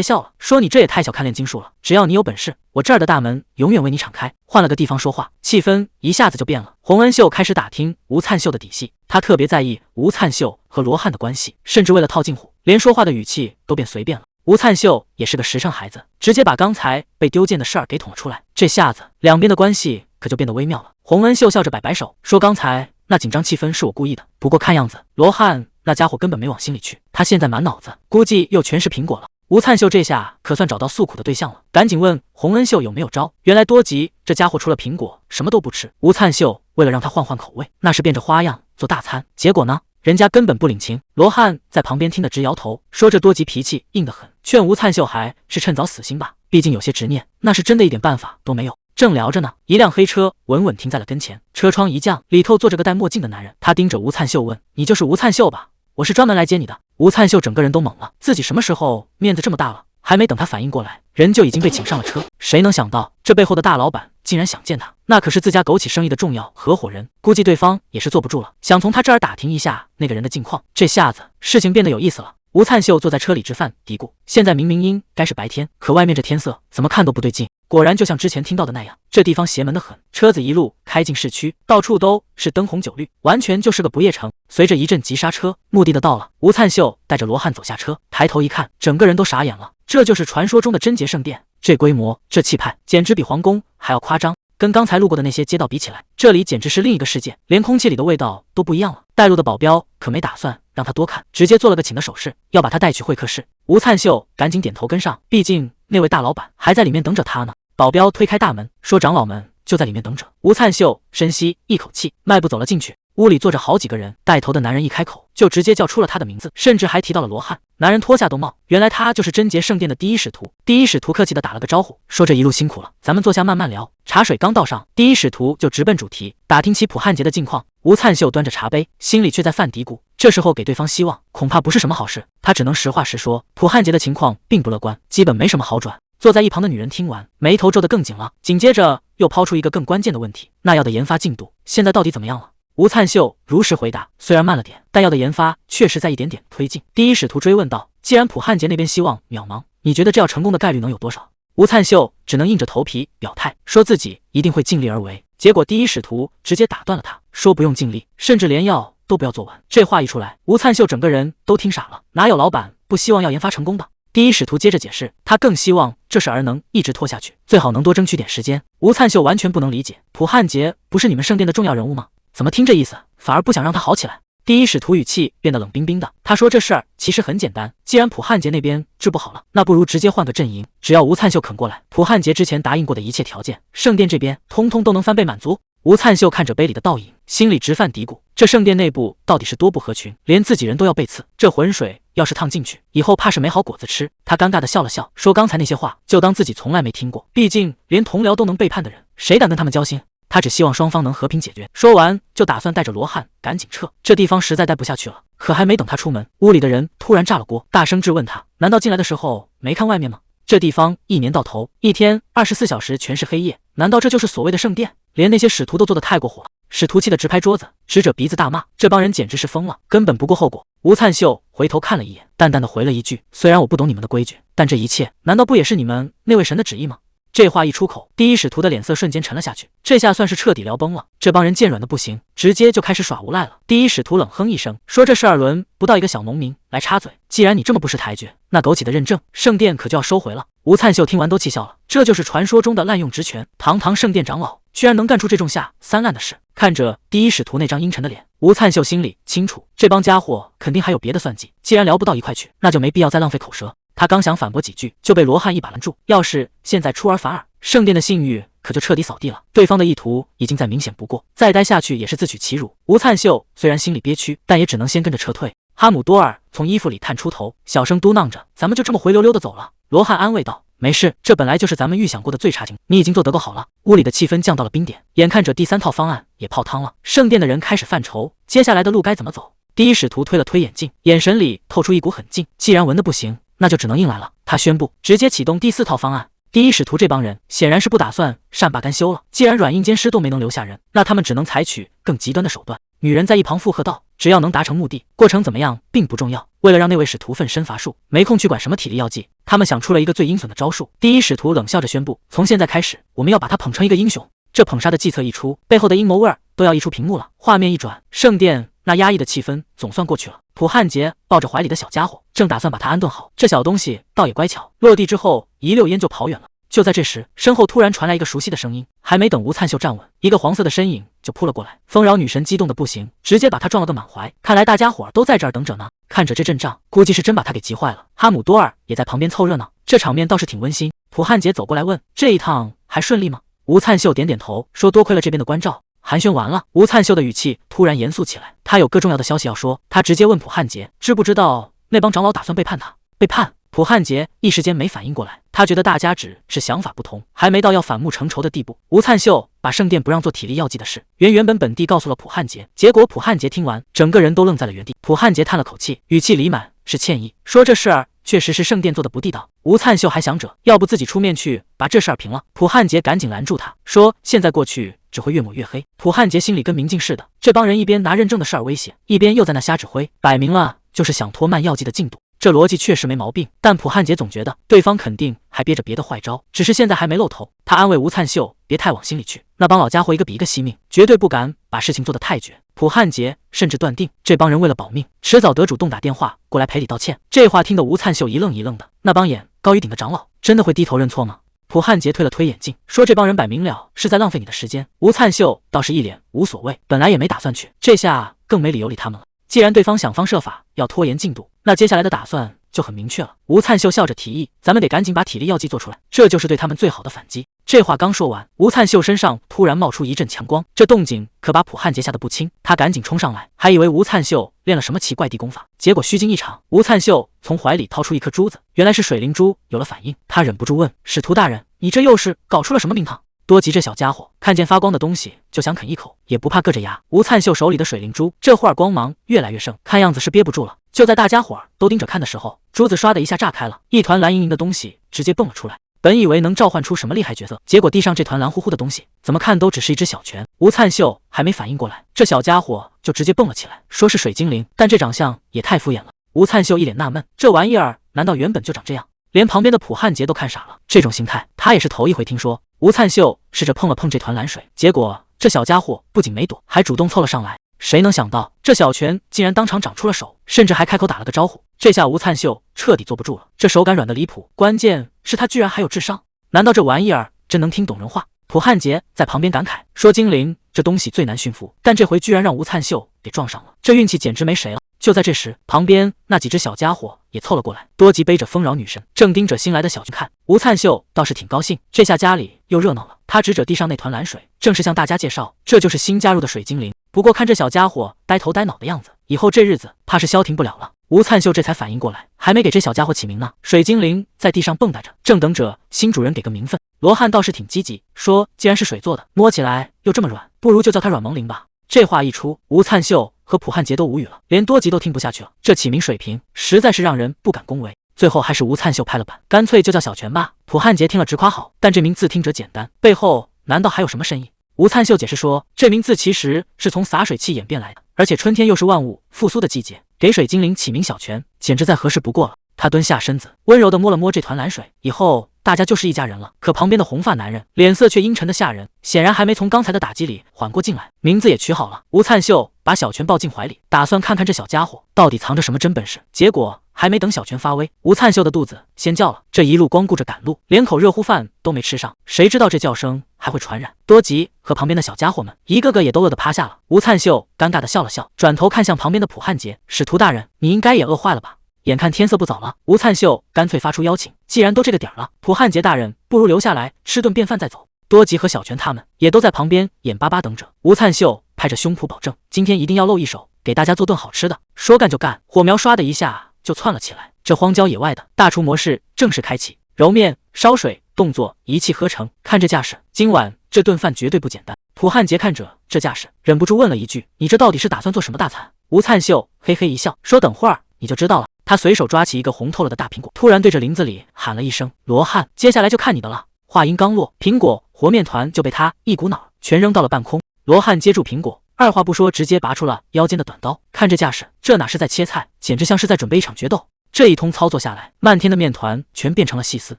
A: 笑了，说你这也太小看炼金术了，只要你有本事，我这儿的大门永远为你敞开。换了个地方说话，气氛一下子就变了。洪恩秀开始打听吴灿秀的底细，他特别在意吴灿秀和罗汉的关系，甚至为了套近乎，连说话的语气都变随便了。吴灿秀也是个实诚孩子，直接把刚才被丢件的事儿给捅了出来，这下子两边的关系可就变得微妙了。洪恩秀笑着摆摆手，说刚才那紧张气氛是我故意的，不过看样子罗汉那家伙根本没往心里去，他现在满脑子估计又全是苹果了。吴灿秀这下可算找到诉苦的对象了，赶紧问洪恩秀有没有招。原来多吉这家伙除了苹果什么都不吃，吴灿秀为了让他换换口味，那是变着花样做大餐，结果呢，人家根本不领情。罗汉在旁边听得直摇头，说这多吉脾气硬得很，劝吴灿秀还是趁早死心吧，毕竟有些执念，那是真的一点办法都没有。正聊着呢，一辆黑车稳稳停在了跟前，车窗一降，里头坐着个戴墨镜的男人，他盯着吴灿秀问，你就是吴灿秀吧？我是专门来接你的。吴灿秀整个人都懵了，自己什么时候面子这么大了？还没等他反应过来，人就已经被请上了车。谁能想到这背后的大老板竟然想见他，那可是自家枸杞生意的重要合伙人，估计对方也是坐不住了，想从他这儿打听一下那个人的近况。这下子事情变得有意思了。吴灿秀坐在车里吃饭，嘀咕，现在明明应该是白天，可外面这天色怎么看都不对劲。果然就像之前听到的那样，这地方邪门的很。车子一路开进市区，到处都是灯红酒绿，完全就是个不夜城。随着一阵急刹车，目的地到了。吴灿秀带着罗汉走下车，抬头一看，整个人都傻眼了。这就是传说中的贞洁圣殿，这规模，这气派，简直比皇宫还要夸张。跟刚才路过的那些街道比起来，这里简直是另一个世界，连空气里的味道都不一样了。带路的保镖可没打算让他多看，直接做了个请的手势，要把他带去会客室。吴灿秀赶紧点头跟上，毕竟那位大老板还在里面等着他呢。保镖推开大门，说长老们就在里面等着。吴灿秀深吸一口气，迈步走了进去。屋里坐着好几个人，带头的男人一开口就直接叫出了他的名字，甚至还提到了罗汉。男人脱下兜帽，原来他就是贞洁圣殿的第一使徒。第一使徒客气的打了个招呼，说这一路辛苦了，咱们坐下慢慢聊。茶水刚倒上，第一使徒就直奔主题，打听起普汉杰的近况。吴灿秀端着茶杯，心里却在犯嘀咕，这时候给对方希望恐怕不是什么好事。他只能实话实说，普汉杰的情况并不乐观，基本没什么好转。坐在一旁的女人听完，眉头皱得更紧了，紧接着又抛出一个更关键的问题，那药的研发进度现在到底怎么样了？吴灿秀如实回答，虽然慢了点，但药的研发确实在一点点推进。第一使徒追问道，既然普汉杰那边希望渺茫，你觉得这药成功的概率能有多少？吴灿秀只能硬着头皮表态，说自己一定会尽力而为。结果第一使徒直接打断了他，说不用尽力，甚至连药都不要做完。这话一出来，吴灿秀整个人都听傻了，哪有老板不希望要研发成功的？第一使徒接着解释，他更希望这事儿能一直拖下去，最好能多争取点时间。吴灿秀完全不能理解，普汉杰不是你们圣殿的重要人物吗？怎么听这意思反而不想让他好起来？第一使徒语气变得冷冰冰的，他说这事儿其实很简单，既然普汉杰那边治不好了，那不如直接换个阵营，只要吴灿秀肯过来，普汉杰之前答应过的一切条件，圣殿这边通通都能翻倍满足。吴灿秀看着杯里的倒影，心里直犯嘀咕：这圣殿内部到底是多不合群，连自己人都要被刺。这浑水要是烫进去，以后怕是没好果子吃。他尴尬地笑了笑，说刚才那些话就当自己从来没听过。毕竟连同僚都能背叛的人，谁敢跟他们交心？他只希望双方能和平解决。说完，就打算带着罗汉赶紧撤。这地方实在待不下去了。可还没等他出门，屋里的人突然炸了锅，大声质问他：难道进来的时候没看外面吗？这地方一年到头，一天24小时全是黑夜，难道这就是所谓的圣殿？连那些使徒都做得太过火了。使徒气得直拍桌子，指着鼻子大骂：这帮人简直是疯了，根本不顾后果。吴灿秀回头看了一眼，淡淡的回了一句：虽然我不懂你们的规矩，但这一切难道不也是你们那位神的旨意吗？这话一出口，第一使徒的脸色瞬间沉了下去，这下算是彻底聊崩了。这帮人见软的不行，直接就开始耍无赖了。第一使徒冷哼一声，说：这事儿轮不到一个小农民来插嘴，既然你这么不识抬举，那枸杞的认证，圣殿可就要收回了。吴灿秀听完都气笑了，这就是传说中的滥用职权，堂堂圣殿长老居然能干出这种下三滥的事。看着第一使徒那张阴沉的脸，吴灿秀心里清楚，这帮家伙肯定还有别的算计，既然聊不到一块去，那就没必要再浪费口舌。他刚想反驳几句，就被罗汉一把拦住。要是现在出尔反尔，圣殿的信誉可就彻底扫地了。对方的意图已经再明显不过，再待下去也是自取其辱。吴灿秀虽然心里憋屈，但也只能先跟着撤退。哈姆多尔从衣服里探出头，小声嘟囔着：咱们就这么灰溜溜的走了。罗汉安慰道：没事，这本来就是咱们预想过的最差情况，你已经做得够好了。屋里的气氛降到了冰点，眼看着第3套方案也泡汤了，圣殿的人开始犯愁，接下来的路该怎么走。第一使徒推了推眼镜，眼神里透出一股狠劲，既然闻得不行，那就只能硬来了。他宣布直接启动第4套方案。第一使徒这帮人显然是不打算善罢甘休了，既然软硬兼施都没能留下人，那他们只能采取更极端的手段。女人在一旁附和道：只要能达成目的，过程怎么样并不重要。为了让那位使徒分身乏术，没空去管什么体力药剂，他们想出了一个最阴损的招数。第一使徒冷笑着宣布：从现在开始，我们要把他捧成一个英雄。这捧杀的计策一出，背后的阴谋味儿都要溢出屏幕了。画面一转，圣殿那压抑的气氛总算过去了。普汉杰抱着怀里的小家伙，正打算把他安顿好。这小东西倒也乖巧，落地之后一溜烟就跑远了。就在这时，身后突然传来一个熟悉的声音，还没等吴灿秀站稳，一个黄色的身影就扑了过来。丰饶女神激动的不行，直接把他撞了个满怀。看来大家伙都在这儿等着呢。看着这阵仗，估计是真把他给急坏了。哈姆多尔也在旁边凑热闹，这场面倒是挺温馨。普汉杰走过来问：这一趟还顺利吗？吴灿秀点点头，说：多亏了这边的关照。寒暄完了，吴灿秀的语气突然严肃起来，他有个重要的消息要说。他直接问普汉杰，知不知道那帮长老打算背叛他？背叛？普汉杰一时间没反应过来，他觉得大家只是想法不同，还没到要反目成仇的地步。吴灿秀把圣殿不让做体力药剂的事原本本地告诉了普汉杰，结果普汉杰听完，整个人都愣在了原地。普汉杰叹了口气，语气里满是歉意，说这事儿确实是圣殿做的不地道。吴灿秀还想着要不自己出面去把这事儿平了，普汉杰赶紧拦住他，说现在过去只会越抹越黑。普汉杰心里跟明镜似的，这帮人一边拿认证的事儿威胁，一边又在那瞎指挥，摆明了就是想拖慢药剂的进度。这逻辑确实没毛病，但普汉杰总觉得对方肯定还憋着别的坏招，只是现在还没露头。他安慰吴灿秀别太往心里去，那帮老家伙一个比一个惜命，绝对不敢把事情做得太绝。普汉杰甚至断定这帮人为了保命，迟早得主动打电话过来赔礼道歉。这话听得吴灿秀一愣一愣的，那帮眼高于顶的长老真的会低头认错吗？普汉杰推了推眼镜，说这帮人摆明了是在浪费你的时间。吴灿秀倒是一脸无所谓，本来也没打算去，这下更没理由理他们了。既然对方想方设法要拖延进度，那接下来的打算就很明确了。吴灿秀笑着提议，咱们得赶紧把体力药剂做出来，这就是对他们最好的反击。这话刚说完，吴灿秀身上突然冒出一阵强光，这动静可把普汉杰吓得不轻，他赶紧冲上来，还以为吴灿秀练了什么奇怪地功法，结果虚惊一场。吴灿秀从怀里掏出一颗珠子，原来是水灵珠，有了反应。他忍不住问使徒大人，你这又是搞出了什么名堂？多吉这小家伙看见发光的东西就想啃一口，也不怕硌着牙。吴灿秀手里的水灵珠这会儿光芒越来越盛，看样子是憋不住了。就在大家伙都盯着看的时候，珠子唰的一下炸开了，一团蓝莹莹的东西直接蹦了出来。本以为能召唤出什么厉害角色，结果地上这团蓝乎乎的东西怎么看都只是一只小拳。吴灿秀还没反应过来，这小家伙就直接蹦了起来，说是水精灵，但这长相也太敷衍了。吴灿秀一脸纳闷，这玩意儿难道原本就长这样？连旁边的普汉杰都看傻了，这种形态他也是头一回听说。吴灿秀试着碰了碰这团蓝水，结果这小家伙不仅没躲，还主动凑了上来。谁能想到这小拳竟然当场长出了手，甚至还开口打了个招呼。这下吴灿秀彻底坐不住了，这手感软的离谱，关键是他居然还有智商，难道这玩意儿真能听懂人话？普汉杰在旁边感慨说，精灵这东西最难驯服，但这回居然让吴灿秀给撞上了，这运气简直没谁了。就在这时，旁边那几只小家伙也凑了过来，多吉背着丰饶女神，正盯着新来的小军看。吴灿秀倒是挺高兴，这下家里又热闹了。他指着地上那团蓝水，正式向大家介绍，这就是新加入的水精灵。不过看这小家伙呆头呆脑的样子，以后这日子怕是消停不了了。吴灿秀这才反应过来，还没给这小家伙起名呢。水精灵在地上蹦跶着，正等着新主人给个名分。罗汉倒是挺积极，说既然是水做的，摸起来又这么软，不如就叫它软萌灵吧。这话一出，吴灿秀和普汉杰都无语了，连多吉都听不下去了。这起名水平实在是让人不敢恭维。最后还是吴灿秀拍了板，干脆就叫小泉吧。普汉杰听了直夸好，但这名字听着简单，背后难道还有什么深意？吴灿秀解释说，这名字其实是从洒水器演变来的，而且春天又是万物复苏的季节，给水精灵起名小泉，简直再合适不过了。他蹲下身子，温柔地摸了摸这团蓝水，以后大家就是一家人了。可旁边的红发男人脸色却阴沉的吓人，显然还没从刚才的打击里缓过劲来。名字也取好了，吴灿秀把小泉抱进怀里，打算看看这小家伙到底藏着什么真本事。结果还没等小泉发威，吴灿秀的肚子先叫了。这一路光顾着赶路，连口热乎饭都没吃上，谁知道这叫声还会传染。多吉和旁边的小家伙们一个个也都饿得趴下了。吴灿秀尴尬地笑了笑，转头看向旁边的普汉杰，使徒大人，你应该也饿坏了吧？眼看天色不早了，吴灿秀干脆发出邀请，既然都这个点了，普汉杰大人不如留下来吃顿便饭再走。多吉和小泉他们也都在旁边眼巴巴等着。吴灿秀拍着胸脯保证，今天一定要露一手，给大家做顿好吃的。说干就干，火苗唰的一下就窜了起来。这荒郊野外的大厨模式正式开启，揉面、烧水动作一气呵成，看这架势，今晚这顿饭绝对不简单。普汉杰看着这架势，忍不住问了一句：“你这到底是打算做什么大餐？”吴灿秀嘿嘿一笑，说：“等会儿你就知道了。”他随手抓起一个红透了的大苹果，突然对着林子里喊了一声：“罗汉，接下来就看你的了。”话音刚落，苹果和面团就被他一股脑全扔到了半空。罗汉接住苹果，二话不说，直接拔出了腰间的短刀。看这架势，这哪是在切菜，简直像是在准备一场决斗。这一通操作下来，漫天的面团全变成了细丝。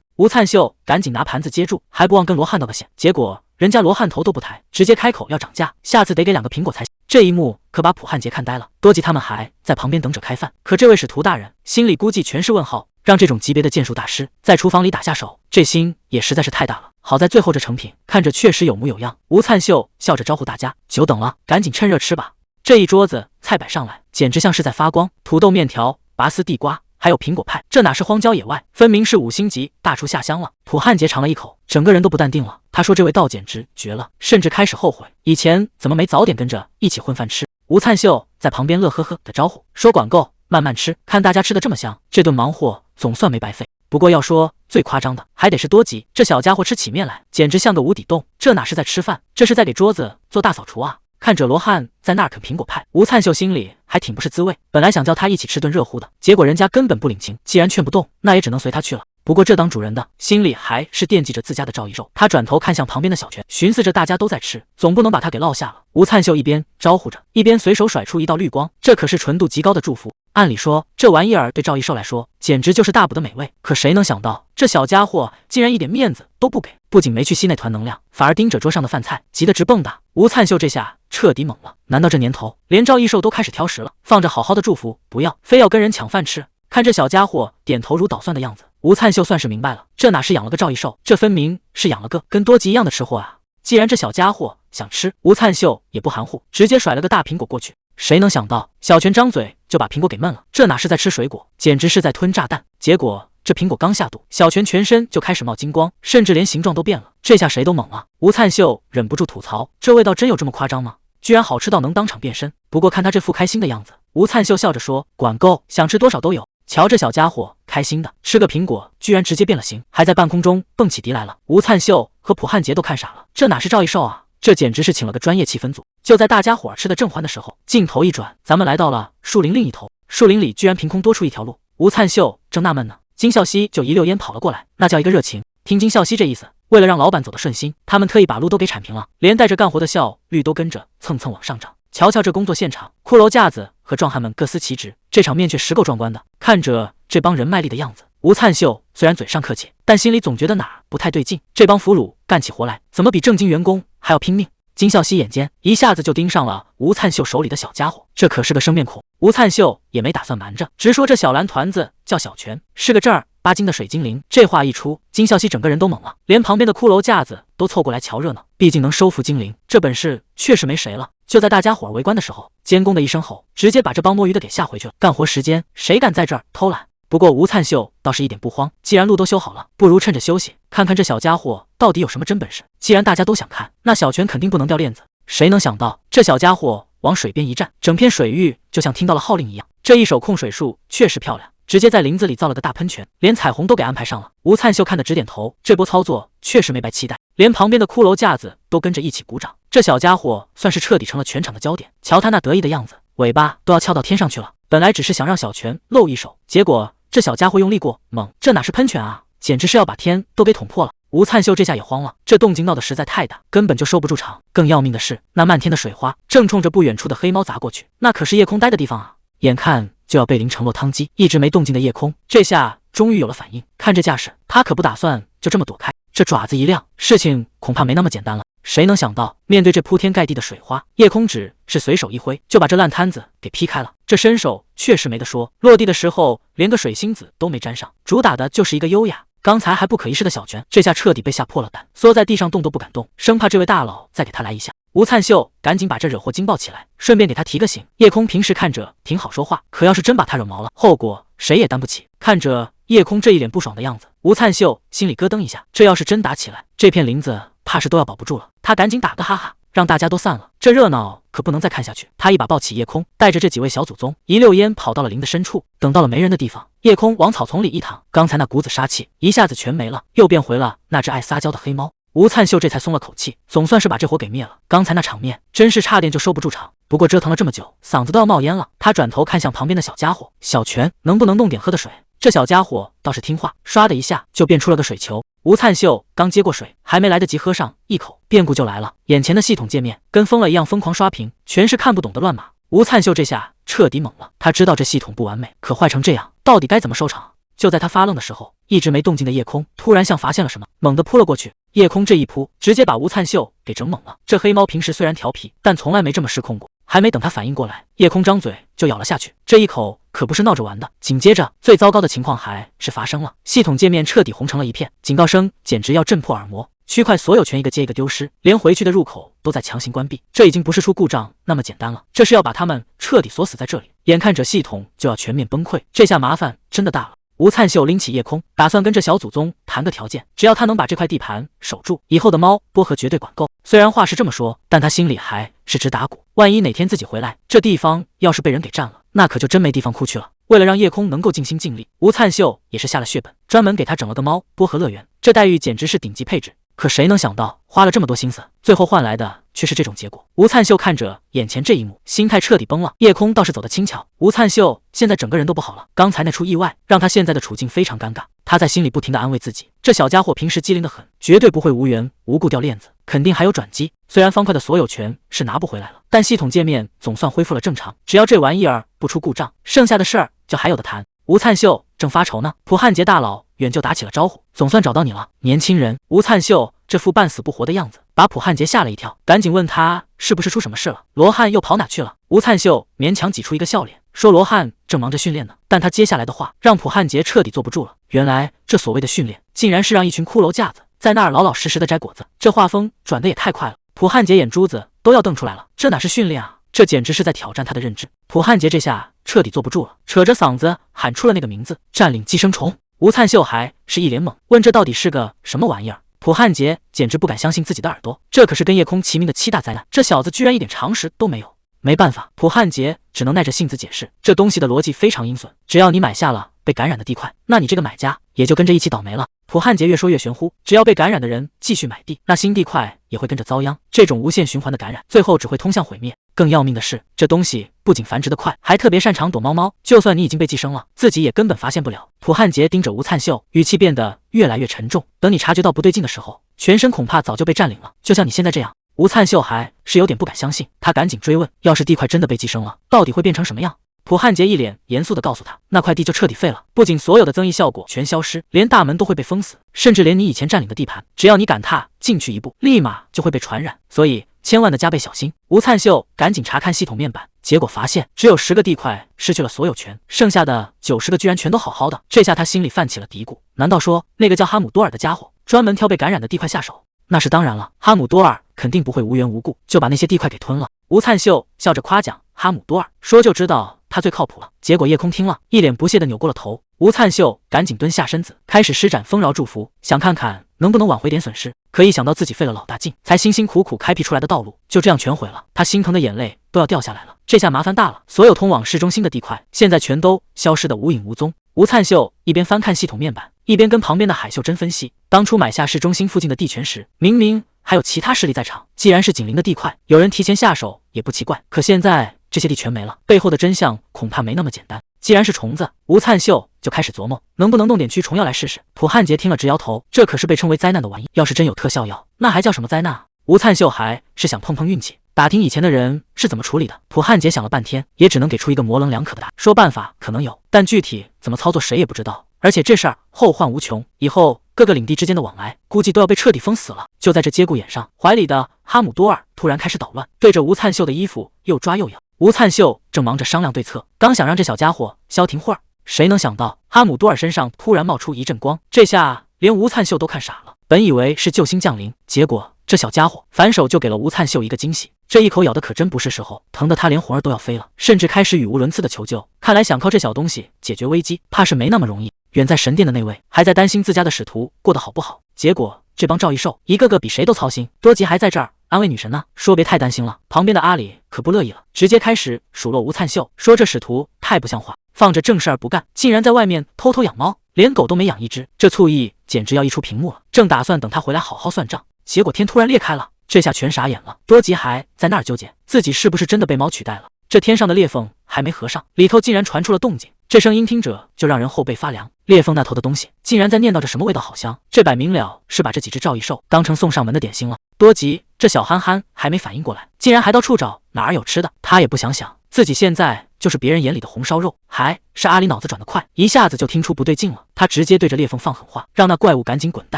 A: 吴灿秀赶紧拿盘子接住，还不忘跟罗汉道个谢。结果人家罗汉头都不抬，直接开口要涨价，下次得给2个苹果才行。这一幕可把普汉杰看呆了，多吉他们还在旁边等着开饭，可这位使徒大人心里估计全是问号。让这种级别的剑术大师在厨房里打下手，这心也实在是太大了。好在最后这成品看着确实有模有样。吴灿秀笑着招呼大家：“久等了，赶紧趁热吃吧。”这一桌子菜摆上来，简直像是在发光，土豆、面条、拔丝地瓜，还有苹果派，这哪是荒郊野外，分明是5星级大厨下乡了。普汉杰尝了一口，整个人都不淡定了。他说这味道简直绝了，甚至开始后悔以前怎么没早点跟着一起混饭吃。吴灿秀在旁边乐呵呵的招呼说：“管够，慢慢吃，看大家吃的这么香，这顿忙活总算没白费。”不过要说最夸张的还得是多吉，这小家伙吃起面来简直像个无底洞，这哪是在吃饭，这是在给桌子做大扫除啊。看着罗汉在那儿啃苹果派，吴灿秀心里还挺不是滋味，本来想叫他一起吃顿热乎的，结果人家根本不领情，既然劝不动，那也只能随他去了。不过这当主人的心里还是惦记着自家的赵一肉，他转头看向旁边的小泉，寻思着大家都在吃，总不能把他给落下了。吴灿秀一边招呼着，一边随手甩出一道绿光，这可是纯度极高的祝福。按理说这玩意儿对赵一兽来说简直就是大补的美味，可谁能想到这小家伙竟然一点面子都不给，不仅没去吸那团能量，反而盯着桌上的饭菜，急得直蹦跶。吴灿秀这下彻底懵了，难道这年头连赵一兽都开始挑食了？放着好好的祝福不要，非要跟人抢饭吃？看这小家伙点头如捣蒜的样子，吴灿秀算是明白了，这哪是养了个赵一兽，这分明是养了个跟多吉一样的吃货啊！既然这小家伙想吃，吴灿秀也不含糊，直接甩了个大苹果过去。谁能想到小泉张嘴就把苹果给闷了，这哪是在吃水果，简直是在吞炸弹。结果这苹果刚下肚，小泉全身就开始冒金光，甚至连形状都变了，这下谁都懵了。吴灿秀忍不住吐槽，这味道真有这么夸张吗？居然好吃到能当场变身。不过看他这副开心的样子，吴灿秀笑着说：“管够，想吃多少都有。”瞧这小家伙开心的吃个苹果，居然直接变了形，还在半空中蹦起迪来了。吴灿秀和普汉杰都看傻了，这哪是赵一兽啊，这简直是请了个专业气氛组。就在大家伙吃的正欢的时候，镜头一转，咱们来到了树林另一头。树林里居然凭空多出一条路，吴灿秀正纳闷呢，金孝熙就一溜烟跑了过来，那叫一个热情。听金孝熙这意思，为了让老板走得顺心，他们特意把路都给铲平了，连带着干活的效率都跟着蹭蹭往上涨。瞧瞧这工作现场，骷髅架子和壮汉们各司其职，这场面却实够壮观的。看着这帮人卖力的样子，吴灿秀虽然嘴上客气，但心里总觉得哪儿不太对劲。这帮俘虏干起活来，怎么比正经员工还要拼命？金孝熙眼尖，一下子就盯上了吴灿秀手里的小家伙，这可是个生面孔。吴灿秀也没打算瞒着，直说这小蓝团子叫小泉，是个正儿8经的水精灵。这话一出，金孝熙整个人都懵了，连旁边的骷髅架子都凑过来瞧热闹。毕竟能收服精灵，这本事确实没谁了。就在大家伙围观的时候，监工的一声吼，直接把这帮摸鱼的给吓回去了。干活时间谁敢在这儿偷懒？不过吴灿秀倒是一点不慌，既然路都修好了，不如趁着休息，看看这小家伙到底有什么真本事。既然大家都想看，那小泉肯定不能掉链子。谁能想到这小家伙往水边一站，整片水域就像听到了号令一样。这一手控水术确实漂亮，直接在林子里造了个大喷泉，连彩虹都给安排上了。吴灿秀看得直点头，这波操作确实没白期待，连旁边的骷髅架子都跟着一起鼓掌。这小家伙算是彻底成了全场的焦点，瞧他那得意的样子，尾巴都要翘到天上去了。本来只是想让小泉露一手，结果这小家伙用力过猛，这哪是喷泉啊，简直是要把天都给捅破了。吴灿秀这下也慌了，这动静闹得实在太大，根本就收不住场。更要命的是，那漫天的水花正冲着不远处的黑猫砸过去，那可是夜空待的地方啊，眼看就要被淋成落汤鸡。一直没动静的夜空这下终于有了反应，看这架势，他可不打算就这么躲开。这爪子一亮，事情恐怕没那么简单了。谁能想到，面对这铺天盖地的水花，夜空只是随手一挥，就把这烂摊子给劈开了。这身手确实没得说，落地的时候连个水星子都没沾上，主打的就是一个优雅。刚才还不可一世的小泉，这下彻底被吓破了胆，缩在地上动都不敢动，生怕这位大佬再给他来一下。吴灿秀赶紧把这惹祸惊爆起来，顺便给他提个醒。夜空平时看着挺好说话，可要是真把他惹毛了，后果谁也担不起。看着夜空这一脸不爽的样子，吴灿秀心里咯噔一下，这要是真打起来，这片林子怕是都要保不住了。他赶紧打个哈哈，让大家都散了，这热闹可不能再看下去。他一把抱起夜空，带着这几位小祖宗一溜烟跑到了林子深处。等到了没人的地方，夜空往草丛里一躺，刚才那股子杀气一下子全没了，又变回了那只爱撒娇的黑猫。吴灿秀这才松了口气，总算是把这火给灭了。刚才那场面真是差点就收不住场，不过折腾了这么久，嗓子都要冒烟了。他转头看向旁边的小家伙，小泉能不能弄点喝的水？这小家伙倒是听话，唰的一下就变出了个水球。吴灿秀刚接过水，还没来得及喝上一口，变故就来了。眼前的系统界面跟疯了一样疯狂刷屏，全是看不懂的乱码。吴灿秀这下彻底懵了，他知道这系统不完美，可坏成这样，到底该怎么收场？就在他发愣的时候，一直没动静的夜空突然像发现了什么，猛地扑了过去。夜空这一扑，直接把吴灿秀给整懵了。这黑猫平时虽然调皮，但从来没这么失控过。还没等他反应过来，夜空张嘴就咬了下去，这一口可不是闹着玩的。紧接着，最糟糕的情况还是发生了，系统界面彻底红成了一片，警告声简直要震破耳膜。区块所有权一个接一个丢失，连回去的入口都在强行关闭。这已经不是出故障那么简单了，这是要把他们彻底锁死在这里。眼看着系统就要全面崩溃，这下麻烦真的大了。吴灿秀拎起夜空，打算跟这小祖宗谈个条件，只要他能把这块地盘守住，以后的猫波和绝对管够。虽然话是这么说，但他心里还是直打鼓。万一哪天自己回来，这地方要是被人给占了，那可就真没地方哭去了。为了让夜空能够尽心尽力，吴灿秀也是下了血本，专门给他整了个猫波和乐园，这待遇简直是顶级配置。可谁能想到，花了这么多心思，最后换来的却是这种结果。吴灿秀看着眼前这一幕，心态彻底崩了。夜空倒是走得轻巧，吴灿秀现在整个人都不好了。刚才那出意外，让他现在的处境非常尴尬。他在心里不停地安慰自己，这小家伙平时机灵得很，绝对不会无缘无故掉链子，肯定还有转机。虽然方块的所有权是拿不回来了，但系统界面总算恢复了正常，只要这玩意儿不出故障，剩下的事儿就还有的谈。吴灿秀正发愁呢，普汉杰大佬远就打起了招呼，总算找到你了，年轻人。吴灿秀这副半死不活的样子，把普汉杰吓了一跳，赶紧问他是不是出什么事了。罗汉又跑哪去了？吴灿秀勉强挤出一个笑脸，说罗汉正忙着训练呢。但他接下来的话让普汉杰彻底坐不住了，原来这所谓的训练，竟然是让一群骷髅架子在那儿老老实实的摘果子。这画风转得也太快了，普汉杰眼珠子都要瞪出来了，这哪是训练啊，这简直是在挑战他的认知。普汉杰这下彻底坐不住了，扯着嗓子喊出了那个名字：占领寄生虫。吴灿秀还是一脸懵，问这到底是个什么玩意儿？普汉杰简直不敢相信自己的耳朵，这可是跟夜空齐名的7大灾难，这小子居然一点常识都没有。没办法，普汉杰只能耐着性子解释，这东西的逻辑非常阴损，只要你买下了被感染的地块，那你这个买家也就跟着一起倒霉了。普汉杰越说越玄乎，只要被感染的人继续买地，那新地块也会跟着遭殃，这种无限循环的感染，最后只会通向毁灭。更要命的是，这东西不仅繁殖得快，还特别擅长躲猫猫，就算你已经被寄生了，自己也根本发现不了。普汉杰盯着吴灿秀，语气变得越来越沉重，等你察觉到不对劲的时候，全身恐怕早就被占领了，就像你现在这样。吴灿秀还是有点不敢相信，他赶紧追问，要是地块真的被寄生了，到底会变成什么样？普汉杰一脸严肃地告诉他，那块地就彻底废了，不仅所有的增益效果全消失，连大门都会被封死，甚至连你以前占领的地盘，只要你敢踏进去一步，立马就会被传染，所以千万的加倍小心。吴灿秀赶紧查看系统面板，结果发现只有10个地块失去了所有权，剩下的90个居然全都好好的。这下他心里泛起了嘀咕，难道说那个叫哈姆多尔的家伙专门挑被感染的地块下手？那是当然了，哈姆多尔肯定不会无缘无故就把那些地块给吞了。吴灿秀笑着夸奖哈姆多尔，说就知道他最靠谱了。结果夜空听了，一脸不屑的扭过了头，吴灿秀赶紧蹲下身子，开始施展丰饶祝福，想看看能不能挽回点损失。可一想到自己费了老大劲，才辛辛苦苦开辟出来的道路，就这样全毁了，他心疼的眼泪都要掉下来了。这下麻烦大了，所有通往市中心的地块，现在全都消失得无影无踪。吴灿秀一边翻看系统面板，一边跟旁边的海秀珍分析，当初买下市中心附近的地权时，明明还有其他势力在场，既然是紧邻的地块，有人提前下手也不奇怪。可现在这些地全没了，背后的真相恐怕没那么简单。既然是虫子，吴灿秀就开始琢磨，能不能弄点驱虫药来试试。土汉杰听了直摇头，这可是被称为灾难的玩意，要是真有特效药，那还叫什么灾难啊？吴灿秀还是想碰碰运气，打听以前的人是怎么处理的。土汉杰想了半天，也只能给出一个模棱两可的答案，说办法可能有，但具体怎么操作谁也不知道。而且这事儿后患无穷，以后各个领地之间的往来估计都要被彻底封死了。就在这节骨眼上，怀里的哈姆多尔突然开始捣乱，对着吴灿秀的衣服又抓又咬。吴灿秀正忙着商量对策，刚想让这小家伙消停会儿，谁能想到哈姆多尔身上突然冒出一阵光，这下连吴灿秀都看傻了。本以为是救星降临，结果这小家伙反手就给了吴灿秀一个惊喜，这一口咬的可真不是时候，疼得他连魂儿都要飞了，甚至开始语无伦次的求救。看来想靠这小东西解决危机，怕是没那么容易。远在神殿的那位还在担心自家的使徒过得好不好，结果这帮赵异兽一个个比谁都操心。多吉还在这儿安慰女神呢，说别太担心了。旁边的阿里可不乐意了，直接开始数落吴灿秀，说这使徒太不像话，放着正事儿不干，竟然在外面偷偷养猫，连狗都没养一只，这醋意简直要溢出屏幕了。正打算等他回来好好算账，结果天突然裂开了，这下全傻眼了。多吉还在那儿纠结自己是不是真的被猫取代了，这天上的裂缝还没合上，里头竟然传出了动静，这声音听着就让人后背发凉。裂缝那头的东西竟然在念叨着什么味道好香，这摆明了是把这几只赵异兽当成送上门的点心了。多吉这小憨憨还没反应过来，竟然还到处找哪儿有吃的，他也不想想自己现在就是别人眼里的红烧肉。还是阿里脑子转得快，一下子就听出不对劲了，他直接对着裂缝放狠话，让那怪物赶紧滚蛋。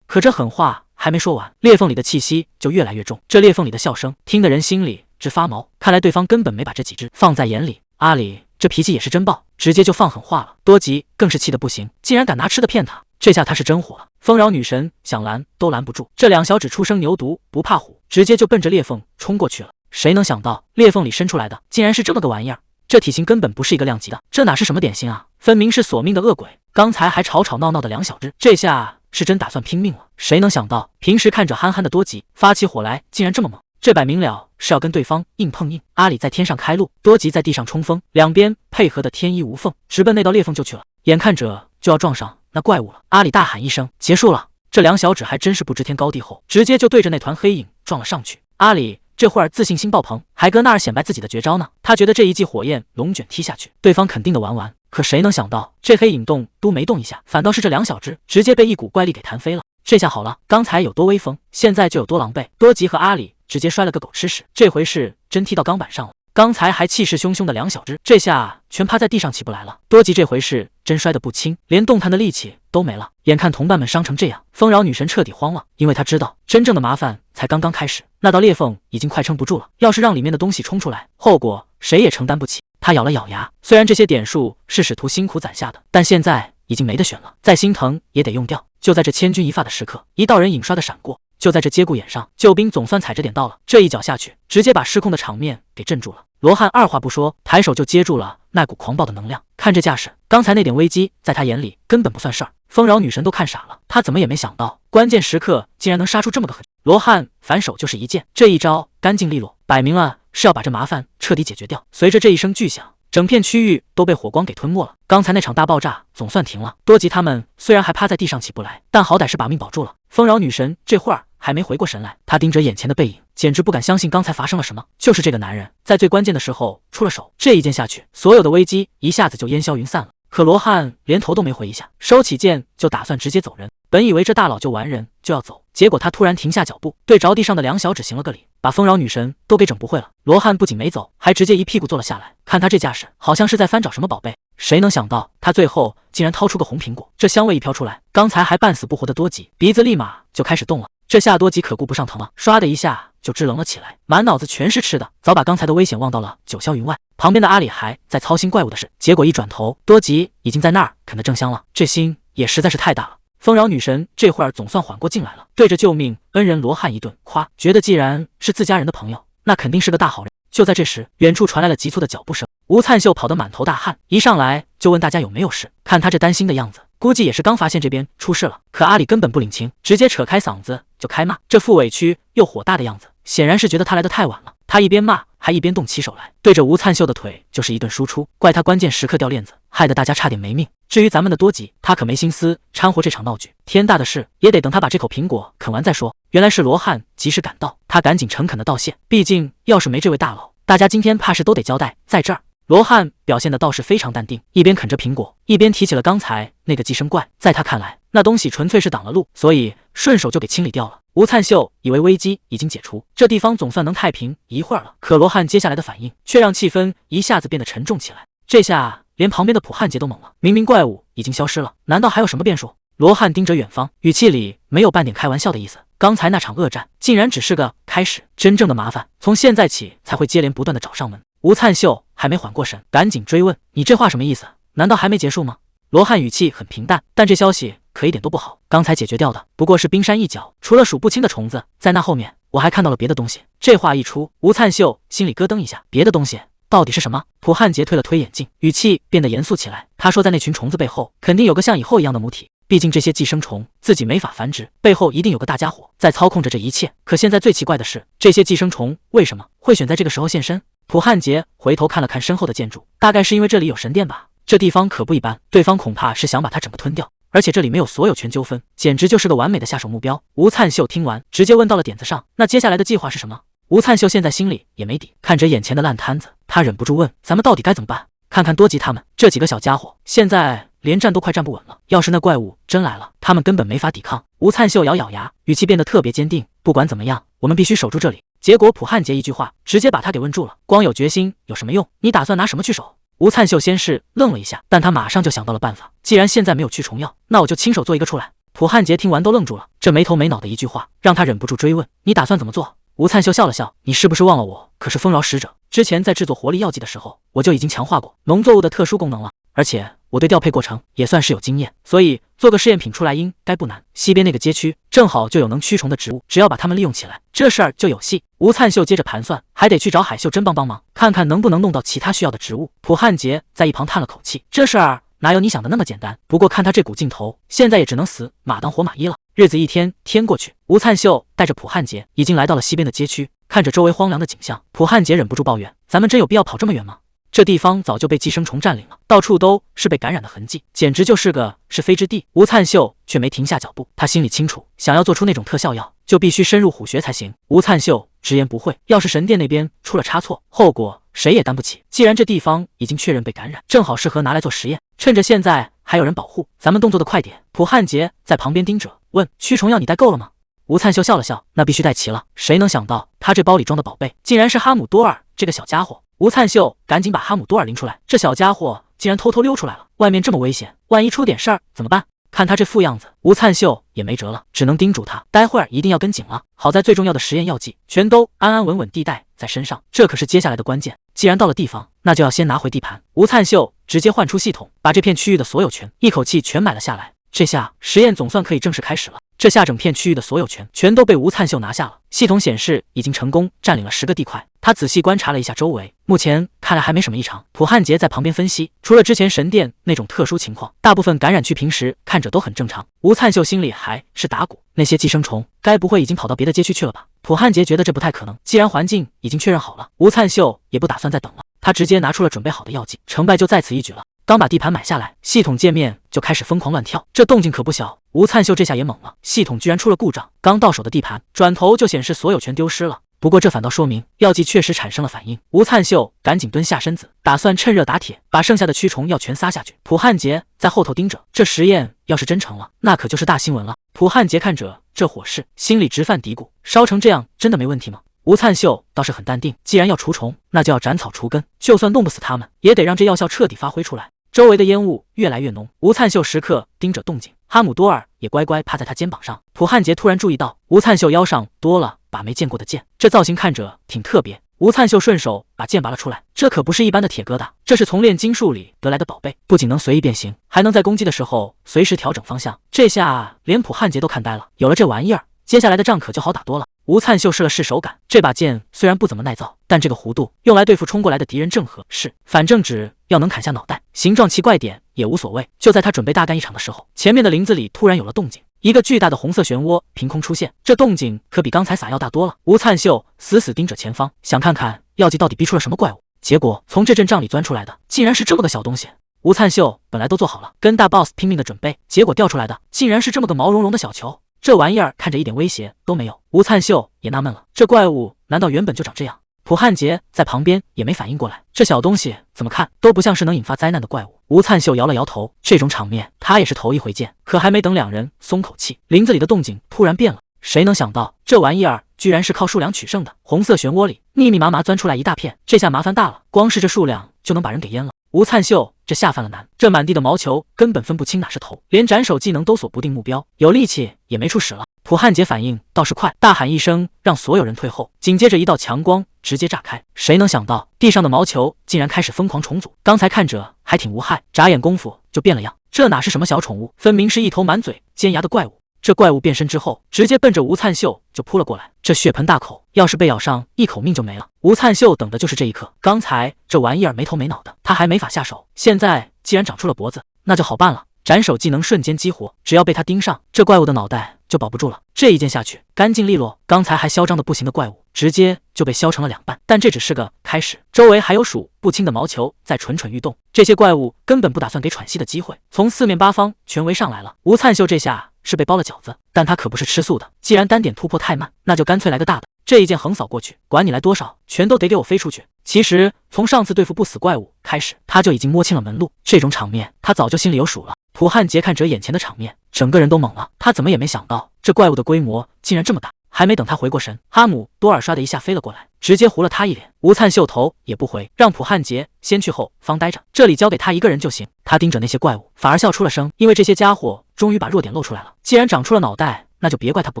A: 可这狠话还没说完，裂缝里的气息就越来越重，这裂缝里的笑声听得人心里直发毛，看来对方根本没把这几只放在眼里。阿里这脾气也是真爆，直接就放狠话了。多吉更是气得不行，竟然敢拿吃的骗他，这下他是真火了。丰饶女神想拦都拦不住，这两小指初生牛犊不怕虎，直接就奔着裂缝冲过去了。谁能想到裂缝里伸出来的竟然是这么个玩意儿，这体型根本不是一个量级的，这哪是什么点心啊，分明是索命的恶鬼。刚才还吵吵闹闹的两小只，这下是真打算拼命了。谁能想到平时看着憨憨的多吉发起火来竟然这么猛，这摆明了是要跟对方硬碰硬。阿里在天上开路，多吉在地上冲锋，两边配合的天衣无缝，直奔那道裂缝就去了。眼看着就要撞上那怪物了，阿里大喊一声结束了，这两小指还真是不知天高地厚，直接就对着那团黑影撞了上去。阿里这会儿自信心爆棚，还搁那儿显摆自己的绝招呢。他觉得这一记火焰龙卷踢下去，对方肯定的玩完。可谁能想到这黑影动都没动一下，反倒是这两小只直接被一股怪力给弹飞了。这下好了，刚才有多威风，现在就有多狼狈。多吉和阿里直接摔了个狗吃屎，这回是真踢到钢板上了。刚才还气势汹汹的两小只，这下全趴在地上起不来了。多吉这回是真摔得不轻，连动弹的力气都没了。眼看同伴们伤成这样，丰饶女神彻底慌了，因为她知道真正的麻烦才刚刚开始，那道裂缝已经快撑不住了，要是让里面的东西冲出来，后果谁也承担不起。她咬了咬牙，虽然这些点数是使徒辛苦攒下的，但现在已经没得选了，再心疼也得用掉。就在这千钧一发的时刻，一道人影刷的闪过，就在这节骨眼上，救兵总算踩着点到了，这一脚下去直接把失控的场面给镇住了。罗汉二话不说，抬手就接住了那股狂暴的能量，看这架势，刚才那点危机在他眼里根本不算事儿。丰饶女神都看傻了，她怎么也没想到关键时刻竟然能杀出这么个狠。罗汉反手就是一剑，这一招干净利落，摆明了是要把这麻烦彻底解决掉。随着这一声巨响，整片区域都被火光给吞没了，刚才那场大爆炸总算停了。多吉他们虽然还趴在地上起不来，但好歹是把命保住了。丰饶女神这会儿还没回过神来，她盯着眼前的背影，简直不敢相信刚才发生了什么。就是这个男人在最关键的时候出了手，这一剑下去，所有的危机一下子就烟消云散了。可罗汉连头都没回一下，收起剑就打算直接走人。本以为这大佬救完人就要走，结果他突然停下脚步，对着地上的两小指行了个礼，把丰饶女神都给整不会了。罗汉不仅没走，还直接一屁股坐了下来，看他这架势，好像是在翻找什么宝贝。谁能想到他最后竟然掏出个红苹果，这香味一飘出来，刚才还半死不活的多吉鼻子立马就开始动了。这下多吉可顾不上疼了，唰的一下就支棱了起来，满脑子全是吃的，早把刚才的危险忘到了九霄云外。旁边的阿里还在操心怪物的事，结果一转头，多吉已经在那儿啃得正香了，这心也实在是太大了。丰饶女神这会儿总算缓过劲来了，对着救命恩人罗汉一顿夸，觉得既然是自家人的朋友，那肯定是个大好人。就在这时，远处传来了急促的脚步声，吴灿秀跑得满头大汗，一上来就就问大家有没有事。看他这担心的样子，估计也是刚发现这边出事了。可阿里根本不领情，直接扯开嗓子就开骂，这副委屈又火大的样子，显然是觉得他来得太晚了。他一边骂，还一边动起手来，对着吴灿秀的腿就是一顿输出。怪他关键时刻掉链子，害得大家差点没命。至于咱们的多吉，他可没心思掺和这场闹剧。天大的事也得等他把这口苹果啃完再说。原来是罗汉及时赶到，他赶紧诚恳的道谢。毕竟要是没这位大佬，大家今天怕是都得交代在这儿。罗汉表现的倒是非常淡定，一边啃着苹果，一边提起了刚才那个寄生怪。在他看来，那东西纯粹是挡了路，所以顺手就给清理掉了。吴灿秀以为危机已经解除，这地方总算能太平一会儿了。可罗汉接下来的反应却让气氛一下子变得沉重起来。这下连旁边的普汉杰都懵了，明明怪物已经消失了，难道还有什么变数？罗汉盯着远方，语气里没有半点开玩笑的意思。刚才那场恶战竟然只是个开始，真正的麻烦从现在起才会接连不断的找上门。吴灿秀还没缓过神，赶紧追问：“你这话什么意思？难道还没结束吗？”罗汉语气很平淡，但这消息可一点都不好。刚才解决掉的不过是冰山一角，除了数不清的虫子，在那后面我还看到了别的东西。这话一出，吴灿秀心里咯噔一下，别的东西到底是什么？普汉杰推了推眼镜，语气变得严肃起来。他说，在那群虫子背后，肯定有个像蚁后一样的母体。毕竟这些寄生虫自己没法繁殖，背后一定有个大家伙在操控着这一切。可现在最奇怪的是，这些寄生虫为什么会选在这个时候现身？普汉杰回头看了看身后的建筑，大概是因为这里有神殿吧。这地方可不一般，对方恐怕是想把它整个吞掉。而且这里没有所有权纠纷，简直就是个完美的下手目标。吴灿秀听完，直接问到了点子上，那接下来的计划是什么？吴灿秀现在心里也没底，看着眼前的烂摊子，他忍不住问：咱们到底该怎么办？看看多吉他们这几个小家伙，现在连站都快站不稳了。要是那怪物真来了，他们根本没法抵抗。吴灿秀咬咬牙，语气变得特别坚定：不管怎么样，我们必须守住这里。结果普汉杰一句话，直接把他给问住了。光有决心有什么用？你打算拿什么去守？吴灿秀先是愣了一下，但他马上就想到了办法。既然现在没有驱虫药，那我就亲手做一个出来。普汉杰听完都愣住了，这没头没脑的一句话，让他忍不住追问：你打算怎么做？吴灿秀笑了笑，你是不是忘了我可是丰饶使者？之前在制作活力药剂的时候，我就已经强化过农作物的特殊功能了，而且我对调配过程也算是有经验，所以做个试验品出来应该不难。西边那个街区正好就有能驱虫的植物，只要把它们利用起来，这事儿就有戏。吴灿秀接着盘算，还得去找海秀珍帮忙，看看能不能弄到其他需要的植物。普汉杰在一旁叹了口气，这事儿哪有你想的那么简单？不过看他这股劲头，现在也只能死马当活马医了。日子一天天过去，吴灿秀带着普汉杰已经来到了西边的街区，看着周围荒凉的景象，普汉杰忍不住抱怨：咱们真有必要跑这么远吗？这地方早就被寄生虫占领了，到处都是被感染的痕迹，简直就是个是非之地。吴灿秀却没停下脚步，他心里清楚，想要做出那种特效药，就必须深入虎穴才行。吴灿秀直言不讳，要是神殿那边出了差错，后果谁也担不起。既然这地方已经确认被感染，正好适合拿来做实验，趁着现在还有人保护，咱们动作的快点。普汉杰在旁边盯着，问：驱虫药你带够了吗？吴灿秀笑了笑，那必须带齐了。谁能想到他这包里装的宝贝竟然是哈姆多尔这个小家伙。吴灿秀赶紧把哈姆多尔拎出来，这小家伙竟然偷偷溜出来了，外面这么危险，万一出点事儿怎么办？看他这副样子，吴灿秀也没辙了，只能叮嘱他，待会儿一定要跟紧了。好在最重要的实验药剂全都安安稳稳地带在身上，这可是接下来的关键。既然到了地方，那就要先拿回地盘。吴灿秀直接换出系统，把这片区域的所有权一口气全买了下来。这下实验总算可以正式开始了。这下整片区域的所有权全都被吴灿秀拿下了，系统显示已经成功占领了10个地块。他仔细观察了一下周围，目前看来还没什么异常。普汉杰在旁边分析，除了之前神殿那种特殊情况，大部分感染区平时看着都很正常。吴灿秀心里还是打鼓，那些寄生虫该不会已经跑到别的街区去了吧？普汉杰觉得这不太可能，既然环境已经确认好了，吴灿秀也不打算再等了，他直接拿出了准备好的药剂，成败就在此一举了。刚把地盘买下来，系统界面就开始疯狂乱跳，这动静可不小。吴灿秀这下也懵了，系统居然出了故障，刚到手的地盘转头就显示所有权丢失了。不过这反倒说明药剂确实产生了反应。吴灿秀赶紧蹲下身子，打算趁热打铁，把剩下的驱虫药全撒下去。普汉杰在后头盯着，这实验要是真成了，那可就是大新闻了。普汉杰看着这火势，心里直犯嘀咕，烧成这样真的没问题吗？吴灿秀倒是很淡定，既然要除虫，那就要斩草除根，就算弄不死他们，也得让这药效彻底发挥出来。周围的烟雾越来越浓，吴灿秀时刻盯着动静，哈姆多尔也乖乖趴在他肩膀上。普汉杰突然注意到吴灿秀腰上多了把没见过的剑，这造型看着挺特别。吴灿秀顺手把剑拔了出来，这可不是一般的铁疙瘩，这是从炼金术里得来的宝贝，不仅能随意变形，还能在攻击的时候随时调整方向。这下连普汉杰都看呆了，有了这玩意儿，接下来的仗可就好打多了。吴灿秀试了试手感，这把剑虽然不怎么耐造，但这个弧度用来对付冲过来的敌人正合适，反正只要能砍下脑袋，形状奇怪点也无所谓。就在他准备大干一场的时候，前面的林子里突然有了动静，一个巨大的红色漩涡凭空出现，这动静可比刚才撒药大多了。吴灿秀死死盯着前方，想看看药剂到底逼出了什么怪物，结果从这阵仗里钻出来的竟然是这么个小东西。吴灿秀本来都做好了跟大 boss 拼命的准备，结果掉出来的竟然是这么个毛茸茸的小球，这玩意儿看着一点威胁都没有。吴灿秀也纳闷了，这怪物难道原本就长这样？普汉杰在旁边也没反应过来，这小东西怎么看都不像是能引发灾难的怪物。吴灿秀摇了摇头，这种场面他也是头一回见。可还没等两人松口气，林子里的动静突然变了。谁能想到这玩意儿居然是靠数量取胜的？红色漩涡里密密麻麻钻出来一大片，这下麻烦大了，光是这数量就能把人给淹了。吴灿秀这下犯了难，这满地的毛球根本分不清哪是头，连斩首技能都锁不定目标，有力气也没处使了。普汉杰反应倒是快，大喊一声让所有人退后，紧接着一道强光直接炸开。谁能想到地上的毛球竟然开始疯狂重组，刚才看着还挺无害，眨眼功夫就变了样，这哪是什么小宠物，分明是一头满嘴尖牙的怪物。这怪物变身之后，直接奔着吴灿秀就扑了过来，这血盆大口，要是被咬上，一口命就没了。吴灿秀等的就是这一刻，刚才这玩意儿没头没脑的，他还没法下手，现在既然长出了脖子，那就好办了。斩首技能瞬间激活，只要被他盯上，这怪物的脑袋就保不住了。这一剑下去，干净利落，刚才还嚣张的不行的怪物，直接就被削成了两半。但这只是个开始，周围还有数不清的毛球在蠢蠢欲动，这些怪物根本不打算给喘息的机会，从四面八方全围上来了。吴灿秀这下是被包了饺子，但他可不是吃素的，既然单点突破太慢，那就干脆来个大的。这一剑横扫过去，管你来多少，全都得给我飞出去。其实从上次对付不死怪物开始，他就已经摸清了门路，这种场面他早就心里有数了。普汉杰看着眼前的场面，整个人都懵了，他怎么也没想到这怪物的规模竟然这么大。还没等他回过神，哈姆多尔唰的一下飞了过来，直接糊了他一脸。吴灿秀头也不回，让普汉杰先去后方待着，这里交给他一个人就行。他盯着那些怪物，反而笑出了声，因为这些家伙终于把弱点露出来了。既然长出了脑袋，那就别怪他不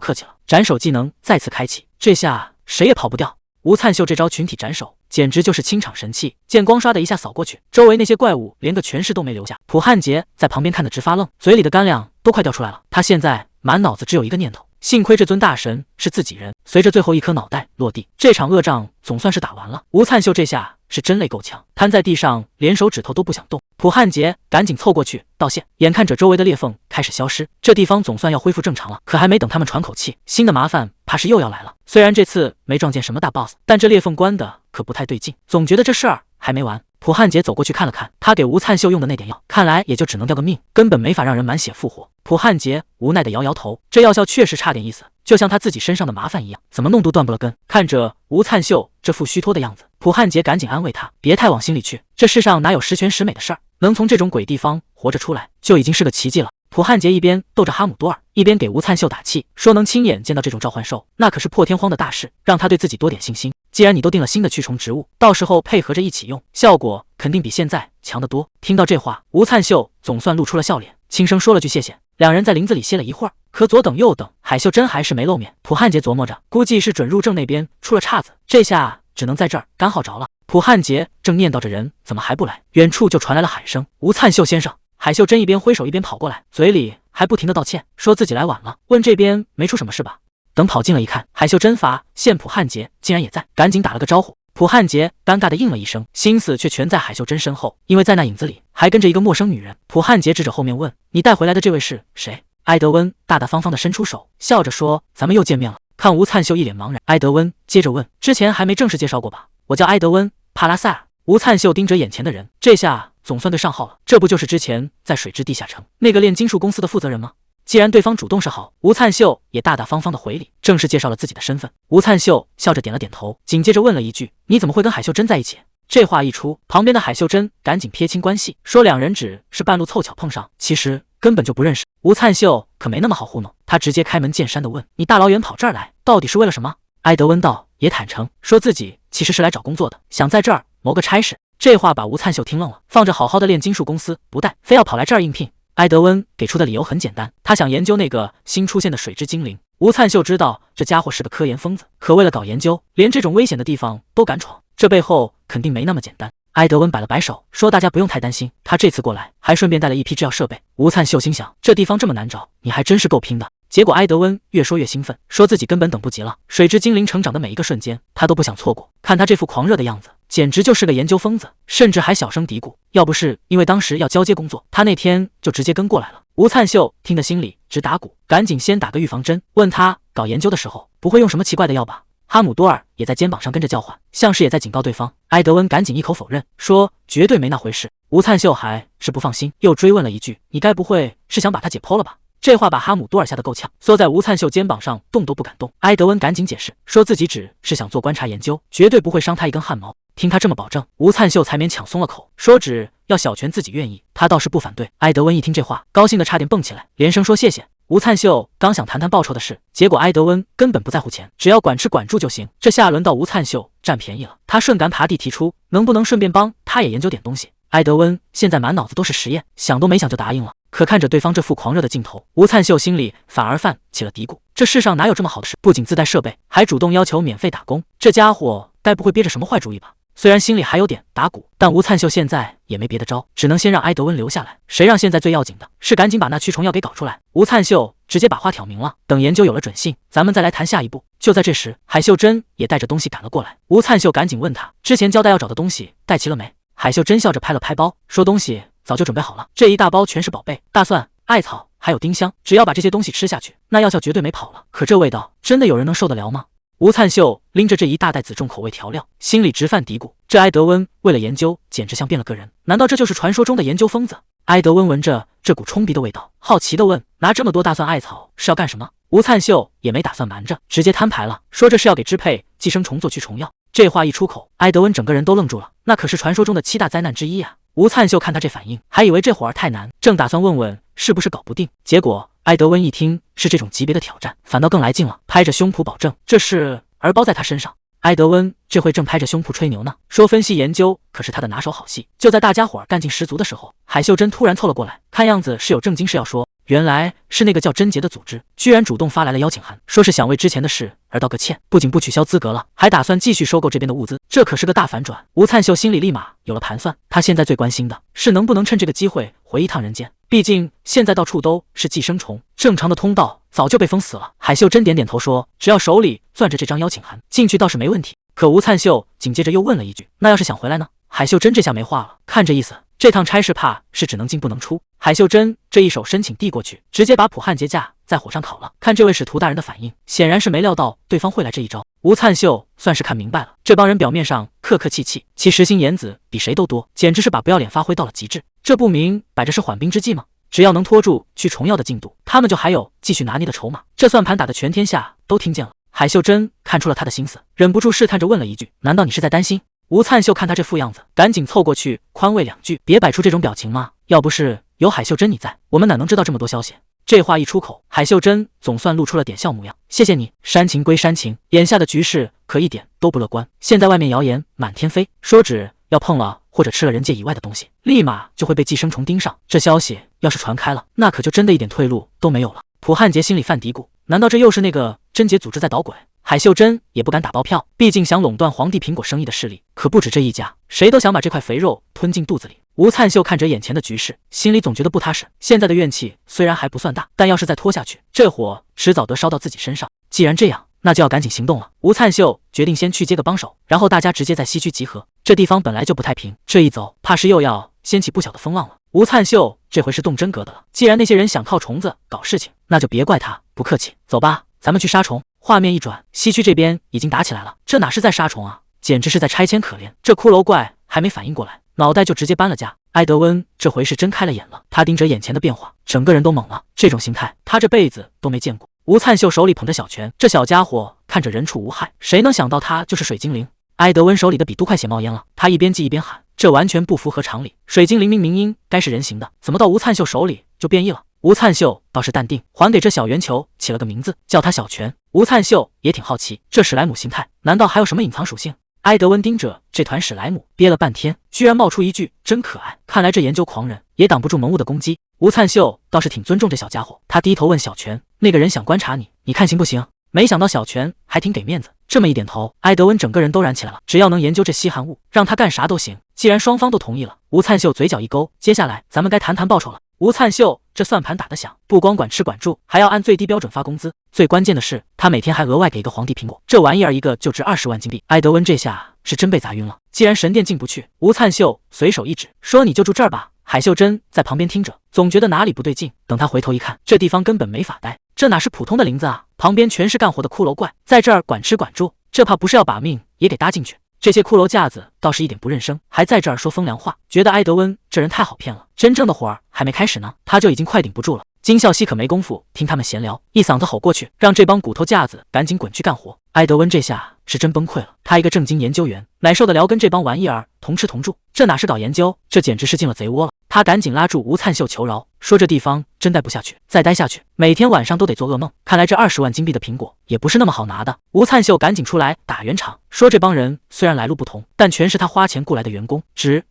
A: 客气了。斩首技能再次开启，这下谁也跑不掉。吴灿秀这招群体斩首简直就是清场神器，剑光刷的一下扫过去，周围那些怪物连个全尸都没留下。普汉杰在旁边看得直发愣，嘴里的干粮都快掉出来了。他现在满脑子只有一个念头，幸亏这尊大神是自己人。随着最后一颗脑袋落地，这场恶仗总算是打完了。吴灿秀这下是真累够呛，瘫在地上连手指头都不想动。普汉杰赶紧凑过去道谢，眼看着周围的裂缝开始消失，这地方总算要恢复正常了。可还没等他们喘口气，新的麻烦怕是又要来了。虽然这次没撞见什么大 boss， 但这裂缝关的可不太对劲，总觉得这事儿还没完。普汉杰走过去看了看他给吴灿秀用的那点药，看来也就只能掉个命，根本没法让人满血复活。普汉杰无奈的摇摇头，这药效确实差点意思，就像他自己身上的麻烦一样，怎么弄都断不了根。看着吴灿秀这副虚脱的样子，普汉杰赶紧安慰他，别太往心里去，这世上哪有十全十美的事儿，能从这种鬼地方活着出来就已经是个奇迹了。普汉杰一边逗着哈姆多尔，一边给吴灿秀打气，说能亲眼见到这种召唤兽，那可是破天荒的大事，让他对自己多点信心。既然你都定了新的驱虫植物，到时候配合着一起用，效果肯定比现在强得多。听到这话，吴灿秀总算露出了笑脸，轻声说了句谢谢。两人在林子里歇了一会儿，可左等右等，海秀珍还是没露面。普汉杰琢磨着，估计是准入正那边出了岔子，这下只能在这儿干耗着了。普汉杰正念叨着人怎么还不来，远处就传来了喊声：“吴灿秀先生！”海秀珍一边挥手一边跑过来，嘴里还不停的道歉，说自己来晚了，问这边没出什么事吧。等跑近了一看，海秀珍发现普汉杰竟然也在，赶紧打了个招呼。普汉杰尴尬的应了一声，心思却全在海秀珍身后，因为在那影子里还跟着一个陌生女人。普汉杰指着后面问：“你带回来的这位是谁？”埃德温大大方方的伸出手，笑着说：“咱们又见面了。”看吴灿秀一脸茫然，埃德温接着问：“之前还没正式介绍过吧？我叫埃德温·帕拉塞尔。”吴灿秀盯着眼前的人，这下总算对上号了，这不就是之前在水之地下城那个炼金术公司的负责人吗？既然对方主动示好，吴灿秀也大大方方的回礼，正式介绍了自己的身份。吴灿秀笑着点了点头，紧接着问了一句：“你怎么会跟海秀珍在一起？”这话一出，旁边的海秀珍赶紧撇清关系，说两人只是半路凑巧碰上，其实根本就不认识。吴灿秀可没那么好糊弄，他直接开门见山的问：“你大老远跑这儿来，到底是为了什么？”埃德温道也坦诚说自己其实是来找工作的，想在这儿谋个差事。这话把吴灿秀听愣了，放着好好的炼金术公司不带，非要跑来这儿应聘。埃德温给出的理由很简单，他想研究那个新出现的水之精灵。吴灿秀知道这家伙是个科研疯子，可为了搞研究，连这种危险的地方都敢闯，这背后肯定没那么简单。埃德温摆了摆手，说大家不用太担心，他这次过来还顺便带了一批制药设备。吴灿秀心想，这地方这么难找，你还真是够拼的。结果埃德温越说越兴奋，说自己根本等不及了，水之精灵成长的每一个瞬间，他都不想错过。看他这副狂热的样子，简直就是个研究疯子，甚至还小声嘀咕，要不是因为当时要交接工作，他那天就直接跟过来了。吴灿秀听得心里直打鼓，赶紧先打个预防针，问他搞研究的时候不会用什么奇怪的药吧？哈姆多尔也在肩膀上跟着叫唤，像是也在警告对方。埃德温赶紧一口否认，说绝对没那回事。吴灿秀还是不放心，又追问了一句：“你该不会是想把他解剖了吧？”这话把哈姆多尔吓得够呛，缩在吴灿秀肩膀上动都不敢动。埃德温赶紧解释，说自己只是想做观察研究，绝对不会伤他一根汗毛。听他这么保证，吴灿秀才勉强松了口，说只要小泉自己愿意，他倒是不反对。埃德温一听这话，高兴的差点蹦起来，连声说谢谢。吴灿秀刚想谈谈报酬的事，结果埃德温根本不在乎钱，只要管吃管住就行。这下轮到吴灿秀占便宜了，他顺杆爬地提出，能不能顺便帮他也研究点东西。埃德温现在满脑子都是实验，想都没想就答应了。可看着对方这副狂热的劲头，吴灿秀心里反而泛起了嘀咕，这世上哪有这么好的事，不仅自带设备，还主动要求免费打工，这家伙该不会憋着什么坏主意吧？虽然心里还有点打鼓，但吴灿秀现在也没别的招，只能先让埃德温留下来。谁让现在最要紧的是赶紧把那驱虫药给搞出来。吴灿秀直接把话挑明了，等研究有了准信，咱们再来谈下一步。就在这时，海秀珍也带着东西赶了过来。吴灿秀赶紧问他，之前交代要找的东西带齐了没？海秀珍笑着拍了拍包，说东西早就准备好了，这一大包全是宝贝，大蒜、艾草还有丁香，只要把这些东西吃下去，那药效绝对没跑了。可这味道真的有人能受得了吗？吴灿秀拎着这一大袋子重口味调料，心里直犯嘀咕，这埃德温为了研究简直像变了个人，难道这就是传说中的研究疯子？埃德温闻着这股冲鼻的味道，好奇地问，拿这么多大蒜艾草是要干什么？吴灿秀也没打算瞒着，直接摊牌了，说这是要给支配寄生虫做驱虫药。这话一出口，埃德温整个人都愣住了，那可是传说中的7大灾难之一啊！吴灿秀看他这反应，还以为这会儿太难，正打算问问是不是搞不定，结果埃德温一听是这种级别的挑战，反倒更来劲了，拍着胸脯保证这事儿包在他身上。埃德温这回正拍着胸脯吹牛呢，说分析研究可是他的拿手好戏。就在大家伙儿干劲十足的时候，海秀珍突然凑了过来，看样子是有正经事要说。原来是那个叫贞洁的组织居然主动发来了邀请函，说是想为之前的事而道个歉，不仅不取消资格了，还打算继续收购这边的物资，这可是个大反转。吴灿秀心里立马有了盘算，他现在最关心的是能不能趁这个机会回一趟人间，毕竟现在到处都是寄生虫，正常的通道早就被封死了。海秀珍点点头说，只要手里攥着这张邀请函，进去倒是没问题。可吴灿秀紧接着又问了一句，那要是想回来呢？海秀珍这下没话了，看这意思，这趟差事怕是只能进不能出。海秀珍这一手申请递过去，直接把普汉杰架在火上烤了。看这位使徒大人的反应，显然是没料到对方会来这一招。吴灿秀算是看明白了，这帮人表面上客客气气，其实心眼子比谁都多，简直是把不要脸发挥到了极致。这不明摆着是缓兵之计吗？只要能拖住驱虫药的进度，他们就还有继续拿捏的筹码。这算盘打得全天下都听见了。海秀珍看出了他的心思，忍不住试探着问了一句，难道你是在担心？吴灿秀看他这副样子，赶紧凑过去宽慰两句，别摆出这种表情嘛，要不是有海秀珍你在，我们哪能知道这么多消息？这话一出口，海秀珍总算露出了点笑模样，谢谢你。煽情归煽情，眼下的局势可一点都不乐观，现在外面谣言满天飞，说只要碰了或者吃了人界以外的东西，立马就会被寄生虫盯上，这消息要是传开了，那可就真的一点退路都没有了。普汉杰心里犯嘀咕，难道这又是那个贞洁组织在捣鬼？海秀珍也不敢打包票，毕竟想垄断皇帝苹果生意的势力可不止这一家，谁都想把这块肥肉吞进肚子里。吴灿秀看着眼前的局势，心里总觉得不踏实，现在的怨气虽然还不算大，但要是再拖下去，这火迟早得烧到自己身上。既然这样，那就要赶紧行动了。吴灿秀决定先去接个帮手，然后大家直接在西区集合，这地方本来就不太平，这一走怕是又要掀起不小的风浪了。吴灿秀这回是动真格的了，既然那些人想靠虫子搞事情，那就别怪他不客气。走吧，咱们去杀虫。画面一转，西区这边已经打起来了，这哪是在杀虫啊，简直是在拆迁可怜。这骷髅怪还没反应过来，脑袋就直接搬了家。埃德温这回是真开了眼了，他盯着眼前的变化，整个人都懵了，这种形态他这辈子都没见过。吴灿秀手里捧着小拳，这小家伙看着人畜无害，谁能想到他就是水精灵？埃德温手里的笔都快写冒烟了，他一边记一边喊，这完全不符合常理，水精灵明明应该是人形的，怎么到吴灿秀手里就变异了？吴灿秀倒是淡定，还给这小圆球起了个名字，叫他小泉。吴灿秀也挺好奇，这史莱姆形态难道还有什么隐藏属性？埃德温盯着这团史莱姆憋了半天，居然冒出一句真可爱，看来这研究狂人也挡不住萌物的攻击。吴灿秀倒是挺尊重这小家伙，他低头问小泉，那个人想观察你，你看行不行？没想到小泉还挺给面子，这么一点头，埃德温整个人都燃起来了，只要能研究这稀罕物，让他干啥都行。既然双方都同意了，吴灿秀嘴角一勾，接下来咱们该谈谈报酬了。吴灿秀这算盘打得响，不光管吃管住，还要按最低标准发工资。最关键的是，他每天还额外给一个皇帝苹果，这玩意儿一个就值20万金币。埃德温这下是真被砸晕了。既然神殿进不去，吴灿秀随手一指，说你就住这儿吧。海秀珍在旁边听着，总觉得哪里不对劲。等他回头一看，这地方根本没法待，这哪是普通的林子啊，旁边全是干活的骷髅怪，在这儿管吃管住，这怕不是要把命也给搭进去。这些骷髅架子倒是一点不认生，还在这儿说风凉话，觉得埃德温这人太好骗了。真正的活儿还没开始呢，他就已经快顶不住了。金孝熙可没工夫听他们闲聊，一嗓子吼过去，让这帮骨头架子赶紧滚去干活。埃德温这下是真崩溃了，他一个正经研究员，哪受得了跟这帮玩意儿同吃同住？这哪是搞研究，这简直是进了贼窝了。他赶紧拉住吴灿秀求饶，说这地方真待不下去，再待下去每天晚上都得做噩梦。看来这20万金币的苹果也不是那么好拿的。吴灿秀赶紧出来打圆场，说这帮人虽然来路不同，但全是他花钱雇来的员工，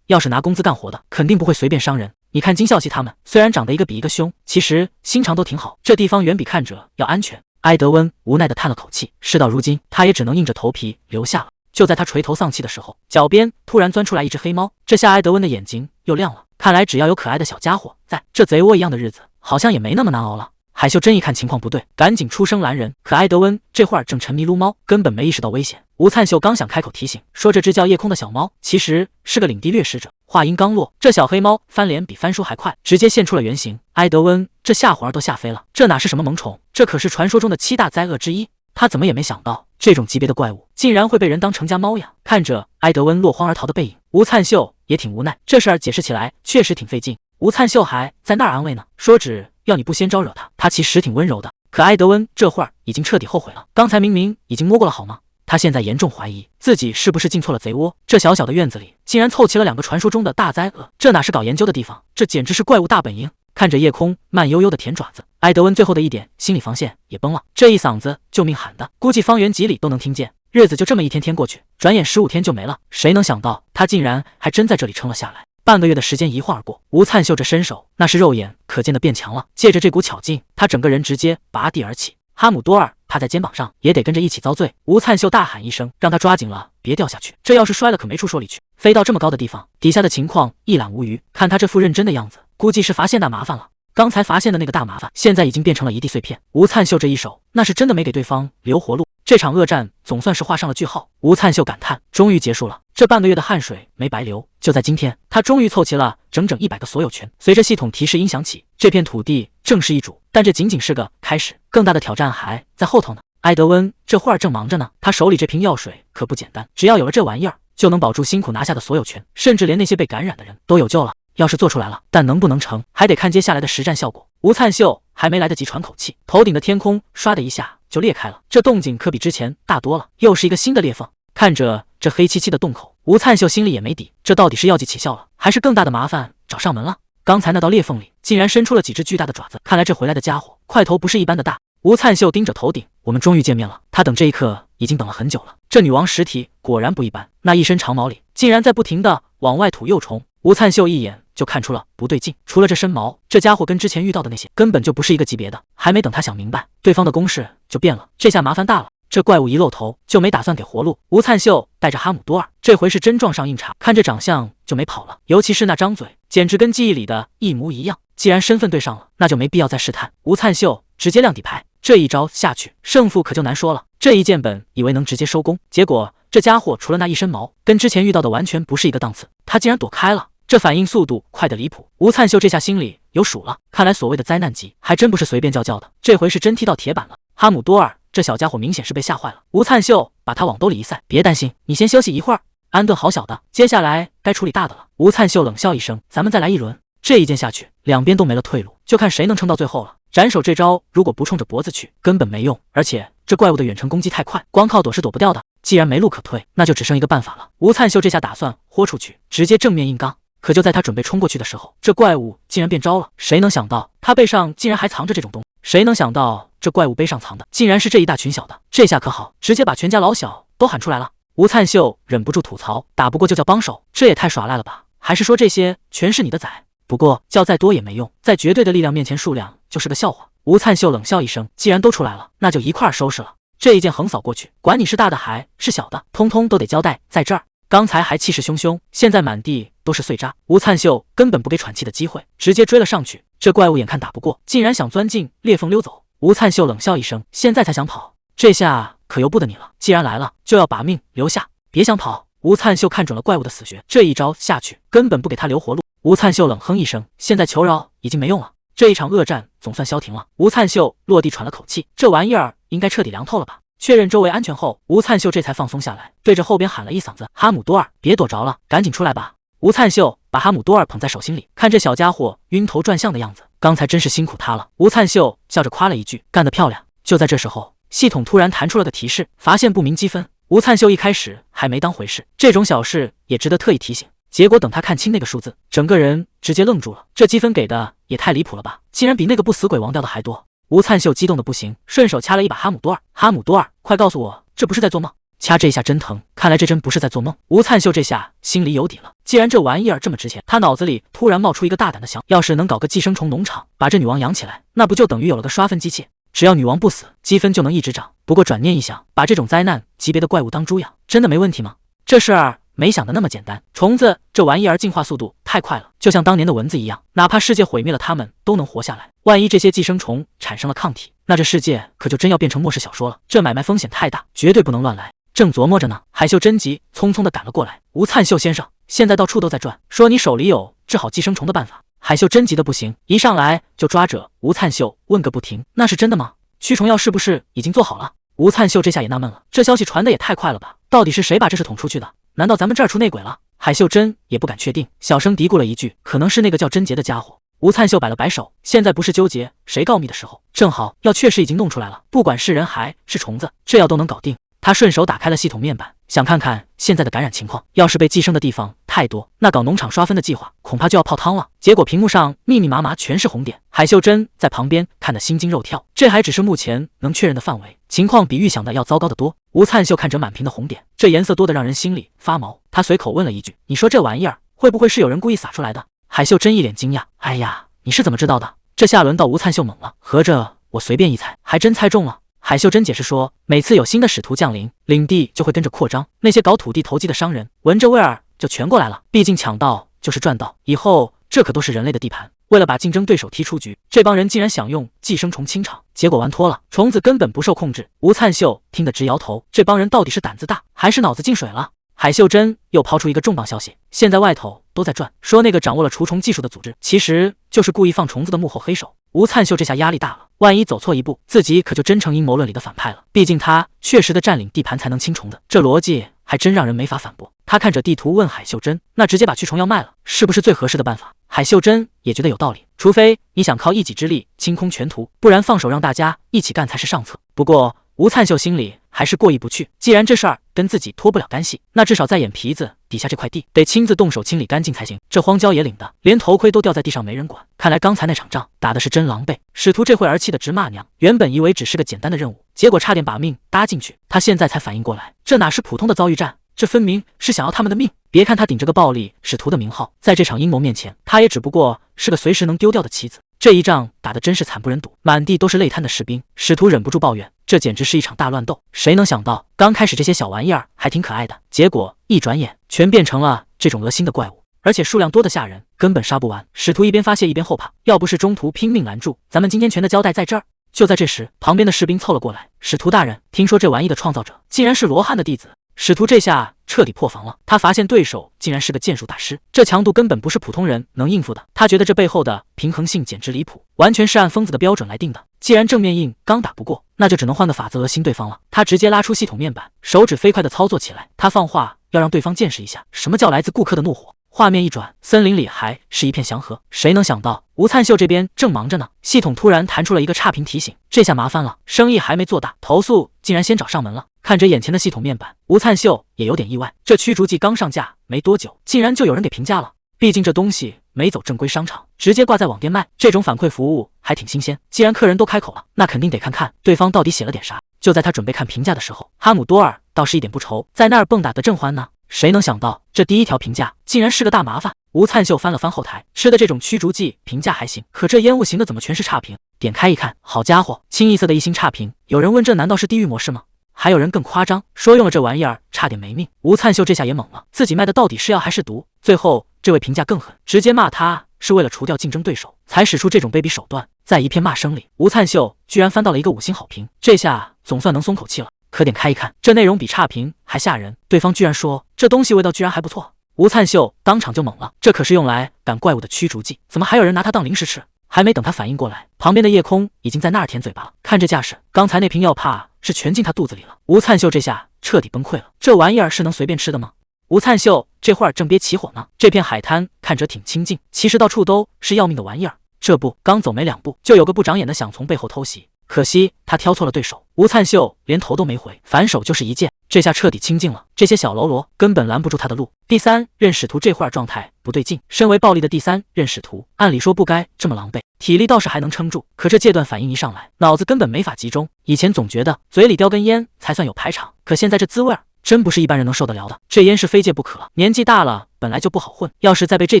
A: 要是拿工资干活的，肯定不会随便伤人。你看金孝熙他们虽然长得一个比一个凶，其实心肠都挺好，这地方远比看着要安全。埃德温无奈地叹了口气，事到如今，他也只能硬着头皮留下了。就在他垂头丧气的时候，脚边突然钻出来一只黑猫，这下埃德温的眼睛又亮了，看来只要有可爱的小家伙在，这贼窝一样的日子好像也没那么难熬了。海秀珍一看情况不对，赶紧出声拦人，可埃德温这会儿正沉迷撸猫，根本没意识到危险。吴灿秀刚想开口提醒，说这只叫夜空的小猫其实是个领地掠食者，话音刚落，这小黑猫翻脸比翻书还快，直接现出了原形。埃德温这吓魂儿都吓飞了，这哪是什么萌宠，这可是传说中的7大灾厄之一。他怎么也没想到，这种级别的怪物竟然会被人当成家猫养。看着埃德温落荒而逃的背影，吴灿秀也挺无奈，这事儿解释起来确实挺费劲。吴灿秀还在那儿安慰呢，说只要你不先招惹他其实挺温柔的。可埃德温这会儿已经彻底后悔了，刚才明明已经摸过了好吗？他现在严重怀疑自己是不是进错了贼窝，这小小的院子里竟然凑齐了2个传说中的大灾厄，这哪是搞研究的地方，这简直是怪物大本营。看着夜空慢悠悠的舔爪子，埃德温最后的一点心理防线也崩了，这一嗓子救命喊的，估计方圆几里都能听见。日子就这么一天天过去，转眼15天就没了，谁能想到他竟然还真在这里撑了下来。半个月的时间一晃而过，吴灿秀这身手那是肉眼可见的变强了，借着这股巧劲，他整个人直接拔地而起。哈姆多尔趴在肩膀上，也得跟着一起遭罪。吴灿秀大喊一声，让他抓紧了，别掉下去，这要是摔了可没处说理去。飞到这么高的地方，底下的情况一览无余，看他这副认真的样子，估计是发现大麻烦了。刚才发现的那个大麻烦，现在已经变成了一地碎片。吴灿秀这一手，那是真的没给对方留活路。这场恶战总算是画上了句号。吴灿秀感叹，终于结束了，这半个月的汗水没白流。就在今天，他终于凑齐了整整100个所有权。随着系统提示音响起，这片土地正式易主，但这仅仅是个开始，更大的挑战还在后头呢。埃德温这会儿正忙着呢，他手里这瓶药水可不简单，只要有了这玩意儿，就能保住辛苦拿下的所有权，甚至连那些被感染的人都有救了。要是做出来了，但能不能成，还得看接下来的实战效果。吴灿秀还没来得及喘口气，头顶的天空唰的一下就裂开了，这动静可比之前大多了，又是一个新的裂缝。看着这黑漆漆的洞口，吴灿秀心里也没底，这到底是药剂起效了，还是更大的麻烦找上门了？刚才那道裂缝里竟然伸出了几只巨大的爪子，看来这回来的家伙块头不是一般的大。吴灿秀盯着头顶，我们终于见面了。他等这一刻已经等了很久了。这女王实体果然不一般，那一身长毛里竟然在不停的往外吐幼虫。吴灿秀一眼就看出了不对劲，除了这身毛，这家伙跟之前遇到的那些根本就不是一个级别的。还没等他想明白，对方的攻势就变了，这下麻烦大了。这怪物一露头就没打算给活路。吴灿秀带着哈姆多尔这回是真撞上硬茬，看这长相就没跑了，尤其是那张嘴，简直跟记忆里的一模一样。既然身份对上了，那就没必要再试探。吴灿秀直接亮底牌，这一招下去，胜负可就难说了。这一剑本以为能直接收工，结果这家伙除了那一身毛，跟之前遇到的完全不是一个档次。他竟然躲开了，这反应速度快得离谱。吴灿秀这下心里有数了，看来所谓的灾难级还真不是随便叫的，这回是真踢到铁板了。哈姆多尔这小家伙明显是被吓坏了，吴灿秀把他往兜里一塞，别担心，你先休息一会儿，安顿好小的，接下来该处理大的了。吴灿秀冷笑一声，咱们再来一轮。这一剑下去，两边都没了退路，就看谁能撑到最后了。斩首这招如果不冲着脖子去，根本没用，而且这怪物的远程攻击太快，光靠躲是躲不掉的。既然没路可退，那就只剩一个办法了。吴灿秀这下打算豁出去，直接正面硬刚。可就在他准备冲过去的时候，这怪物竟然变招了。谁能想到他背上竟然还藏着这种东西？谁能想到这怪物背上藏的竟然是这一大群小的？这下可好，直接把全家老小都喊出来了。吴灿秀忍不住吐槽，打不过就叫帮手，这也太耍赖了吧？还是说这些全是你的崽？不过叫再多也没用，在绝对的力量面前，数量就是个笑话。吴灿秀冷笑一声，既然都出来了，那就一块儿收拾了。这一剑横扫过去，管你是大的还是小的，通通都得交代在这儿。刚才还气势汹汹，现在满地都是碎渣。吴灿秀根本不给喘气的机会，直接追了上去。这怪物眼看打不过，竟然想钻进裂缝溜走。吴灿秀冷笑一声，现在才想跑，这下可由不得你了。既然来了，就要把命留下，别想跑。吴灿秀看准了怪物的死穴，这一招下去，根本不给他留活路。吴灿秀冷哼一声，现在求饶已经没用了，这一场恶战总算消停了。吴灿秀落地喘了口气，这玩意儿应该彻底凉透了吧？确认周围安全后，吴灿秀这才放松下来，对着后边喊了一嗓子：“哈姆多尔，别躲着了，赶紧出来吧！”吴灿秀把哈姆多尔捧在手心里，看这小家伙晕头转向的样子，刚才真是辛苦他了。吴灿秀笑着夸了一句：“干得漂亮！”就在这时候，系统突然弹出了个提示：发现不明积分。吴灿秀一开始还没当回事，这种小事也值得特意提醒。结果等他看清那个数字，整个人直接愣住了，这积分给的也太离谱了吧，竟然比那个不死鬼王掉的还多。吴灿秀激动的不行，顺手掐了一把哈姆多尔。哈姆多尔，快告诉我，这不是在做梦？掐这一下真疼，看来这真不是在做梦。吴灿秀这下心里有底了，既然这玩意儿这么值钱，他脑子里突然冒出一个大胆的想，要是能搞个寄生虫农场，把这女王养起来，那不就等于有了个刷分机器？只要女王不死，积分就能一直涨。不过转念一想，把这种灾难级别的怪物当猪养，真的没问题吗？这事儿没想的那么简单。虫子这玩意儿进化速度太快了，就像当年的蚊子一样，哪怕世界毁灭了，它们都能活下来。万一这些寄生虫产生了抗体，那这世界可就真要变成末世小说了。这买卖风险太大，绝对不能乱来。正琢磨着呢，海秀真急匆匆的赶了过来。吴灿秀先生，现在到处都在转，说你手里有治好寄生虫的办法。海秀真急的不行，一上来就抓着吴灿秀问个不停，那是真的吗？驱虫药是不是已经做好了？吴灿秀这下也纳闷了，这消息传的也太快了吧，到底是谁把这事捅出去的？难道咱们这儿出内鬼了？海秀珍也不敢确定，小声嘀咕了一句，可能是那个叫贞洁的家伙。吴灿秀摆了摆手，现在不是纠结谁告密的时候，正好药确实已经弄出来了，不管是人还是虫子，这药都能搞定。他顺手打开了系统面板，想看看现在的感染情况，要是被寄生的地方太多，那搞农场刷分的计划恐怕就要泡汤了。结果屏幕上密密麻麻全是红点，海秀珍在旁边看得心惊肉跳，这还只是目前能确认的范围，情况比预想的要糟糕得多。吴灿秀看着满屏的红点，这颜色多得让人心里发毛，他随口问了一句，你说这玩意儿会不会是有人故意撒出来的？海秀珍一脸惊讶，哎呀，你是怎么知道的？这下轮到吴灿秀懵了，合着我随便一猜，还真猜中了。海秀珍解释说，每次有新的使徒降临，领地就会跟着扩张，那些搞土地投机的商人闻着味儿就全过来了，毕竟抢到就是赚到，以后这可都是人类的地盘。为了把竞争对手踢出局，这帮人竟然想用寄生虫清场，结果玩脱了，虫子根本不受控制。吴灿秀听得直摇头，这帮人到底是胆子大还是脑子进水了？海秀珍又抛出一个重磅消息，现在外头都在转，说那个掌握了除虫技术的组织，其实就是故意放虫子的幕后黑手。吴灿秀这下压力大了，万一走错一步，自己可就真成阴谋论里的反派了。毕竟他确实的占领地盘才能清虫子，这逻辑还真让人没法反驳。他看着地图问海秀珍，那直接把驱虫药卖了，是不是最合适的办法？海秀珍也觉得有道理，除非你想靠一己之力清空全图，不然放手让大家一起干才是上策。不过吴灿秀心里还是过意不去，既然这事儿跟自己脱不了干系，那至少在眼皮子底下这块地得亲自动手清理干净才行。这荒郊野岭的，连头盔都掉在地上没人管，看来刚才那场仗打的是真狼狈。使徒这会儿气得直骂娘，原本以为只是个简单的任务，结果差点把命搭进去，他现在才反应过来，这哪是普通的遭遇战，这分明是想要他们的命。别看他顶着个暴力使徒的名号，在这场阴谋面前，他也只不过是个随时能丢掉的棋子。这一仗打得真是惨不忍睹，满地都是累瘫的士兵。使徒忍不住抱怨，这简直是一场大乱斗。谁能想到，刚开始这些小玩意儿还挺可爱的，结果一转眼全变成了这种恶心的怪物，而且数量多得吓人，根本杀不完。使徒一边发泄一边后怕，要不是中途拼命拦住，咱们今天全的交代在这儿。就在这时，旁边的士兵凑了过来，使徒大人，听说这玩意的创造者竟然是罗汉的弟子。使徒这下彻底破防了，他发现对手竟然是个剑术大师，这强度根本不是普通人能应付的。他觉得这背后的平衡性简直离谱，完全是按疯子的标准来定的。既然正面硬刚打不过，那就只能换个法子恶心对方了。他直接拉出系统面板，手指飞快的操作起来。他放话要让对方见识一下什么叫来自顾客的怒火。画面一转，森林里还是一片祥和。谁能想到吴灿秀这边正忙着呢，系统突然弹出了一个差评提醒，这下麻烦了，生意还没做大，投诉竟然先找上门了。看着眼前的系统面板，吴灿秀也有点意外，这驱逐剂刚上架没多久，竟然就有人给评价了。毕竟这东西没走正规商场，直接挂在网店卖，这种反馈服务还挺新鲜。既然客人都开口了，那肯定得看看对方到底写了点啥。就在他准备看评价的时候，哈姆多尔倒是一点不愁，在那儿蹦跶得正欢呢。谁能想到这第一条评价竟然是个大麻烦。吴灿秀翻了翻后台，吃的这种驱逐剂评价还行，可这烟雾型的怎么全是差评？点开一看，好家伙，清一色的一星差评。有人问这难道是地狱模式吗？还有人更夸张，说用了这玩意儿差点没命。吴灿秀这下也懵了，自己卖的到底是药还是毒？最后这位评价更狠，直接骂他是为了除掉竞争对手，才使出这种卑鄙手段。在一片骂声里，吴灿秀居然翻到了一个5星好评，这下总算能松口气了。可点开一看，这内容比差评还吓人，对方居然说这东西味道居然还不错。吴灿秀当场就懵了，这可是用来赶怪物的驱逐剂，怎么还有人拿它当零食吃？还没等他反应过来，旁边的夜空已经在那儿舔嘴巴了。看这架势，刚才那瓶药怕是全进他肚子里了。吴灿秀这下彻底崩溃了，这玩意儿是能随便吃的吗？吴灿秀这会儿正憋起火呢，这片海滩看着挺清静，其实到处都是要命的玩意儿。这不，刚走没2步，就有个不长眼的想从背后偷袭，可惜他挑错了对手，吴灿秀连头都没回，反手就是一剑，这下彻底清静了，这些小喽啰根本拦不住他的路。第3任使徒这会儿状态不对劲，身为暴力的第3任使徒，按理说不该这么狼狈，体力倒是还能撑住，可这戒断反应一上来，脑子根本没法集中。以前总觉得嘴里叼根烟才算有排场，可现在这滋味儿真不是一般人能受得了的，这烟是非戒不可，年纪大了本来就不好混，要是再被这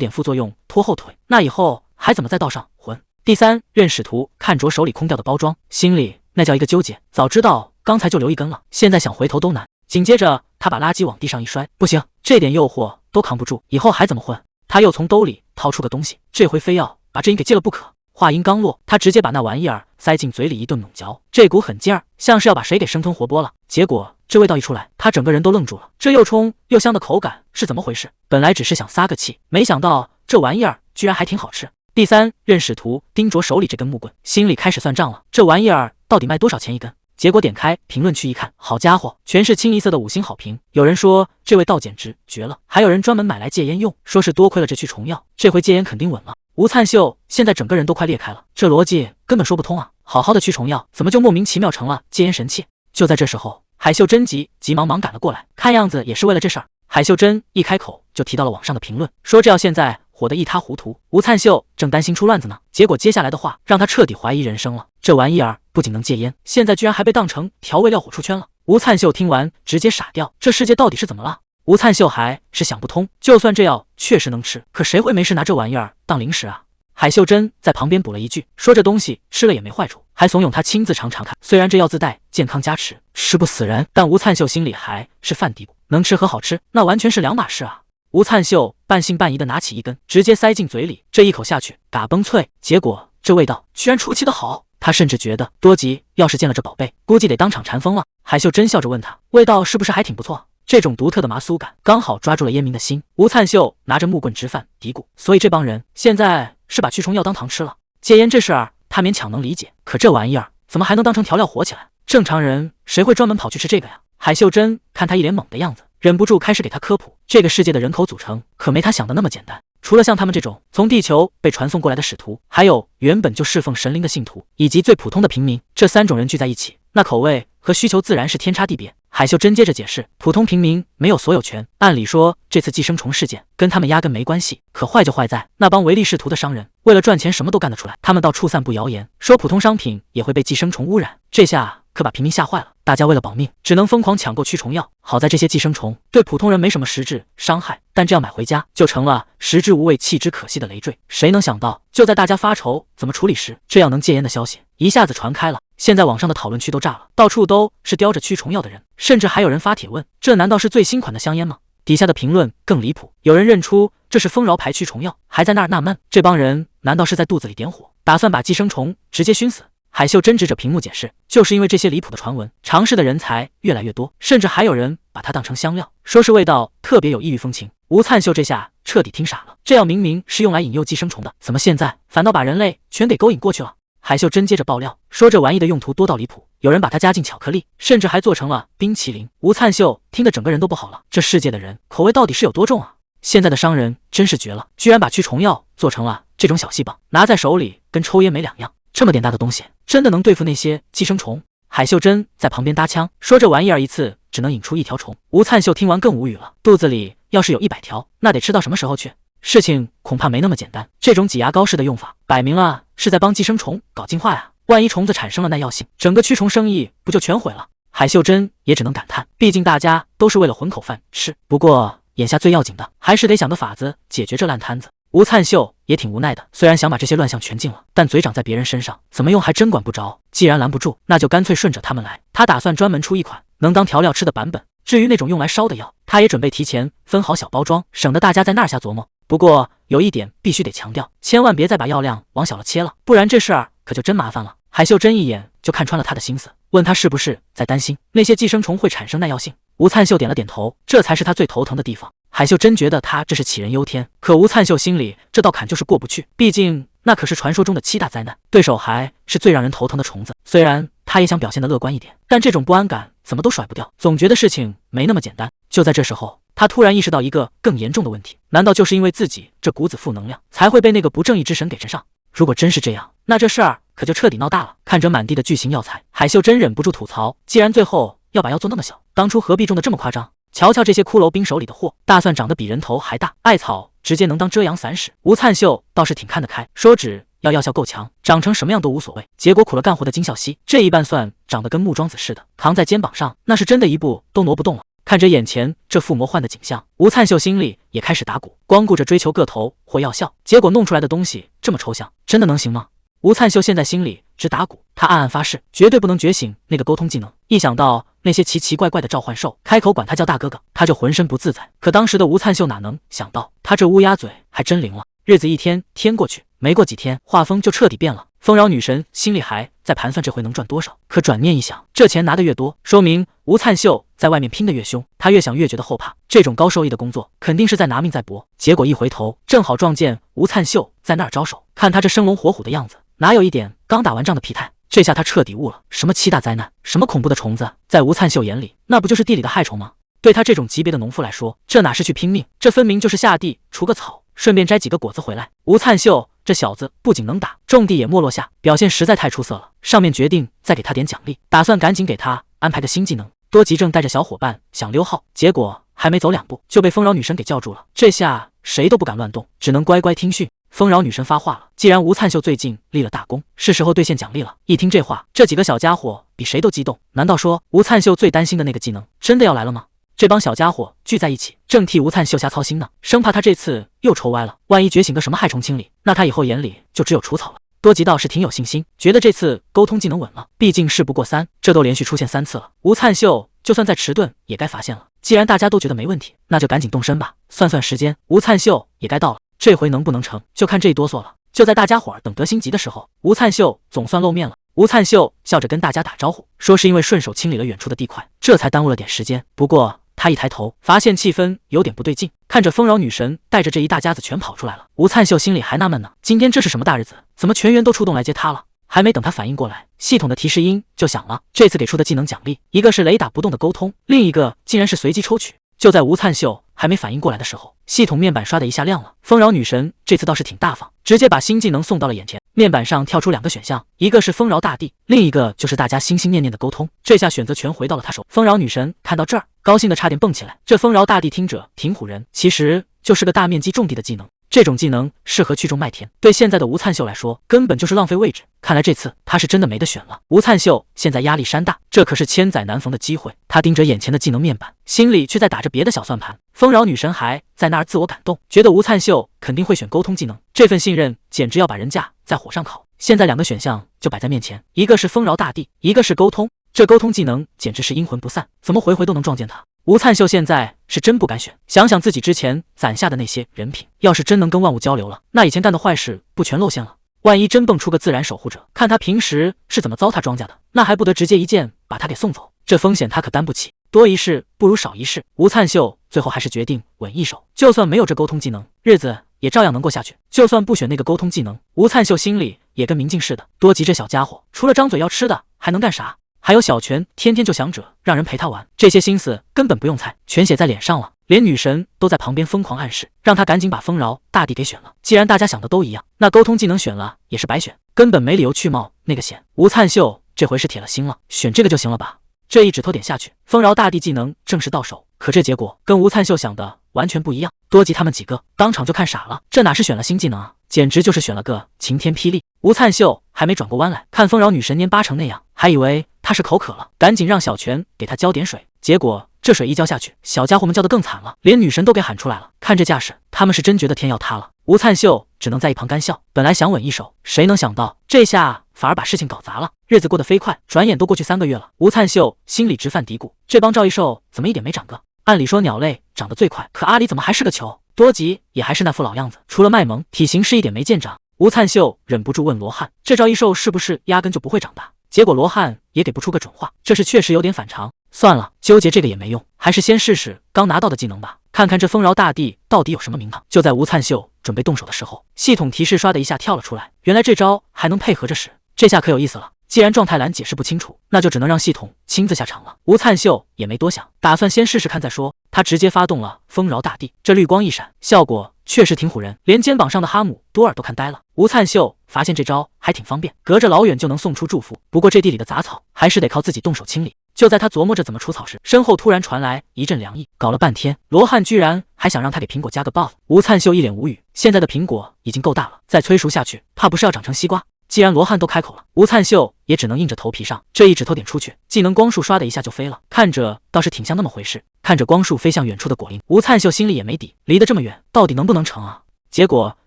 A: 点副作用拖后腿，那以后还怎么在道上混？第3任使徒看着手里空掉的包装，心里那叫一个纠结，早知道刚才就留一根了，现在想回头都难。紧接着他把垃圾往地上一摔，不行，这点诱惑都扛不住，以后还怎么混？他又从兜里掏出个东西，这回非要把这瘾给戒了不可。话音刚落，他直接把那玩意儿塞进嘴里一顿猛嚼，这股狠劲儿像是要把谁给生吞活剥了。结果这味道一出来，他整个人都愣住了，这又冲又香的口感是怎么回事？本来只是想撒个气，没想到这玩意儿居然还挺好吃。第3任使徒盯着手里这根木棍，心里开始算账了，这玩意儿到底卖多少钱一根？结果点开评论区一看，好家伙，全是清一色的5星好评。有人说这味道简直绝了，还有人专门买来戒烟用，说是多亏了这驱虫药，这回戒烟肯定稳了。吴灿秀现在整个人都快裂开了，这逻辑根本说不通啊！好好的驱虫药，怎么就莫名其妙成了戒烟神器？就在这时候，海秀珍急忙忙赶了过来，看样子也是为了这事儿。海秀珍一开口就提到了网上的评论，说这药现在火得一塌糊涂，吴灿秀正担心出乱子呢，结果接下来的话让他彻底怀疑人生了。这玩意儿不仅能戒烟，现在居然还被当成调味料火出圈了。吴灿秀听完直接傻掉，这世界到底是怎么了？吴灿秀还是想不通，就算这药确实能吃，可谁会没事拿这玩意儿当零食啊？海秀珍在旁边补了一句，说这东西吃了也没坏处，还怂恿他亲自尝尝看。虽然这药自带健康加持，吃不死人，但吴灿秀心里还是犯嘀咕，能吃和好吃那完全是两码事啊。吴灿秀半信半疑的拿起一根，直接塞进嘴里，这一口下去嘎嘣脆，结果这味道居然出奇的好，他甚至觉得多吉要是见了这宝贝，估计得当场馋疯了。海秀珍笑着问他，味道是不是还挺不错？这种独特的麻酥感刚好抓住了烟民的心。吴灿秀拿着木棍直犯嘀咕，所以这帮人现在是把驱虫药当糖吃了。戒烟这事儿他勉强能理解，可这玩意儿怎么还能当成调料火起来？正常人谁会专门跑去吃这个呀？海秀珍看他一脸懵的样子，忍不住开始给他科普，这个世界的人口组成可没他想的那么简单。除了像他们这种从地球被传送过来的使徒，还有原本就侍奉神灵的信徒，以及最普通的平民，这3种人聚在一起，那口味和需求自然是天差地别。海秀珍接着解释，普通平民没有所有权，按理说这次寄生虫事件跟他们压根没关系，可坏就坏在那帮唯利是图的商人为了赚钱什么都干得出来，他们到处散布谣言，说普通商品也会被寄生虫污染，这下可把平民吓坏了，大家为了保命只能疯狂抢购驱虫药。好在这些寄生虫对普通人没什么实质伤害，但这样买回家就成了食之无味弃之可惜的累赘。谁能想到就在大家发愁怎么处理时，这样能戒烟的消息一下子传开了，现在网上的讨论区都炸了，到处都是叼着驱虫药的人，甚至还有人发帖问，这难道是最新款的香烟吗？底下的评论更离谱，有人认出这是丰饶牌驱虫药，还在那儿纳闷，这帮人难道是在肚子里点火，打算把寄生虫直接熏死？海秀珍指着屏幕解释，就是因为这些离谱的传闻，尝试的人才越来越多，甚至还有人把它当成香料，说是味道特别有异域风情。吴灿秀这下彻底听傻了，这药明明是用来引诱寄生虫的，怎么现在反倒把人类全给勾引过去了？海秀珍接着爆料说，这玩意的用途多到离谱，有人把它加进巧克力，甚至还做成了冰淇淋。吴灿秀听得整个人都不好了，这世界的人口味到底是有多重啊？现在的商人真是绝了，居然把驱虫药做成了这种小细棒，拿在手里跟抽烟没两样，这么点大的东西真的能对付那些寄生虫？海秀珍在旁边搭腔说，这玩意儿一次只能引出1条虫。吴灿秀听完更无语了，肚子里要是有100条，那得吃到什么时候去？事情恐怕没那么简单，这种挤牙膏式的用法，摆明了是在帮寄生虫搞进化呀！万一虫子产生了耐药性，整个驱虫生意不就全毁了？海秀珍也只能感叹，毕竟大家都是为了混口饭吃。不过眼下最要紧的，还是得想个法子解决这烂摊子。吴灿秀也挺无奈的，虽然想把这些乱象全禁了，但嘴长在别人身上，怎么用还真管不着。既然拦不住，那就干脆顺着他们来。他打算专门出一款能当调料吃的版本，至于那种用来烧的药，他也准备提前分好小包装，省得大家在那儿瞎琢磨。不过有一点必须得强调，千万别再把药量往小了切了，不然这事儿可就真麻烦了。海秀珍一眼就看穿了他的心思，问他是不是在担心那些寄生虫会产生耐药性。吴灿秀点了点头，这才是他最头疼的地方。海秀珍觉得他这是杞人忧天，可吴灿秀心里这道坎就是过不去，毕竟那可是传说中的7大灾难，对手还是最让人头疼的虫子。虽然他也想表现得乐观一点，但这种不安感怎么都甩不掉，总觉得事情没那么简单。就在这时候，他突然意识到一个更严重的问题，难道就是因为自己这股子负能量，才会被那个不正义之神给缠上？如果真是这样，那这事儿可就彻底闹大了。看着满地的巨型药材，海秀珍忍不住吐槽，既然最后要把药做那么小，当初何必种得这么夸张？瞧瞧这些骷髅兵手里的货，大蒜长得比人头还大，艾草直接能当遮阳伞使。吴灿秀倒是挺看得开，说只要药效够强，长成什么样都无所谓。结果苦了干活的金小溪，这一半蒜长得跟木桩子似的，扛在肩膀上，那是真的一步都挪不动了。看着眼前这副魔幻的景象，吴灿秀心里也开始打鼓。光顾着追求个头或药效，结果弄出来的东西这么抽象，真的能行吗？吴灿秀现在心里直打鼓，他暗暗发誓，绝对不能觉醒那个沟通技能。一想到那些奇奇怪怪的召唤兽开口管他叫大哥哥，他就浑身不自在。可当时的吴灿秀哪能想到，他这乌鸦嘴还真灵了。日子一天天过去，没过几天，画风就彻底变了。丰饶女神心里还在盘算这回能赚多少，可转念一想，这钱拿得越多，说明吴灿秀在外面拼得越凶。他越想越觉得后怕，这种高收益的工作肯定是在拿命在搏。结果一回头，正好撞见吴灿秀在那儿招手，看他这生龙活虎的样子，哪有一点刚打完仗的疲态？这下他彻底悟了，什么7大灾难，什么恐怖的虫子，在吴灿秀眼里，那不就是地里的害虫吗？对他这种级别的农夫来说，这哪是去拼命，这分明就是下地除个草，顺便摘几个果子回来。吴灿秀这小子不仅能打，种地也没落下，表现实在太出色了。上面决定再给他点奖励，打算赶紧给他安排个新技能。多吉正带着小伙伴想溜号，结果还没走2步就被丰饶女神给叫住了。这下谁都不敢乱动，只能乖乖听训。丰饶女神发话了，既然吴灿秀最近立了大功，是时候兑现奖励了。一听这话，这几个小家伙比谁都激动。难道说吴灿秀最担心的那个技能真的要来了吗？这帮小家伙聚在一起，正替吴灿秀瞎操心呢，生怕他这次又抽歪了，万一觉醒个什么害虫清理，那他以后眼里就只有除草了。多吉倒是挺有信心，觉得这次沟通技能稳了，毕竟事不过3，这都连续出现3次了。吴灿秀就算再迟钝也该发现了，既然大家都觉得没问题，那就赶紧动身吧。算算时间，吴灿秀也该到了，这回能不能成，就看这一哆嗦了。就在大家伙儿等得心急的时候，吴灿秀总算露面了。吴灿秀笑着跟大家打招呼，说是因为顺手清理了远处的地块，这才耽误了点时间。不过他一抬头，发现气氛有点不对劲，看着丰饶女神带着这一大家子全跑出来了。吴灿秀心里还纳闷呢，今天这是什么大日子，怎么全员都出动来接他了？还没等他反应过来，系统的提示音就响了。这次给出的技能奖励，一个是雷打不动的沟通，另一个竟然是随机抽取。就在吴灿秀还没反应过来的时候，系统面板刷的一下亮了。丰饶女神这次倒是挺大方，直接把新技能送到了眼前。面板上跳出2个选项，一个是丰饶大地，另一个就是大家心心念念的沟通。这下选择权回到了他手。丰饶女神看到这儿，高兴的差点蹦起来。这丰饶大地听着挺唬人，其实就是个大面积种地的技能。这种技能适合去种麦田，对现在的吴灿秀来说根本就是浪费位置。看来这次他是真的没得选了。吴灿秀现在压力山大，这可是千载难逢的机会。他盯着眼前的技能面板，心里却在打着别的小算盘。丰饶女神还在那儿自我感动，觉得吴灿秀肯定会选沟通技能，这份信任简直要把人架在火上烤。现在2个选项就摆在面前，一个是丰饶大地，一个是沟通。这沟通技能简直是阴魂不散，怎么回回都能撞见他。吴灿秀现在是真不敢选，想想自己之前攒下的那些人品，要是真能跟万物交流了，那以前干的坏事不全露馅了？万一真蹦出个自然守护者，看他平时是怎么糟蹋庄稼的，那还不得直接一剑把他给送走？这风险他可担不起，多一事不如少一事。吴灿秀最后还是决定稳一手，就算没有这沟通技能，日子也照样能过下去。就算不选那个沟通技能，吴灿秀心里也跟明镜似的。多吉这小家伙，除了张嘴要吃的，还能干啥？还有小泉，天天就想着让人陪他玩，这些心思根本不用猜，全写在脸上了。连女神都在旁边疯狂暗示，让他赶紧把丰饶大地给选了。既然大家想的都一样，那沟通技能选了也是白选，根本没理由去冒那个险。吴灿秀这回是铁了心了，选这个就行了吧？这一指头点下去，丰饶大地技能正式到手。可这结果跟吴灿秀想的完全不一样，多吉他们几个当场就看傻了，这哪是选了新技能啊，简直就是选了个晴天霹雳。吴灿秀还没转过弯来，看丰饶女神蔫8成那样，还以为他是口渴了，赶紧让小泉给他浇点水。结果这水一浇下去，小家伙们叫得更惨了，连女神都给喊出来了。看这架势，他们是真觉得天要塌了。吴灿秀只能在一旁干笑，本来想稳一手，谁能想到这下反而把事情搞砸了。日子过得飞快，转眼都过去3个月了。吴灿秀心里直犯嘀咕，这帮赵异兽怎么一点没长个？按理说鸟类长得最快，可阿里怎么还是个球？多吉也还是那副老样子，除了卖萌，体型是一点没见长。吴灿秀忍不住问罗汉：“这赵一兽是不是压根就不会长大？”结果罗汉也给不出个准话，这事确实有点反常。算了，纠结这个也没用，还是先试试刚拿到的技能吧，看看这丰饶大地到底有什么名堂。就在吴灿秀准备动手的时候，系统提示刷的一下跳了出来，原来这招还能配合着使，这下可有意思了。既然状态栏解释不清楚，那就只能让系统亲自下场了。吴灿秀也没多想，打算先试试看再说。他直接发动了丰饶大地，这绿光一闪，效果确实挺唬人，连肩膀上的哈姆多尔都看呆了。吴灿秀发现这招还挺方便，隔着老远就能送出祝福。不过这地里的杂草还是得靠自己动手清理。就在他琢磨着怎么除草时，身后突然传来一阵凉意。搞了半天，罗汉居然还想让他给苹果加个 buff。吴灿秀一脸无语，现在的苹果已经够大了，再催熟下去，怕不是要长成西瓜。既然罗汉都开口了，吴灿秀也只能硬着头皮上。这一指头点出去，技能光束刷的一下就飞了，看着倒是挺像那么回事。看着光束飞向远处的果林，吴灿秀心里也没底，离得这么远，到底能不能成啊？结果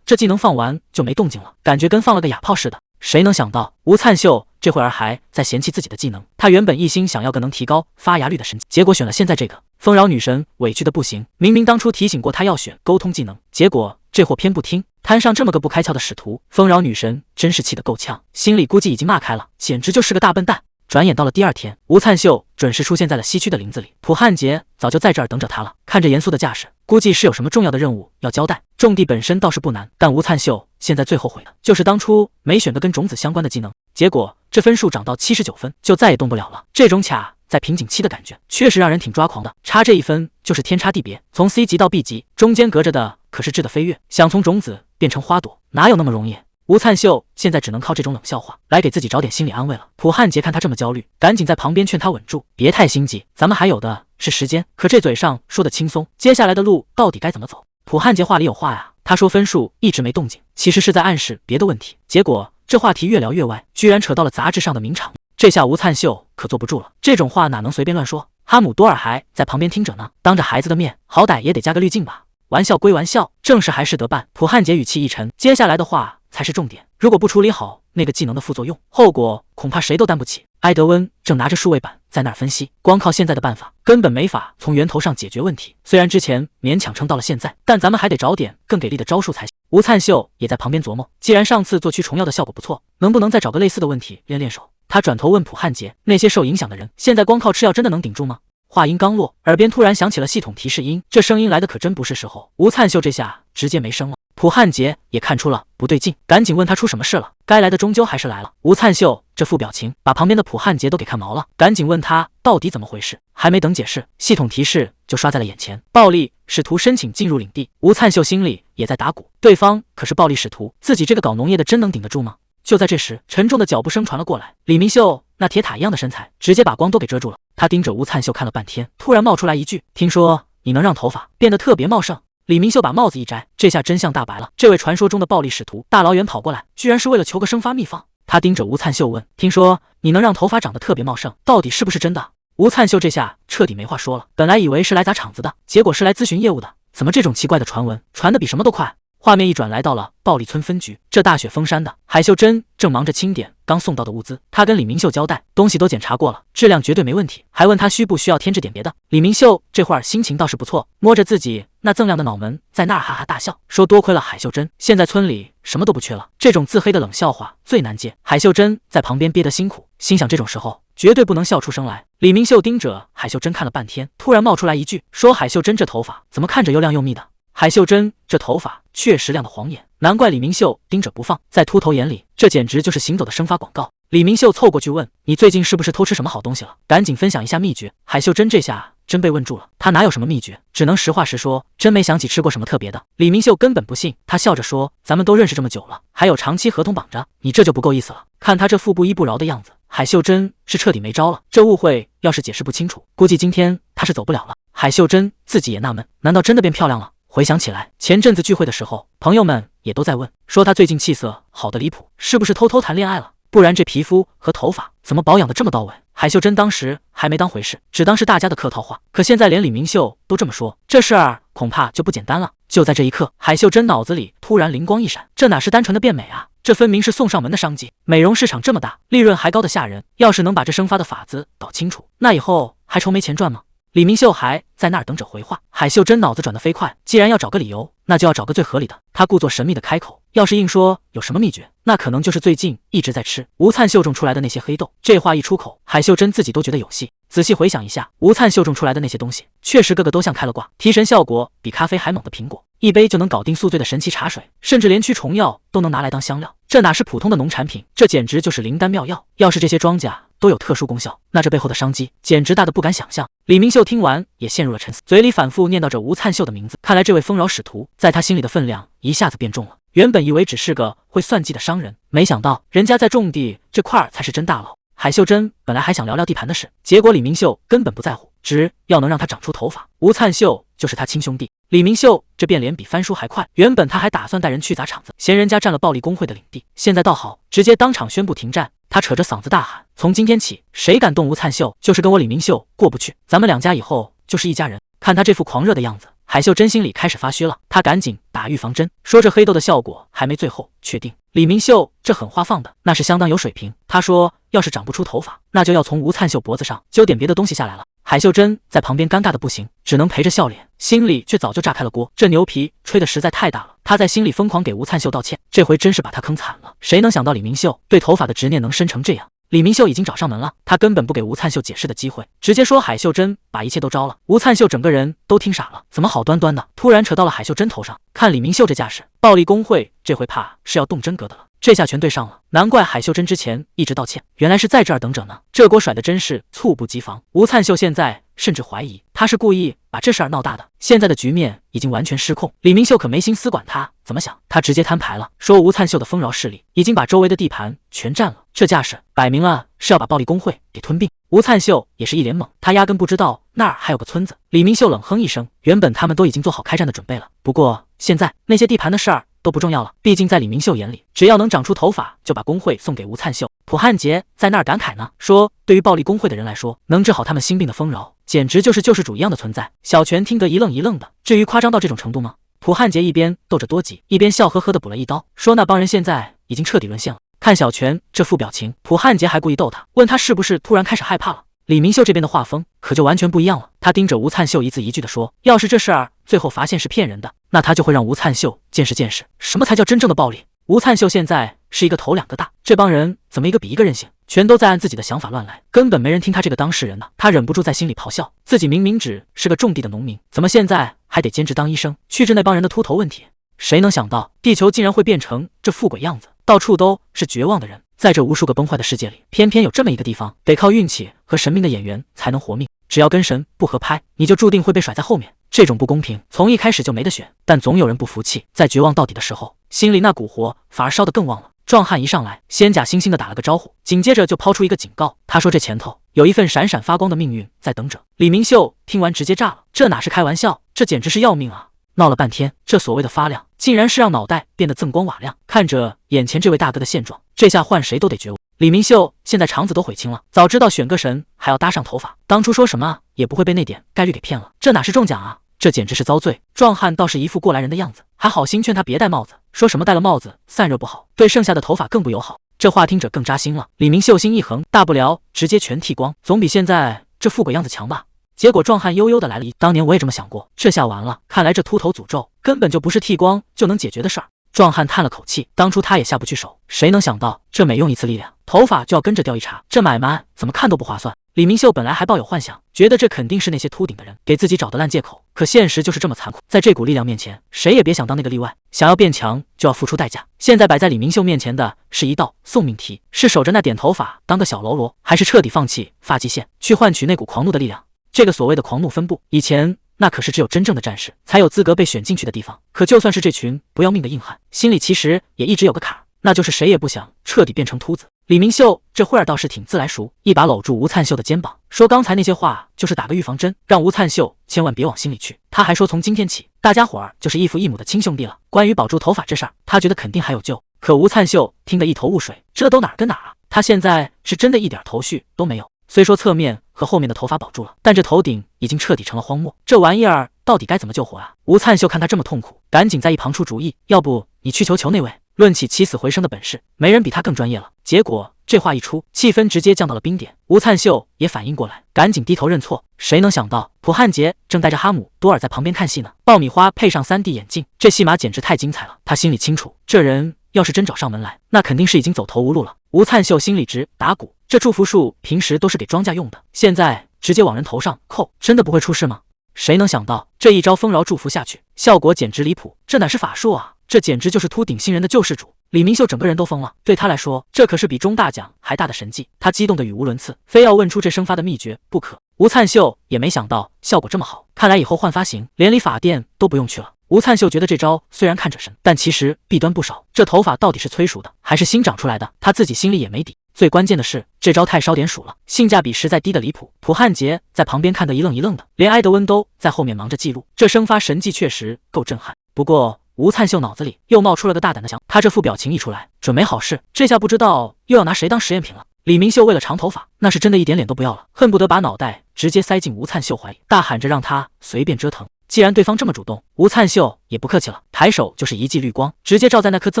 A: 这技能放完就没动静了，感觉跟放了个哑炮似的。谁能想到吴灿秀这会儿还在嫌弃自己的技能？他原本一心想要个能提高发芽率的神技，结果选了现在这个。丰饶女神委屈的不行，明明当初提醒过他要选沟通技能，结果这货偏不听，摊上这么个不开窍的使徒。丰饶女神真是气得够呛，心里估计已经骂开了，简直就是个大笨蛋。转眼到了第二天，吴灿秀准时出现在了西区的林子里，普汉杰早就在这儿等着他了。看着严肃的架势，估计是有什么重要的任务要交代。种地本身倒是不难，但吴灿秀现在最后悔的就是当初没选个跟种子相关的技能，结果这分数涨到79分，就再也动不了了。这种卡在瓶颈期的感觉确实让人挺抓狂的，差这一分就是天差地别。从 C 级到 B 级，中间隔着的可是质的飞跃，想从种子变成花朵，哪有那么容易？吴灿秀现在只能靠这种冷笑话来给自己找点心理安慰了。普汉杰看他这么焦虑，赶紧在旁边劝他稳住，别太心急，咱们还有的是时间。可这嘴上说的轻松，接下来的路到底该怎么走？普汉杰话里有话呀，他说分数一直没动静，其实是在暗示别的问题。结果这话题越聊越歪，居然扯到了杂志上的名场面。这下吴灿秀可坐不住了，这种话哪能随便乱说？哈姆多尔还在旁边听着呢，当着孩子的面，好歹也得加个滤镜吧。玩笑归玩笑，正事还是得办。普汉杰语气一沉，接下来的话才是重点，如果不处理好那个技能的副作用，后果恐怕谁都担不起。埃德温正拿着数位板在那儿分析，光靠现在的办法根本没法从源头上解决问题。虽然之前勉强撑到了现在，但咱们还得找点更给力的招数才行。吴灿秀也在旁边琢磨，既然上次做驱虫药的效果不错，能不能再找个类似的问题练练手？他转头问普汉杰，那些受影响的人现在光靠吃药真的能顶住吗？话音刚落，耳边突然响起了系统提示音，这声音来的可真不是时候。吴灿秀这下直接没声了。普汉杰也看出了不对劲，赶紧问他出什么事了。该来的终究还是来了。吴灿秀这副表情把旁边的普汉杰都给看毛了，赶紧问他到底怎么回事。还没等解释，系统提示就刷在了眼前，暴力使徒申请进入领地。吴灿秀心里也在打鼓，对方可是暴力使徒，自己这个搞农业的真能顶得住吗？就在这时，沉重的脚步声传了过来，李明秀那铁塔一样的身材直接把光都给遮住了。他盯着吴灿秀看了半天，突然冒出来一句，听说你能让头发变得特别茂盛。李明秀把帽子一摘，这下真相大白了，这位传说中的暴力使徒大老远跑过来，居然是为了求个生发秘方。他盯着吴灿秀问，听说你能让头发长得特别茂盛，到底是不是真的？吴灿秀这下彻底没话说了，本来以为是来砸场子的，结果是来咨询业务的，怎么这种奇怪的传闻传得比什么都快？画面一转，来到了暴力村分局。这大雪封山的，海秀珍正忙着清点刚送到的物资。他跟李明秀交代，东西都检查过了，质量绝对没问题，还问他需不需要添置点别的。李明秀这会儿心情倒是不错，摸着自己那锃亮的脑门，在那儿哈哈大笑，说多亏了海秀珍，现在村里什么都不缺了。这种自黑的冷笑话最难接，海秀珍在旁边憋得辛苦，心想这种时候绝对不能笑出声来。李明秀盯着海秀珍看了半天，突然冒出来一句，说海秀珍这头发怎么看着又亮又密的？海秀珍这头发确实亮得晃眼，难怪李明秀盯着不放，在秃头眼里这简直就是行走的生发广告。李明秀凑过去问，你最近是不是偷吃什么好东西了？赶紧分享一下秘诀。海秀珍这下真被问住了，他哪有什么秘诀，只能实话实说，真没想起吃过什么特别的。李明秀根本不信，他笑着说，咱们都认识这么久了，还有长期合同绑着，你这就不够意思了。看他这副不依不饶的样子，海秀珍是彻底没招了，这误会要是解释不清楚，估计今天他是走不了了。海秀珍自己也纳闷，难道真的变漂亮了？回想起来，前阵子聚会的时候，朋友们也都在问，说她最近气色好得离谱，是不是偷偷谈恋爱了？不然这皮肤和头发怎么保养的这么到位？海秀珍当时还没当回事，只当是大家的客套话。可现在连李明秀都这么说，这事儿恐怕就不简单了。就在这一刻，海秀珍脑子里突然灵光一闪，这哪是单纯的变美啊？这分明是送上门的商机。美容市场这么大，利润还高的吓人，要是能把这生发的法子搞清楚，那以后还愁没钱赚吗？李明秀还在那儿等着回话。海秀珍脑子转得飞快，既然要找个理由，那就要找个最合理的。她故作神秘的开口，要是硬说有什么秘诀，那可能就是最近一直在吃吴灿秀种出来的那些黑豆。这话一出口，海秀珍自己都觉得有戏。仔细回想一下，吴灿秀种出来的那些东西，确实个个都像开了挂，提神效果比咖啡还猛的苹果，一杯就能搞定宿醉的神奇茶水，甚至连驱虫药都能拿来当香料。这哪是普通的农产品，这简直就是灵丹妙药。要是这些庄稼都有特殊功效，那这背后的商机简直大得不敢想象。李明秀听完也陷入了沉思，嘴里反复念叨着吴灿秀的名字。看来这位丰饶使徒在他心里的分量一下子变重了。原本以为只是个会算计的商人，没想到人家在种地这块儿才是真大佬。海秀珍本来还想聊聊地盘的事，结果李明秀根本不在乎，只要能让他长出头发，吴灿秀就是他亲兄弟。李明秀这变脸比翻书还快，原本他还打算带人去砸场子，嫌人家占了暴力工会的领地，现在倒好，直接当场宣布停战。他扯着嗓子大喊，从今天起，谁敢动吴灿秀，就是跟我李明秀过不去，咱们两家以后就是一家人。看他这副狂热的样子，海秀珍心里开始发虚了，他赶紧打预防针，说这黑豆的效果还没最后确定。李明秀这狠话放的那是相当有水平，他说要是长不出头发，那就要从吴灿秀脖子上揪点别的东西下来了。海秀珍在旁边尴尬的不行，只能陪着笑脸，心里却早就炸开了锅。这牛皮吹得实在太大了，他在心里疯狂给吴灿秀道歉，这回真是把他坑惨了。谁能想到李明秀对头发的执念能深成这样？李明秀已经找上门了，他根本不给吴灿秀解释的机会，直接说海秀珍把一切都招了。吴灿秀整个人都听傻了，怎么好端端的突然扯到了海秀珍头上？看李明秀这架势，暴力工会这回怕是要动真格的了。这下全对上了，难怪海秀珍之前一直道歉，原来是在这儿等着呢。这锅甩的真是猝不及防。吴灿秀现在甚至怀疑他是故意把这事儿闹大的，现在的局面已经完全失控。李明秀可没心思管他怎么想，他直接摊牌了，说吴灿秀的丰饶势力已经把周围的地盘全占了，这架势摆明了是要把暴力工会给吞并。吴灿秀也是一脸懵，他压根不知道那儿还有个村子。李明秀冷哼一声，原本他们都已经做好开战的准备了，不过现在那些地盘的事儿都不重要了，毕竟在李明秀眼里，只要能长出头发，就把工会送给吴灿秀。普汉杰在那儿感慨呢，说对于暴力工会的人来说，能治好他们心病的丰饶，简直就是救世主一样的存在。小泉听得一愣一愣的，至于夸张到这种程度吗？普汉杰一边斗着多吉，一边笑呵呵的补了一刀，说那帮人现在已经彻底沦陷了。看小泉这副表情，普汉杰还故意逗他，问他是不是突然开始害怕了。李明秀这边的画风可就完全不一样了，他盯着吴灿秀一字一句地说，要是这事儿最后发现是骗人的，那他就会让吴灿秀见识见识什么才叫真正的暴力。吴灿秀现在是一个头两个大，这帮人怎么一个比一个任性，全都在按自己的想法乱来，根本没人听他这个当事人的。他忍不住在心里咆哮，自己明明只是个种地的农民，怎么现在还得兼职当医生，去治那帮人的秃头问题？谁能想到地球竟然会变成这副鬼样子，到处都是绝望的人。在这无数个崩坏的世界里，偏偏有这么一个地方，得靠运气和神明的眼缘才能活命，只要跟神不合拍，你就注定会被甩在后面。这种不公平从一开始就没得选，但总有人不服气，在绝望到底的时候，心里那股火反而烧得更旺了。壮汉一上来，先假惺惺的打了个招呼，紧接着就抛出一个警告，他说这前头有一份闪闪发光的命运在等着。李明秀听完直接炸了，这哪是开玩笑，这简直是要命啊！闹了半天，这所谓的发亮，竟然是让脑袋变得锃光瓦亮。看着眼前这位大哥的现状，这下换谁都得绝望。李明秀现在肠子都悔青了，早知道选个神还要搭上头发，当初说什么也不会被那点概率给骗了，这哪是中奖啊，这简直是遭罪。壮汉倒是一副过来人的样子，还好心劝他别戴帽子，说什么戴了帽子散热不好，对剩下的头发更不友好。这话听着更扎心了。李明秀心一横，大不了直接全剃光，总比现在这富贵样子强吧。结果壮汉悠悠的来了一，当年我也这么想过，这下完了，看来这秃头诅咒根本就不是剃光就能解决的事儿。壮汉叹了口气，当初他也下不去手，谁能想到这每用一次力量，头发就要跟着掉一茬，这买卖怎么看都不划算。李明秀本来还抱有幻想，觉得这肯定是那些秃顶的人给自己找的烂借口，可现实就是这么残酷，在这股力量面前，谁也别想当那个例外。想要变强就要付出代价，现在摆在李明秀面前的是一道送命题，是守着那点头发当个小喽啰，还是彻底放弃发际线去换取那股狂怒的力量？这个所谓的狂怒分布，以前那可是只有真正的战士才有资格被选进去的地方，可就算是这群不要命的硬汉，心里其实也一直有个坎儿，那就是谁也不想彻底变成秃子。李明秀这会儿倒是挺自来熟，一把搂住吴灿秀的肩膀，说刚才那些话就是打个预防针，让吴灿秀千万别往心里去。他还说从今天起，大家伙儿就是异父异母的亲兄弟了。关于保住头发这事儿，他觉得肯定还有救。可吴灿秀听得一头雾水，这都哪儿跟哪儿啊？他现在是真的一点头绪都没有。虽说侧面和后面的头发保住了，但这头顶已经彻底成了荒漠，这玩意儿到底该怎么救活啊？吴灿秀看他这么痛苦，赶紧在一旁出主意，要不你去求求那位，论起起死回生的本事，没人比他更专业了。结果这话一出，气氛直接降到了冰点。吴灿秀也反应过来，赶紧低头认错。谁能想到，普汉杰正带着哈姆多尔在旁边看戏呢？爆米花配上3D 眼镜，这戏码简直太精彩了。他心里清楚，这人要是真找上门来，那肯定是已经走投无路了。吴灿秀心里直打鼓，这祝福树平时都是给庄稼用的，现在直接往人头上扣，真的不会出事吗？谁能想到这一招丰饶祝福下去，效果简直离谱！这哪是法术啊，这简直就是秃顶新人的救世主！李明秀整个人都疯了，对他来说，这可是比中大奖还大的神迹，他激动得语无伦次，非要问出这生发的秘诀不可。吴灿秀也没想到效果这么好，看来以后换发型连理发店都不用去了。吴灿秀觉得这招虽然看着神，但其实弊端不少。这头发到底是催熟的，还是新长出来的？他自己心里也没底。最关键的是，这招太烧点鼠了，性价比实在低得离谱。普汉杰在旁边看得一愣一愣的，连埃德温都在后面忙着记录。这生发神迹确实够震撼。不过吴灿秀脑子里又冒出了个大胆的想法，他这副表情一出来，准没好事。这下不知道又要拿谁当实验品了。李明秀为了长头发，那是真的一点脸都不要了，恨不得把脑袋直接塞进吴灿秀怀里，大喊着让他随便折腾。既然对方这么主动，吴灿秀也不客气了，抬手就是一记绿光，直接照在那颗锃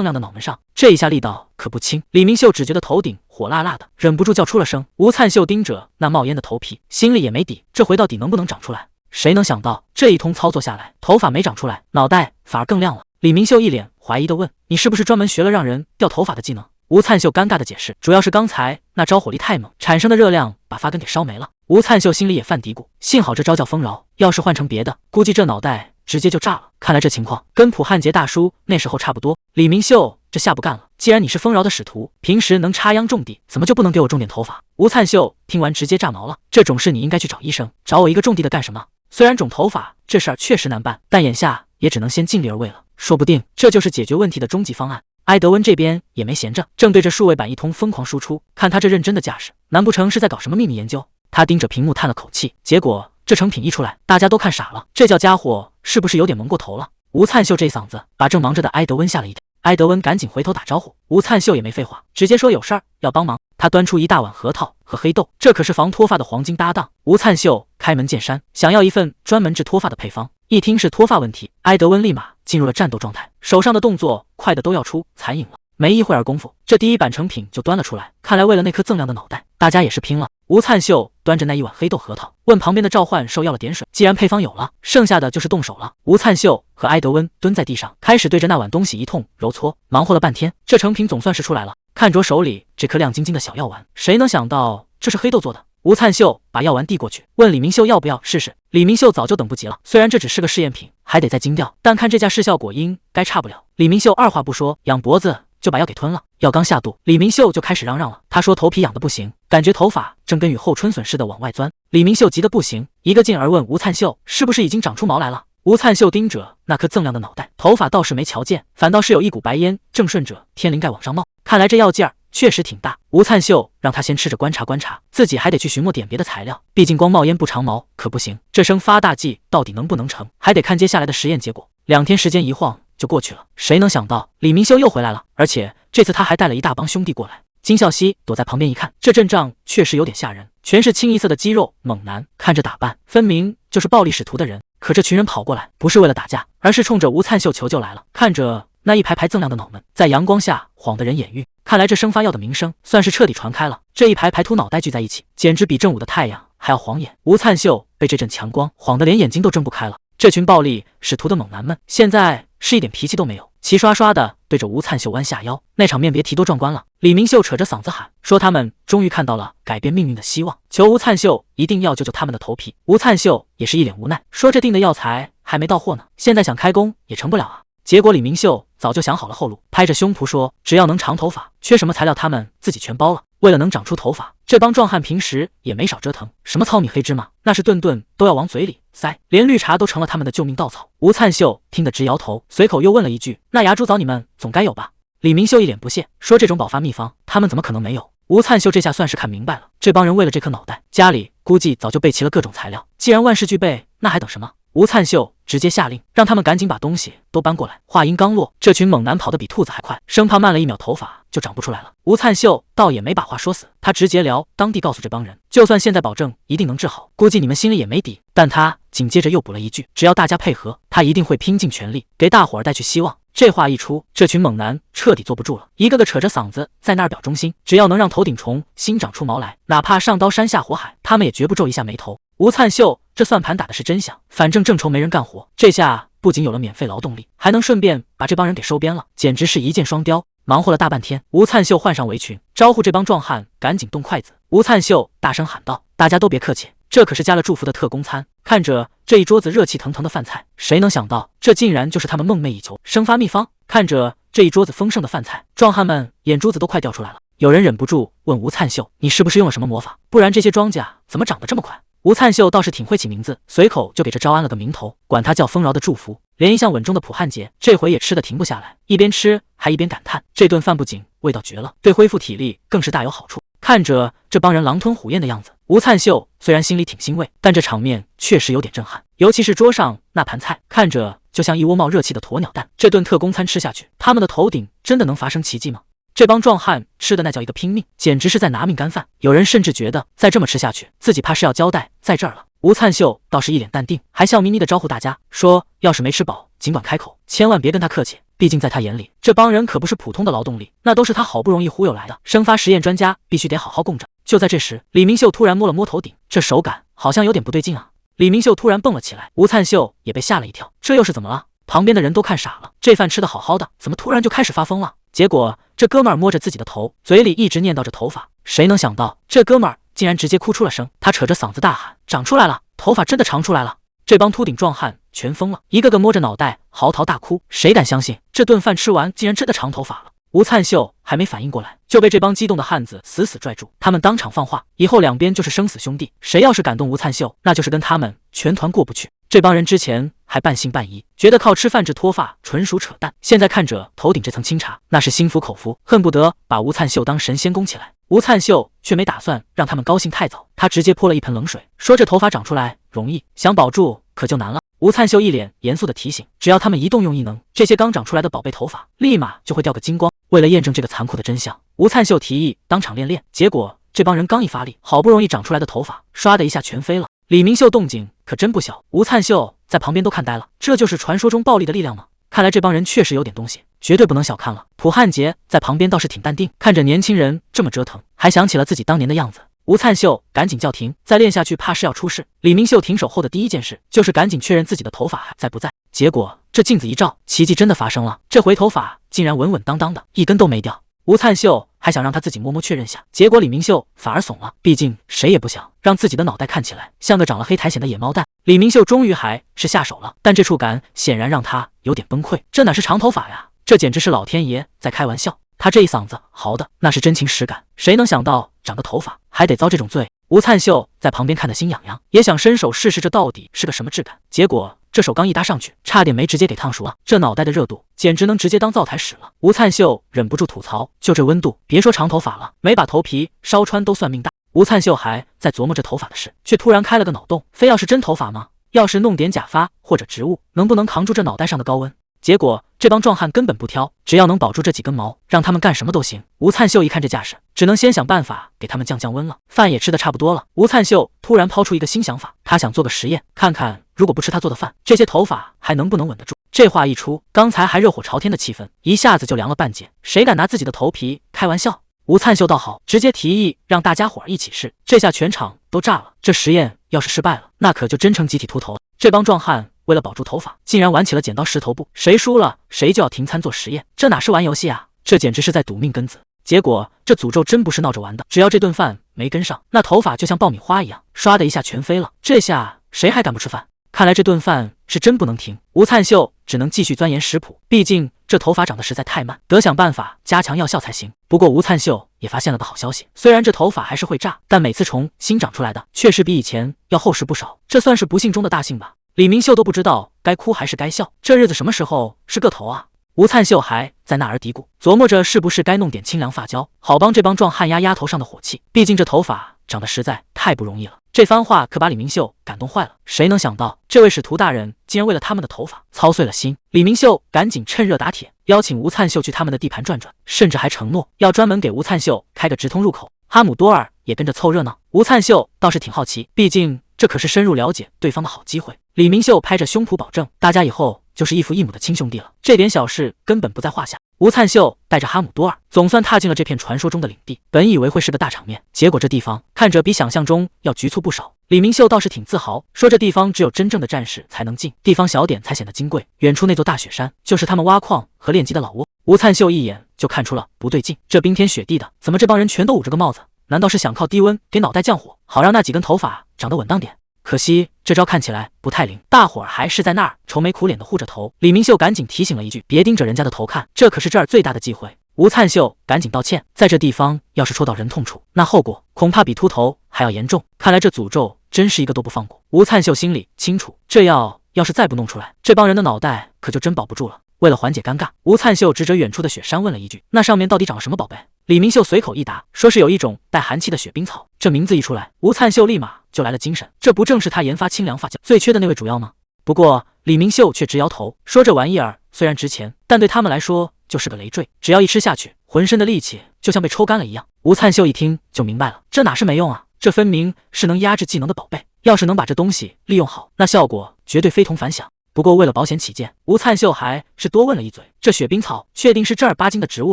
A: 亮的脑门上。这一下力道可不轻，李明秀只觉得头顶火辣辣的，忍不住叫出了声。吴灿秀盯着那冒烟的头皮，心里也没底，这回到底能不能长出来？谁能想到这一通操作下来，头发没长出来，脑袋反而更亮了。李明秀一脸怀疑地问：“你是不是专门学了让人掉头发的技能？”吴灿秀尴尬地解释：“主要是刚才那招火力太猛，产生的热量把发根给烧没了。”吴灿秀心里也犯嘀咕，幸好这招叫丰饶，要是换成别的，估计这脑袋直接就炸了。看来这情况跟普汉杰大叔那时候差不多。李明秀这下不干了，既然你是丰饶的使徒，平时能插秧种地，怎么就不能给我种点头发？吴灿秀听完直接炸毛了，这种事你应该去找医生，找我一个种地的干什么？虽然种头发这事儿确实难办，但眼下也只能先尽力而为了，说不定这就是解决问题的终极方案。埃德温这边也没闲着，正对着数位板一通疯狂输出，看他这认真的架势，难不成是在搞什么秘密研究？他盯着屏幕叹了口气，结果这成品一出来，大家都看傻了，这叫家伙是不是有点蒙过头了？吴灿秀这嗓子把正忙着的埃德温吓了一跳，埃德温赶紧回头打招呼，吴灿秀也没废话，直接说有事儿要帮忙。他端出一大碗核桃和黑豆，这可是防脱发的黄金搭档。吴灿秀开门见山，想要一份专门治脱发的配方。一听是脱发问题，埃德温立马进入了战斗状态，手上的动作快的都要出残影了。没一会儿功夫，这第一版成品就端了出来。看来为了那颗锃亮的脑袋，大家也是拼了。吴灿秀端着那一碗黑豆核桃，问旁边的召唤兽要了点水。既然配方有了，剩下的就是动手了。吴灿秀和埃德温蹲在地上，开始对着那碗东西一通揉搓，忙活了半天，这成品总算是出来了。看着手里这颗亮晶晶的小药丸，谁能想到这是黑豆做的？吴灿秀把药丸递过去，问李明秀要不要试试。李明秀早就等不及了，虽然这只是个试验品，还得再精调，但看这架试效果应该差不了。李明秀二话不说，仰脖子就把药给吞了。药刚下肚，李明秀就开始嚷嚷了。他说头皮痒得不行，感觉头发正跟雨后春笋似的往外钻。李明秀急得不行，一个劲儿问吴灿秀是不是已经长出毛来了。吴灿秀盯着那颗锃亮的脑袋，头发倒是没瞧见，反倒是有一股白烟正顺着天灵盖往上冒。看来这药劲儿确实挺大。吴灿秀让他先吃着观察观察，自己还得去寻摸点别的材料，毕竟光冒烟不长毛可不行。这生发大计到底能不能成，还得看接下来的实验结果。2天时间一晃就过去了，谁能想到李明秀又回来了，而且这次他还带了一大帮兄弟过来。金孝熙躲在旁边一看，这阵仗确实有点吓人，全是清一色的肌肉猛男，看着打扮分明就是暴力使徒的人。可这群人跑过来不是为了打架，而是冲着吴灿秀求救来了。看着那一排排锃亮的脑门，在阳光下晃得人眼晕，看来这生发药的名声算是彻底传开了。这一排排秃脑袋聚在一起，简直比正午的太阳还要晃眼。吴灿秀被这阵强光晃得连眼睛都睁不开了。这群暴力使徒的猛男们现在是一点脾气都没有，齐刷刷的对着吴灿秀弯下腰，那场面别提多壮观了。李明秀扯着嗓子喊，说他们终于看到了改变命运的希望，求吴灿秀一定要救救他们的头皮。吴灿秀也是一脸无奈，说这订的药材还没到货呢，现在想开工也成不了啊。结果李明秀早就想好了后路，拍着胸脯说只要能长头发，缺什么材料他们自己全包了。为了能长出头发，这帮壮汉平时也没少折腾，什么糙米黑芝麻，那是顿顿都要往嘴里塞，连绿茶都成了他们的救命稻草。吴灿秀听得直摇头，随口又问了一句，那牙猪枣你们总该有吧？李明秀一脸不屑，说这种保发秘方他们怎么可能没有。吴灿秀这下算是看明白了，这帮人为了这颗脑袋，家里估计早就备齐了各种材料，既然万事俱备，那还等什么？吴灿秀直接下令，让他们赶紧把东西都搬过来。话音刚落，这群猛男跑得比兔子还快，生怕慢了1秒头发就长不出来了。吴灿秀倒也没把话说死，他直截聊当地告诉这帮人，就算现在保证一定能治好，估计你们心里也没底，但他紧接着又补了一句：“只要大家配合，他一定会拼尽全力给大伙儿带去希望。”这话一出，这群猛男彻底坐不住了，一个个扯着嗓子在那儿表忠心，只要能让头顶重新长出毛来，哪怕上刀山下火海，他们也绝不皱一下眉头。吴灿秀这算盘打的是真响，反正正愁没人干活，这下不仅有了免费劳动力，还能顺便把这帮人给收编了，简直是一箭双雕。忙活了大半天，吴灿秀换上围裙，招呼这帮壮汉赶紧动筷子。吴灿秀大声喊道：“大家都别客气，这可是加了祝福的特供餐。”看着这一桌子热气腾腾的饭菜，谁能想到这竟然就是他们梦寐以求生发秘方？看着这一桌子丰盛的饭菜，壮汉们眼珠子都快掉出来了。有人忍不住问吴灿秀：“你是不是用了什么魔法？不然这些庄稼怎么长得这么快？”吴灿秀倒是挺会起名字，随口就给这招安了个名头，管他叫丰饶的祝福。连一向稳重的普汉杰这回也吃得停不下来，一边吃还一边感叹：这顿饭不仅味道绝了，对恢复体力更是大有好处。看着这帮人狼吞虎咽的样子，吴灿秀虽然心里挺欣慰，但这场面确实有点震撼。尤其是桌上那盘菜，看着就像一窝冒热气的鸵鸟蛋。这顿特供餐吃下去，他们的头顶真的能发生奇迹吗？这帮壮汉吃的那叫一个拼命，简直是在拿命干饭。有人甚至觉得再这么吃下去，自己怕是要交代在这儿了。吴灿秀倒是一脸淡定，还笑眯眯的招呼大家说：“要是没吃饱，尽管开口，千万别跟他客气。毕竟在他眼里，这帮人可不是普通的劳动力，那都是他好不容易忽悠来的生发实验专家，必须得好好供着。”就在这时，李明秀突然摸了摸头顶，这手感好像有点不对劲啊！李明秀突然蹦了起来，吴灿秀也被吓了一跳，这又是怎么了？旁边的人都看傻了，这饭吃得好好的，怎么突然就开始发疯了？结果这哥们儿摸着自己的头，嘴里一直念叨着头发，谁能想到这哥们儿竟然直接哭出了声，他扯着嗓子大喊：“长出来了，头发真的长出来了！”这帮秃顶壮汉全疯了，一个个摸着脑袋嚎啕大哭，谁敢相信这顿饭吃完竟然真的长头发了？吴灿秀还没反应过来，就被这帮激动的汉子死死拽住，他们当场放话，以后两边就是生死兄弟，谁要是敢动吴灿秀，那就是跟他们全团过不去。这帮人之前还半信半疑，觉得靠吃饭治脱发纯属扯淡，现在看着头顶这层清茶，那是心服口服，恨不得把吴灿秀当神仙供起来。吴灿秀却没打算让他们高兴太早，他直接泼了一盆冷水，说这头发长出来容易，想保住可就难了。吴灿秀一脸严肃的提醒，只要他们一动用一能，这些刚长出来的宝贝头发立马就会掉个精光。为了验证这个残酷的真相，吴灿秀提议当场练，结果这帮人刚一发力，好不容易长出来的头发唰的一下全飞了。李明秀动静可真不小，吴灿秀在旁边都看呆了，这就是传说中暴力的力量吗？看来这帮人确实有点东西，绝对不能小看了。普汉杰在旁边倒是挺淡定，看着年轻人这么折腾，还想起了自己当年的样子。吴灿秀赶紧叫停，再练下去怕是要出事。李明秀停手后的第一件事就是赶紧确认自己的头发还在不在，结果这镜子一照，奇迹真的发生了，这回头发竟然稳稳当当的，一根都没掉。吴灿秀还想让他自己摸摸确认下，结果李明秀反而怂了，毕竟谁也不想让自己的脑袋看起来像个长了黑苔藓的野猫蛋。李明秀终于还是下手了，但这触感显然让他有点崩溃，这哪是长头发呀，这简直是老天爷在开玩笑。他这一嗓子嚎的那是真情实感，谁能想到长个头发还得遭这种罪？吴灿秀在旁边看得心痒痒，也想伸手试试这到底是个什么质感，结果这手刚一搭上去，差点没直接给烫熟了，这脑袋的热度简直能直接当灶台使了。吴灿秀忍不住吐槽，就这温度，别说长头发了，没把头皮烧穿都算命大。吴灿秀还在琢磨这头发的事，却突然开了个脑洞，非要是真头发吗？要是弄点假发或者植物，能不能扛住这脑袋上的高温？结果这帮壮汉根本不挑，只要能保住这几根毛，让他们干什么都行。吴灿秀一看这架势，只能先想办法给他们降温了。饭也吃得差不多了，吴灿秀突然抛出一个新想法，他想做个实验，看看如果不吃他做的饭，这些头发还能不能稳得住。这话一出，刚才还热火朝天的气氛一下子就凉了半截，谁敢拿自己的头皮开玩笑？吴灿秀倒好，直接提议让大家伙儿一起试，这下全场都炸了。这实验要是失败了，那可就真成集体秃头了。这帮壮汉为了保住头发，竟然玩起了剪刀石头布，谁输了谁就要停餐做实验，这哪是玩游戏啊，这简直是在赌命根子。结果这诅咒真不是闹着玩的，只要这顿饭没跟上，那头发就像爆米花一样，唰的一下全飞了。这下谁还敢不吃饭？看来这顿饭是真不能停。吴灿秀只能继续钻研食谱，毕竟这头发长得实在太慢，得想办法加强药效才行。不过吴灿秀也发现了个好消息，虽然这头发还是会炸，但每次重新长出来的确实比以前要厚实不少，这算是不幸中的大幸吧。李明秀都不知道该哭还是该笑，这日子什么时候是个头啊？吴灿秀还在那儿嘀咕，琢磨着是不是该弄点清凉发胶，好帮这帮壮汉压头上的火气，毕竟这头发长得实在太不容易了。这番话可把李明秀感动坏了，谁能想到这位使徒大人竟然为了他们的头发操碎了心。李明秀赶紧趁热打铁，邀请吴灿秀去他们的地盘转转，甚至还承诺要专门给吴灿秀开个直通入口。哈姆多尔也跟着凑热闹，吴灿秀倒是挺好奇，毕竟这可是深入了解对方的好机会。李明秀拍着胸脯保证，大家以后就是异父异母的亲兄弟了，这点小事根本不在话下。吴灿秀带着哈姆多尔总算踏进了这片传说中的领地，本以为会是个大场面，结果这地方看着比想象中要局促不少。李明秀倒是挺自豪，说这地方只有真正的战士才能进，地方小点才显得金贵。远处那座大雪山，就是他们挖矿和炼级的老窝。吴灿秀一眼就看出了不对劲，这冰天雪地的，怎么这帮人全都捂着个帽子？难道是想靠低温给脑袋降火，好让那几根头发长得稳当点？可惜这招看起来不太灵，大伙儿还是在那儿愁眉苦脸的护着头。李明秀赶紧提醒了一句：“别盯着人家的头看，这可是这儿最大的忌讳。”吴灿秀赶紧道歉，在这地方要是戳到人痛处，那后果恐怕比秃头还要严重。看来这诅咒真是一个都不放过。吴灿秀心里清楚，这药要是再不弄出来，这帮人的脑袋可就真保不住了。为了缓解尴尬，吴灿秀指着远处的雪山问了一句：“那上面到底长了什么宝贝？”李明秀随口一答，说是有一种带寒气的雪冰草。这名字一出来，吴灿秀立马就来了精神，这不正是他研发清凉发胶最缺的那位主药吗？不过李明秀却直摇头，说这玩意儿虽然值钱，但对他们来说就是个累赘，只要一吃下去，浑身的力气就像被抽干了一样。吴灿秀一听就明白了，这哪是没用啊，这分明是能压制技能的宝贝，要是能把这东西利用好，那效果绝对非同凡响。不过为了保险起见，吴灿秀还是多问了一嘴，这雪冰草确定是正儿八经的植物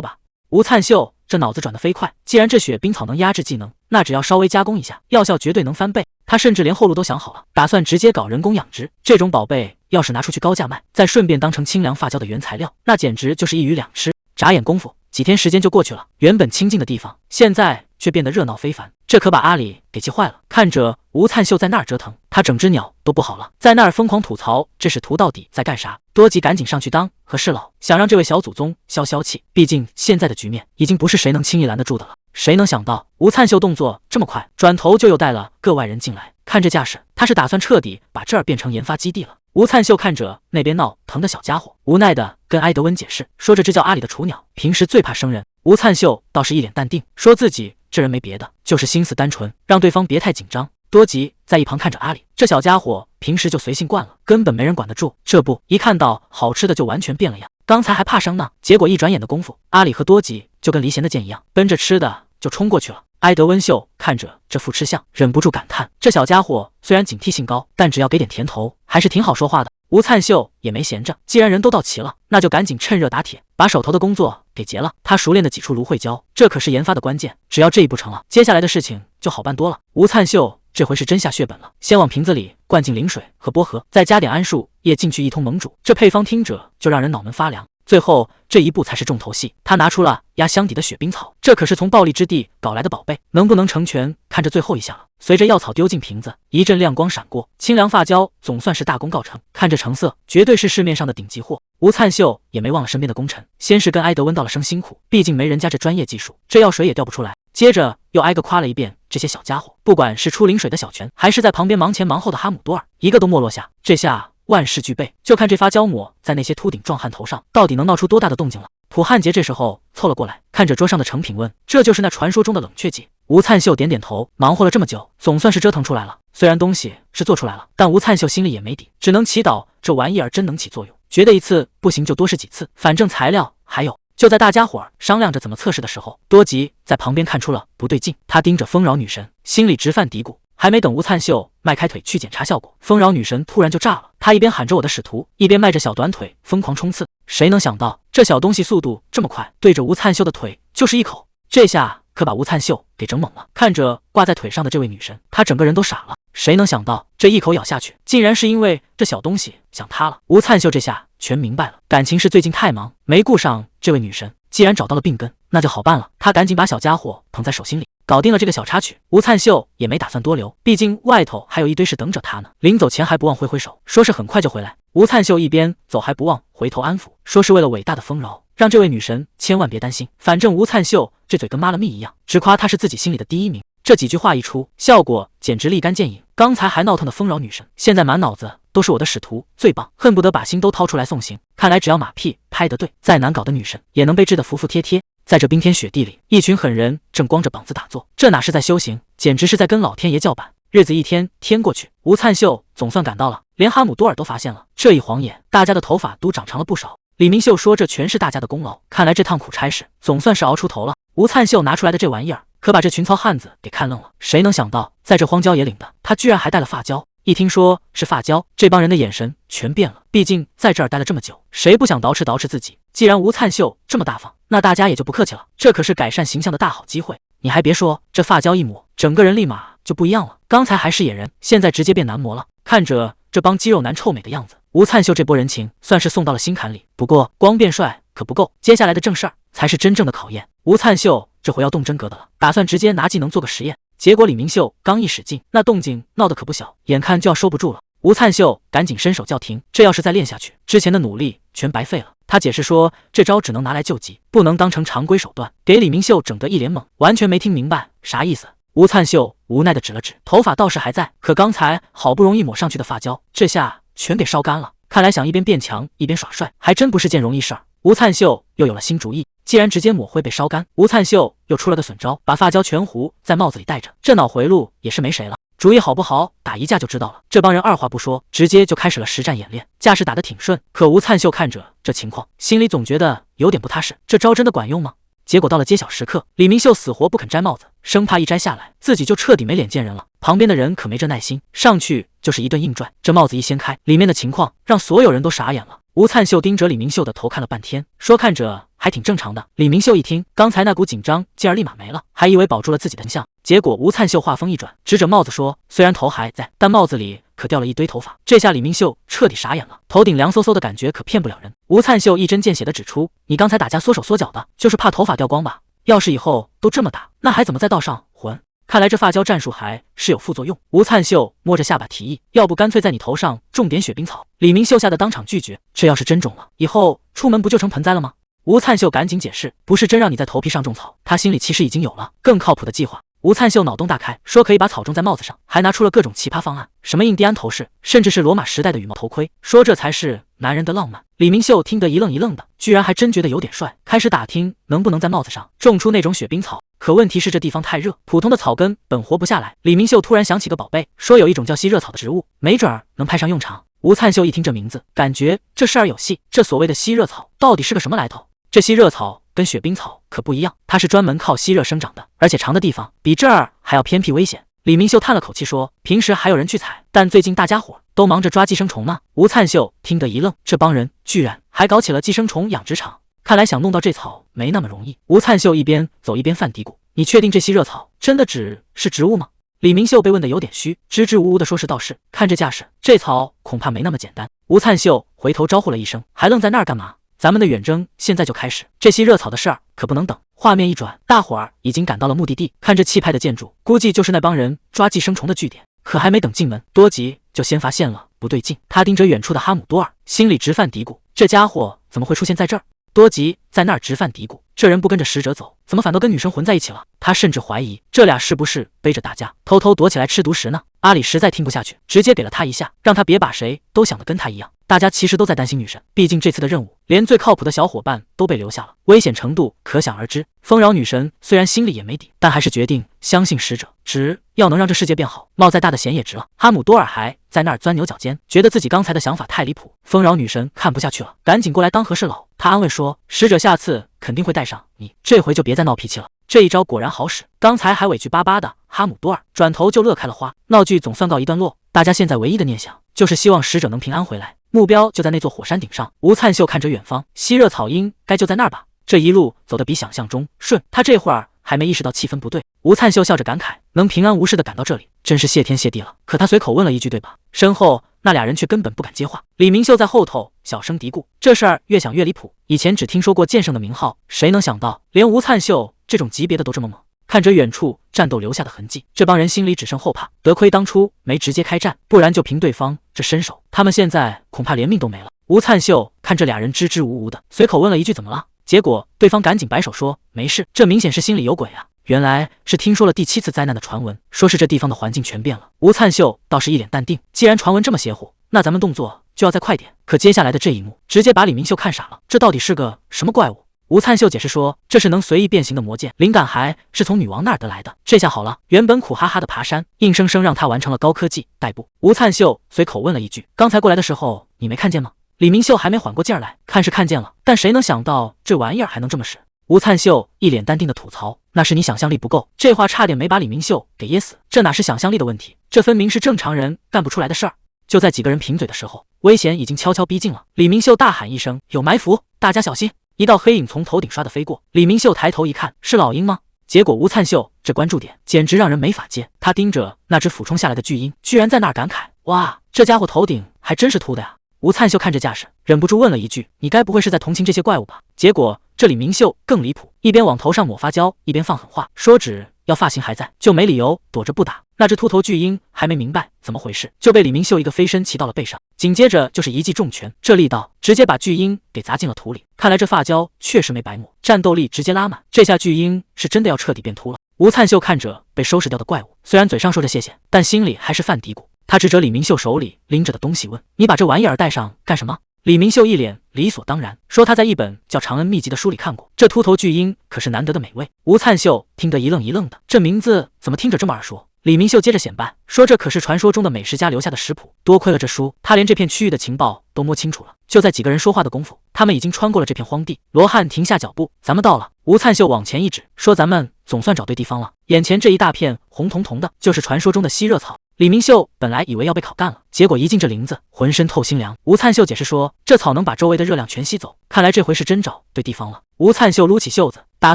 A: 吧？吴灿秀这脑子转得飞快，既然这雪冰草能压制技能，那只要稍微加工一下，药效绝对能翻倍。他甚至连后路都想好了，打算直接搞人工养殖。这种宝贝要是拿出去高价卖，再顺便当成清凉发胶的原材料，那简直就是一鱼两吃。眨眼功夫，几天时间就过去了，原本清静的地方，现在却变得热闹非凡。这可把阿里给气坏了，看着吴灿秀在那儿折腾，他整只鸟都不好了，在那儿疯狂吐槽这使徒到底在干啥。多吉赶紧上去当和事佬，想让这位小祖宗消消气，毕竟现在的局面已经不是谁能轻易拦得住的了。谁能想到吴灿秀动作这么快，转头就又带了个外人进来，看这架势，他是打算彻底把这儿变成研发基地了。吴灿秀看着那边闹腾的小家伙，无奈的跟埃德温解释，说这只叫阿里的雏鸟，平时最怕生人。吴灿秀倒是一脸淡定，说自己这人没别的，就是心思单纯，让对方别太紧张。多吉在一旁看着阿里，这小家伙平时就随性惯了，根本没人管得住，这不一看到好吃的就完全变了样，刚才还怕生呢，结果一转眼的功夫，阿里和多吉就跟离弦的箭一样，奔着吃的就冲过去了。埃德温秀看着这副吃相，忍不住感叹，这小家伙虽然警惕性高，但只要给点甜头，还是挺好说话的。吴灿秀也没闲着，既然人都到齐了，那就赶紧趁热打铁，把手头的工作给结了。他熟练的挤出芦荟胶，这可是研发的关键，只要这一步成了，接下来的事情就好办多了。吴灿秀这回是真下血本了，先往瓶子里灌进灵水和薄荷，再加点桉树叶进去一通猛煮，这配方听着就让人脑门发凉。最后这一步才是重头戏，他拿出了压箱底的雪冰草，这可是从暴力之地搞来的宝贝，能不能成全，看着最后一下了。随着药草丢进瓶子，一阵亮光闪过，清凉发胶总算是大功告成，看这成色，绝对是市面上的顶级货。吴灿秀也没忘了身边的功臣，先是跟埃德温道了声辛苦，毕竟没人家这专业技术，这药水也调不出来。接着又挨个夸了一遍这些小家伙，不管是出灵水的小泉，还是在旁边忙前忙后的哈姆多尔，一个都没落下。这下万事俱备，就看这发胶抹在那些秃顶壮汉头上，到底能闹出多大的动静了。普汉杰这时候凑了过来，看着桌上的成品问：“这就是那传说中的冷却剂？”吴灿秀点点头，忙活了这么久，总算是折腾出来了。虽然东西是做出来了，但吴灿秀心里也没底，只能祈祷这玩意儿真能起作用。觉得一次不行就多试几次，反正材料还有。就在大家伙儿商量着怎么测试的时候，多吉在旁边看出了不对劲，他盯着丰饶女神，心里直犯嘀咕。还没等吴灿秀迈开腿去检查效果，丰饶女神突然就炸了。她一边喊着我的使徒，一边迈着小短腿疯狂冲刺。谁能想到这小东西速度这么快，对着吴灿秀的腿就是一口，这下可把吴灿秀给整懵了。看着挂在腿上的这位女神，她整个人都傻了。谁能想到这一口咬下去，竟然是因为这小东西想他了。吴灿秀这下全明白了，感情是最近太忙，没顾上这位女神。既然找到了病根，那就好办了。他赶紧把小家伙捧在手心里，搞定了这个小插曲。吴灿秀也没打算多留，毕竟外头还有一堆事等着他呢。临走前还不忘挥挥手，说是很快就回来。吴灿秀一边走还不忘回头安抚，说是为了伟大的丰饶，让这位女神千万别担心。反正吴灿秀这嘴跟妈了蜜一样，直夸他是自己心里的第一名。这几句话一出，效果简直立竿见影。刚才还闹腾的丰饶女神，现在满脑子都是我的使徒最棒，恨不得把心都掏出来送行。看来只要马屁拍得对，再难搞的女神也能被治得服服帖帖。在这冰天雪地里，一群狠人正光着膀子打坐，这哪是在修行，简直是在跟老天爷叫板。日子一天天过去，吴灿秀总算赶到了，连哈姆多尔都发现了。这一晃眼，大家的头发都长长了不少。李明秀说这全是大家的功劳，看来这趟苦差事总算是熬出头了。吴灿秀拿出来的这玩意儿可把这群糙汉子给看愣了。谁能想到，在这荒郊野岭的，他居然还带了发胶。一听说是发胶，这帮人的眼神全变了。毕竟在这儿待了这么久，谁不想捯饬自己？既然吴灿秀这么大方，那大家也就不客气了。这可是改善形象的大好机会。你还别说，这发胶一抹，整个人立马就不一样了。刚才还是野人，现在直接变男模了。看着这帮肌肉男臭美的样子，吴灿秀这波人情算是送到了心坎里。不过光变帅可不够，接下来的正事儿才是真正的考验。吴灿秀这回要动真格的了，打算直接拿技能做个实验。结果李明秀刚一使劲，那动静闹得可不小，眼看就要收不住了。吴灿秀赶紧伸手叫停，这要是再练下去，之前的努力全白费了。他解释说，这招只能拿来救急，不能当成常规手段，给李明秀整得一脸懵，完全没听明白啥意思。吴灿秀无奈的指了指，头发倒是还在，可刚才好不容易抹上去的发胶，这下全给烧干了。看来想一边变强一边耍帅，还真不是件容易事儿。吴灿秀又有了新主意，既然直接抹会被烧干，吴灿秀又出了个损招，把发胶全糊在帽子里戴着，这脑回路也是没谁了。主意好不好，打一架就知道了。这帮人二话不说，直接就开始了实战演练，架势打得挺顺。可吴灿秀看着这情况，心里总觉得有点不踏实，这招真的管用吗？结果到了揭晓时刻，李明秀死活不肯摘帽子，生怕一摘下来自己就彻底没脸见人了。旁边的人可没这耐心，上去就是一顿硬拽。这帽子一掀开，里面的情况让所有人都傻眼了。吴灿秀盯着李明秀的头看了半天，说看着还挺正常的。李明秀一听，刚才那股紧张劲儿立马没了，还以为保住了自己的形象。结果吴灿秀话锋一转，指着帽子说，虽然头还在，但帽子里可掉了一堆头发。这下李明秀彻底傻眼了，头顶凉飕飕的感觉可骗不了人。吴灿秀一针见血地指出，你刚才打架缩手缩脚的，就是怕头发掉光吧？要是以后都这么打，那还怎么再道上魂？看来这发胶战术还是有副作用。吴灿秀摸着下巴提议，要不干脆在你头上种点雪冰草。李明秀吓得当场拒绝，这要是真种了，以后出门不就成盆栽了吗？吴灿秀赶紧解释，不是真让你在头皮上种草，他心里其实已经有了更靠谱的计划。吴灿秀脑洞大开，说可以把草种在帽子上，还拿出了各种奇葩方案，什么印第安头饰，甚至是罗马时代的羽毛头盔，说这才是男人的浪漫。李明秀听得一愣一愣的，居然还真觉得有点帅，开始打听能不能在帽子上种出那种雪冰草。可问题是这地方太热，普通的草根本活不下来。李明秀突然想起个宝贝，说有一种叫吸热草的植物，没准儿能派上用场。吴灿秀一听这名字，感觉这事儿有戏。这所谓的吸热草到底是个什么来头？这吸热草跟雪冰草可不一样，它是专门靠吸热生长的，而且长的地方比这儿还要偏僻危险。李明秀叹了口气说，平时还有人去采，但最近大家伙都忙着抓寄生虫呢。吴灿秀听得一愣，这帮人居然还搞起了寄生虫养殖场，看来想弄到这草没那么容易。吴灿秀一边走一边犯嘀咕，你确定这吸热草真的只是植物吗？李明秀被问得有点虚，支支吾吾的说是道是，看这架势，这草恐怕没那么简单。吴灿秀回头招呼了一声，还愣在那儿干嘛？咱们的远征现在就开始，这吸热草的事儿可不能等。画面一转，大伙儿已经赶到了目的地，看这气派的建筑，估计就是那帮人抓寄生虫的据点。可还没等进门，多吉就先发现了不对劲，他盯着远处的哈姆多尔，心里直犯嘀咕，这家伙怎么会出现在这儿？多吉在那儿直犯嘀咕，这人不跟着使者走，怎么反倒跟女生混在一起了？他甚至怀疑这俩是不是背着大家偷偷躲起来吃独食呢？阿里实在听不下去，直接给了他一下，让他别把谁都想得跟他一样。大家其实都在担心女神，毕竟这次的任务连最靠谱的小伙伴都被留下了，危险程度可想而知。丰饶女神虽然心里也没底，但还是决定相信使者，只要能让这世界变好，冒再大的险也值了。哈姆多尔还在那儿钻牛角尖，觉得自己刚才的想法太离谱。丰饶女神看不下去了，赶紧过来当和事佬，她安慰说，使者下次肯定会带上你，这回就别再闹脾气了。这一招果然好使，刚才还委屈巴巴的哈姆多尔转头就乐开了花。闹剧总算告一段落，大家现在唯一的念想就是希望使者能平安回来，目标就在那座火山顶上。吴灿秀看着远方，吸热草应该就在那儿吧。这一路走得比想象中顺，他这会儿还没意识到气氛不对。吴灿秀笑着感慨，能平安无事的赶到这里，真是谢天谢地了。可他随口问了一句对吧，身后那俩人却根本不敢接话。李明秀在后头小声嘀咕，这事儿越想越离谱，以前只听说过剑圣的名号，谁能想到连吴灿秀这种级别的都这么猛。看着远处战斗留下的痕迹，这帮人心里只剩后怕，得亏当初没直接开战，不然就凭对方这身手，他们现在恐怕连命都没了。吴灿秀看这俩人支支吾吾的，随口问了一句怎么了，结果对方赶紧摆手说没事，这明显是心里有鬼啊。原来是听说了第7次灾难的传闻，说是这地方的环境全变了。吴灿秀倒是一脸淡定，既然传闻这么邪乎，那咱们动作就要再快点。可接下来的这一幕直接把李明秀看傻了，这到底是个什么怪物？吴灿秀解释说，这是能随意变形的魔剑，灵感还是从女王那儿得来的。这下好了，原本苦哈哈的爬山，硬生生让他完成了高科技代步。吴灿秀随口问了一句，刚才过来的时候你没看见吗？李明秀还没缓过劲儿来，看是看见了，但谁能想到这玩意儿还能这么使。吴灿秀一脸淡定的吐槽：“那是你想象力不够。”这话差点没把李明秀给噎死。这哪是想象力的问题，这分明是正常人干不出来的事儿。就在几个人贫嘴的时候，危险已经悄悄逼近了。李明秀大喊一声：“有埋伏，大家小心！”一道黑影从头顶刷的飞过，李明秀抬头一看，是老鹰吗？结果吴灿秀这关注点简直让人没法接。他盯着那只俯冲下来的巨鹰，居然在那儿感慨：“哇，这家伙头顶还真是秃的呀！”吴灿秀看这架势，忍不住问了一句：“你该不会是在同情这些怪物吧？”结果这李明秀更离谱，一边往头上抹发胶，一边放狠话，说只要发型还在，就没理由躲着不打。那只秃头巨鹰还没明白怎么回事，就被李明秀一个飞身骑到了背上，紧接着就是一记重拳，这力道直接把巨鹰给砸进了土里。看来这发胶确实没白抹，战斗力直接拉满，这下巨鹰是真的要彻底变秃了。吴灿秀看着被收拾掉的怪物，虽然嘴上说着谢谢，但心里还是犯嘀咕。他指着李明秀手里拎着的东西问：“你把这玩意儿带上干什么？”李明秀一脸理所当然，说他在一本叫《长恩秘籍》的书里看过，这秃头巨鹰可是难得的美味。吴灿秀听得一愣一愣的，这名字怎么听着这么耳熟？李明秀接着显摆说，这可是传说中的美食家留下的食谱，多亏了这书，他连这片区域的情报都摸清楚了。就在几个人说话的功夫，他们已经穿过了这片荒地。罗汉停下脚步，咱们到了。吴灿秀往前一指，说咱们总算找对地方了，眼前这一大片红彤彤的，就是传说中的吸热草。李明秀本来以为要被烤干了，结果一进这林子，浑身透心凉。吴灿秀解释说，这草能把周围的热量全吸走，看来这回是真找对地方了。吴灿秀撸起袖子，打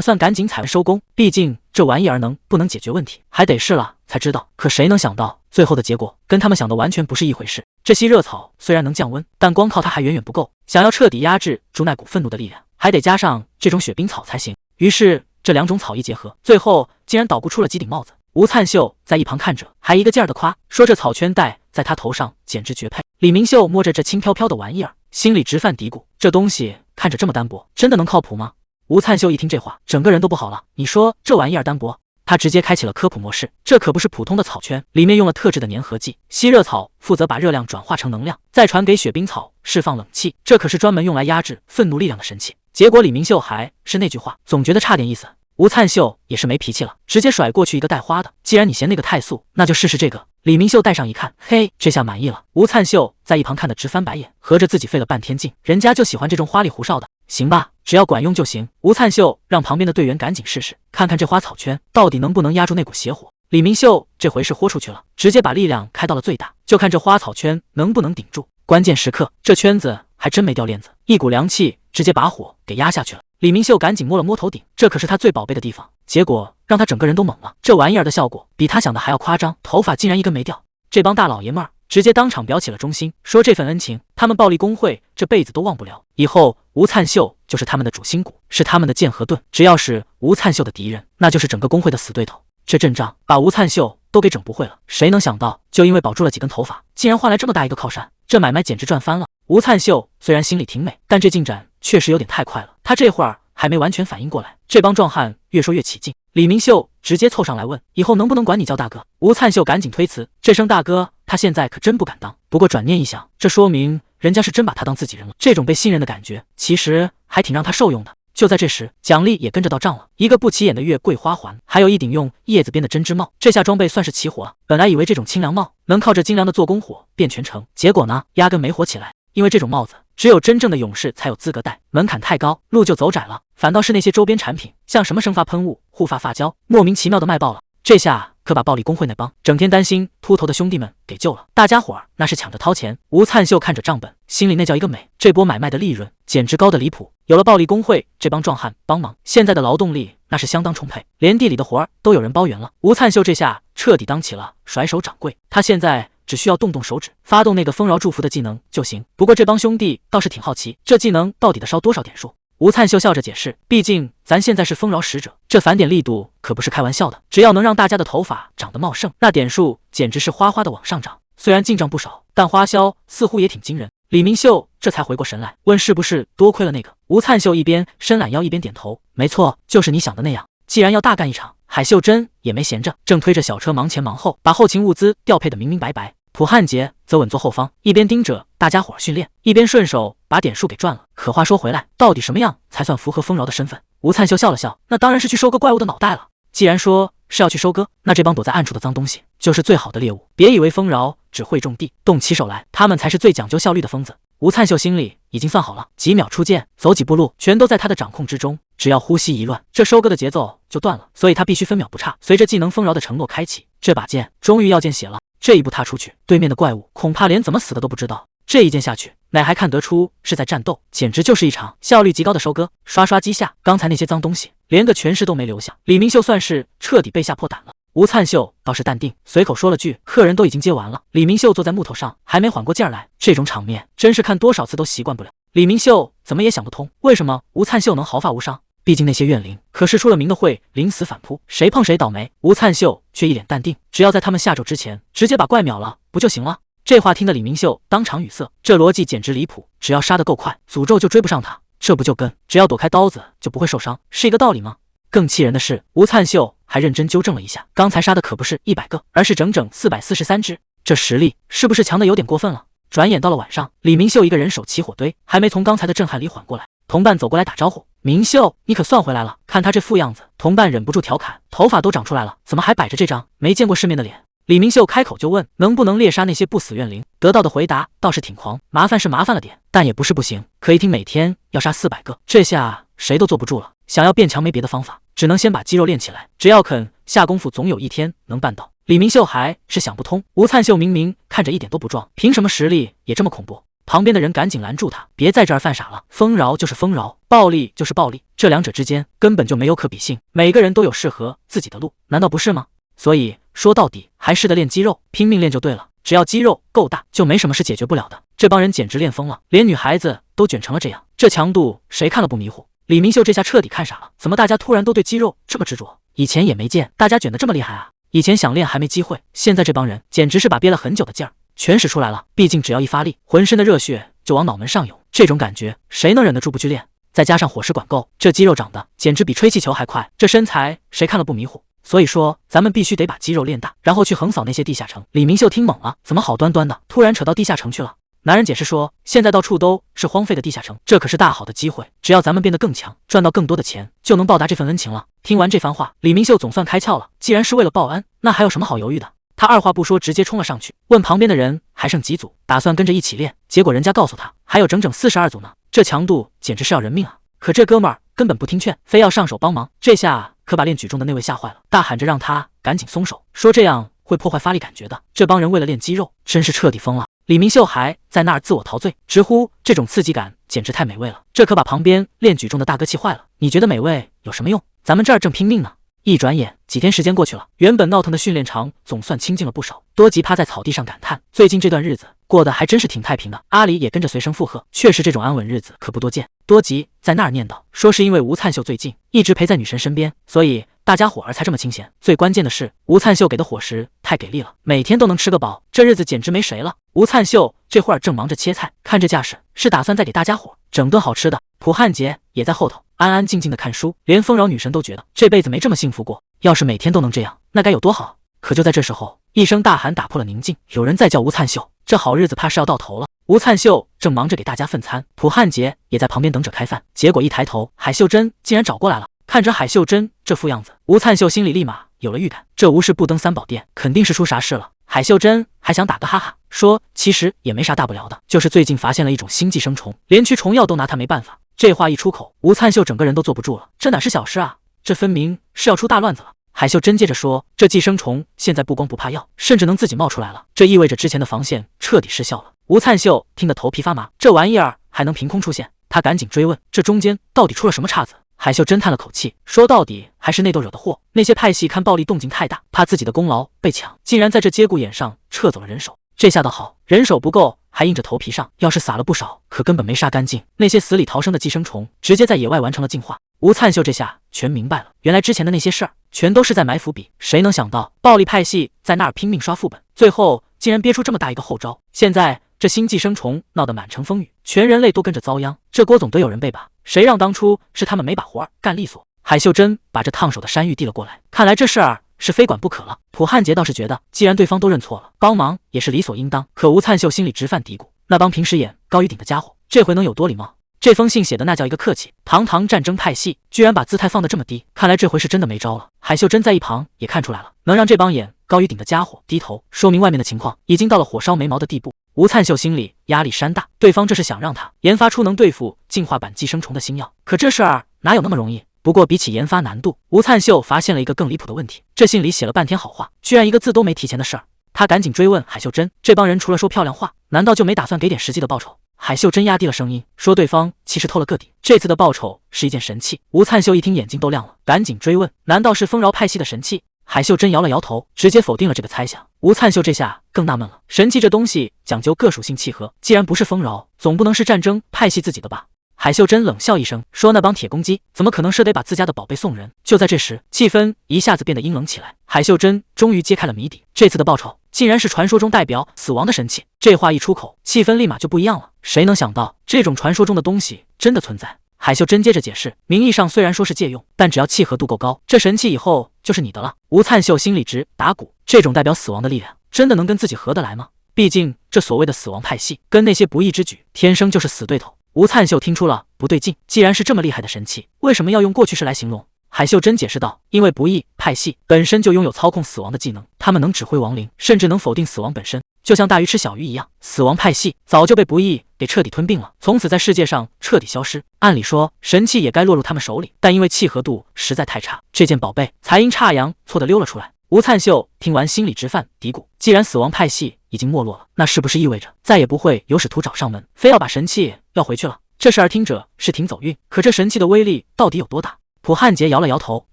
A: 算赶紧采完收工，毕竟这玩意儿不能解决问题，还得试了才知道。可谁能想到，最后的结果跟他们想的完全不是一回事。这吸热草虽然能降温，但光靠它还远远不够，想要彻底压制朱奈谷愤怒的力量，还得加上这种雪冰草才行。于是这两种草一结合，最后竟然捣鼓出了几顶帽子。吴灿秀在一旁看着，还一个劲儿的夸，说这草圈戴在他头上简直绝配。李明秀摸着这轻飘飘的玩意儿，心里直犯嘀咕，这东西看着这么单薄，真的能靠谱吗？吴灿秀一听这话，整个人都不好了。你说这玩意儿单薄？他直接开启了科普模式，这可不是普通的草圈，里面用了特制的粘合剂，吸热草负责把热量转化成能量，再传给雪冰草释放冷气，这可是专门用来压制愤怒力量的神器。结果李明秀还是那句话，总觉得差点意思。吴灿秀也是没脾气了，直接甩过去一个带花的，既然你嫌那个太素，那就试试这个。李明秀戴上一看，嘿，这下满意了。吴灿秀在一旁看得直翻白眼，合着自己费了半天劲，人家就喜欢这种花里胡哨的。行吧，只要管用就行。吴灿秀让旁边的队员赶紧试试，看看这花草圈到底能不能压住那股邪火。李明秀这回是豁出去了，直接把力量开到了最大，就看这花草圈能不能顶住。关键时刻，这圈子还真没掉链子，一股凉气直接把火给压下去了。李明秀赶紧摸了摸头顶，这可是他最宝贝的地方，结果让他整个人都懵了。这玩意儿的效果比他想的还要夸张，头发竟然一根没掉。这帮大老爷们儿直接当场表起了忠心，说这份恩情他们暴力工会这辈子都忘不了，以后吴灿秀就是他们的主心骨，是他们的剑和盾，只要是吴灿秀的敌人，那就是整个工会的死对头。这阵仗把吴灿秀都给整不会了，谁能想到就因为保住了几根头发，竟然换来这么大一个靠山，这买卖简直赚翻了。吴灿秀虽然心里挺美，但这进展确实有点太快了，他这会儿还没完全反应过来，这帮壮汉越说越起劲。李明秀直接凑上来问，以后能不能管你叫大哥？吴灿秀赶紧推辞，这声大哥他现在可真不敢当。不过转念一想，这说明人家是真把他当自己人了，这种被信任的感觉其实还挺让他受用的。就在这时，奖励也跟着到账了，一个不起眼的月桂花环，还有一顶用叶子编的针织帽。这下装备算是齐活了。本来以为这种清凉帽能靠着精良的做工火变全成，结果呢，压根没火起来。因为这种帽子只有真正的勇士才有资格戴，门槛太高，路就走窄了。反倒是那些周边产品，像什么生发喷雾、护发发胶，莫名其妙的卖爆了。这下可把暴力工会那帮整天担心秃头的兄弟们给救了，大家伙儿那是抢着掏钱。吴灿秀看着账本，心里那叫一个美，这波买卖的利润简直高的离谱。有了暴力工会这帮壮汉帮忙，现在的劳动力那是相当充沛，连地里的活儿都有人包圆了。吴灿秀这下彻底当起了甩手掌柜，他现在只需要动动手指，发动那个丰饶祝福的技能就行。不过这帮兄弟倒是挺好奇，这技能到底得烧多少点数？吴灿秀笑着解释，毕竟咱现在是丰饶使者，这返点力度可不是开玩笑的，只要能让大家的头发长得茂盛，那点数简直是哗哗的往上涨。虽然进账不少，但花销似乎也挺惊人。李明秀这才回过神来，问是不是多亏了那个？吴灿秀一边伸懒腰一边点头，没错，就是你想的那样。既然要大干一场，海秀珍也没闲着，正推着小车忙前忙后，把后勤物资调配的明明白白。普汉杰则稳坐后方，一边盯着大家伙训练，一边顺手把点数给赚了。可话说回来，到底什么样才算符合丰饶的身份？吴灿秀笑了笑，那当然是去收割怪物的脑袋了。既然说是要去收割，那这帮躲在暗处的脏东西就是最好的猎物。别以为丰饶只会种地，动起手来，他们才是最讲究效率的疯子。吴灿秀心里已经算好了，几秒出剑，走几步路，全都在他的掌控之中。只要呼吸一乱，这收割的节奏就断了，所以他必须分秒不差。随着技能丰饶的承诺开启，这把剑终于要见血了。这一步踏出去，对面的怪物恐怕连怎么死的都不知道。这一剑下去，乃还看得出是在战斗，简直就是一场效率极高的收割。刷刷击下，刚才那些脏东西连个全尸都没留下。李明秀算是彻底被吓破胆了。吴灿秀倒是淡定，随口说了句：“客人都已经接完了。”李明秀坐在木头上，还没缓过劲儿来。这种场面真是看多少次都习惯不了。李明秀怎么也想不通，为什么吴灿秀能毫发无伤？毕竟那些怨灵可是出了名的会临死反扑，谁碰谁倒霉。吴灿秀却一脸淡定，只要在他们下咒之前直接把怪秒了，不就行了？这话听得李明秀当场语塞，这逻辑简直离谱。只要杀得够快，诅咒就追不上他，这不就跟只要躲开刀子就不会受伤是一个道理吗？更气人的是，吴灿秀还认真纠正了一下，刚才杀的可不是100个，而是整整443只，这实力是不是强的有点过分了？转眼到了晚上，李明秀一个人手起火堆，还没从刚才的震撼里缓过来，同伴走过来打招呼：“明秀，你可算回来了。”看他这副样子，同伴忍不住调侃：“头发都长出来了，怎么还摆着这张没见过世面的脸？”李明秀开口就问：“能不能猎杀那些不死怨灵？”得到的回答倒是挺狂，麻烦是麻烦了点，但也不是不行。可一听每天要杀400个，这下谁都坐不住了。想要变强没别的方法，只能先把肌肉练起来，只要肯下功夫，总有一天能办到。李明秀还是想不通，吴灿秀明明看着一点都不壮，凭什么实力也这么恐怖？旁边的人赶紧拦住他，别在这儿犯傻了，丰饶就是丰饶，暴力就是暴力，这两者之间根本就没有可比性，每个人都有适合自己的路，难道不是吗？所以说到底还是得练肌肉，拼命练就对了，只要肌肉够大，就没什么是解决不了的。这帮人简直练疯了，连女孩子都卷成了这样，这强度谁看了不迷糊？李明秀这下彻底看傻了，怎么大家突然都对肌肉这么执着？以前也没见大家卷得这么厉害啊！以前想练还没机会，现在这帮人简直是把憋了很久的劲儿全使出来了。毕竟只要一发力，浑身的热血就往脑门上涌，这种感觉谁能忍得住不去练？再加上伙食管够，这肌肉长得简直比吹气球还快，这身材谁看了不迷糊？所以说咱们必须得把肌肉练大，然后去横扫那些地下城。李明秀听懵了，怎么好端端的突然扯到地下城去了？男人解释说，现在到处都是荒废的地下城，这可是大好的机会，只要咱们变得更强，赚到更多的钱，就能报答这份恩情了。听完这番话，李明秀总算开窍了，既然是为了报恩，那还有什么好犹豫的？他二话不说，直接冲了上去，问旁边的人还剩几组，打算跟着一起练。结果人家告诉他，还有整整42组呢，这强度简直是要人命啊！可这哥们儿根本不听劝，非要上手帮忙，这下可把练举重的那位吓坏了，大喊着让他赶紧松手，说这样会破坏发力感觉的。这帮人为了练肌肉，真是彻底疯了。李明秀还在那儿自我陶醉，直呼这种刺激感简直太美味了，这可把旁边练举重的大哥气坏了。你觉得美味有什么用？咱们这儿正拼命呢。一转眼几天时间过去了，原本闹腾的训练场总算清静了不少。多吉趴在草地上感叹，最近这段日子过得还真是挺太平的。阿里也跟着随声附和，确实这种安稳日子可不多见。多吉在那儿念叨，说是因为吴灿秀最近一直陪在女神身边，所以大家伙儿才这么清闲。最关键的是，吴灿秀给的伙食太给力了，每天都能吃个饱，这日子简直没谁了。吴灿秀这会儿正忙着切菜，看这架势，是打算再给大家伙整顿好吃的。普汉杰也在后头安安静静的看书，连丰饶女神都觉得这辈子没这么幸福过，要是每天都能这样，那该有多好。可就在这时候，一声大喊打破了宁静，有人在叫吴灿秀，这好日子怕是要到头了。吴灿秀正忙着给大家份餐，普汉杰也在旁边等着开饭，结果一抬头，海秀珍竟然找过来了。看着海秀珍这副样子，吴灿秀心里立马有了预感，这无事不登三宝殿，肯定是出啥事了。海秀珍还想打个哈哈，说其实也没啥大不了的，就是最近发现了一种新寄生虫，连驱虫药都拿他没办法。这话一出口，吴灿秀整个人都坐不住了，这哪是小事啊，这分明是要出大乱子了。海秀珍接着说，这寄生虫现在不光不怕药，甚至能自己冒出来了，这意味着之前的防线彻底失效了。吴灿秀听得头皮发麻，这玩意儿还能凭空出现？他赶紧追问，这中间到底出了什么岔子？海秀珍叹了口气，说到底还是内斗惹的祸，那些派系看暴力动静太大，怕自己的功劳被抢，竟然在这节骨眼上撤走了人手。这下倒好，人手不够还印着头皮上，要是撒了不少，可根本没杀干净。那些死里逃生的寄生虫直接在野外完成了进化。吴灿秀这下全明白了，原来之前的那些事儿全都是在埋伏笔，谁能想到暴力派系在那儿拼命刷副本，最后竟然憋出这么大一个后招。现在这新寄生虫闹得满城风雨，全人类都跟着遭殃，这锅总得有人背吧？谁让当初是他们没把活儿干利索？海秀珍把这烫手的山芋递了过来，看来这事儿是非管不可了。普汉杰倒是觉得，既然对方都认错了，帮忙也是理所应当。可吴灿秀心里直犯嘀咕，那帮平时眼高于顶的家伙，这回能有多礼貌？这封信写的那叫一个客气，堂堂战争派系，居然把姿态放得这么低，看来这回是真的没招了。海秀珍在一旁也看出来了，能让这帮眼高于顶的家伙低头，说明外面的情况已经到了火烧眉毛的地步。吴灿秀心里压力山大，对方这是想让他研发出能对付进化版寄生虫的新药，可这事儿哪有那么容易？不过比起研发难度，吴灿秀发现了一个更离谱的问题，这信里写了半天好话，居然一个字都没提钱的事儿。他赶紧追问海秀珍，这帮人除了说漂亮话，难道就没打算给点实际的报酬？海秀珍压低了声音说，对方其实透了个底，这次的报酬是一件神器。吴灿秀一听眼睛都亮了，赶紧追问，难道是丰饶派系的神器？海秀珍摇了摇头，直接否定了这个猜想。吴灿秀这下更纳闷了，神器这东西讲究各属性契合，既然不是丰饶，总不能是战争派系自己的吧？海秀珍冷笑一声说，那帮铁公鸡怎么可能舍得把自家的宝贝送人？就在这时，气氛一下子变得阴冷起来。海秀珍终于揭开了谜底，这次的报酬竟然是传说中代表死亡的神器。这话一出口，气氛立马就不一样了。谁能想到这种传说中的东西真的存在？海秀珍接着解释，名义上虽然说是借用，但只要契合度够高，这神器以后就是你的了。吴灿秀心里直打鼓，这种代表死亡的力量真的能跟自己合得来吗？毕竟这所谓的死亡派系跟那些不义之举天生就是死对头。吴灿秀听出了不对劲，既然是这么厉害的神器，为什么要用过去式来形容？海秀珍解释道，因为不义派系本身就拥有操控死亡的技能，他们能指挥亡灵，甚至能否定死亡本身，就像大鱼吃小鱼一样。死亡派系早就被不义给彻底吞并了，从此在世界上彻底消失。按理说神器也该落入他们手里，但因为契合度实在太差，这件宝贝才阴差阳错的溜了出来。吴灿秀听完心里直犯嘀咕，既然死亡派系已经没落了，那是不是意味着再也不会有使徒找上门，非要把神器要回去了？这事儿听着是挺走运，可这神器的威力到底有多大？普汉杰摇了摇头，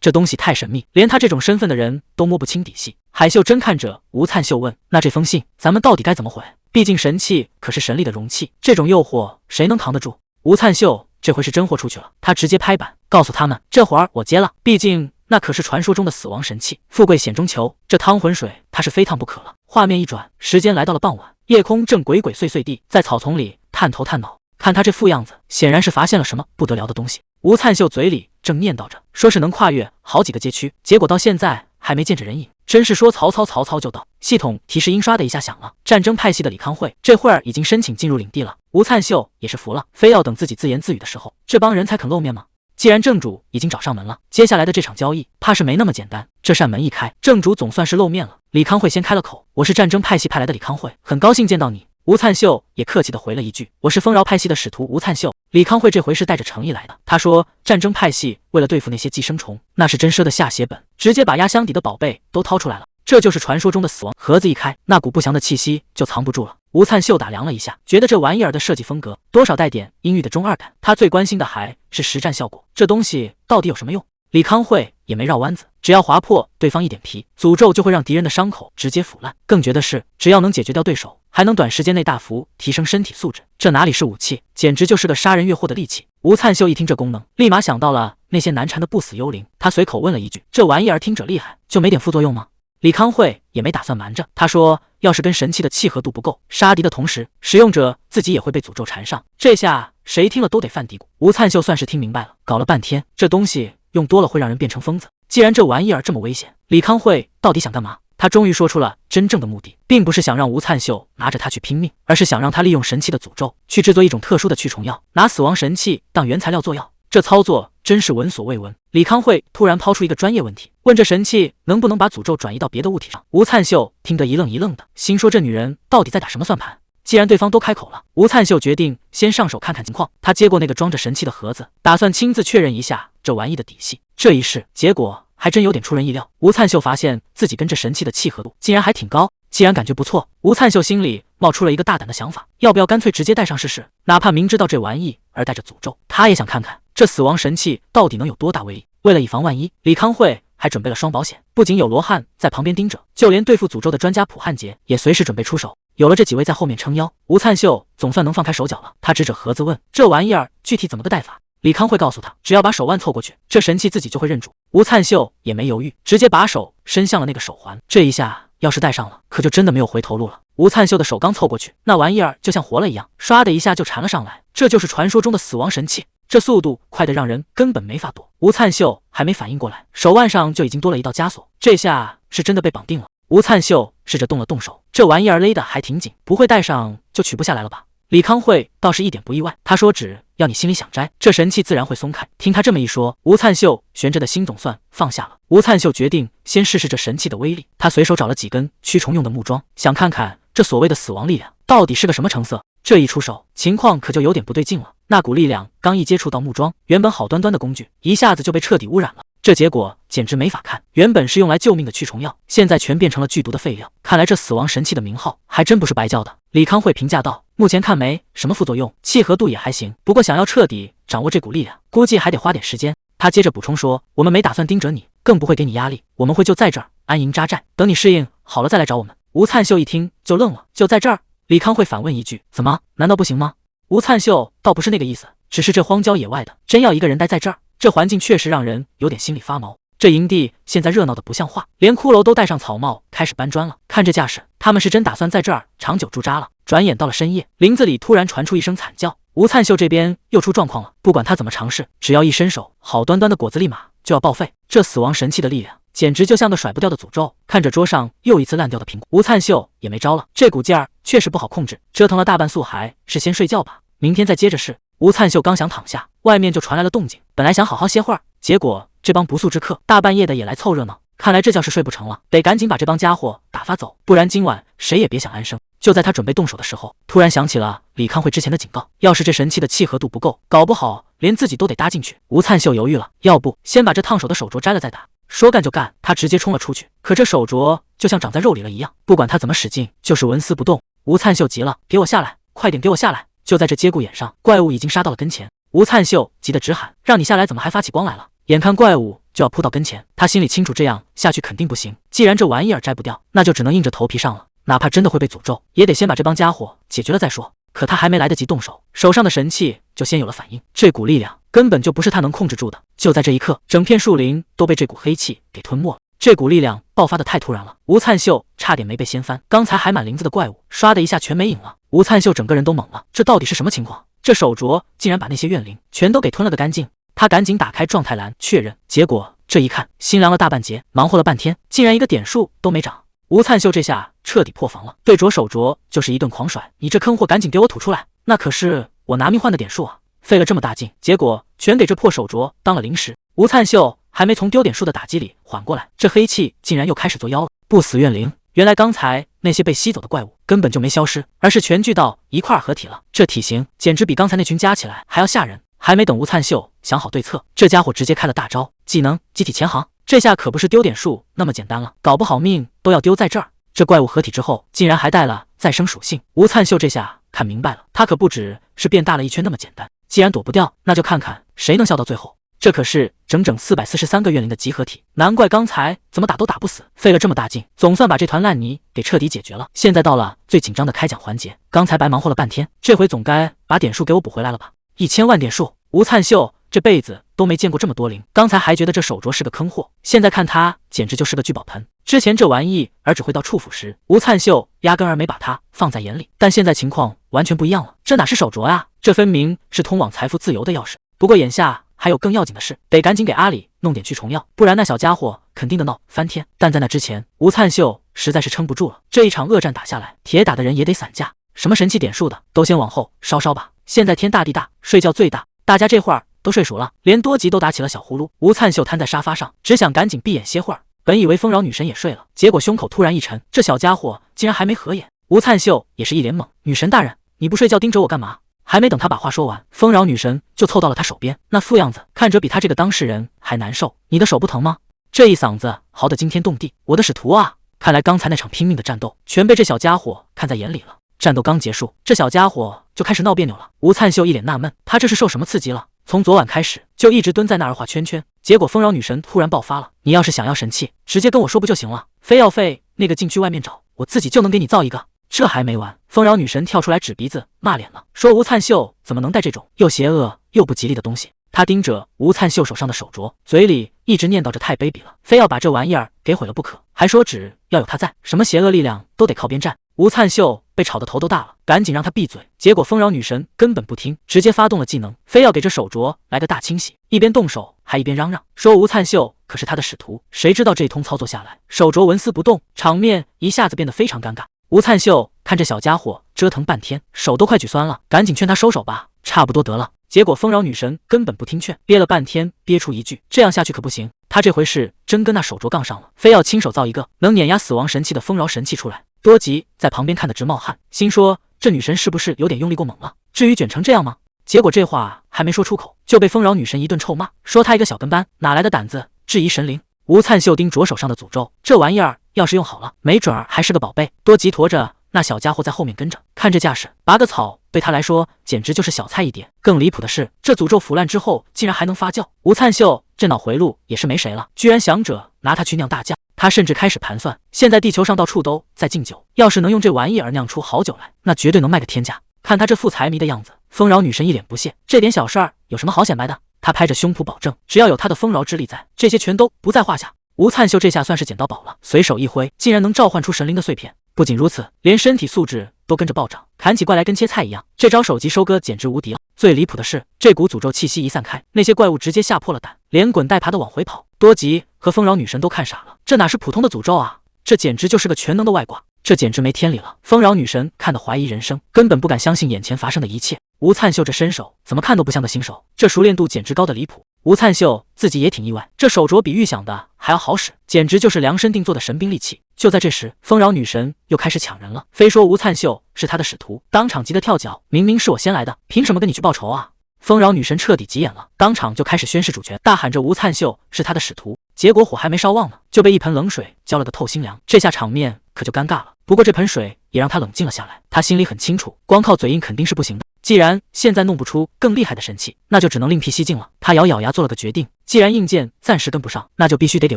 A: 这东西太神秘，连他这种身份的人都摸不清底细。海秀珍看着吴灿秀问，那这封信咱们到底该怎么回？毕竟神器可是神力的容器，这种诱惑谁能扛得住？吴灿秀这回是真豁出去了，他直接拍板告诉他们，这会儿我接了，毕竟那可是传说中的死亡神器，富贵险中求，这汤浑水他是非烫不可了。画面一转，时间来到了傍晚，夜空正鬼鬼祟祟地在草丛里探头探脑，看他这副样子，显然是发现了什么不得了的东西。吴灿秀嘴里正念叨着，说是能跨越好几个街区，结果到现在还没见着人影，真是说曹操就到。系统提示音刷的一下响了，战争派系的李康会这会儿已经申请进入领地了。吴灿秀也是服了，非要等自己自言自语的时候，这帮人才肯露面吗？既然正主已经找上门了，接下来的这场交易怕是没那么简单。这扇门一开，正主总算是露面了。李康会先开了口，我是战争派系派来的李康会，很高兴见到你。吴灿秀也客气地回了一句，我是丰饶派系的使徒吴灿秀。李康会这回是带着诚意来的，他说战争派系为了对付那些寄生虫，那是真赊的下血本，直接把压箱底的宝贝都掏出来了，这就是传说中的死亡。盒子一开，那股不祥的气息就藏不住了。吴灿秀打量了一下，觉得这玩意儿的设计风格多少带点阴郁的中二感，他最关心的还是实战效果，这东西到底有什么用？李康会也没绕弯子，只要划破对方一点皮，诅咒就会让敌人的伤口直接腐烂。更绝的是，只要能解决掉对手，还能短时间内大幅提升身体素质，这哪里是武器，简直就是个杀人越货的利器。吴灿秀一听这功能，立马想到了那些难缠的不死幽灵，他随口问了一句，这玩意儿听着厉害，就没点副作用吗？李康会也没打算瞒着，他说要是跟神器的契合度不够，杀敌的同时，使用者自己也会被诅咒缠上。这下谁听了都得犯嘀咕。吴灿秀算是听明白了，搞了半天，这东西用多了会让人变成疯子。既然这玩意儿这么危险，李康会到底想干嘛？他终于说出了真正的目的，并不是想让吴灿秀拿着它去拼命，而是想让他利用神器的诅咒去制作一种特殊的驱虫药，拿死亡神器当原材料做药。这操作真是闻所未闻。李康会突然抛出一个专业问题，问这神器能不能把诅咒转移到别的物体上。吴灿秀听得一愣一愣的，心说这女人到底在打什么算盘？既然对方都开口了，吴灿秀决定先上手看看情况。他接过那个装着神器的盒子，打算亲自确认一下这玩意的底细。这一试，结果还真有点出人意料。吴灿秀发现自己跟这神器的契合度竟然还挺高。既然感觉不错，吴灿秀心里冒出了一个大胆的想法，要不要干脆直接带上试试？哪怕明知道这玩意而带着诅咒，他也想看看这死亡神器到底能有多大威力。为了以防万一，李康会还准备了双保险，不仅有罗汉在旁边盯着，就连对付诅咒的专家普汉杰也随时准备出手。有了这几位在后面撑腰，吴灿秀总算能放开手脚了。他指着盒子问，这玩意儿具体怎么个带法？李康会告诉他，只要把手腕凑过去，这神器自己就会认主。吴灿秀也没犹豫，直接把手伸向了那个手环。这一下要是戴上了，可就真的没有回头路了。吴灿秀的手刚凑过去，那玩意儿就像活了一样，唰的一下就缠了上来。这就是传说中的死亡神器，这速度快得让人根本没法躲。吴灿秀还没反应过来，手腕上就已经多了一道枷锁，这下是真的被绑定了。吴灿秀试着动手，这玩意儿勒得还挺紧，不会戴上就取不下来了吧？李康会倒是一点不意外，他说只要你心里想摘，这神器自然会松开。听他这么一说，吴灿秀悬着的心总算放下了。吴灿秀决定先试试这神器的威力，他随手找了几根驱虫用的木桩，想看看这所谓的死亡力量到底是个什么成色。这一出手，情况可就有点不对劲了。那股力量刚一接触到木桩，原本好端端的工具，一下子就被彻底污染了。这结果简直没法看，原本是用来救命的驱虫药，现在全变成了剧毒的废料。看来这死亡神器的名号还真不是白叫的。李康会评价道：“目前看没什么副作用，契合度也还行，不过想要彻底掌握这股力量，估计还得花点时间。”他接着补充说：“我们没打算盯着你，更不会给你压力，我们会就在这儿安营扎寨，等你适应好了再来找我们。”吴灿秀一听就愣了：“就在这儿？”李康会反问一句：“怎么？难道不行吗？”吴灿秀倒不是那个意思，只是这荒郊野外的，真要一个人待在这儿，这环境确实让人有点心里发毛。这营地现在热闹的不像话，连骷髅都戴上草帽开始搬砖了。看这架势，他们是真打算在这儿长久驻扎了。转眼到了深夜，林子里突然传出一声惨叫，吴灿秀这边又出状况了。不管他怎么尝试，只要一伸手，好端端的果子立马就要报废。这死亡神器的力量简直就像个甩不掉的诅咒。看着桌上又一次烂掉的苹果，吴灿秀也没招了。这股劲儿确实不好控制，折腾了大半宿，还是先睡觉吧，明天再接着试。吴灿秀刚想躺下，外面就传来了动静。本来想好好歇会儿，结果这帮不速之客大半夜的也来凑热闹，看来这觉是睡不成了，得赶紧把这帮家伙打发走，不然今晚谁也别想安生。就在他准备动手的时候，突然想起了李康会之前的警告，要是这神器的契合度不够，搞不好连自己都得搭进去。吴灿秀犹豫了，要不先把这烫手的手镯摘了再打。说干就干，他直接冲了出去。可这手镯就像长在肉里了一样，不管他怎么使劲，就是纹丝不动。吴灿秀急了：“给我下来，快点给我下来！”就在这节骨眼上，怪物已经杀到了跟前。吴灿秀急得直喊：“让你下来，怎么还发起光来了？”眼看怪物就要扑到跟前，他心里清楚这样下去肯定不行。既然这玩意儿摘不掉，那就只能硬着头皮上了。哪怕真的会被诅咒，也得先把这帮家伙解决了再说。可他还没来得及动手，手上的神器就先有了反应。这股力量根本就不是他能控制住的。就在这一刻，整片树林都被这股黑气给吞没了。这股力量爆发的太突然了，吴灿秀差点没被掀翻。刚才还满林子的怪物，唰的一下全没影了。吴灿秀整个人都懵了，这到底是什么情况？这手镯竟然把那些怨灵全都给吞了个干净。他赶紧打开状态栏确认，结果这一看，心凉了大半截。忙活了半天，竟然一个点数都没涨。吴灿秀这下彻底破防了，对着手镯就是一顿狂甩：“你这坑货，赶紧给我吐出来！那可是我拿命换的点数啊！费了这么大劲，结果全给这破手镯当了零食。”吴灿秀还没从丢点数的打击里缓过来，这黑气竟然又开始作妖了。不死怨灵，原来刚才那些被吸走的怪物根本就没消失，而是全聚到一块合体了。这体型简直比刚才那群加起来还要吓人。还没等吴灿秀想好对策，这家伙直接开了大招，技能集体前行。这下可不是丢点数那么简单了，搞不好命都要丢在这儿。这怪物合体之后，竟然还带了再生属性。吴灿秀这下看明白了，他可不只是变大了一圈那么简单。既然躲不掉，那就看看谁能笑到最后。这可是整整443个怨灵的集合体，难怪刚才怎么打都打不死，费了这么大劲，总算把这团烂泥给彻底解决了。现在到了最紧张的开奖环节，刚才白忙活了半天，这回总该把点数给我补回来了吧？1000万点数！吴灿秀这辈子都没见过这么多灵，刚才还觉得这手镯是个坑货，现在看他简直就是个聚宝盆。之前这玩意儿只会到触府时，吴灿秀压根儿没把它放在眼里，但现在情况完全不一样了，这哪是手镯啊，这分明是通往财富自由的钥匙。不过眼下还有更要紧的事，得赶紧给阿里弄点驱虫药，不然那小家伙肯定的闹翻天。但在那之前，吴灿秀实在是撑不住了，这一场恶战打下来，铁打的人也得散架，什么神器点数的都先往后稍稍吧。现在天大地大，睡觉最大，大家这会儿都睡熟了，连多吉都打起了小呼噜。吴灿秀瘫在沙发上，只想赶紧闭眼歇会儿。本以为丰饶女神也睡了，结果胸口突然一沉，这小家伙竟然还没合眼。吴灿秀也是一脸懵，女神大人，你不睡觉盯着我干嘛？还没等他把话说完，丰饶女神就凑到了他手边，那副样子看着比他这个当事人还难受。你的手不疼吗？这一嗓子嚎得惊天动地，我的使徒啊！看来刚才那场拼命的战斗全被这小家伙看在眼里了。战斗刚结束，这小家伙就开始闹别扭了。吴灿秀一脸纳闷，他这是受什么刺激了？从昨晚开始就一直蹲在那儿画圈圈，结果丰饶女神突然爆发了。你要是想要神器，直接跟我说不就行了？非要费那个劲去外面找，我自己就能给你造一个。这还没完，丰饶女神跳出来指鼻子骂脸了，说吴灿秀怎么能带这种又邪恶又不吉利的东西。她盯着吴灿秀手上的手镯，嘴里一直念叨着太卑鄙了，非要把这玩意儿给毁了不可，还说只要有他在，什么邪恶力量都得靠边站。吴灿秀被吵得头都大了，赶紧让他闭嘴。结果丰饶女神根本不听，直接发动了技能，非要给这手镯来个大清洗，一边动手还一边嚷嚷，说吴灿秀可是他的使徒。谁知道这一通操作下来，手镯纹丝不动，场面一下子变得非常尴尬。吴灿秀看这小家伙折腾半天，手都快举酸了，赶紧劝他收手吧，差不多得了。结果丰饶女神根本不听劝，憋了半天憋出一句，这样下去可不行。他这回是真跟那手镯杠上了，非要亲手造一个能碾压死亡神器的丰饶神器出来。多吉在旁边看得直冒汗，心说这女神是不是有点用力过猛了？至于卷成这样吗？结果这话还没说出口，就被丰饶女神一顿臭骂，说她一个小跟班哪来的胆子质疑神灵。吴灿秀盯着手上的诅咒，这玩意儿要是用好了，没准儿还是个宝贝。多吉驮着那小家伙在后面跟着，看这架势，拔个草对他来说简直就是小菜一碟。更离谱的是，这诅咒腐烂之后竟然还能发酵。吴灿秀这脑回路也是没谁了，居然想着拿它去酿大酱。他甚至开始盘算，现在地球上到处都在禁酒，要是能用这玩意儿酿出好酒来，那绝对能卖个天价。看他这副财迷的样子，丰饶女神一脸不屑，这点小事儿有什么好显摆的？他拍着胸脯保证，只要有他的丰饶之力在，这些全都不在话下。吴灿秀这下算是捡到宝了，随手一挥，竟然能召唤出神灵的碎片。不仅如此，连身体素质都跟着暴涨，砍起怪来跟切菜一样。这招手机收割简直无敌了。最离谱的是，这股诅咒气息一散开，那些怪物直接吓破了胆，连滚带爬的往回跑。多吉和丰饶女神都看傻了，这哪是普通的诅咒啊，这简直就是个全能的外挂，这简直没天理了。丰饶女神看得怀疑人生，根本不敢相信眼前发生的一切。吴灿秀这身手怎么看都不像个新手，这熟练度简直高的离谱。吴灿秀自己也挺意外，这手镯比预想的还要好使，简直就是量身定做的神兵利器。就在这时，丰饶女神又开始抢人了，非说吴灿秀是她的使徒，当场急得跳脚，明明是我先来的，凭什么跟你去报仇啊？丰饶女神彻底急眼了，当场就开始宣示主权，大喊着吴灿秀是她的使徒。结果火还没烧旺呢，就被一盆冷水浇了个透心凉，这下场面可就尴尬了。不过这盆水也让他冷静了下来，他心里很清楚，光靠嘴硬肯定是不行的。既然现在弄不出更厉害的神器，那就只能另辟蹊径了。他咬咬牙做了个决定，既然硬件暂时跟不上，那就必须得给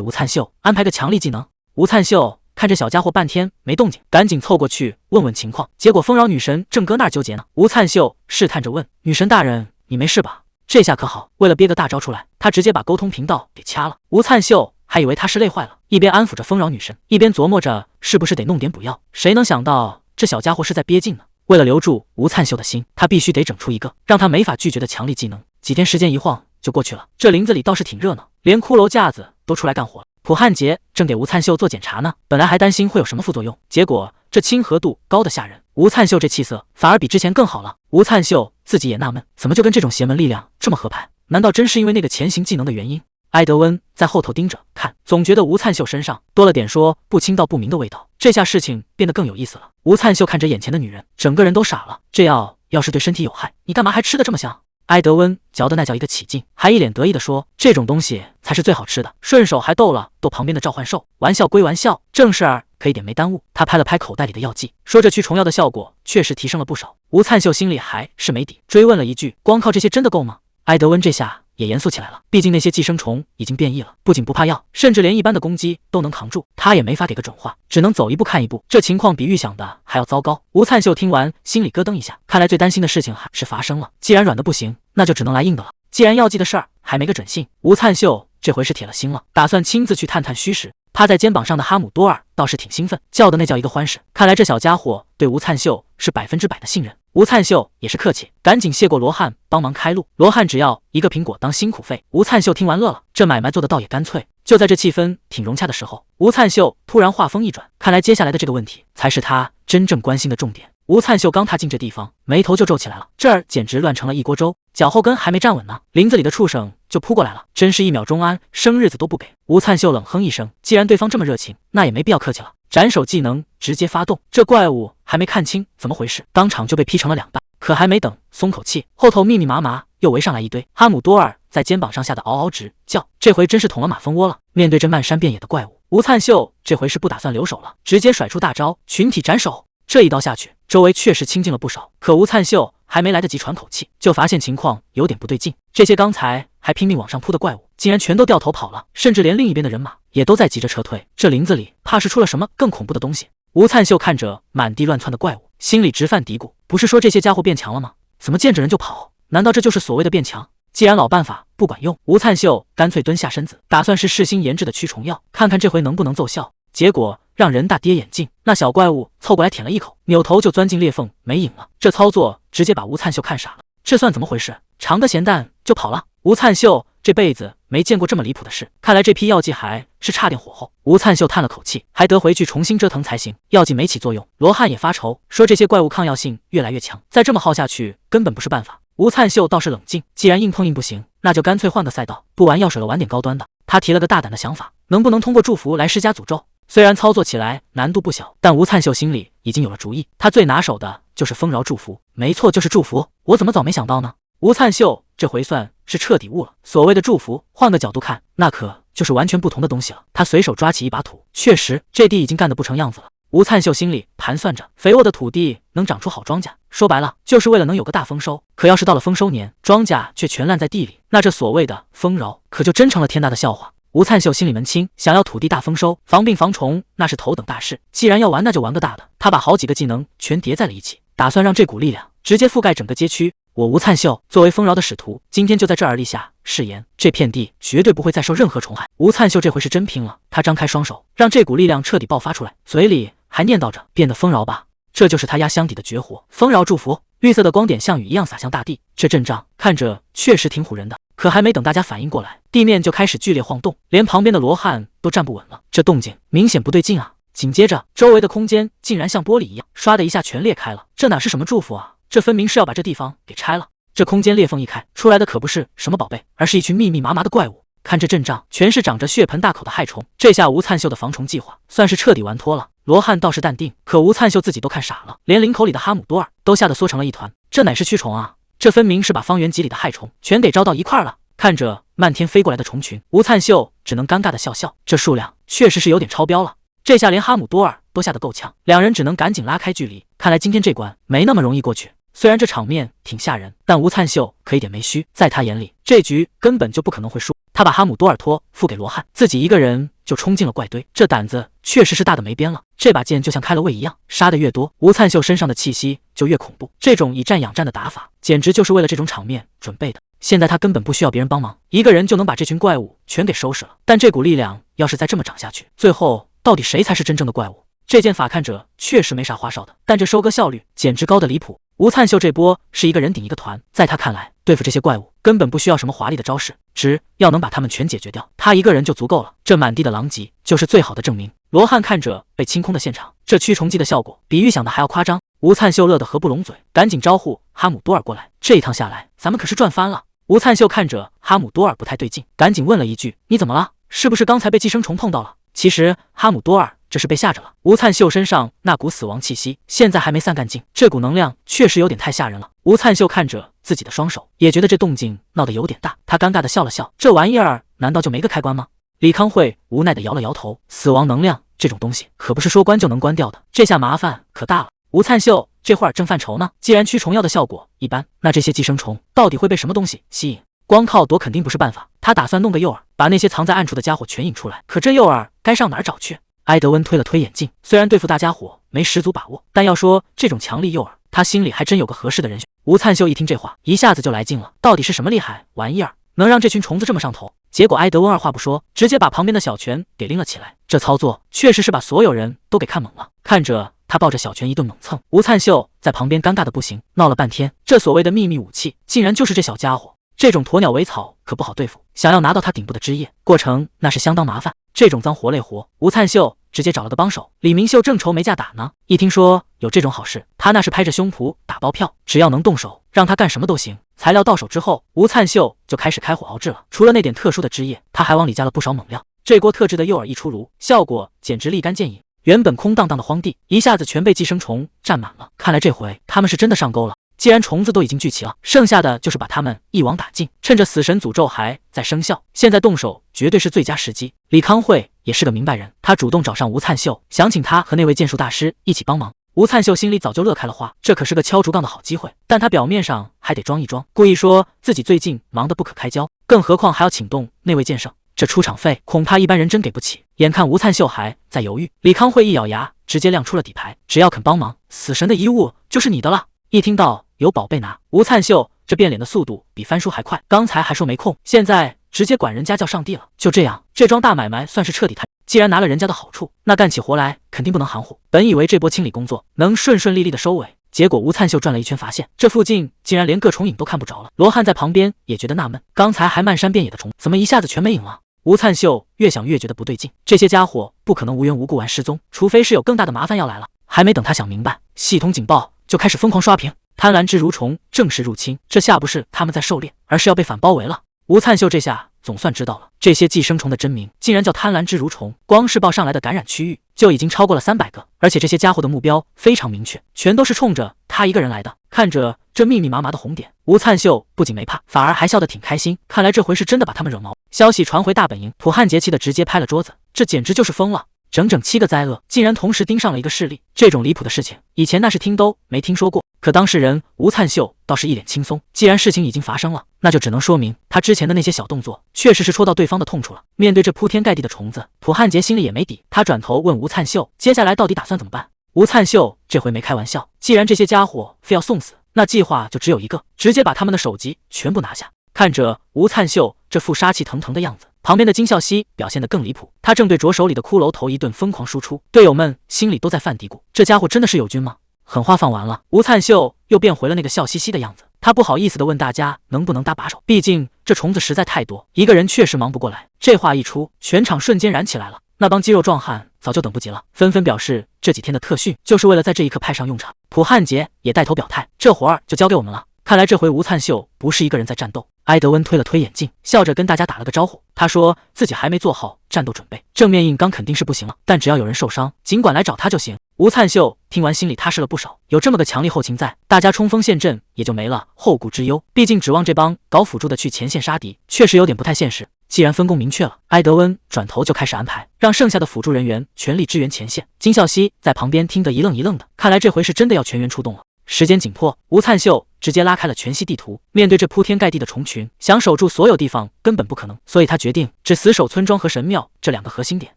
A: 吴灿秀安排个强力技能。吴灿秀看这小家伙半天没动静，赶紧凑过去问问情况。结果丰饶女神正搁那儿纠结呢，吴灿秀试探着问：“女神大人，你没事吧？”这下可好，为了憋个大招出来，他直接把沟通频道给掐了。吴灿秀还以为他是累坏了，一边安抚着丰饶女神，一边琢磨着是不是得弄点补药。谁能想到这小家伙是在憋劲呢？为了留住吴灿秀的心，他必须得整出一个让他没法拒绝的强力技能。几天时间一晃就过去了，这林子里倒是挺热闹，连骷髅架子都出来干活了。普汉杰正给吴灿秀做检查呢，本来还担心会有什么副作用，结果这亲和度高的吓人，吴灿秀这气色反而比之前更好了。吴灿秀自己也纳闷，怎么就跟这种邪门力量这么合拍？难道真是因为那个潜行技能的原因？埃德温在后头盯着看，总觉得吴灿秀身上多了点说不清道不明的味道。这下事情变得更有意思了。吴灿秀看着眼前的女人，整个人都傻了。这药要是对身体有害，你干嘛还吃得这么香？埃德温嚼的那叫一个起劲，还一脸得意地说：“这种东西才是最好吃的。”顺手还逗了逗旁边的召唤兽。玩笑归玩笑，正事儿可一点没耽误。他拍了拍口袋里的药剂，说：“这驱虫药的效果确实提升了不少。”吴灿秀心里还是没底，追问了一句：“光靠这些真的够吗？”埃德温这下也严肃起来了，毕竟那些寄生虫已经变异了，不仅不怕药，甚至连一般的攻击都能扛住。他也没法给个准话，只能走一步看一步。这情况比预想的还要糟糕。吴灿秀听完心里咯噔一下，看来最担心的事情还是发生了。既然软的不行，那就只能来硬的了。既然药剂的事儿还没个准信，吴灿秀这回是铁了心了，打算亲自去探探虚实。趴在肩膀上的哈姆多尔倒是挺兴奋，叫的那叫一个欢实。看来这小家伙对吴灿秀是100%的信任。吴灿秀也是客气，赶紧谢过罗汉帮忙开路。罗汉只要一个苹果当辛苦费。吴灿秀听完乐了，这买卖做的倒也干脆。就在这气氛挺融洽的时候，吴灿秀突然话锋一转，看来接下来的这个问题才是他真正关心的重点。吴灿秀刚踏进这地方，眉头就皱起来了，这儿简直乱成了一锅粥，脚后跟还没站稳呢，林子里的畜生就扑过来了，真是1秒钟安生日子都不给。吴灿秀冷哼一声，既然对方这么热情，那也没必要客气了，斩首技能直接发动。这怪物还没看清怎么回事，当场就被劈成了2半。可还没等松口气，后头密密麻麻又围上来一堆。哈姆多尔在肩膀上吓得嗷嗷直叫，这回真是捅了马蜂窝了。面对这漫山遍野的怪物，吴灿秀这回是不打算留手了，直接甩出大招群体斩首。这一刀下去，周围确实清静了不少。可吴灿秀还没来得及喘口气，就发现情况有点不对劲。这些刚才还拼命往上扑的怪物，竟然全都掉头跑了，甚至连另一边的人马也都在急着撤退。这林子里怕是出了什么更恐怖的东西。吴灿秀看着满地乱窜的怪物，心里直犯嘀咕：不是说这些家伙变强了吗？怎么见着人就跑？难道这就是所谓的变强？既然老办法不管用，吴灿秀干脆蹲下身子，打算是试新研制的驱虫药，看看这回能不能奏效。结果让人大跌眼镜，那小怪物凑过来舔了一口，扭头就钻进裂缝，没影了。这操作直接把吴灿秀看傻了，这算怎么回事？尝个咸淡就跑了？吴灿秀这辈子没见过这么离谱的事，看来这批药剂还是差点火候。吴灿秀叹了口气，还得回去重新折腾才行。药剂没起作用，罗汉也发愁，说这些怪物抗药性越来越强，再这么耗下去根本不是办法。吴灿秀倒是冷静，既然硬碰硬不行，那就干脆换个赛道，不玩药水了，玩点高端的。他提了个大胆的想法，能不能通过祝福来施加诅咒？虽然操作起来难度不小，但吴灿秀心里已经有了主意。他最拿手的就是丰饶祝福，没错，就是祝福。我怎么早没想到呢？吴灿秀这回算是彻底悟了，所谓的祝福，换个角度看，那可就是完全不同的东西了。他随手抓起一把土，确实，这地已经干得不成样子了。吴灿秀心里盘算着，肥沃的土地能长出好庄稼，说白了就是为了能有个大丰收。可要是到了丰收年，庄稼却全烂在地里，那这所谓的丰饶可就真成了天大的笑话。吴灿秀心里门清，想要土地大丰收，防病防虫那是头等大事。既然要玩，那就玩个大的。他把好几个技能全叠在了一起，打算让这股力量直接覆盖整个街区。我吴灿秀作为丰饶的使徒，今天就在这儿立下誓言，这片地绝对不会再受任何虫害。吴灿秀这回是真拼了，他张开双手，让这股力量彻底爆发出来，嘴里还念叨着变得丰饶吧。这就是他压箱底的绝活，丰饶祝福。绿色的光点像雨一样洒向大地，这阵仗看着确实挺唬人的。可还没等大家反应过来，地面就开始剧烈晃动，连旁边的罗汉都站不稳了。这动静明显不对劲啊！紧接着，周围的空间竟然像玻璃一样，唰的一下全裂开了。这哪是什么祝福啊？这分明是要把这地方给拆了。这空间裂缝一开，出来的可不是什么宝贝，而是一群密密麻麻的怪物。看这阵仗，全是长着血盆大口的害虫。这下吴灿秀的防虫计划算是彻底完脱了。罗汉倒是淡定，可吴灿秀自己都看傻了，连领口里的哈姆多尔都吓得缩成了一团。这乃是蛆虫啊！这分明是把方圆几里的害虫全给招到一块了。看着漫天飞过来的虫群，吴灿秀只能尴尬的笑笑，这数量确实是有点超标了。这下连哈姆多尔都吓得够呛，两人只能赶紧拉开距离。看来今天这关没那么容易过去。虽然这场面挺吓人，但吴灿秀可一点没虚，在他眼里，这局根本就不可能会输。他把哈姆多尔托付给罗汉，自己一个人就冲进了怪堆，这胆子确实是大的没边了。这把剑就像开了胃一样，杀的越多，吴灿秀身上的气息就越恐怖。这种以战养战的打法，简直就是为了这种场面准备的。现在他根本不需要别人帮忙，一个人就能把这群怪物全给收拾了。但这股力量要是再这么涨下去，最后到底谁才是真正的怪物？这剑法看着确实没啥花哨的，但这收割效率简直高的离谱。吴灿秀这波是一个人顶一个团，在他看来，对付这些怪物根本不需要什么华丽的招式，只要能把他们全解决掉，他一个人就足够了。这满地的狼藉就是最好的证明。罗汉看着被清空的现场，这驱虫剂的效果比预想的还要夸张。吴灿秀乐得合不拢嘴，赶紧招呼哈姆多尔过来。这一趟下来，咱们可是赚翻了。吴灿秀看着哈姆多尔不太对劲，赶紧问了一句：“你怎么了？是不是刚才被寄生虫碰到了？”其实哈姆多尔这是被吓着了。吴灿秀身上那股死亡气息现在还没散干净，这股能量确实有点太吓人了。吴灿秀看着自己的双手，也觉得这动静闹得有点大，他尴尬的笑了笑，这玩意儿难道就没个开关吗？李康慧无奈的摇了摇头，死亡能量这种东西可不是说关就能关掉的，这下麻烦可大了。吴灿秀这会儿正犯愁呢，既然驱虫药的效果一般，那这些寄生虫到底会被什么东西吸引？光靠躲肯定不是办法，他打算弄个诱饵，把那些藏在暗处的家伙全引出来。可这诱饵该上哪儿找去？埃德温推了推眼镜，虽然对付大家伙没十足把握，但要说这种强力诱饵，他心里还真有个合适的人选。吴灿秀一听这话，一下子就来劲了，到底是什么厉害玩意儿，能让这群虫子这么上头？结果埃德温二话不说，直接把旁边的小拳给拎了起来。这操作确实是把所有人都给看懵了。看着他抱着小拳一顿猛蹭，吴灿秀在旁边尴尬的不行，闹了半天，这所谓的秘密武器，竟然就是这小家伙。这种鸵鸟尾草可不好对付，想要拿到它顶部的枝叶，过程那是相当麻烦。这种脏活累活，吴灿秀直接找了个帮手。李明秀正愁没架打呢，一听说有这种好事，他那是拍着胸脯打包票，只要能动手，让他干什么都行。材料到手之后，吴灿秀就开始开火熬制了。除了那点特殊的枝叶，他还往里加了不少猛料。这锅特制的诱饵一出炉，效果简直立竿见影。原本空荡荡的荒地，一下子全被寄生虫占满了。看来这回他们是真的上钩了。既然虫子都已经聚齐了，剩下的就是把他们一网打尽。趁着死神诅咒还在生效，现在动手绝对是最佳时机。李康慧也是个明白人，他主动找上吴灿秀，想请他和那位剑术大师一起帮忙。吴灿秀心里早就乐开了花，这可是个敲竹杠的好机会，但他表面上还得装一装，故意说自己最近忙得不可开交，更何况还要请动那位剑圣，这出场费恐怕一般人真给不起。眼看吴灿秀还在犹豫，李康慧一咬牙，直接亮出了底牌，只要肯帮忙，死神的遗物就是你的了。一听到有宝贝拿，吴灿秀这变脸的速度比翻书还快，刚才还说没空，现在直接管人家叫上帝了。就这样，这桩大买卖算是彻底摊。既然拿了人家的好处，那干起活来肯定不能含糊。本以为这波清理工作能顺顺利利的收尾，结果吴灿秀转了一圈，发现这附近竟然连个虫影都看不着了。罗汉在旁边也觉得纳闷，刚才还漫山遍野的虫，怎么一下子全没影了？吴灿秀越想越觉得不对劲，这些家伙不可能无缘无故玩失踪，除非是有更大的麻烦要来了。还没等他想明白，系统警报就开始疯狂刷屏。贪婪之蠕虫正式入侵，这下不是他们在狩猎，而是要被反包围了。吴灿秀这下总算知道了，这些寄生虫的真名竟然叫贪婪之蠕虫，光是报上来的感染区域就已经超过了300个，而且这些家伙的目标非常明确，全都是冲着他一个人来的。看着这密密麻麻的红点。吴灿秀不仅没怕，反而还笑得挺开心。看来这回是真的把他们惹毛。消息传回大本营，普汉杰气得直接拍了桌子，这简直就是疯了！整整7个灾厄竟然同时盯上了一个势力，这种离谱的事情，以前那是听都没听说过。可当事人吴灿秀倒是一脸轻松，既然事情已经发生了，那就只能说明他之前的那些小动作确实是戳到对方的痛处了。面对这铺天盖地的虫子，普汉杰心里也没底，他转头问吴灿秀，接下来到底打算怎么办？吴灿秀这回没开玩笑，既然这些家伙非要送死，那计划就只有一个，直接把他们的首级全部拿下。看着吴灿秀这副杀气腾腾的样子，旁边的金孝熙表现得更离谱，他正对着手里的骷髅头一顿疯狂输出，队友们心里都在犯嘀咕，这家伙真的是友军吗？狠话放完了，吴灿秀又变回了那个笑嘻嘻的样子，他不好意思地问大家能不能搭把手，毕竟这虫子实在太多，一个人确实忙不过来。这话一出，全场瞬间燃起来了，那帮肌肉壮汉早就等不及了，纷纷表示这几天的特训就是为了在这一刻派上用场。普汉杰也带头表态，这活儿就交给我们了。看来这回吴灿秀不是一个人在战斗。埃德温推了推眼镜，笑着跟大家打了个招呼。他说自己还没做好战斗准备，正面硬刚肯定是不行了，但只要有人受伤，尽管来找他就行。吴灿秀听完心里踏实了不少，有这么个强力后勤在，大家冲锋陷阵也就没了后顾之忧。毕竟指望这帮搞辅助的去前线杀敌，确实有点不太现实。既然分工明确了，埃德温转头就开始安排，让剩下的辅助人员全力支援前线。金孝熙在旁边听得一愣一愣的，看来这回是真的要全员出动了。时间紧迫，吴灿秀直接拉开了全息地图。面对这铺天盖地的虫群，想守住所有地方根本不可能，所以他决定只死守村庄和神庙这2个核心点。